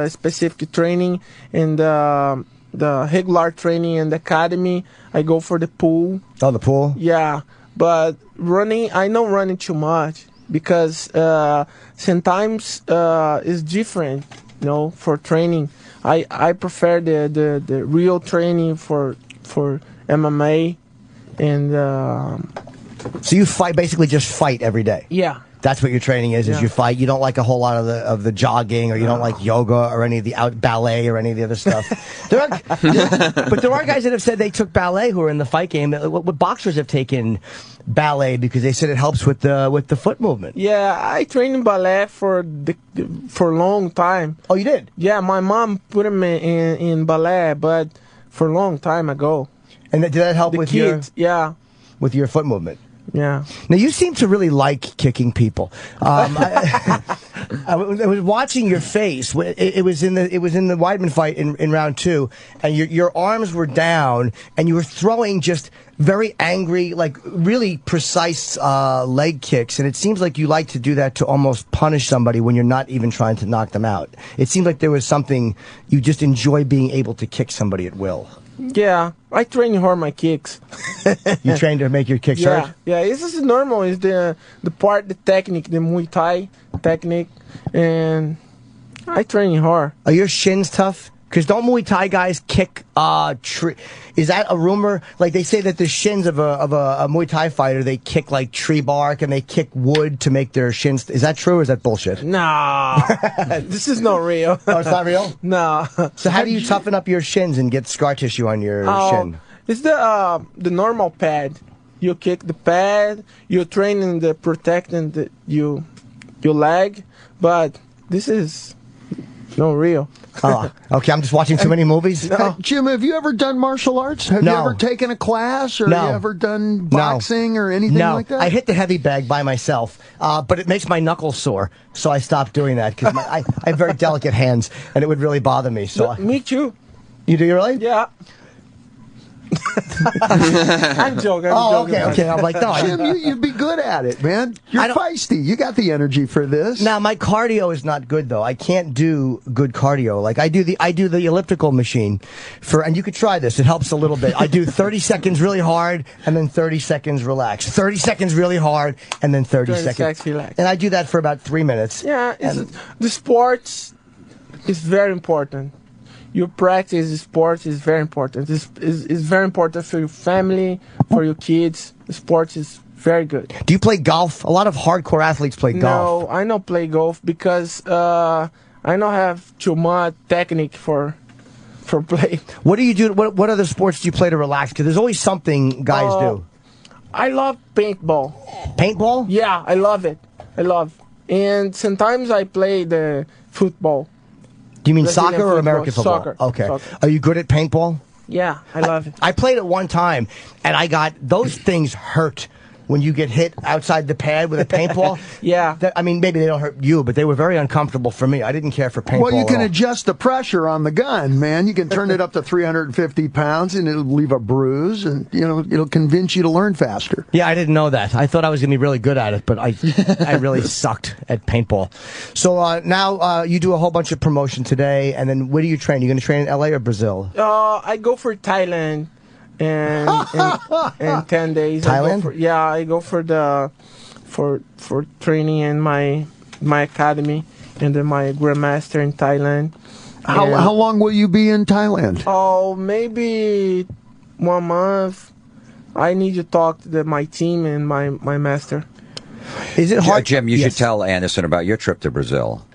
Speaker 14: specific training and the regular training in the academy. I go for the pool.
Speaker 3: Oh, the pool?
Speaker 14: Yeah, but running, I don't running too much because sometimes it's different. For training, I prefer the real training for MMA and.
Speaker 3: So you basically just fight every day?
Speaker 14: Yeah.
Speaker 3: That's what your training is you fight. You don't like a whole lot of the jogging, or you don't like yoga or any of the ballet or any of the other stuff. But there are guys that have said they took ballet who are in the fight game. What boxers have taken ballet because they said it helps with the foot movement.
Speaker 14: Yeah, I trained in ballet for a long time.
Speaker 3: Oh, you did?
Speaker 14: Yeah, my mom put me in ballet, but for a long time ago.
Speaker 3: And did that help with
Speaker 14: kids?
Speaker 3: with your foot movement?
Speaker 14: Yeah.
Speaker 3: Now you seem to really like kicking people. I was watching your face. It was in the Weidman fight in round 2, and your arms were down, and you were throwing just very angry, like really precise leg kicks. And it seems like you like to do that to almost punish somebody when you're not even trying to knock them out. It seemed like there was something you just enjoy being able to kick somebody at will.
Speaker 14: Yeah, I train hard my kicks.
Speaker 3: You train to make your kicks hurt?
Speaker 14: Yeah, this is normal. It's the technique, the Muay Thai technique, and I train hard.
Speaker 3: Are your shins tough? Because don't Muay Thai guys kick tree? Is that a rumor? Like they say that the shins of a Muay Thai fighter, they kick like tree bark and they kick wood to make their shins. Is that true or is that bullshit?
Speaker 14: No, this is not real.
Speaker 3: Oh, it's not real?
Speaker 14: No.
Speaker 3: So how do you toughen up your shins and get scar tissue on your shin?
Speaker 14: It's the normal pad. You kick the pad. You're training the protecting your leg, but this is not real.
Speaker 3: Oh, okay. I'm just watching too many movies.
Speaker 12: No. Jim, have you ever done martial arts? Have you ever taken a class, or have you ever done boxing or anything like that?
Speaker 3: I hit the heavy bag by myself, but it makes my knuckles sore, so I stopped doing that because I have very delicate hands, and it would really bother me. So
Speaker 14: me too.
Speaker 3: You do, really?
Speaker 14: Yeah. I'm joking.
Speaker 3: Okay. I'm like, no.
Speaker 12: Jim, you'd be good at it, man. You're feisty. You got the energy for this.
Speaker 3: Now, my cardio is not good though. I can't do good cardio. Like I do the elliptical machine and you could try this. It helps a little bit. I do 30 seconds really hard and then 30 seconds relax. 30 seconds really hard and then 30 seconds
Speaker 14: relax.
Speaker 3: And I do that for about 3 minutes.
Speaker 14: Yeah, the sports is very important. Your practice sports is very important. It's very important for your family, for your kids. The sports is very good.
Speaker 3: Do you play golf? A lot of hardcore athletes play golf.
Speaker 14: No, I don't play golf because I don't have too much technique for play.
Speaker 3: What do you do? What other sports do you play to relax? Because there's always something guys do.
Speaker 14: I love paintball.
Speaker 3: Paintball?
Speaker 14: Yeah, I love it. And sometimes I play the football.
Speaker 3: Do you mean
Speaker 14: Brazilian
Speaker 3: soccer or American football?
Speaker 14: Soccer.
Speaker 3: Okay.
Speaker 14: Soccer.
Speaker 3: Are you good at paintball?
Speaker 14: Yeah, I love it.
Speaker 3: I played it one time, and those things hurt when you get hit outside the pad with a paintball.
Speaker 14: Yeah.
Speaker 3: I mean, maybe they don't hurt you, but they were very uncomfortable for me. I didn't care for paintball.
Speaker 12: Well, you can adjust the pressure on the gun, man. You can turn it up to 350 pounds, and it'll leave a bruise, and it'll convince you to learn faster.
Speaker 3: Yeah, I didn't know that. I thought I was going to be really good at it, but I really sucked at paintball. So now you do a whole bunch of promotion today, and then where do you train? Are you going to train in L.A. or Brazil?
Speaker 14: I go for Thailand. And 10 days.
Speaker 3: Thailand?
Speaker 14: I go for training in my academy and then my grandmaster in Thailand.
Speaker 12: How long will you be in Thailand?
Speaker 14: Oh, maybe 1 month. I need to talk to my team and my master.
Speaker 3: Is it hard,
Speaker 8: Jim? You should tell Anderson about your trip to Brazil.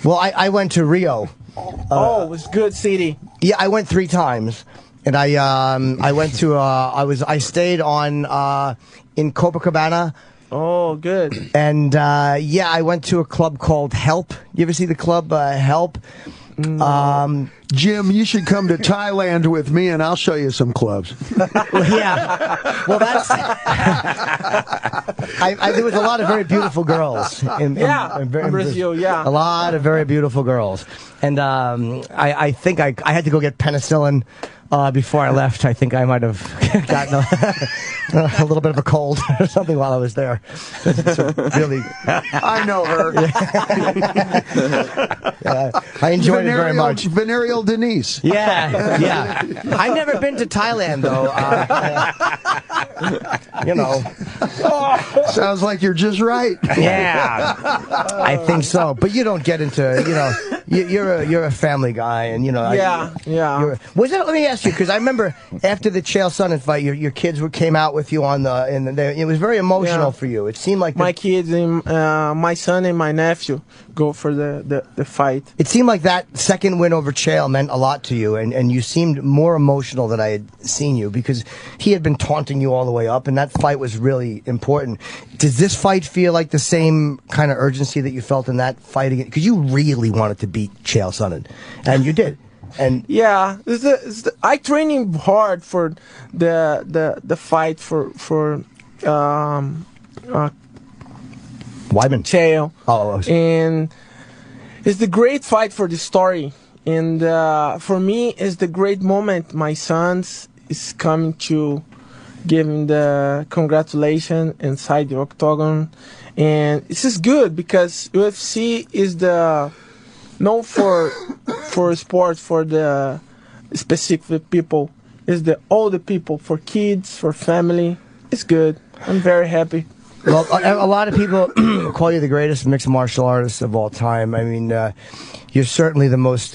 Speaker 3: Well, I went to Rio.
Speaker 14: It was good city.
Speaker 3: Yeah, I went 3 times. And I went to I stayed on in Copacabana.
Speaker 14: Oh, good.
Speaker 3: And I went to a club called Help. You ever see the club Help?
Speaker 12: No. Jim, you should come to Thailand with me, and I'll show you some clubs.
Speaker 3: Yeah. Well, that's. There was a lot of very beautiful girls in
Speaker 14: Brazil. Yeah.
Speaker 3: A lot of very beautiful girls, and I think I had to go get penicillin. Before I left, I think I might have gotten a little bit of a cold or something while I was there. Really,
Speaker 12: I know her.
Speaker 3: I enjoyed it very much.
Speaker 12: Venereal Denise.
Speaker 3: Yeah. I've never been to Thailand though.
Speaker 12: Sounds like you're just right.
Speaker 3: Yeah, I think so. But you don't get into you're a family guy, and
Speaker 14: Yeah.
Speaker 3: Was it? Let me ask you, because I remember after the Chael Sonnen fight, your kids came out with you on it was very emotional for you. It seemed like
Speaker 14: my kids and my son and my nephew go for the fight.
Speaker 3: It seemed like that second win over Chael meant a lot to you, and you seemed more emotional than I had seen you, because he had been taunting you all the way up, and that fight was really important. Does this fight feel like the same kind of urgency that you felt in that fight again? Because you really wanted to beat Chael Sonnen, and you did. And
Speaker 14: I training hard for the fight for
Speaker 3: Weidman.
Speaker 14: Chael.
Speaker 3: Oh,
Speaker 14: and it's the great fight for the story. And for me, it's the great moment. My sons is coming to give him the congratulations inside the octagon. And this is good because UFC is the known for sport, for the specific people. It's the older people, for kids, for family. It's good. I'm very happy.
Speaker 3: Well, a lot of people call you the greatest mixed martial artist of all time. I mean, you're certainly the most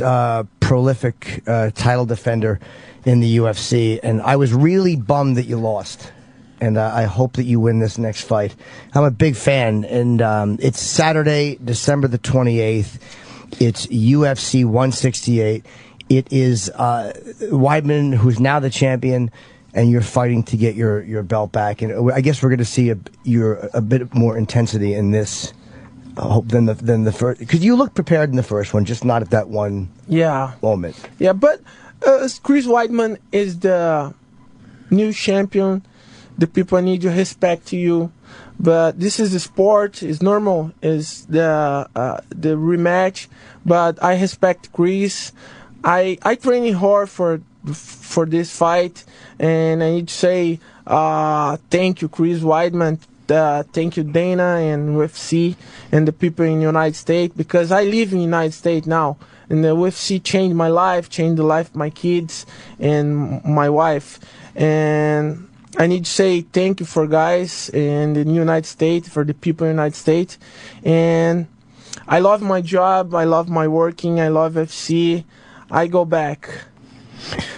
Speaker 3: prolific title defender in the UFC, and I was really bummed that you lost. And I hope that you win this next fight. I'm a big fan, and it's Saturday, December the 28th. It's UFC 168. It is Weidman, who's now the champion, and you're fighting to get your belt back. And I guess we're going to see a bit more intensity in this than the first, because you looked prepared in the first one, just not at that one moment.
Speaker 14: Yeah, but Chris Weidman is the new champion. The people need to respect to you. But this is the sport. It's normal. It's the rematch. But I respect Chris. I training hard for this fight, and I need to say thank you, Chris Weidman. Thank you, Dana and UFC and the people in the United States, because I live in the United States now, and the UFC changed my life, changed the life of my kids and my wife. And I need to say thank you for guys in the United States, for the people in the United States. And I love my job. I love my working. I love FC. I go back.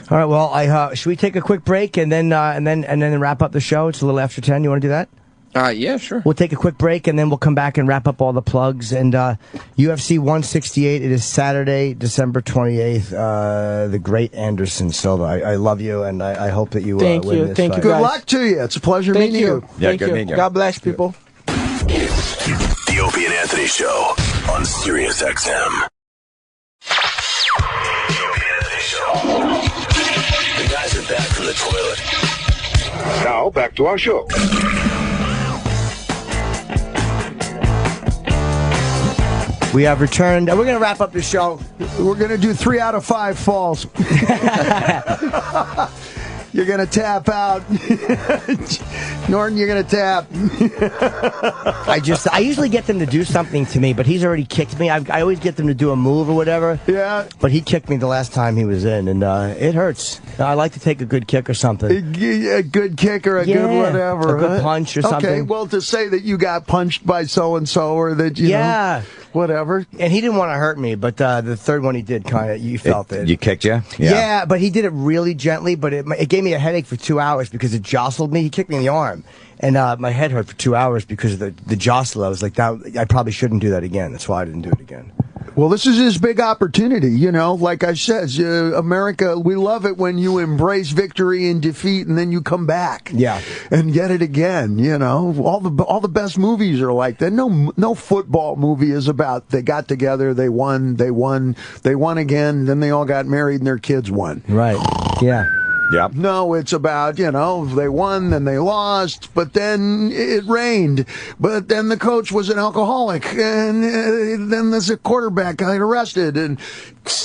Speaker 3: All right. Well, should we take a quick break and then wrap up the show? It's a little after 10. You want to do that?
Speaker 4: Yeah, sure.
Speaker 3: We'll take a quick break, and then we'll come back and wrap up all the plugs. And UFC 168, it is Saturday, December 28th, the great Anderson Silva. I love you, and I hope that you win this fight.
Speaker 12: Thank you. Good luck to you. It's a pleasure meeting you.
Speaker 8: Yeah, good meeting you.
Speaker 14: God bless, people.
Speaker 2: The Opie and Anthony Show on Sirius XM. The Opie and Anthony Show. The guys are back from the toilet.
Speaker 15: Now, back to our show.
Speaker 3: We have returned, and we're going to wrap up the show.
Speaker 12: We're going to do 3 out of 5 falls. You're going to tap out. Norton, you're going to tap.
Speaker 3: I usually get them to do something to me, but he's already kicked me. I always get them to do a move or whatever.
Speaker 12: Yeah.
Speaker 3: But he kicked me the last time he was in, and it hurts. I like to take a good kick or something.
Speaker 12: A good kick or a good whatever.
Speaker 3: A good punch or something.
Speaker 12: Okay, well, to say that you got punched by so-and-so or that, you know, whatever.
Speaker 3: And he didn't want to hurt me, but the third one he did kind of, you felt it.
Speaker 8: You kicked you?
Speaker 3: Yeah, but he did it really gently, but it gave me a headache for 2 hours because it jostled me. He kicked me in the arm, and my head hurt for 2 hours because of the jostle. I was like, I probably shouldn't do that again. That's why I didn't do it again.
Speaker 12: Well, this is his big opportunity, you know. Like I said, America, we love it when you embrace victory and defeat, and then you come back, and get it again. You know, all the best movies are like that. No football movie is about they got together, they won again, then they all got married and their kids won.
Speaker 3: Right? Yeah.
Speaker 8: Yep.
Speaker 12: No, it's about, you know, they won, then they lost, but then it rained, but then the coach was an alcoholic, and then there's a quarterback got arrested, and,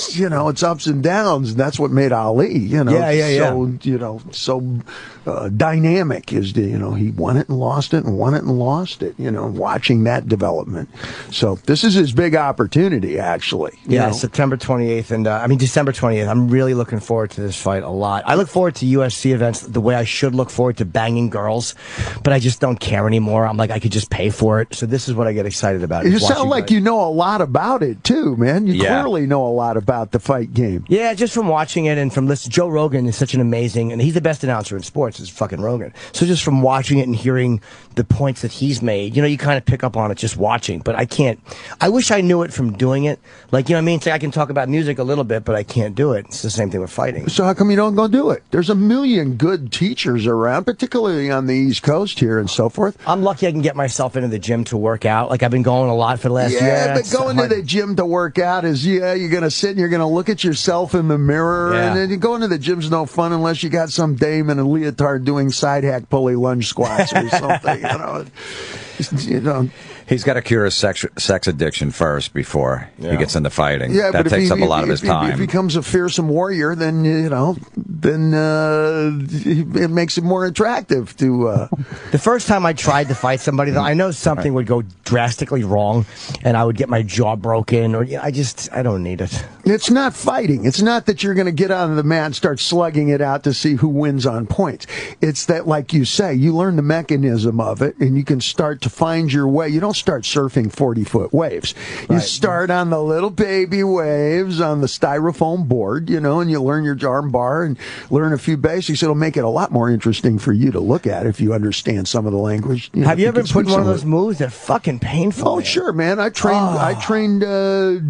Speaker 12: you know, it's ups and downs, and that's what made Ali, you know. So, you know, dynamic is, you know, he won it and lost it, and won it and lost it, you know, watching that development. So this is his big opportunity, actually.
Speaker 3: Yeah, September 28th, and December 28th. I'm really looking forward to this fight a lot. I look forward to UFC events the way I should look forward to banging girls, but I just don't care anymore. I'm like, I could just pay for it. So this is what I get excited about.
Speaker 12: You sound like you know a lot about it, too, man. You clearly know a lot about the fight game.
Speaker 3: Yeah, just from watching it and from listening. Joe Rogan is such an amazing, and he's the best announcer in sports, is fucking Rogan. So just from watching it and hearing the points that he's made, you know, you kind of pick up on it just watching, but I can't. I wish I knew it from doing it. Like, you know what I mean? It's like I can talk about music a little bit, but I can't do it. It's the same thing with fighting.
Speaker 12: So how come you don't go do it? There's a million good teachers around, particularly on the East Coast here and so forth.
Speaker 3: I'm lucky I can get myself into the gym to work out. Like, I've been going a lot for the last year.
Speaker 12: Yeah, but going to the gym to work out is, you're going to sit and you're going to look at yourself in the mirror.
Speaker 3: Yeah.
Speaker 12: And then going to the gym's no fun unless you got some dame in a leotard doing side hack pulley lunge squats or something. You know.
Speaker 8: He's got to cure his sex addiction first before he gets into fighting.
Speaker 12: Yeah,
Speaker 8: that
Speaker 12: but
Speaker 8: takes up a lot of his
Speaker 12: if
Speaker 8: time.
Speaker 12: he becomes a fearsome warrior, then it makes it more attractive to.
Speaker 3: The first time I tried to fight somebody, though, I know something would go drastically wrong, and I would get my jaw broken, or I don't need it.
Speaker 12: It's not fighting. It's not that you're going to get on the mat and start slugging it out to see who wins on points. It's that, like you say, you learn the mechanism of it, and you can start to find your way. You don't start surfing 40-foot waves. You start on the little baby waves on the styrofoam board, and you learn your arm bar and learn a few basics. It'll make it a lot more interesting for you to look at if you understand some of the language.
Speaker 3: Have you ever put one of those moves? They're fucking painful.
Speaker 12: Oh, sure, man. I trained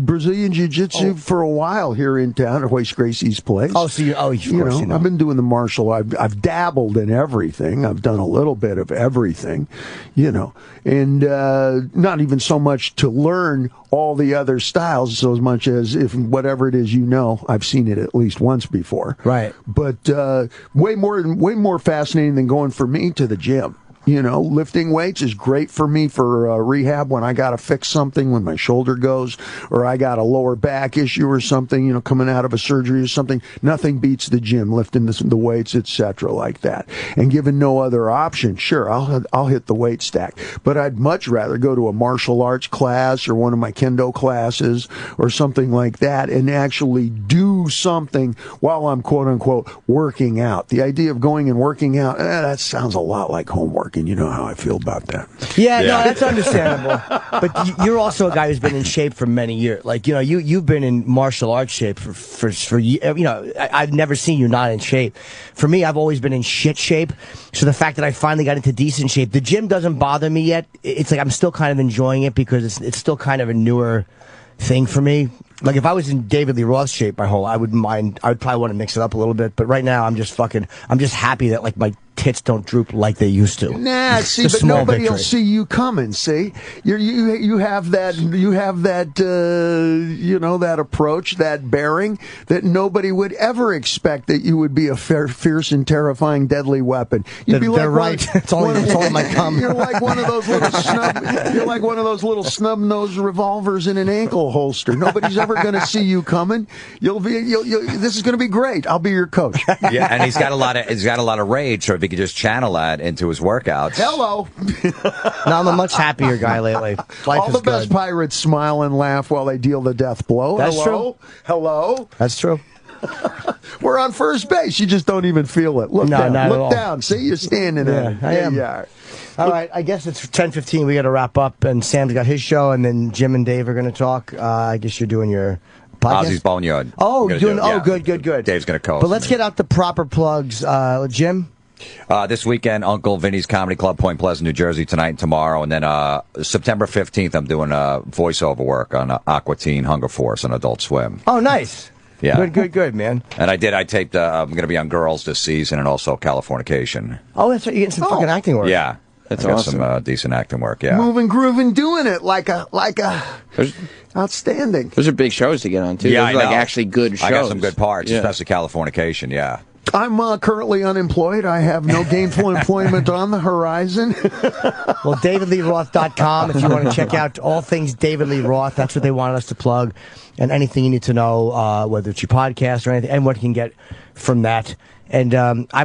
Speaker 12: Brazilian Jiu-Jitsu for a while here in town at Hoist Gracie's place.
Speaker 3: Oh, so
Speaker 12: I've been doing the martial. I've dabbled in everything. I've done a little bit of everything, and not even so much to learn all the other styles so as much as if whatever it is I've seen it at least once before.
Speaker 3: Right.
Speaker 12: But way more fascinating than going for me to the gym. Lifting weights is great for me for rehab when I got to fix something, when my shoulder goes, or I got a lower back issue or something, coming out of a surgery or something. Nothing beats the gym, lifting the weights, etc., like that. And given no other option, sure, I'll hit the weight stack. But I'd much rather go to a martial arts class or one of my kendo classes or something like that and actually do something while I'm quote unquote working out. The idea of going and working out, that sounds a lot like homework. And you know how I feel about that.
Speaker 3: Yeah, no, that's understandable. But you're also a guy who's been in shape for many years. Like, you've been in martial arts shape for I've never seen you not in shape. For me, I've always been in shit shape. So the fact that I finally got into decent shape, the gym doesn't bother me yet. It's like I'm still kind of enjoying it because it's still kind of a newer thing for me. Like, if I was in David Lee Roth shape I wouldn't mind. I would probably want to mix it up a little bit. But right now, I'm just happy that, like, my tits don't droop like they used to.
Speaker 12: Nah, see, but nobody will see you coming. See, you have that that approach, that bearing that nobody would ever expect that you would be a fierce and terrifying, deadly weapon. You'd be
Speaker 3: they're right. It's only my cum.
Speaker 12: You're like one of those little snub-nosed revolvers in an ankle holster. Nobody's ever going to see you coming. This is going to be great. I'll be your coach.
Speaker 8: Yeah, and he's got a lot of rage. So if he could just channel that into his workouts.
Speaker 12: Hello.
Speaker 3: No, I'm a much happier guy lately. Life
Speaker 12: All
Speaker 3: is
Speaker 12: the best
Speaker 3: good.
Speaker 12: pirates smile and laugh while they deal the death blow.
Speaker 3: That's
Speaker 12: Hello?
Speaker 3: true.
Speaker 12: Hello?
Speaker 3: That's true.
Speaker 12: We're on first base. You just don't even feel it. Look down.
Speaker 3: not at
Speaker 12: Look
Speaker 3: all.
Speaker 12: down. See, you're standing there.
Speaker 3: I am.
Speaker 12: You are.
Speaker 3: All right, I guess it's 10:15. We got to wrap up, and Sam's got his show, and then Jim and Dave are going to talk. I guess you're doing your podcast.
Speaker 8: Ozzy's Boneyard.
Speaker 3: Oh, good.
Speaker 8: Dave's going to co-host.
Speaker 3: But let's get out the proper plugs. Jim?
Speaker 8: This weekend, Uncle Vinny's Comedy Club, Point Pleasant, New Jersey, tonight and tomorrow. And then September 15th, I'm doing voiceover work on Aqua Teen Hunger Force on Adult Swim.
Speaker 3: Oh, nice.
Speaker 8: Yeah.
Speaker 3: Good, man.
Speaker 8: And I taped, I'm going to be on Girls this season and also Californication.
Speaker 3: Oh, that's right. You're getting some fucking acting work.
Speaker 8: Yeah.
Speaker 4: That's
Speaker 8: I got
Speaker 4: awesome.
Speaker 8: some decent acting work, yeah.
Speaker 12: Moving, grooving, doing it like a outstanding.
Speaker 4: Those are big shows to get on, too.
Speaker 8: Yeah,
Speaker 4: Those
Speaker 8: I
Speaker 4: are like
Speaker 8: know.
Speaker 4: actually good shows.
Speaker 8: I got some good parts,
Speaker 4: Yeah.
Speaker 8: especially Californication, yeah.
Speaker 12: I'm currently unemployed. I have no gainful employment on the horizon.
Speaker 3: Well, DavidLeeRoth.com if you want to check out all things David Lee Roth. That's what they wanted us to plug. And anything you need to know, whether it's your podcast or anything, and what you can get from that. And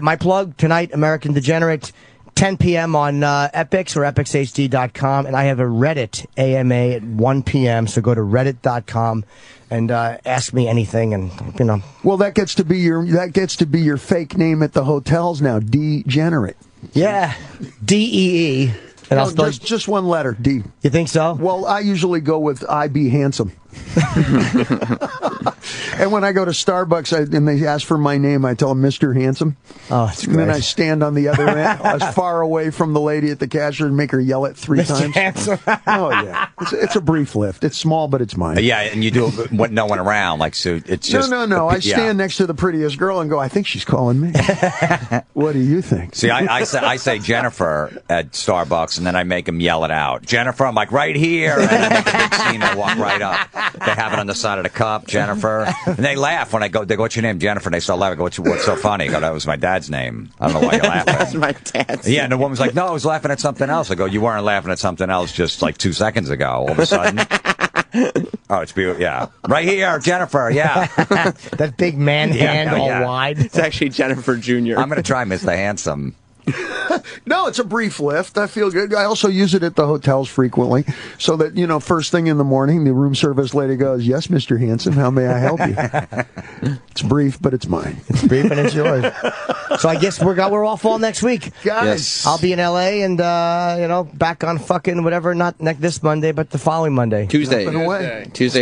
Speaker 3: my plug tonight, American Degenerate, 10 p.m. on Epix or EpixHD.com. And I have a Reddit AMA at 1 p.m. So go to Reddit.com and ask me anything. And,
Speaker 12: Well, that gets to be your fake name at the hotels now, Degenerate.
Speaker 3: Yeah, DEE. And
Speaker 12: No,
Speaker 3: I'll still,
Speaker 12: just one letter, D.
Speaker 3: you think so?
Speaker 12: Well, I usually go with IB Handsome. And when I go to Starbucks and they ask for my name, I tell them Mr. Handsome.
Speaker 3: Oh, that's
Speaker 12: And then
Speaker 3: great.
Speaker 12: I stand on the other end, as far away from the lady at the cashier, and make her yell it 3
Speaker 3: Mr.
Speaker 12: times.
Speaker 3: Handsome.
Speaker 12: Oh, yeah. It's a brief lift. It's small, but it's mine.
Speaker 8: Yeah, and you do it with no one around, like, so it's just...
Speaker 12: No. I
Speaker 8: yeah.
Speaker 12: stand next to the prettiest girl and go, I think she's calling me. What do you think?
Speaker 8: See, I say Jennifer at Starbucks, and then I make him yell it out. Jennifer, I'm like, right here, and I make a big scene and walk right up. They have it on the side of the cup, Jennifer. And they laugh when I go, they go, what's your name, Jennifer? And they start laughing. I go, what's so funny? I go, that was my dad's name. I don't know why you're laughing.
Speaker 4: That's my dad's
Speaker 8: Yeah, and the woman's like, no, I was laughing at something else. I go, you weren't laughing at something else just like 2 seconds ago. All of a sudden. Oh, it's beautiful. Yeah. Right here, Jennifer. Yeah.
Speaker 3: That big man hand all wide.
Speaker 4: It's actually Jennifer Jr.
Speaker 8: I'm going to try Mr. Handsome.
Speaker 12: No, it's a brief lift. I feel good. I also use it at the hotels frequently, so that, you know, first thing in the morning, the room service lady goes, "Yes, Mr. Hanson, how may I help you?" It's brief, but it's mine.
Speaker 3: It's brief and it's yours. So I guess we're off all next week,
Speaker 12: guys.
Speaker 3: Yes. I'll be in LA and you know, back on fucking whatever. Not this Monday, but the following Monday.
Speaker 4: Tuesday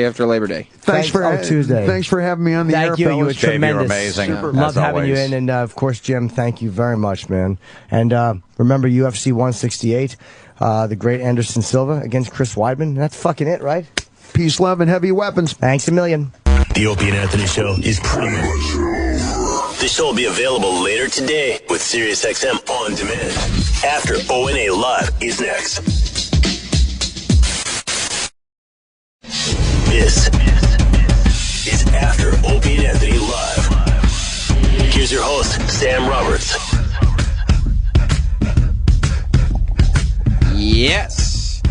Speaker 4: after Labor Day.
Speaker 12: Thanks for
Speaker 3: Tuesday.
Speaker 12: Thanks for having me on the air.
Speaker 3: Thank you. You were
Speaker 12: fellas.
Speaker 3: tremendous.
Speaker 8: amazing.
Speaker 3: Love having you in, and of course, Jim. Thank you very much, man. And remember UFC 168, the great Anderson Silva against Chris Weidman. That's fucking it, right?
Speaker 12: Peace, love, and heavy weapons.
Speaker 3: Thanks a million.
Speaker 2: The Opie and Anthony Show is pretty much over. The show will be available later today with SiriusXM On Demand. After O&A Live is next. This is After Opie and Anthony Live. Here's your host, Sam Roberts.
Speaker 4: Yes.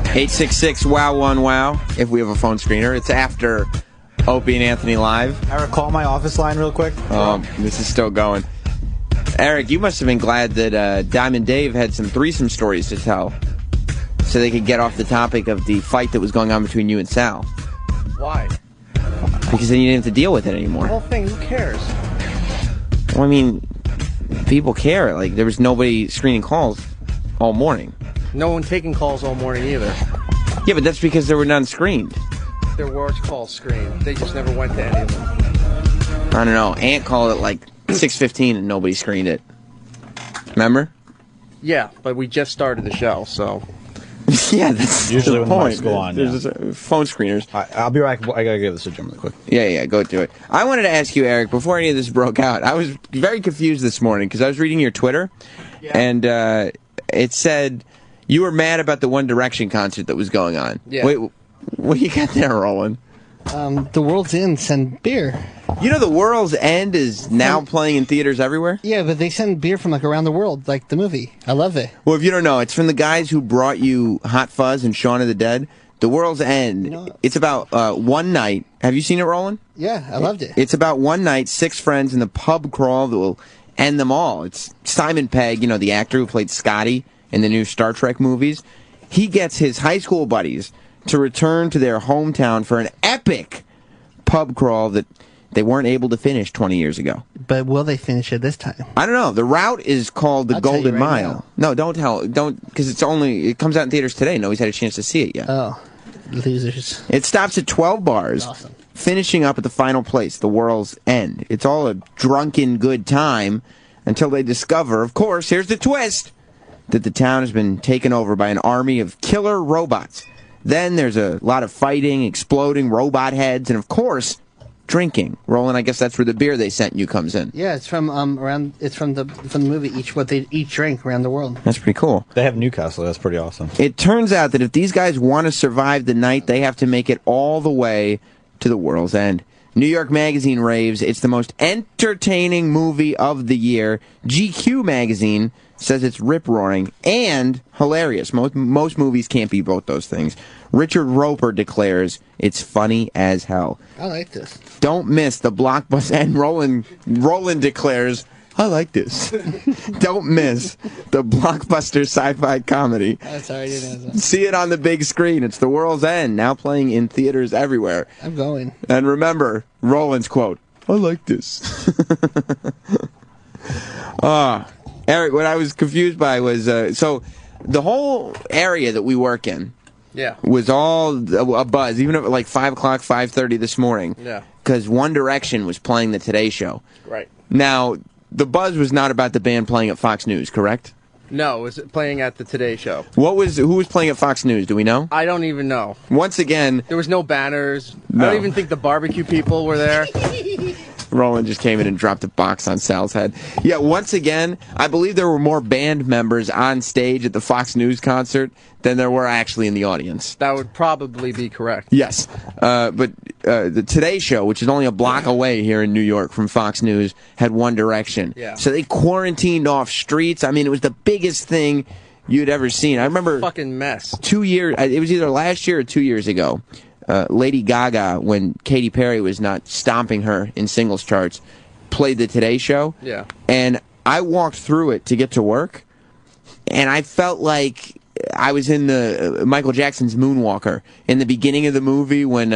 Speaker 4: 866-WOW-1-WOW. If we have a phone screener, it's after Opie and Anthony Live.
Speaker 13: Eric, call my office line real quick.
Speaker 4: This is still going. Eric, you must have been glad that Diamond Dave had some threesome stories to tell, so they could get off the topic of the fight that was going on between you and Sal.
Speaker 9: Why?
Speaker 4: Because then you didn't have to deal with it
Speaker 9: The
Speaker 4: anymore.
Speaker 9: whole thing, who cares?
Speaker 4: Well, I mean, people care. Like, there was nobody screening calls all morning.
Speaker 9: No one taking calls all morning either.
Speaker 4: Yeah, but that's because there were none screened.
Speaker 9: There were calls screened. They just never went to any of them.
Speaker 4: I don't know. Ant called it like 6:15 and nobody screened it. Remember?
Speaker 9: Yeah, but we just started the show, so...
Speaker 4: Yeah, that's
Speaker 13: usually
Speaker 4: the
Speaker 13: when
Speaker 4: point.
Speaker 13: lights go on.
Speaker 4: There's phone screeners.
Speaker 13: I'll be right. I gotta give this to Jim really quick.
Speaker 4: Yeah, go do it. I wanted to ask you, Eric, before any of this broke out, I was very confused this morning because I was reading your Twitter, and it said you were mad about the One Direction concert that was going on.
Speaker 16: Yeah.
Speaker 4: Wait, what do you got there, Roland?
Speaker 16: The World's End send beer.
Speaker 4: You know The World's End is now playing in theaters everywhere?
Speaker 16: Yeah, but they send beer from like around the world, like the movie. I love it.
Speaker 4: Well, if you don't know, it's from the guys who brought you Hot Fuzz and Shaun of the Dead. The World's End, it's about one night. Have you seen it, Roland?
Speaker 16: Yeah, I loved it.
Speaker 4: It's about one night, 6 friends in the pub crawl that will end them all. It's Simon Pegg, you know, the actor who played Scotty in the new Star Trek movies. He gets his high school buddies to return to their hometown for an epic pub crawl that they weren't able to finish 20 years ago.
Speaker 16: But will they finish it this time?
Speaker 4: I don't know. The route is called the
Speaker 16: I'll tell you
Speaker 4: Golden
Speaker 16: right
Speaker 4: Mile.
Speaker 16: now.
Speaker 4: No, don't, because it comes out in theaters today. Nobody's had a chance to see it yet.
Speaker 16: Oh, losers.
Speaker 4: It stops at 12 bars,
Speaker 16: Awesome.
Speaker 4: finishing up at the final place, the World's End. It's all a drunken good time until they discover, of course, here's the twist, that the town has been taken over by an army of killer robots. Then there's a lot of fighting, exploding robot heads, and of course, drinking. Roland, I guess that's where the beer they sent you comes in.
Speaker 16: Yeah, it's from around. It's from the movie. What they each drink around the world.
Speaker 4: That's pretty cool.
Speaker 13: They have Newcastle. That's pretty awesome.
Speaker 4: It turns out that if these guys want to survive the night, they have to make it all the way to the World's End. New York Magazine raves it's the most entertaining movie of the year. GQ Magazine says it's rip-roaring and hilarious. Most movies can't be both those things. Richard Roper declares it's funny as hell.
Speaker 16: I like this.
Speaker 4: Don't miss the blockbuster. And Roland declares, I like this. Don't miss the blockbuster sci-fi comedy.
Speaker 16: I'm sorry, I didn't know that.
Speaker 4: See it on the big screen. It's The World's End, now playing in theaters everywhere.
Speaker 16: I'm going.
Speaker 4: And remember, Roland's quote, I like this. Eric, what I was confused by was, so the whole area that we work in was all a buzz, even at like 5 o'clock, 5:30 this morning.
Speaker 9: Yeah.
Speaker 4: Because One Direction was playing the Today Show.
Speaker 9: Right.
Speaker 4: Now, the buzz was not about the band playing at Fox News, correct?
Speaker 9: No, it was playing at the Today Show.
Speaker 4: Who was playing at Fox News? Do we know?
Speaker 9: I don't even know.
Speaker 4: Once again,
Speaker 9: there was no banners.
Speaker 4: No.
Speaker 9: I don't even think the barbecue people were there.
Speaker 4: Roland just came in and dropped a box on Sal's head. Yeah, once again, I believe there were more band members on stage at the Fox News concert than there were actually in the audience.
Speaker 9: That would probably be correct.
Speaker 4: Yes. But the Today Show, which is only a block away here in New York from Fox News, had One Direction.
Speaker 9: Yeah.
Speaker 4: So they quarantined off streets. I mean, it was the biggest thing you'd ever seen. I remember
Speaker 9: Fucking mess.
Speaker 4: 2 years, it was either last year or 2 years ago, Lady Gaga, when Katy Perry was not stomping her in singles charts, played the Today Show.
Speaker 9: Yeah.
Speaker 4: And I walked through it to get to work, and I felt like I was in the Michael Jackson's Moonwalker in the beginning of the movie when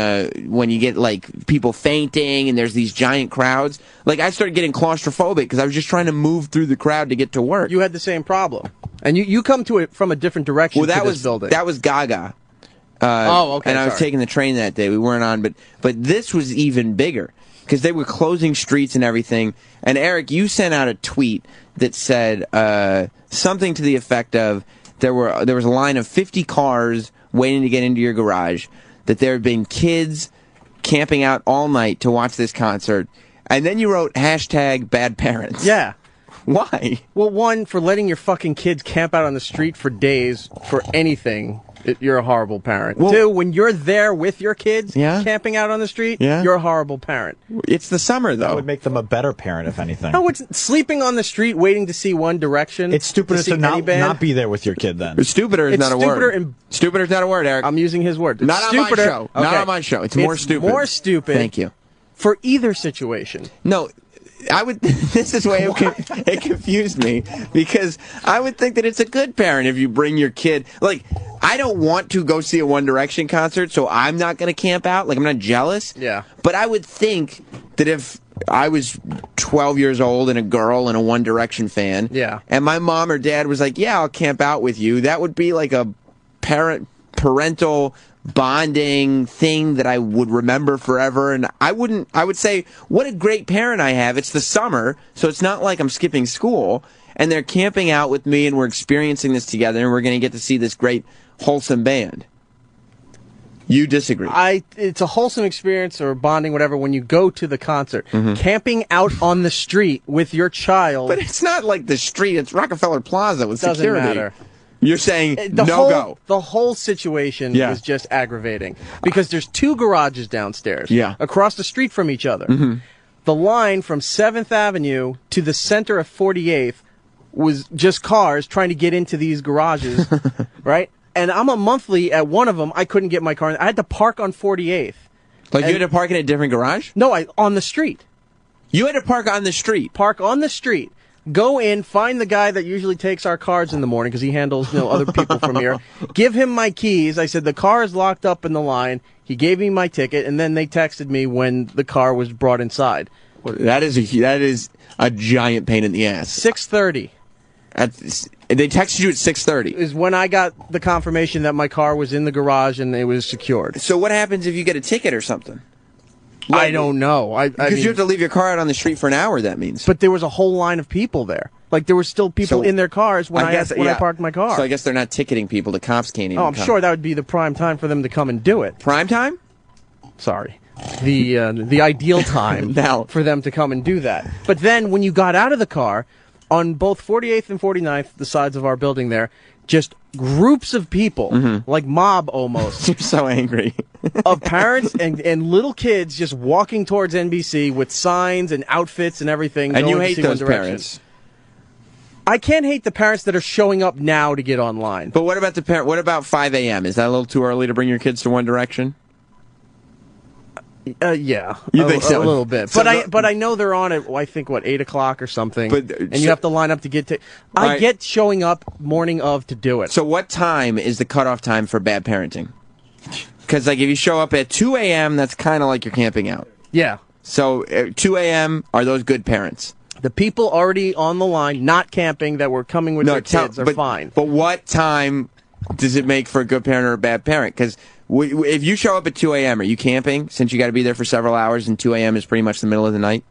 Speaker 4: you get like people fainting and there's these giant crowds. Like I started getting claustrophobic because I was just trying to move through the crowd to get to work.
Speaker 9: You had the same problem, and you come to it from a different direction.
Speaker 4: Well, that
Speaker 9: to
Speaker 4: was
Speaker 9: this building.
Speaker 4: That was Gaga.
Speaker 9: Okay.
Speaker 4: And I was
Speaker 9: sorry.
Speaker 4: taking the train that day. We weren't on, but this was even bigger because they were closing streets and everything. And Eric, you sent out a tweet that said something to the effect of there was a line of 50 cars waiting to get into your garage, that there had been kids camping out all night to watch this concert, and then you wrote #BadParents.
Speaker 9: Yeah.
Speaker 4: Why?
Speaker 9: Well, one, for letting your fucking kids camp out on the street for days for anything, you're a horrible parent.
Speaker 4: Well,
Speaker 9: two, when you're there with your kids
Speaker 4: Yeah.
Speaker 9: camping out on the street,
Speaker 4: Yeah.
Speaker 9: you're a horrible parent.
Speaker 4: It's the summer,
Speaker 13: That
Speaker 4: though.
Speaker 13: would make them a better parent, if anything.
Speaker 9: No, it's sleeping on the street waiting to see One Direction.
Speaker 13: It's stupider
Speaker 9: see
Speaker 13: to
Speaker 9: any band.
Speaker 13: not be there with your kid then.
Speaker 4: Stupider is
Speaker 9: It's
Speaker 4: not a
Speaker 9: stupider
Speaker 4: word.
Speaker 9: and-
Speaker 4: Stupider is not a word, Eric.
Speaker 9: I'm using his word. It's
Speaker 4: Not on my
Speaker 9: stupider.
Speaker 4: show. Not
Speaker 9: Okay.
Speaker 4: on my show. It's more stupid.
Speaker 9: More stupid.
Speaker 4: Thank you.
Speaker 9: For either situation.
Speaker 4: No, I would. This is why it confused me, because I would think that it's a good parent if you bring your kid. Like, I don't want to go see a One Direction concert, so I'm not going to camp out. Like, I'm not jealous.
Speaker 9: Yeah.
Speaker 4: But I would think that if I was 12 years old and a girl and a One Direction fan,
Speaker 9: Yeah.
Speaker 4: and my mom or dad was like, "Yeah, I'll camp out with you," that would be like a parental bonding thing that I would remember forever. And I would say, what a great parent I have. It's the summer, so it's not like I'm skipping school, and they're camping out with me and we're experiencing this together, and we're going to get to see this great wholesome band. You disagree?
Speaker 9: It's a wholesome experience or bonding, whatever, when you go to the concert.
Speaker 4: Mm-hmm.
Speaker 9: Camping out on the street with your child.
Speaker 4: But it's not like the street, it's Rockefeller Plaza with
Speaker 9: Doesn't
Speaker 4: security.
Speaker 9: matter.
Speaker 4: You're saying
Speaker 9: Go. The whole situation
Speaker 4: Yeah.
Speaker 9: is just aggravating because there's two garages downstairs,
Speaker 4: Yeah.
Speaker 9: across the street from each other.
Speaker 4: Mm-hmm.
Speaker 9: The line from 7th Avenue to the center of 48th was just cars trying to get into these garages, right? And I'm a monthly at one of them. I couldn't get my car in. I had to park on 48th.
Speaker 4: Like, you had to park in a different garage?
Speaker 9: No, on the street.
Speaker 4: You had to park on the street?
Speaker 9: Park on the street. Go in, find the guy that usually takes our cars in the morning because he handles other people from here. Give him my keys. I said, the car is locked up in the line. He gave me my ticket, and then they texted me when the car was brought inside.
Speaker 4: That is a giant pain in the ass.
Speaker 9: 6:30.
Speaker 4: They texted you at 6:30.
Speaker 9: Is when I got the confirmation that my car was in the garage and it was secured.
Speaker 4: So what happens if you get a ticket or something?
Speaker 9: I don't know.
Speaker 4: Because you have to leave your car out on the street for an hour, that means.
Speaker 9: But there was a whole line of people there. Like, there were still people in their cars when I parked my car.
Speaker 4: So I guess they're not ticketing people. The cops can't even
Speaker 9: I'm
Speaker 4: come.
Speaker 9: sure that would be the prime time for them to come and do it.
Speaker 4: Prime time?
Speaker 9: Sorry. The ideal time
Speaker 4: now
Speaker 9: for them to come and do that. But then when you got out of the car, on both 48th and 49th, the sides of our building there, just groups of people, like mob almost.
Speaker 4: You're so angry.
Speaker 9: Of parents and little kids just walking towards NBC with signs and outfits and everything.
Speaker 4: And
Speaker 9: going
Speaker 4: you
Speaker 9: to
Speaker 4: hate
Speaker 9: see
Speaker 4: those
Speaker 9: One Direction.
Speaker 4: parents.
Speaker 9: I can't hate the parents that are showing up now to get online.
Speaker 4: But what about the parent? What about 5 a.m.? Is that a little too early to bring your kids to One Direction?
Speaker 9: Yeah,
Speaker 4: You think so?
Speaker 9: A little bit,
Speaker 4: So
Speaker 9: but I know they're on at I think 8 o'clock or something, and
Speaker 4: so-
Speaker 9: you have to line up to get to. I
Speaker 4: Right.
Speaker 9: get showing up morning of to do it.
Speaker 4: So what time is the cutoff time for bad parenting? Because like if you show up at 2 a.m., that's kind of like you're camping out.
Speaker 9: Yeah.
Speaker 4: So 2 a.m. are those good parents?
Speaker 9: The people already on the line, not camping, that were coming with their kids are fine.
Speaker 4: But what time does it make for a good parent or a bad parent? Because if you show up at 2 a.m., are you camping since you got to be there for several hours and 2 a.m. is pretty much the middle of the night?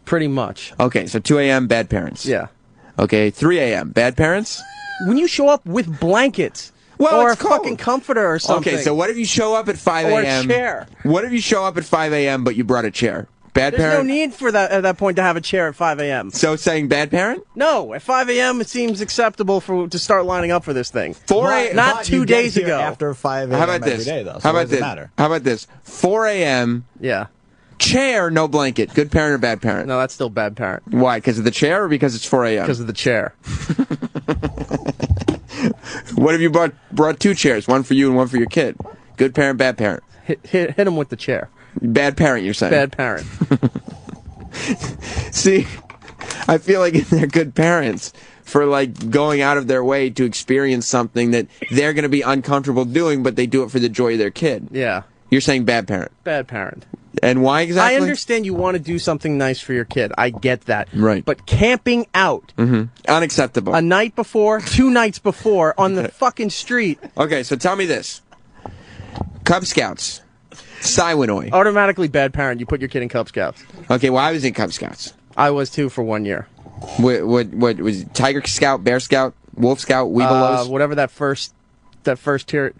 Speaker 9: Pretty much.
Speaker 4: Okay, so 2 a.m., bad parents.
Speaker 9: Yeah.
Speaker 4: Okay, 3 a.m., bad parents?
Speaker 9: When you show up with blankets or a fucking comforter or something.
Speaker 4: Okay, so what if you show up at 5
Speaker 9: Or a
Speaker 4: a.m.?
Speaker 9: chair.
Speaker 4: What if you show up at 5 a.m. but you brought a chair? Bad
Speaker 9: There's
Speaker 4: parent?
Speaker 9: no need for that at that point to have a chair at 5 a.m.
Speaker 4: So saying bad parent?
Speaker 9: No, at 5 a.m. it seems acceptable to start lining up for this thing.
Speaker 4: 4 a.m.
Speaker 9: Not 2 days ago.
Speaker 13: After 5 a.m.
Speaker 4: How about
Speaker 13: every
Speaker 4: this?
Speaker 13: day, though. So
Speaker 4: How
Speaker 13: what
Speaker 4: about
Speaker 13: does
Speaker 4: this?
Speaker 13: it matter?
Speaker 4: How about this? 4 a.m.
Speaker 9: Yeah.
Speaker 4: Chair, no blanket. Good parent or bad parent?
Speaker 9: No, that's still bad parent.
Speaker 4: Why? Because of the chair or because it's 4 a.m.?
Speaker 9: Because of the chair.
Speaker 4: What if you brought 2 chairs, one for you and one for your kid? Good parent, bad parent?
Speaker 9: Hit him with the chair.
Speaker 4: Bad parent, you're saying?
Speaker 9: Bad parent.
Speaker 4: See, I feel like they're good parents for like going out of their way to experience something that they're going to be uncomfortable doing, but they do it for the joy of their kid.
Speaker 9: Yeah.
Speaker 4: You're saying bad parent.
Speaker 9: Bad parent.
Speaker 4: And why exactly?
Speaker 9: I understand you want to do something nice for your kid. I get that.
Speaker 4: Right.
Speaker 9: But camping out
Speaker 4: unacceptable.
Speaker 9: a night before, 2 nights before on the fucking street.
Speaker 4: Okay, so tell me this. Cub Scouts. Siwanoy.
Speaker 9: Automatically bad parent. You put your kid in Cub Scouts.
Speaker 4: Okay, well, I was in Cub Scouts.
Speaker 9: I was too for 1 year.
Speaker 4: What was it? Tiger Scout, Bear Scout, Wolf Scout, Weebelos?
Speaker 9: Whatever that first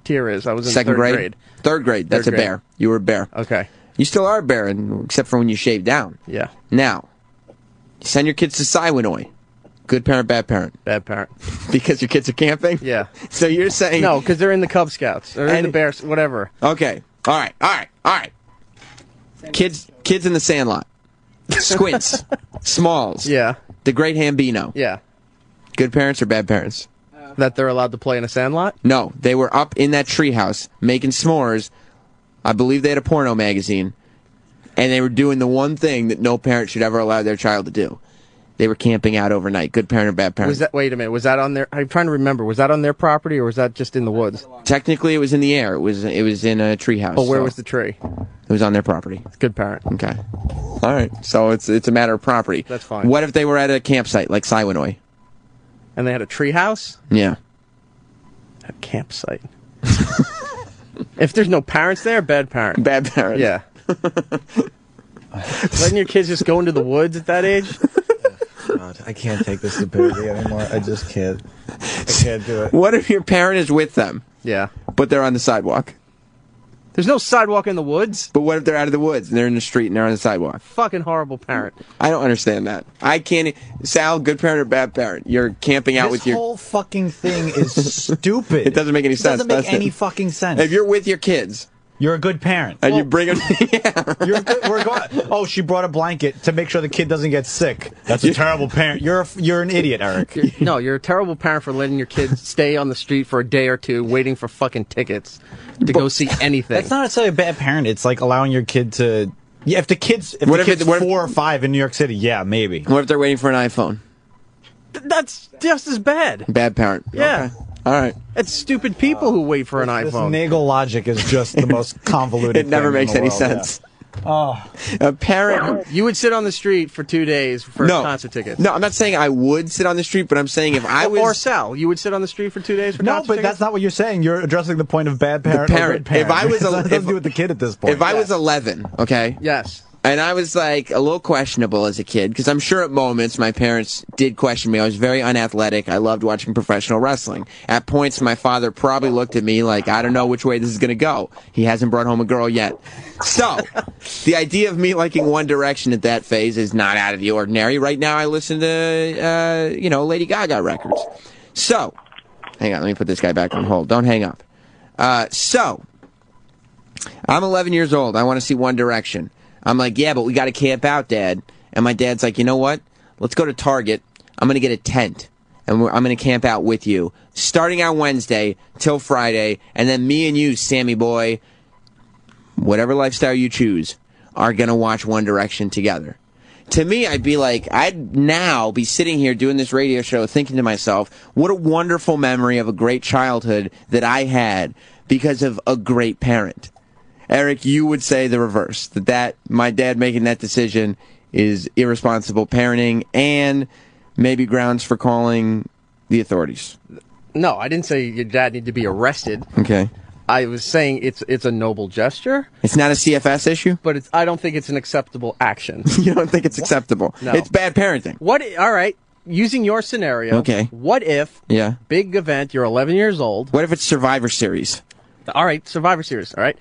Speaker 9: tier is. I was in
Speaker 4: Second
Speaker 9: third grade.
Speaker 4: Third grade. That's
Speaker 9: Third
Speaker 4: a
Speaker 9: grade.
Speaker 4: bear. You were a bear.
Speaker 9: Okay.
Speaker 4: You still are a bear, except for when you shave down.
Speaker 9: Yeah.
Speaker 4: Now, you send your kids to Siwanoy. Good parent, bad parent?
Speaker 9: Bad parent.
Speaker 4: Because your kids are camping?
Speaker 9: Yeah.
Speaker 4: So you're saying...
Speaker 9: No, because they're in the Cub Scouts. Or in the Bears, whatever.
Speaker 4: Okay. All right. Kids in the Sandlot. Squints. Smalls.
Speaker 9: Yeah.
Speaker 4: The Great Hambino.
Speaker 9: Yeah.
Speaker 4: Good parents or bad parents?
Speaker 9: That they're allowed to play in a sandlot?
Speaker 4: No, they were up in that treehouse making s'mores. I believe they had a porno magazine, and they were doing the one thing that no parent should ever allow their child to do. They were camping out overnight. Good parent or bad parent?
Speaker 9: Wait a minute. Was that on their? I'm trying to remember. Was that on their property or was that just in the woods?
Speaker 4: Technically, it was in the air. It was in a treehouse.
Speaker 9: But where was the tree?
Speaker 4: It was on their property.
Speaker 9: Good parent.
Speaker 4: Okay. All right. So it's a matter of property.
Speaker 9: That's fine.
Speaker 4: What if they were at a campsite like Siwanoy?
Speaker 9: And they had a tree house?
Speaker 4: Yeah.
Speaker 9: A campsite. If there's no parents there, bad parent.
Speaker 4: Bad parent.
Speaker 9: Yeah. Letting your kids just go into the woods at that age?
Speaker 13: God, I can't take this stupidity anymore. I just can't. I can't do it.
Speaker 4: What if your parent is with them?
Speaker 9: Yeah.
Speaker 4: But they're on the sidewalk?
Speaker 9: There's no sidewalk in the woods.
Speaker 4: But what if they're out of the woods and they're in the street and they're on the sidewalk?
Speaker 9: Fucking horrible parent.
Speaker 4: I don't understand that. I can't. Sal, good parent or bad parent? You're camping out with your.
Speaker 13: This whole fucking thing is stupid.
Speaker 4: It doesn't make any sense.
Speaker 13: It doesn't make any
Speaker 4: it?
Speaker 13: fucking sense.
Speaker 4: If you're with your kids.
Speaker 13: You're a good parent.
Speaker 4: And you bring them.
Speaker 13: You're good, we're going. Oh, she brought a blanket to make sure the kid doesn't get sick. That's a terrible parent. You're an idiot, Eric.
Speaker 9: You're a terrible parent for letting your kids stay on the street for a day or two, waiting for fucking tickets to go see anything.
Speaker 13: That's not necessarily a bad parent. It's like allowing your kid to. Yeah, if the kid's 4 or 5 in New York City, yeah, maybe.
Speaker 4: What if they're waiting for an iPhone?
Speaker 9: That's just as bad.
Speaker 4: Bad parent.
Speaker 9: Yeah.
Speaker 4: Okay. All right.
Speaker 9: It's stupid people who wait for an
Speaker 13: This
Speaker 9: iPhone.
Speaker 13: Nagel logic is just the most convoluted.
Speaker 4: It never
Speaker 13: thing in
Speaker 4: makes
Speaker 13: the
Speaker 4: any
Speaker 13: world,
Speaker 4: sense.
Speaker 13: Yeah. Oh,
Speaker 4: a parent.
Speaker 9: You would sit on the street for 2 days for concert tickets.
Speaker 4: No, I'm not saying I would sit on the street, but I'm saying if I was.
Speaker 9: Or Sal, you would sit on the street for 2 days for concert tickets?
Speaker 13: No, but that's not what you're saying. You're addressing the point of bad parent.
Speaker 4: The
Speaker 13: Or
Speaker 4: parent.
Speaker 13: good parent.
Speaker 4: If I was
Speaker 13: It has nothing to do with the kid at this point.
Speaker 4: If I was 11, okay?
Speaker 9: Yes.
Speaker 4: And I was like a little questionable as a kid because I'm sure at moments my parents did question me. I was very unathletic. I loved watching professional wrestling. At points, my father probably looked at me like, I don't know which way this is going to go. He hasn't brought home a girl yet. So, the idea of me liking One Direction at that phase is not out of the ordinary. Right now, I listen to, Lady Gaga records. So, hang on, let me put this guy back on hold. Don't hang up. So, I'm 11 years old. I want to see One Direction. I'm like, yeah, but we got to camp out, Dad. And my dad's like, you know what? Let's go to Target. I'm going to get a tent. And I'm going to camp out with you. Starting on Wednesday till Friday. And then me and you, Sammy boy, whatever lifestyle you choose, are going to watch One Direction together. To me, I'd be like, I'd now be sitting here doing this radio show thinking to myself, what a wonderful memory of a great childhood that I had because of a great parent. Eric, you would say the reverse, that my dad making that decision is irresponsible parenting and maybe grounds for calling the authorities.
Speaker 9: No, I didn't say your dad needed to be arrested.
Speaker 4: Okay.
Speaker 9: I was saying it's a noble gesture.
Speaker 4: It's not a CFS issue?
Speaker 9: But I don't think it's an acceptable action.
Speaker 4: You don't think it's acceptable?
Speaker 9: No.
Speaker 4: It's bad parenting.
Speaker 9: All right, using your scenario,
Speaker 4: okay.
Speaker 9: What if,
Speaker 4: big
Speaker 9: event, you're 11 years old.
Speaker 4: What if it's Survivor Series?
Speaker 9: All right, Survivor Series, all right.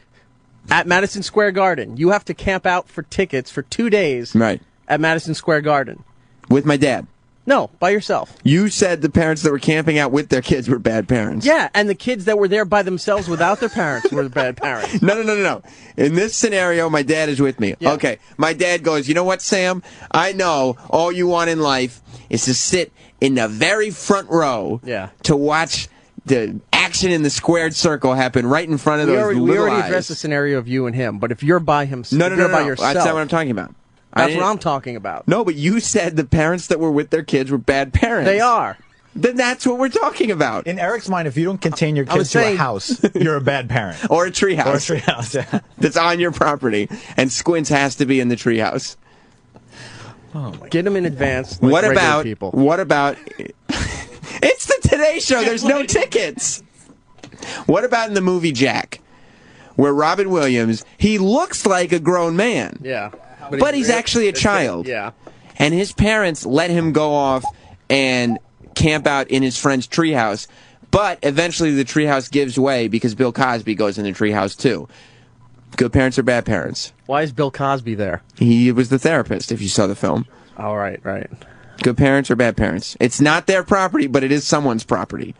Speaker 9: at Madison Square Garden. You have to camp out for tickets for 2 days.
Speaker 4: Right.
Speaker 9: At Madison Square Garden.
Speaker 4: With my dad.
Speaker 9: No, by yourself.
Speaker 4: You said the parents that were camping out with their kids were bad parents.
Speaker 9: Yeah, and the kids that were there by themselves without their parents were the bad parents.
Speaker 4: No. In this scenario, my dad is with me. Yeah. Okay, my dad goes, you know what, Sam? I know all you want in life is to sit in the very front row to watch the action in the squared circle happen right in front of those little eyes.
Speaker 9: We already addressed the scenario of you and him, but if you're by himself,
Speaker 4: No.
Speaker 9: by yourself.
Speaker 4: That's not what I'm talking about.
Speaker 9: That's what I'm talking about.
Speaker 4: No, but you said the parents that were with their kids were bad parents.
Speaker 9: They are.
Speaker 4: Then that's what we're talking about.
Speaker 17: In Eric's mind, if you don't contain your kids to a house, you're a bad parent.
Speaker 4: Or a treehouse.
Speaker 17: Or a treehouse, yeah.
Speaker 4: That's on your property, and Squints has to be in the treehouse.
Speaker 9: Get them in advance. Like
Speaker 4: What
Speaker 9: regular
Speaker 4: about
Speaker 9: people?
Speaker 4: What about? It's the Today Show. There's no tickets. What about in the movie Jack, where Robin Williams, he looks like a grown man.
Speaker 9: Yeah.
Speaker 4: But he's actually a child.
Speaker 9: Yeah.
Speaker 4: And his parents let him go off and camp out in his friend's treehouse. But eventually the treehouse gives way because Bill Cosby goes in the treehouse too. Good parents or bad parents?
Speaker 9: Why is Bill Cosby there?
Speaker 4: He was the therapist, if you saw the film.
Speaker 9: All right.
Speaker 4: Good parents or bad parents? It's not their property, but it is someone's property.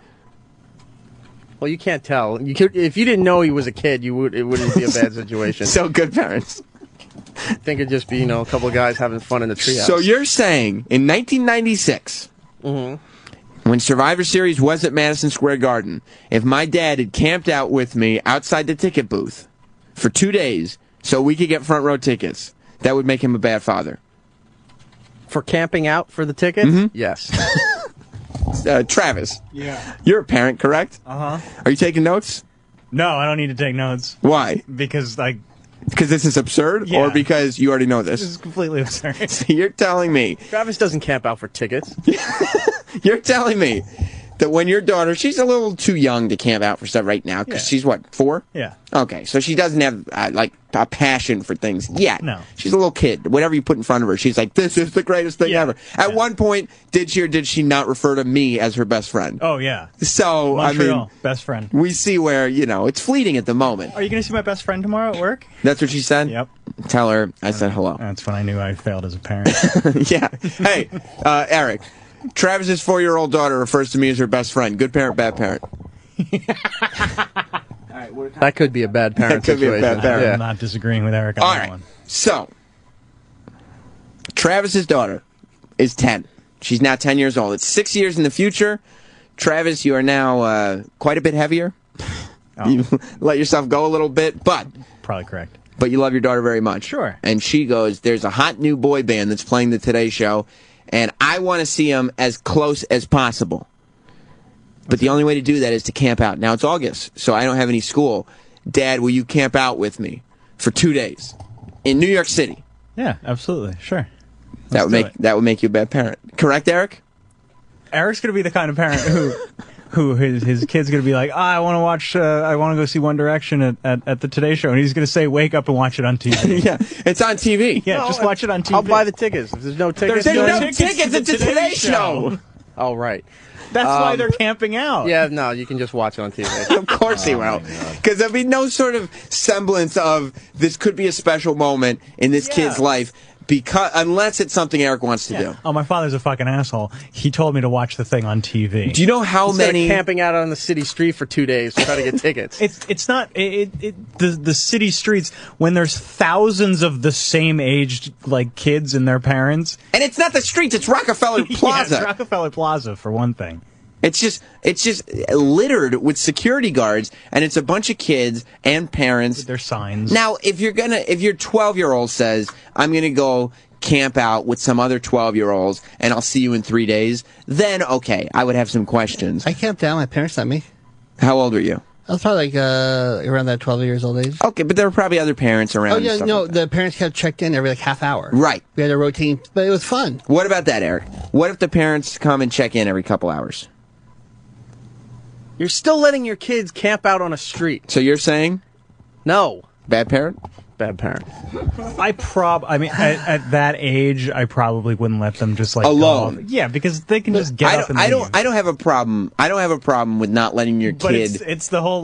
Speaker 9: Well, you can't tell. If you didn't know he was a kid, it wouldn't be a bad situation.
Speaker 4: So good parents.
Speaker 9: I think it'd just be, a couple of guys having fun in the treehouse.
Speaker 4: So you're saying, in 1996, when Survivor Series was at Madison Square Garden, if my dad had camped out with me outside the ticket booth for 2 days so we could get front row tickets, that would make him a bad father.
Speaker 9: For camping out for the tickets? Yes.
Speaker 4: Travis.
Speaker 13: Yeah.
Speaker 4: You're a parent, correct?
Speaker 13: Uh-huh.
Speaker 4: Are you taking notes?
Speaker 13: No, I don't need to take notes.
Speaker 4: Why?
Speaker 13: Because,
Speaker 4: Because this is absurd, or because you already know this?
Speaker 13: This is completely absurd.
Speaker 4: So you're telling me...
Speaker 9: Travis doesn't camp out for tickets.
Speaker 4: You're telling me that when your daughter... She's a little too young to camp out for stuff right now, because she's, 4?
Speaker 13: Yeah.
Speaker 4: Okay, so she doesn't have, a passion for things yet.
Speaker 13: No.
Speaker 4: She's a little kid. Whatever you put in front of her, she's like, this is the greatest thing ever. At one point, did she or did she not refer to me as her best friend?
Speaker 13: Oh, yeah.
Speaker 4: So,
Speaker 13: Montreal, best friend.
Speaker 4: We see where, it's fleeting at the moment.
Speaker 13: Are you going to see my best friend tomorrow at work?
Speaker 4: That's what she said?
Speaker 13: Yep.
Speaker 4: Tell her I said hello.
Speaker 13: That's when I knew I failed as a parent.
Speaker 4: Yeah. Hey, Eric, Travis's 4-year-old daughter refers to me as her best friend. Good parent, bad parent?
Speaker 9: That could be a bad parent
Speaker 4: That could
Speaker 9: situation.
Speaker 4: be a bad parent.
Speaker 13: I'm not disagreeing with Eric on that one.
Speaker 4: So, Travis's daughter is 10. She's now 10 years old. It's 6 years in the future. Travis, you are now quite a bit heavier. You let yourself go a little bit, but...
Speaker 13: Probably correct.
Speaker 4: But you love your daughter very much.
Speaker 13: Sure.
Speaker 4: And she goes, there's a hot new boy band that's playing the Today Show, and I want to see him as close as possible. But the only way to do that is to camp out. Now it's August, so I don't have any school. Dad, will you camp out with me for 2 days in New York City?
Speaker 13: Yeah, absolutely. Sure.
Speaker 4: That would make you a bad parent. Correct, Eric?
Speaker 13: Eric's going to be the kind of parent who his kid's going to be like, I want to watch, I want to go see One Direction at the Today Show. And he's going to say, wake up and watch it on TV.
Speaker 4: Yeah, it's on TV.
Speaker 13: Yeah, just watch it on TV.
Speaker 9: I'll buy the tickets. If there's no tickets,
Speaker 4: There's no tickets. It's a Today Show.
Speaker 9: Oh, right.
Speaker 13: That's why they're camping out.
Speaker 9: Yeah, no, you can just watch it on TV.
Speaker 4: Of course he will. Because there'll be no sort of semblance of this could be a special moment in this kid's life. Unless it's something Eric wants to do.
Speaker 13: Oh, my father's a fucking asshole. He told me to watch the thing on TV.
Speaker 4: Do you know how
Speaker 9: Instead
Speaker 4: many
Speaker 9: of camping out on the city street for 2 days to try to get tickets?
Speaker 13: It's not the city streets when there's thousands of the same aged kids and their parents.
Speaker 4: And it's not the streets, it's Rockefeller Plaza.
Speaker 13: Yeah, it's Rockefeller Plaza for one thing.
Speaker 4: It's just littered with security guards, and it's a bunch of kids and parents.
Speaker 13: With their signs.
Speaker 4: Now, if your 12-year-old says, I'm gonna go camp out with some other 12-year-olds, and I'll see you in 3 days, then okay, I would have some questions.
Speaker 16: I camped out. My parents let me.
Speaker 4: How old were you?
Speaker 16: I was probably around that 12 years old age.
Speaker 4: Okay, but there were probably other parents around.
Speaker 16: Oh yeah,
Speaker 4: and stuff
Speaker 16: no,
Speaker 4: like that.
Speaker 16: the parents kept checked in every half hour.
Speaker 4: Right.
Speaker 16: We had a routine, but it was fun.
Speaker 4: What about that, Eric? What if the parents come and check in every couple hours?
Speaker 9: You're still letting your kids camp out on a street.
Speaker 4: So you're saying?
Speaker 9: No.
Speaker 4: Bad parent?
Speaker 9: Bad parent.
Speaker 13: At that age, I probably wouldn't let them just
Speaker 4: alone.
Speaker 13: Go. Yeah, because they can just get up and
Speaker 4: I don't have a problem. I don't have a problem with not letting your
Speaker 13: but
Speaker 4: kid.
Speaker 13: It's the whole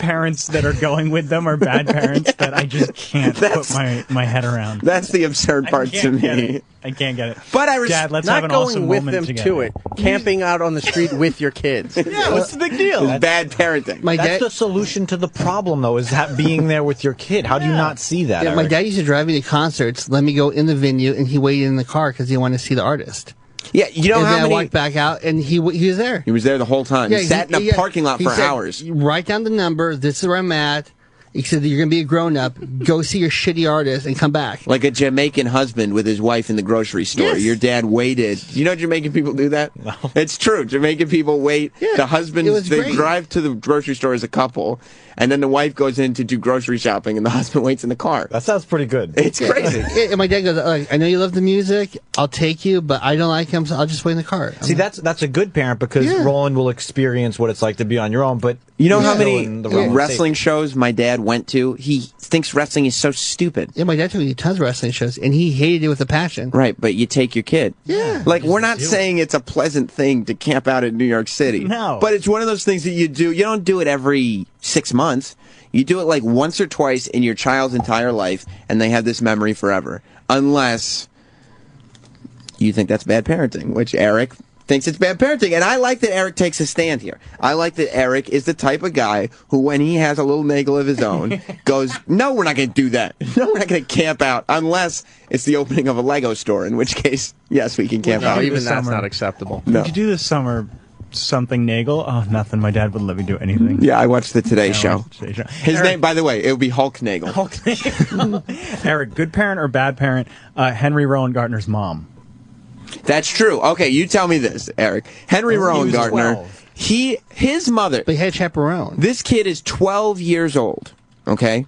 Speaker 17: parents that are going with them are bad parents that I just can't put my head around.
Speaker 4: That's the absurd part to me.
Speaker 17: I can't get it.
Speaker 4: But
Speaker 17: Dad, let's
Speaker 9: not
Speaker 17: have an
Speaker 9: going
Speaker 17: awesome
Speaker 9: with
Speaker 17: moment
Speaker 9: them
Speaker 17: together.
Speaker 9: to it. Camping out on the street with your kids.
Speaker 17: Yeah, what's the big deal?
Speaker 4: It's bad parenting.
Speaker 18: That's the solution to the problem, though, is being there with your kid. How do you not see that?
Speaker 16: Yeah, my
Speaker 18: Eric?
Speaker 16: dad used to drive me to concerts, let me go in the venue, and he waited in the car because he wanted to see the artist.
Speaker 4: Yeah, you know
Speaker 16: and
Speaker 4: how
Speaker 16: then
Speaker 4: many...
Speaker 16: I walked back out, and he was there.
Speaker 4: He was there the whole time. He sat in a parking lot
Speaker 16: He
Speaker 4: for
Speaker 16: said,
Speaker 4: hours.
Speaker 16: Write down the number. This is where I'm at. He said, you're going to be a grown-up. Go see your shitty artist and come back.
Speaker 4: Like a Jamaican husband with his wife in the grocery store.
Speaker 16: Yes.
Speaker 4: Your dad waited. You know Jamaican people do that? No. It's true. Jamaican people wait.
Speaker 16: Yeah,
Speaker 4: the husbands, they
Speaker 16: great.
Speaker 4: drive to the grocery store as a couple, and then the wife goes in to do grocery shopping, and the husband waits in the car.
Speaker 18: That sounds pretty good.
Speaker 4: It's crazy.
Speaker 16: And my dad goes, I know you love the music. I'll take you, but I don't like him, so I'll just wait in the car.
Speaker 18: See, that's a good parent because Roland will experience what it's like to be on your own. But
Speaker 4: You know how
Speaker 18: still
Speaker 4: many
Speaker 18: in the realm of
Speaker 4: wrestling shows my dad went to? He thinks wrestling is so stupid.
Speaker 16: Yeah, my dad took me to tons of wrestling shows, and he hated it with a passion.
Speaker 4: Right, but you take your kid.
Speaker 16: Yeah.
Speaker 4: Like, we're not saying it's a pleasant thing to camp out in New York City.
Speaker 17: No.
Speaker 4: But it's one of those things that you do. You don't do it every 6 months. You do it like once or twice in your child's entire life, and they have this memory forever. Unless you think that's bad parenting, which Eric thinks it's bad parenting. And I like that Eric takes a stand here. I like that Eric is the type of guy who, when he has a little naggle of his own, goes, no, we're not going to do that. No, we're not going to camp out unless it's the opening of a Lego store, in which case, yes, we can camp
Speaker 9: No,
Speaker 4: out.
Speaker 9: even that's not acceptable.
Speaker 4: No.
Speaker 17: Would you do this summer something Nagel? Oh, nothing. My dad wouldn't let me do anything.
Speaker 4: Yeah, I watched the Today
Speaker 17: I
Speaker 4: Show.
Speaker 17: watched the Today Show.
Speaker 4: His
Speaker 17: Eric-
Speaker 4: name, by the way, it would be Hulk Nagel.
Speaker 17: Hulk Nagel. Eric, good parent or bad parent? Henry Rowan Gardner's mom.
Speaker 4: That's true. Okay, you tell me this, Eric. Henry Rowan
Speaker 16: was
Speaker 4: Gardner,
Speaker 16: 12.
Speaker 4: his mother.
Speaker 16: But he had a chaperone.
Speaker 4: This kid is 12 years old. Okay,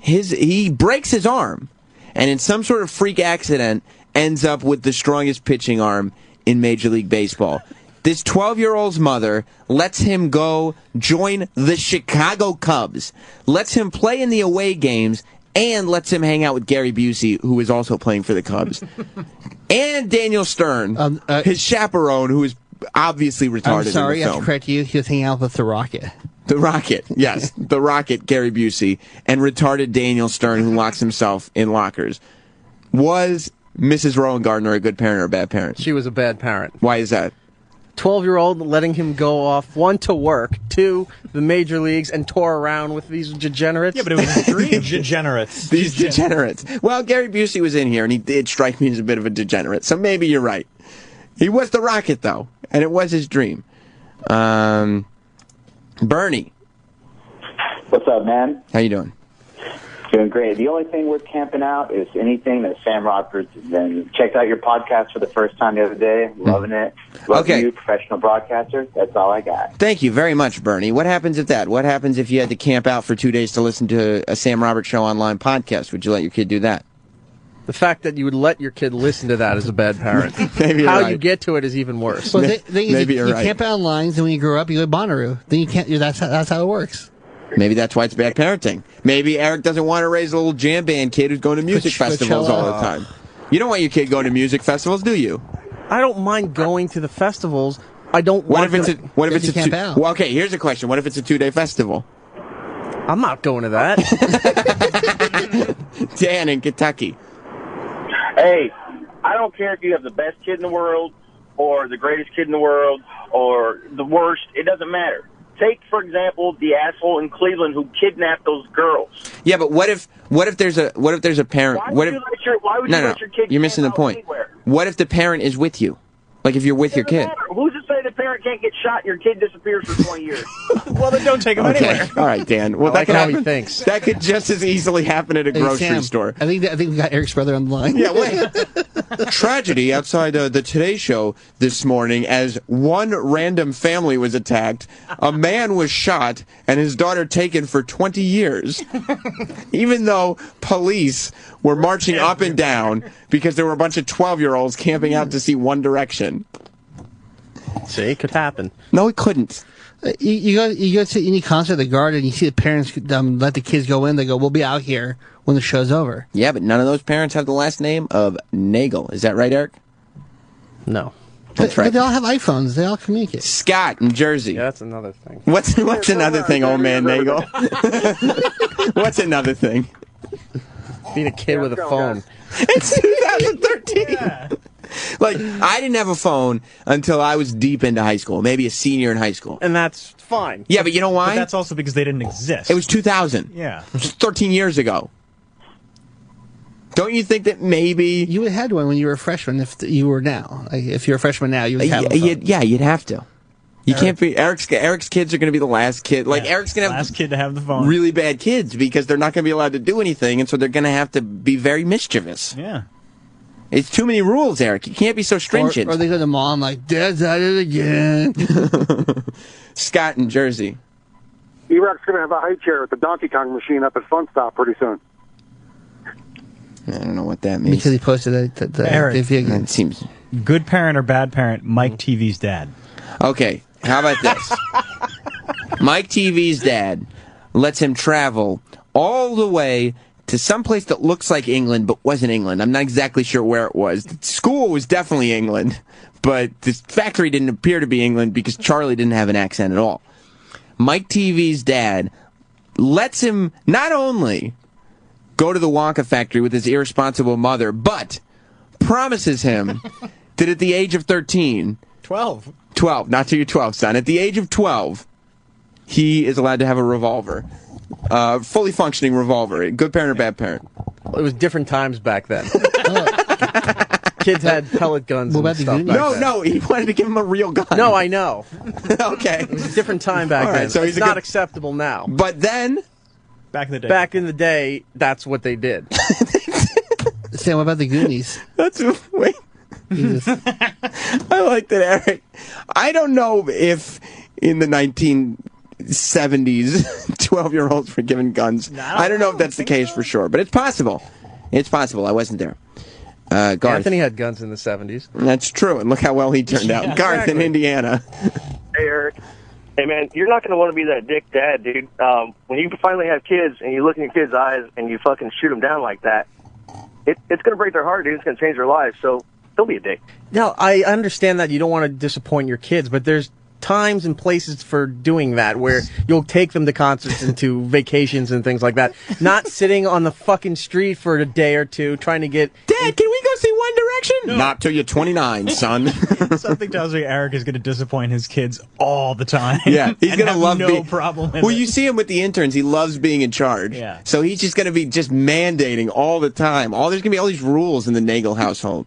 Speaker 4: he breaks his arm, and in some sort of freak accident, ends up with the strongest pitching arm in Major League Baseball. This 12-year-old's mother lets him go join the Chicago Cubs, lets him play in the away games, and lets him hang out with Gary Busey, who is also playing for the Cubs. And Daniel Stern, his chaperone, who is obviously retarded
Speaker 16: I'm sorry,
Speaker 4: in
Speaker 16: I
Speaker 4: the
Speaker 16: have to
Speaker 4: film.
Speaker 16: correct you. He was hanging out with the Rocket.
Speaker 4: The Rocket, yes. The Rocket, Gary Busey, and retarded Daniel Stern, who locks himself in lockers. Was Mrs. Rowan Gardner a good parent or a bad parent?
Speaker 9: She was a bad parent.
Speaker 4: Why is that?
Speaker 9: 12-year-old letting him go off, one, to work, two, the major leagues, and tour around with these degenerates.
Speaker 17: Yeah, but it was a dream.
Speaker 18: Degenerates.
Speaker 4: These degenerates. Well, Gary Busey was in here, and he did strike me as a bit of a degenerate, so maybe you're right. He was the Rocket, though, and it was his dream. Bernie.
Speaker 19: What's up, man?
Speaker 4: How you doing?
Speaker 19: Doing great. The only thing worth camping out is anything that Sam Roberts has been. Checked out your podcast for the first time the other day. Loving it. Love
Speaker 4: Okay.
Speaker 19: you, professional broadcaster. That's all I got.
Speaker 4: Thank you very much, Bernie. What happens if that? What happens if you had to camp out for 2 days to listen to a Sam Roberts Show online podcast? Would you let your kid do that?
Speaker 9: The fact that you would let your kid listen to that is a bad parent.
Speaker 4: Maybe you're
Speaker 9: How
Speaker 4: right.
Speaker 9: you get to it is even worse.
Speaker 16: Well, the thing is,
Speaker 4: Maybe
Speaker 16: you,
Speaker 4: you're
Speaker 16: you
Speaker 4: right.
Speaker 16: camp out on lines, and when you grow up, you go to Bonnaroo. Then you can't. That's how it works.
Speaker 4: Maybe that's why it's bad parenting. Maybe Eric doesn't want to raise a little jam band kid who's going to music festivals all the time. You don't want your kid going to music festivals, do you?
Speaker 9: I don't mind going to the festivals. I don't
Speaker 4: What
Speaker 9: want
Speaker 4: if it's a
Speaker 9: them-
Speaker 4: what if it's a
Speaker 9: camp
Speaker 4: two,
Speaker 9: out.
Speaker 4: well, okay, here's a question. What if it's a 2-day festival?
Speaker 9: I'm not going to that.
Speaker 4: Dan in Kentucky.
Speaker 20: Hey, I don't care if you have the best kid in the world or the greatest kid in the world or the worst. It doesn't matter. Take, for example, the asshole in Cleveland who kidnapped those girls.
Speaker 4: Yeah, but what if there's a parent?
Speaker 20: Why
Speaker 4: What
Speaker 20: would
Speaker 4: if
Speaker 20: you let your Why would
Speaker 4: no,
Speaker 20: you
Speaker 4: no,
Speaker 20: let your kid?
Speaker 4: you're missing the
Speaker 20: camp out
Speaker 4: point.
Speaker 20: anywhere?
Speaker 4: What if the parent is with you? Like if you're with your kid.
Speaker 20: Doesn't matter. Who's to say the parent can't get shot and your kid disappears for 20 years?
Speaker 17: Well, then don't take him
Speaker 4: Okay.
Speaker 17: anywhere.
Speaker 4: All right, Dan. Well,
Speaker 9: I like
Speaker 4: that could
Speaker 9: how he
Speaker 4: happen.
Speaker 9: thinks.
Speaker 4: That could just as easily happen at a
Speaker 16: Hey,
Speaker 4: grocery
Speaker 16: Sam,
Speaker 4: store.
Speaker 16: I think we got Eric's brother on the line.
Speaker 4: Yeah, wait. Tragedy outside the Today Show this morning as one random family was attacked. A man was shot and his daughter taken for 20 years. Even though police were marching up and down because there were a bunch of 12-year-olds camping out to see One Direction.
Speaker 9: See, it could happen.
Speaker 4: No, it couldn't.
Speaker 16: You go to any concert at the Garden, you see the parents let the kids go in. They go, "We'll be out here when the show's over."
Speaker 4: Yeah, but none of those parents have the last name of Nagel. Is that right, Eric?
Speaker 9: No.
Speaker 16: But they all have iPhones. They all communicate.
Speaker 4: Scott in Jersey.
Speaker 9: Yeah, that's another thing.
Speaker 4: What's another thing, old man Nagel? What's another thing?
Speaker 9: Being a kid with a phone.
Speaker 4: It's 2013. Like, I didn't have a phone until I was deep into high school, maybe a senior in high school.
Speaker 9: And that's fine.
Speaker 4: Yeah, but you know why?
Speaker 18: But that's also because they didn't exist.
Speaker 4: It was 2000.
Speaker 18: Yeah.
Speaker 4: It was 13 years ago. Don't you think that maybe...
Speaker 16: You would have had one when you were a freshman if you were now. Like, if you're a freshman now, you would have a phone.
Speaker 4: Yeah, you'd have to. You can't be... Eric's kids are going to be the last kid. Like, Eric's going to have...
Speaker 18: Last kid to have the phone.
Speaker 4: Really bad kids because they're not going to be allowed to do anything, and so they're going to have to be very mischievous.
Speaker 18: Yeah.
Speaker 4: It's too many rules, Eric. You can't be so stringent.
Speaker 16: Or they go to mom like, Dad's at it again.
Speaker 4: Scott in Jersey.
Speaker 15: E-Rock's going to have a high chair at the Donkey Kong machine up at Fun Stop pretty soon.
Speaker 4: I don't know what that means.
Speaker 16: Because he posted the
Speaker 18: Eric,
Speaker 4: that seems...
Speaker 18: Good parent or bad parent, Mike TV's dad.
Speaker 4: Okay, how about this? Mike TV's dad lets him travel all the way to some place that looks like England but wasn't England. I'm not exactly sure where it was. The school was definitely England, but the factory didn't appear to be England because Charlie didn't have an accent at all. Mike TV's dad lets him not only go to the Wonka factory with his irresponsible mother, but promises him that at the age of 13...
Speaker 18: 12,
Speaker 4: not till you're 12, son. At the age of 12, he is allowed to have a revolver. Fully functioning revolver. Good parent or bad parent?
Speaker 9: Well, it was different times back then. Kids had pellet guns and stuff.
Speaker 4: No, he wanted to give him a real gun.
Speaker 9: No, I know.
Speaker 4: Okay.
Speaker 9: It was a different time back
Speaker 4: All right,
Speaker 9: then.
Speaker 4: so
Speaker 9: It's not acceptable now.
Speaker 4: But then...
Speaker 18: Back in the day.
Speaker 9: Back in the day, that's what they did.
Speaker 16: Sam, what about the Goonies?
Speaker 4: Wait. I like that, Eric. I don't know if in the 1970s 12-year-olds were given guns. I don't know if that's the case for sure, but it's possible. It's possible. I wasn't there. Garth.
Speaker 9: Anthony had guns in the 70s.
Speaker 4: That's true, and look how well he turned out. Garth in Indiana.
Speaker 21: Hey, Eric. Hey, man, you're not going to want to be that dick dad, dude. When you finally have kids and you look in your kids' eyes and you fucking shoot them down like that, it's going to break their heart, dude. It's going to change their lives, so don't be a dick.
Speaker 9: No, I understand that you don't want to disappoint your kids, but there's times and places for doing that where you'll take them to concerts and to vacations and things like that. Not sitting on the fucking street for a day or two trying to get...
Speaker 4: Dad, can we go see One Direction? No. Not till you're 29, son.
Speaker 18: Something tells me Eric is going to disappoint his kids all the time.
Speaker 4: Yeah, he's going to love
Speaker 18: no problem with
Speaker 4: Well,
Speaker 18: it.
Speaker 4: you see him with the interns. He loves being in charge.
Speaker 18: Yeah.
Speaker 4: So he's just going to be just mandating all the time. There's going to be all these rules in the Nagel household.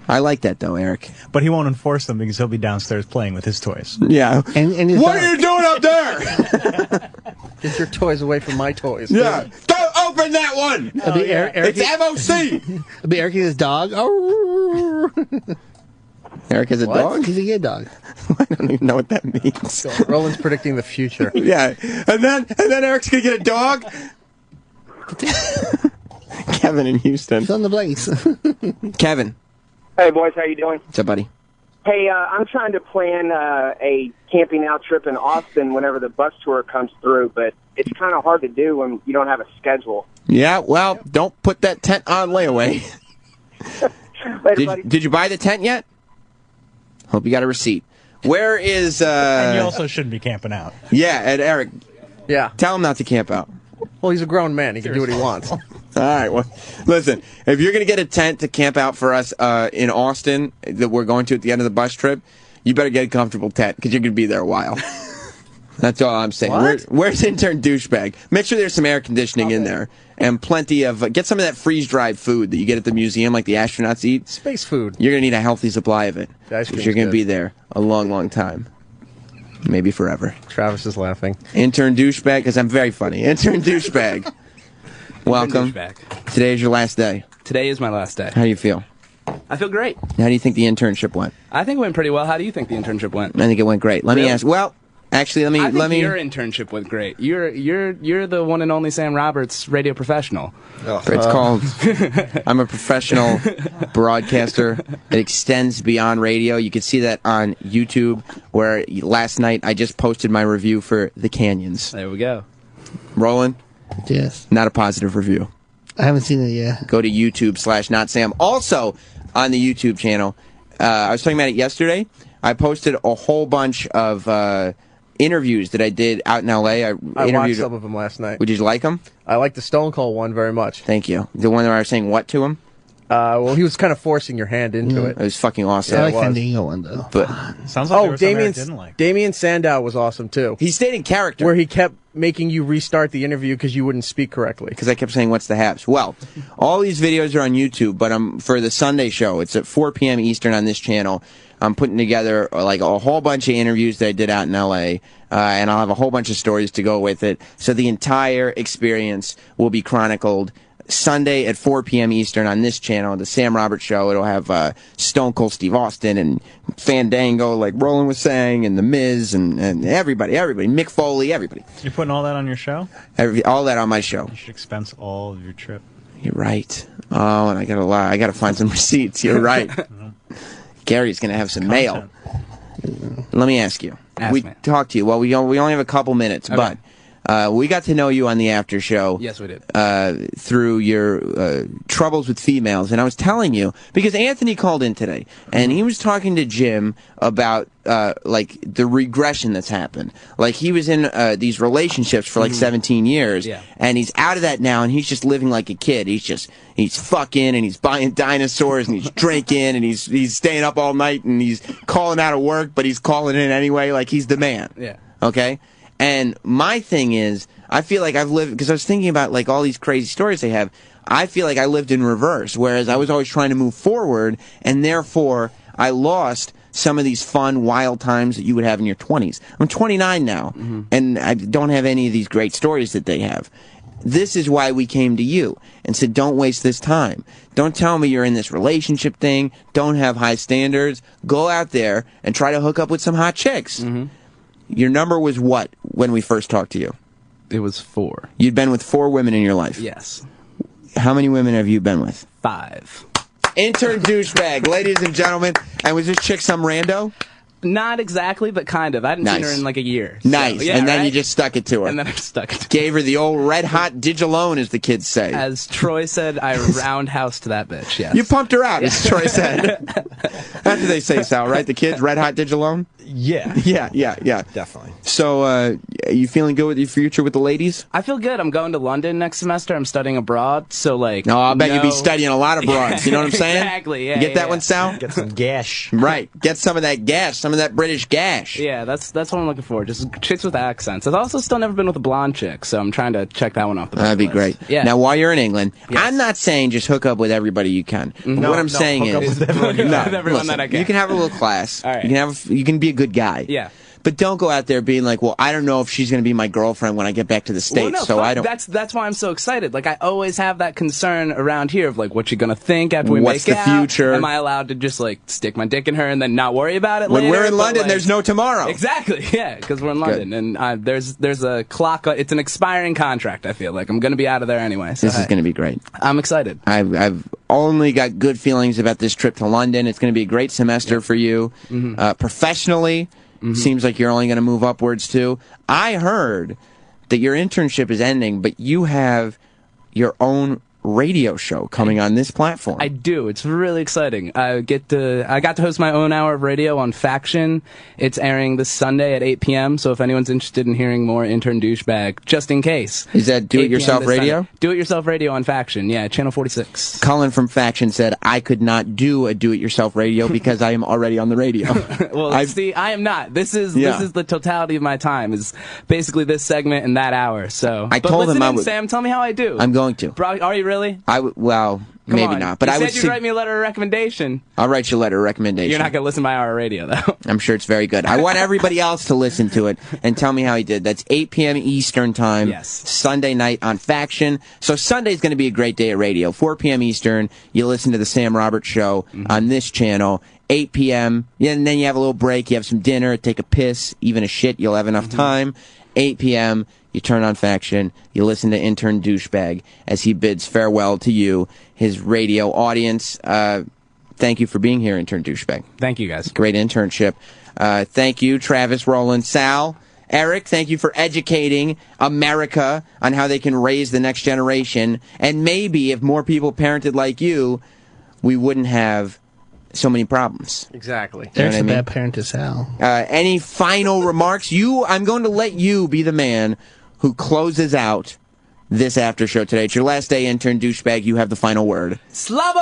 Speaker 4: I like that, though, Eric.
Speaker 18: But he won't enforce them because he'll be downstairs playing with his toys.
Speaker 4: Yeah.
Speaker 16: And
Speaker 4: what are you doing up there?
Speaker 9: Get your toys away from my toys.
Speaker 4: Yeah. Don't open that one.
Speaker 16: Eric,
Speaker 4: It's MOC.
Speaker 16: It'll be Eric and his dog.
Speaker 4: Eric has a
Speaker 16: What?
Speaker 4: dog?
Speaker 16: He's a gay dog.
Speaker 4: I don't even know what that means.
Speaker 9: Roland's predicting the future.
Speaker 4: Yeah. And then Eric's going to get a dog. Kevin in Houston.
Speaker 16: Fill in the blanks.
Speaker 4: Kevin.
Speaker 22: Hey, boys, how you doing?
Speaker 4: What's up, buddy?
Speaker 22: Hey, I'm trying to plan a camping out trip in Austin whenever the bus tour comes through, but it's kind of hard to do when you don't have a schedule.
Speaker 4: Yeah, well, don't put that tent on layaway.
Speaker 22: Later, buddy.
Speaker 4: Did you buy the tent yet? Hope you got a receipt. Where is...
Speaker 18: and you also shouldn't be camping out.
Speaker 4: Yeah, and Eric.
Speaker 9: Yeah.
Speaker 4: Tell him not to camp out.
Speaker 9: Well, he's a grown man. He can do what he wants.
Speaker 4: All right, well, listen, if you're going to get a tent to camp out for us in Austin that we're going to at the end of the bus trip, you better get a comfortable tent because you're going to be there a while. That's all I'm saying. Where's intern douchebag? Make sure there's some air conditioning in there and plenty of... get some of that freeze-dried food that you get at the museum like the astronauts eat.
Speaker 9: Space food.
Speaker 4: You're going to need a healthy supply of it because you're going to be there a long, long time. Maybe forever.
Speaker 9: Travis is laughing.
Speaker 4: Intern douchebag, because I'm very funny. Intern douchebag. Welcome. Today is your last day.
Speaker 23: Today is my last day.
Speaker 4: How do you feel?
Speaker 23: I feel great.
Speaker 4: How do you think the internship went?
Speaker 23: I think it went pretty well. How do you think the internship went?
Speaker 4: I think it went great. Let me ask. Well, actually,
Speaker 23: I think your internship went great. You're the one and only Sam Roberts radio professional.
Speaker 4: It's called. I'm a professional broadcaster. It extends beyond radio. You can see that on YouTube. Where last night I just posted my review for The Canyons.
Speaker 23: There we go.
Speaker 4: Roland.
Speaker 16: Yes.
Speaker 4: Not a positive review.
Speaker 16: I haven't seen it yet.
Speaker 4: Go to YouTube/NotSam. Also on the YouTube channel, I was talking about it yesterday. I posted a whole bunch of interviews that I did out in L.A.
Speaker 9: I watched some of them last night.
Speaker 4: Would you like them?
Speaker 9: I like the Stone Cold one very much.
Speaker 4: Thank you. The one where I was saying what to him?
Speaker 9: Well, he was kind of forcing your hand into it.
Speaker 4: It was fucking awesome.
Speaker 16: I like Fandango one though.
Speaker 4: But
Speaker 18: Sounds like there was something I didn't like.
Speaker 9: Damien Sandow was awesome too.
Speaker 4: He stayed in character.
Speaker 9: Where he kept making you restart the interview because you wouldn't speak correctly.
Speaker 4: Because I kept saying, what's the haps? Well, all these videos are on YouTube, but for the Sunday show, it's at 4 p.m. Eastern on this channel. I'm putting together like a whole bunch of interviews that I did out in L.A., and I'll have a whole bunch of stories to go with it. So the entire experience will be chronicled Sunday at 4 p.m. Eastern on this channel, the Sam Roberts Show. It'll have Stone Cold Steve Austin and Fandango, like Roland was saying, and The Miz, and everybody, Mick Foley, everybody.
Speaker 18: You're putting all that on your show?
Speaker 4: All that on my show.
Speaker 18: You should expense all of your trip.
Speaker 4: You're right. Oh, and I gotta lie. I gotta find some receipts. You're right. Gary's gonna have some mail. Let me ask you. We talked to you. Well, we only have a couple minutes,
Speaker 23: Okay.
Speaker 4: but we got to know you on the after show.
Speaker 23: Yes, we did.
Speaker 4: Through your troubles with females, and I was telling you because Anthony called in today, and he was talking to Jim about like the regression that's happened. Like he was in these relationships for like 17 years, and he's out of that now, and he's just living like a kid. He's fucking, and he's buying dinosaurs, and he's drinking, and he's staying up all night, and he's calling out of work, but he's calling in anyway, like he's the man.
Speaker 23: Yeah.
Speaker 4: Okay. And my thing is, I feel like I've lived, because I was thinking about like all these crazy stories they have, I feel like I lived in reverse, whereas I was always trying to move forward, and therefore I lost some of these fun, wild times that you would have in your 20s. I'm 29 now, and I don't have any of these great stories that they have. This is why we came to you and said, don't waste this time. Don't tell me you're in this relationship thing. Don't have high standards. Go out there and try to hook up with some hot chicks. Your number was what when we first talked to you?
Speaker 23: It was 4.
Speaker 4: You'd been with 4 women in your life?
Speaker 23: Yes.
Speaker 4: How many women have you been with?
Speaker 23: 5.
Speaker 4: Intern douchebag, ladies and gentlemen. And was this chick some rando?
Speaker 23: Not exactly, but kind of. I hadn't seen her in like a year.
Speaker 4: Nice.
Speaker 23: Yeah,
Speaker 4: and then you just stuck it to her.
Speaker 23: And then I stuck it to her.
Speaker 4: Gave her the old red hot digilone, as the kids say.
Speaker 23: As Troy said, I roundhoused that bitch, yes.
Speaker 4: You pumped her out, as Troy said. That's what they say, Sal, right? The kids, red hot digilone?
Speaker 18: Yeah.
Speaker 4: Yeah.
Speaker 18: Definitely.
Speaker 4: So, are you feeling good with your future with the ladies?
Speaker 23: I feel good. I'm going to London next semester. I'm studying abroad, so like...
Speaker 4: No, I bet you'd be studying a lot of broads. You know what I'm saying?
Speaker 23: Exactly, yeah.
Speaker 4: You get that one, Sal?
Speaker 18: Get some gash.
Speaker 4: Right. Get some of that gas, some of that British gas.
Speaker 23: Yeah, that's what I'm looking for. Just chicks with accents. I've also still never been with a blonde chick, so I'm trying to check that one off the bucket
Speaker 4: That'd be
Speaker 23: list.
Speaker 4: great.
Speaker 23: Yeah.
Speaker 4: Now, while you're in England, I'm not saying just hook up with everybody you can. What I'm saying is,
Speaker 23: with everyone that I can.
Speaker 4: you can have a little class.
Speaker 23: All right.
Speaker 4: You can be a good guy.
Speaker 23: Yeah.
Speaker 4: But don't go out there being like, well, I don't know if she's going to be my girlfriend when I get back to the States,
Speaker 23: Well, no,
Speaker 4: so
Speaker 23: fuck,
Speaker 4: I don't.
Speaker 23: That's why I'm so excited. Like, I always have that concern around here of, like, what's she gonna think after we
Speaker 4: What's
Speaker 23: make
Speaker 4: the
Speaker 23: out?
Speaker 4: future?
Speaker 23: Am I allowed to just, like, stick my dick in her and then not worry about it
Speaker 4: When
Speaker 23: later?
Speaker 4: we're in
Speaker 23: But,
Speaker 4: London,
Speaker 23: like-
Speaker 4: there's no tomorrow.
Speaker 23: Exactly, yeah, because we're in London. And there's a clock, it's an expiring contract, I feel like. I'm gonna be out of there anyway. So
Speaker 4: This is going to be great.
Speaker 23: I'm excited.
Speaker 4: I've only got good feelings about this trip to London. It's going to be a great semester for you. Professionally, seems like you're only going to move upwards too. I heard that your internship is ending, but you have your own radio show coming on this platform.
Speaker 23: I do. It's really exciting. I got to host my own hour of radio on Faction. It's airing this Sunday at 8 p.m. So if anyone's interested in hearing more Intern Douchebag, just in case.
Speaker 4: Is that do-it-yourself radio?
Speaker 23: Do-it-yourself radio on Faction. Yeah, channel 46.
Speaker 4: Colin from Faction said, I could not do a do-it-yourself radio because I am already on the radio.
Speaker 23: Well, see, I am not. This is the totality of my time. Is basically this segment and that hour. So
Speaker 4: I told him I would.
Speaker 23: Sam, tell me how I do.
Speaker 4: I'm going to.
Speaker 23: Bro, are you really?
Speaker 4: Well,
Speaker 23: Come
Speaker 4: maybe
Speaker 23: on.
Speaker 4: not. But
Speaker 23: you
Speaker 4: I
Speaker 23: said
Speaker 4: would.
Speaker 23: you'd write me a letter of recommendation.
Speaker 4: I'll write you a letter of recommendation.
Speaker 23: You're not going to listen to my hour of radio, though.
Speaker 4: I'm sure it's very good. I want everybody else to listen to it and tell me how he did. That's 8 p.m. Eastern time.
Speaker 23: Yes.
Speaker 4: Sunday night on Faction. So Sunday's going to be a great day at radio. 4 p.m. Eastern. You listen to the Sam Roberts Show on this channel. 8 p.m. Yeah, and then you have a little break. You have some dinner. Take a piss. Even a shit. You'll have enough time. 8 p.m. You turn on Faction. You listen to Intern Douchebag as he bids farewell to you, his radio audience. Thank you for being here, Intern Douchebag.
Speaker 23: Thank you, guys.
Speaker 4: Great internship. Thank you, Travis, Roland, Sal. Eric, thank you for educating America on how they can raise the next generation. And maybe if more people parented like you, we wouldn't have so many problems.
Speaker 9: Exactly.
Speaker 16: There's
Speaker 4: what
Speaker 16: a
Speaker 4: I mean?
Speaker 16: bad parent to Sal.
Speaker 4: Any final remarks? I'm going to let you be the man who closes out this after show today. It's your last day, intern douchebag. You have the final word.
Speaker 2: Slobber!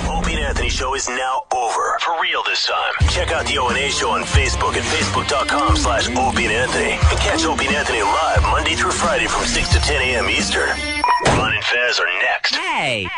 Speaker 2: Opie and Anthony show is now over. For real this time. Check out the O&A show on Facebook at facebook.com/Opie and Anthony. And catch Opie and Anthony live Monday through Friday from 6 to 10 a.m. Eastern. Ron and Fez are next.
Speaker 1: Hey!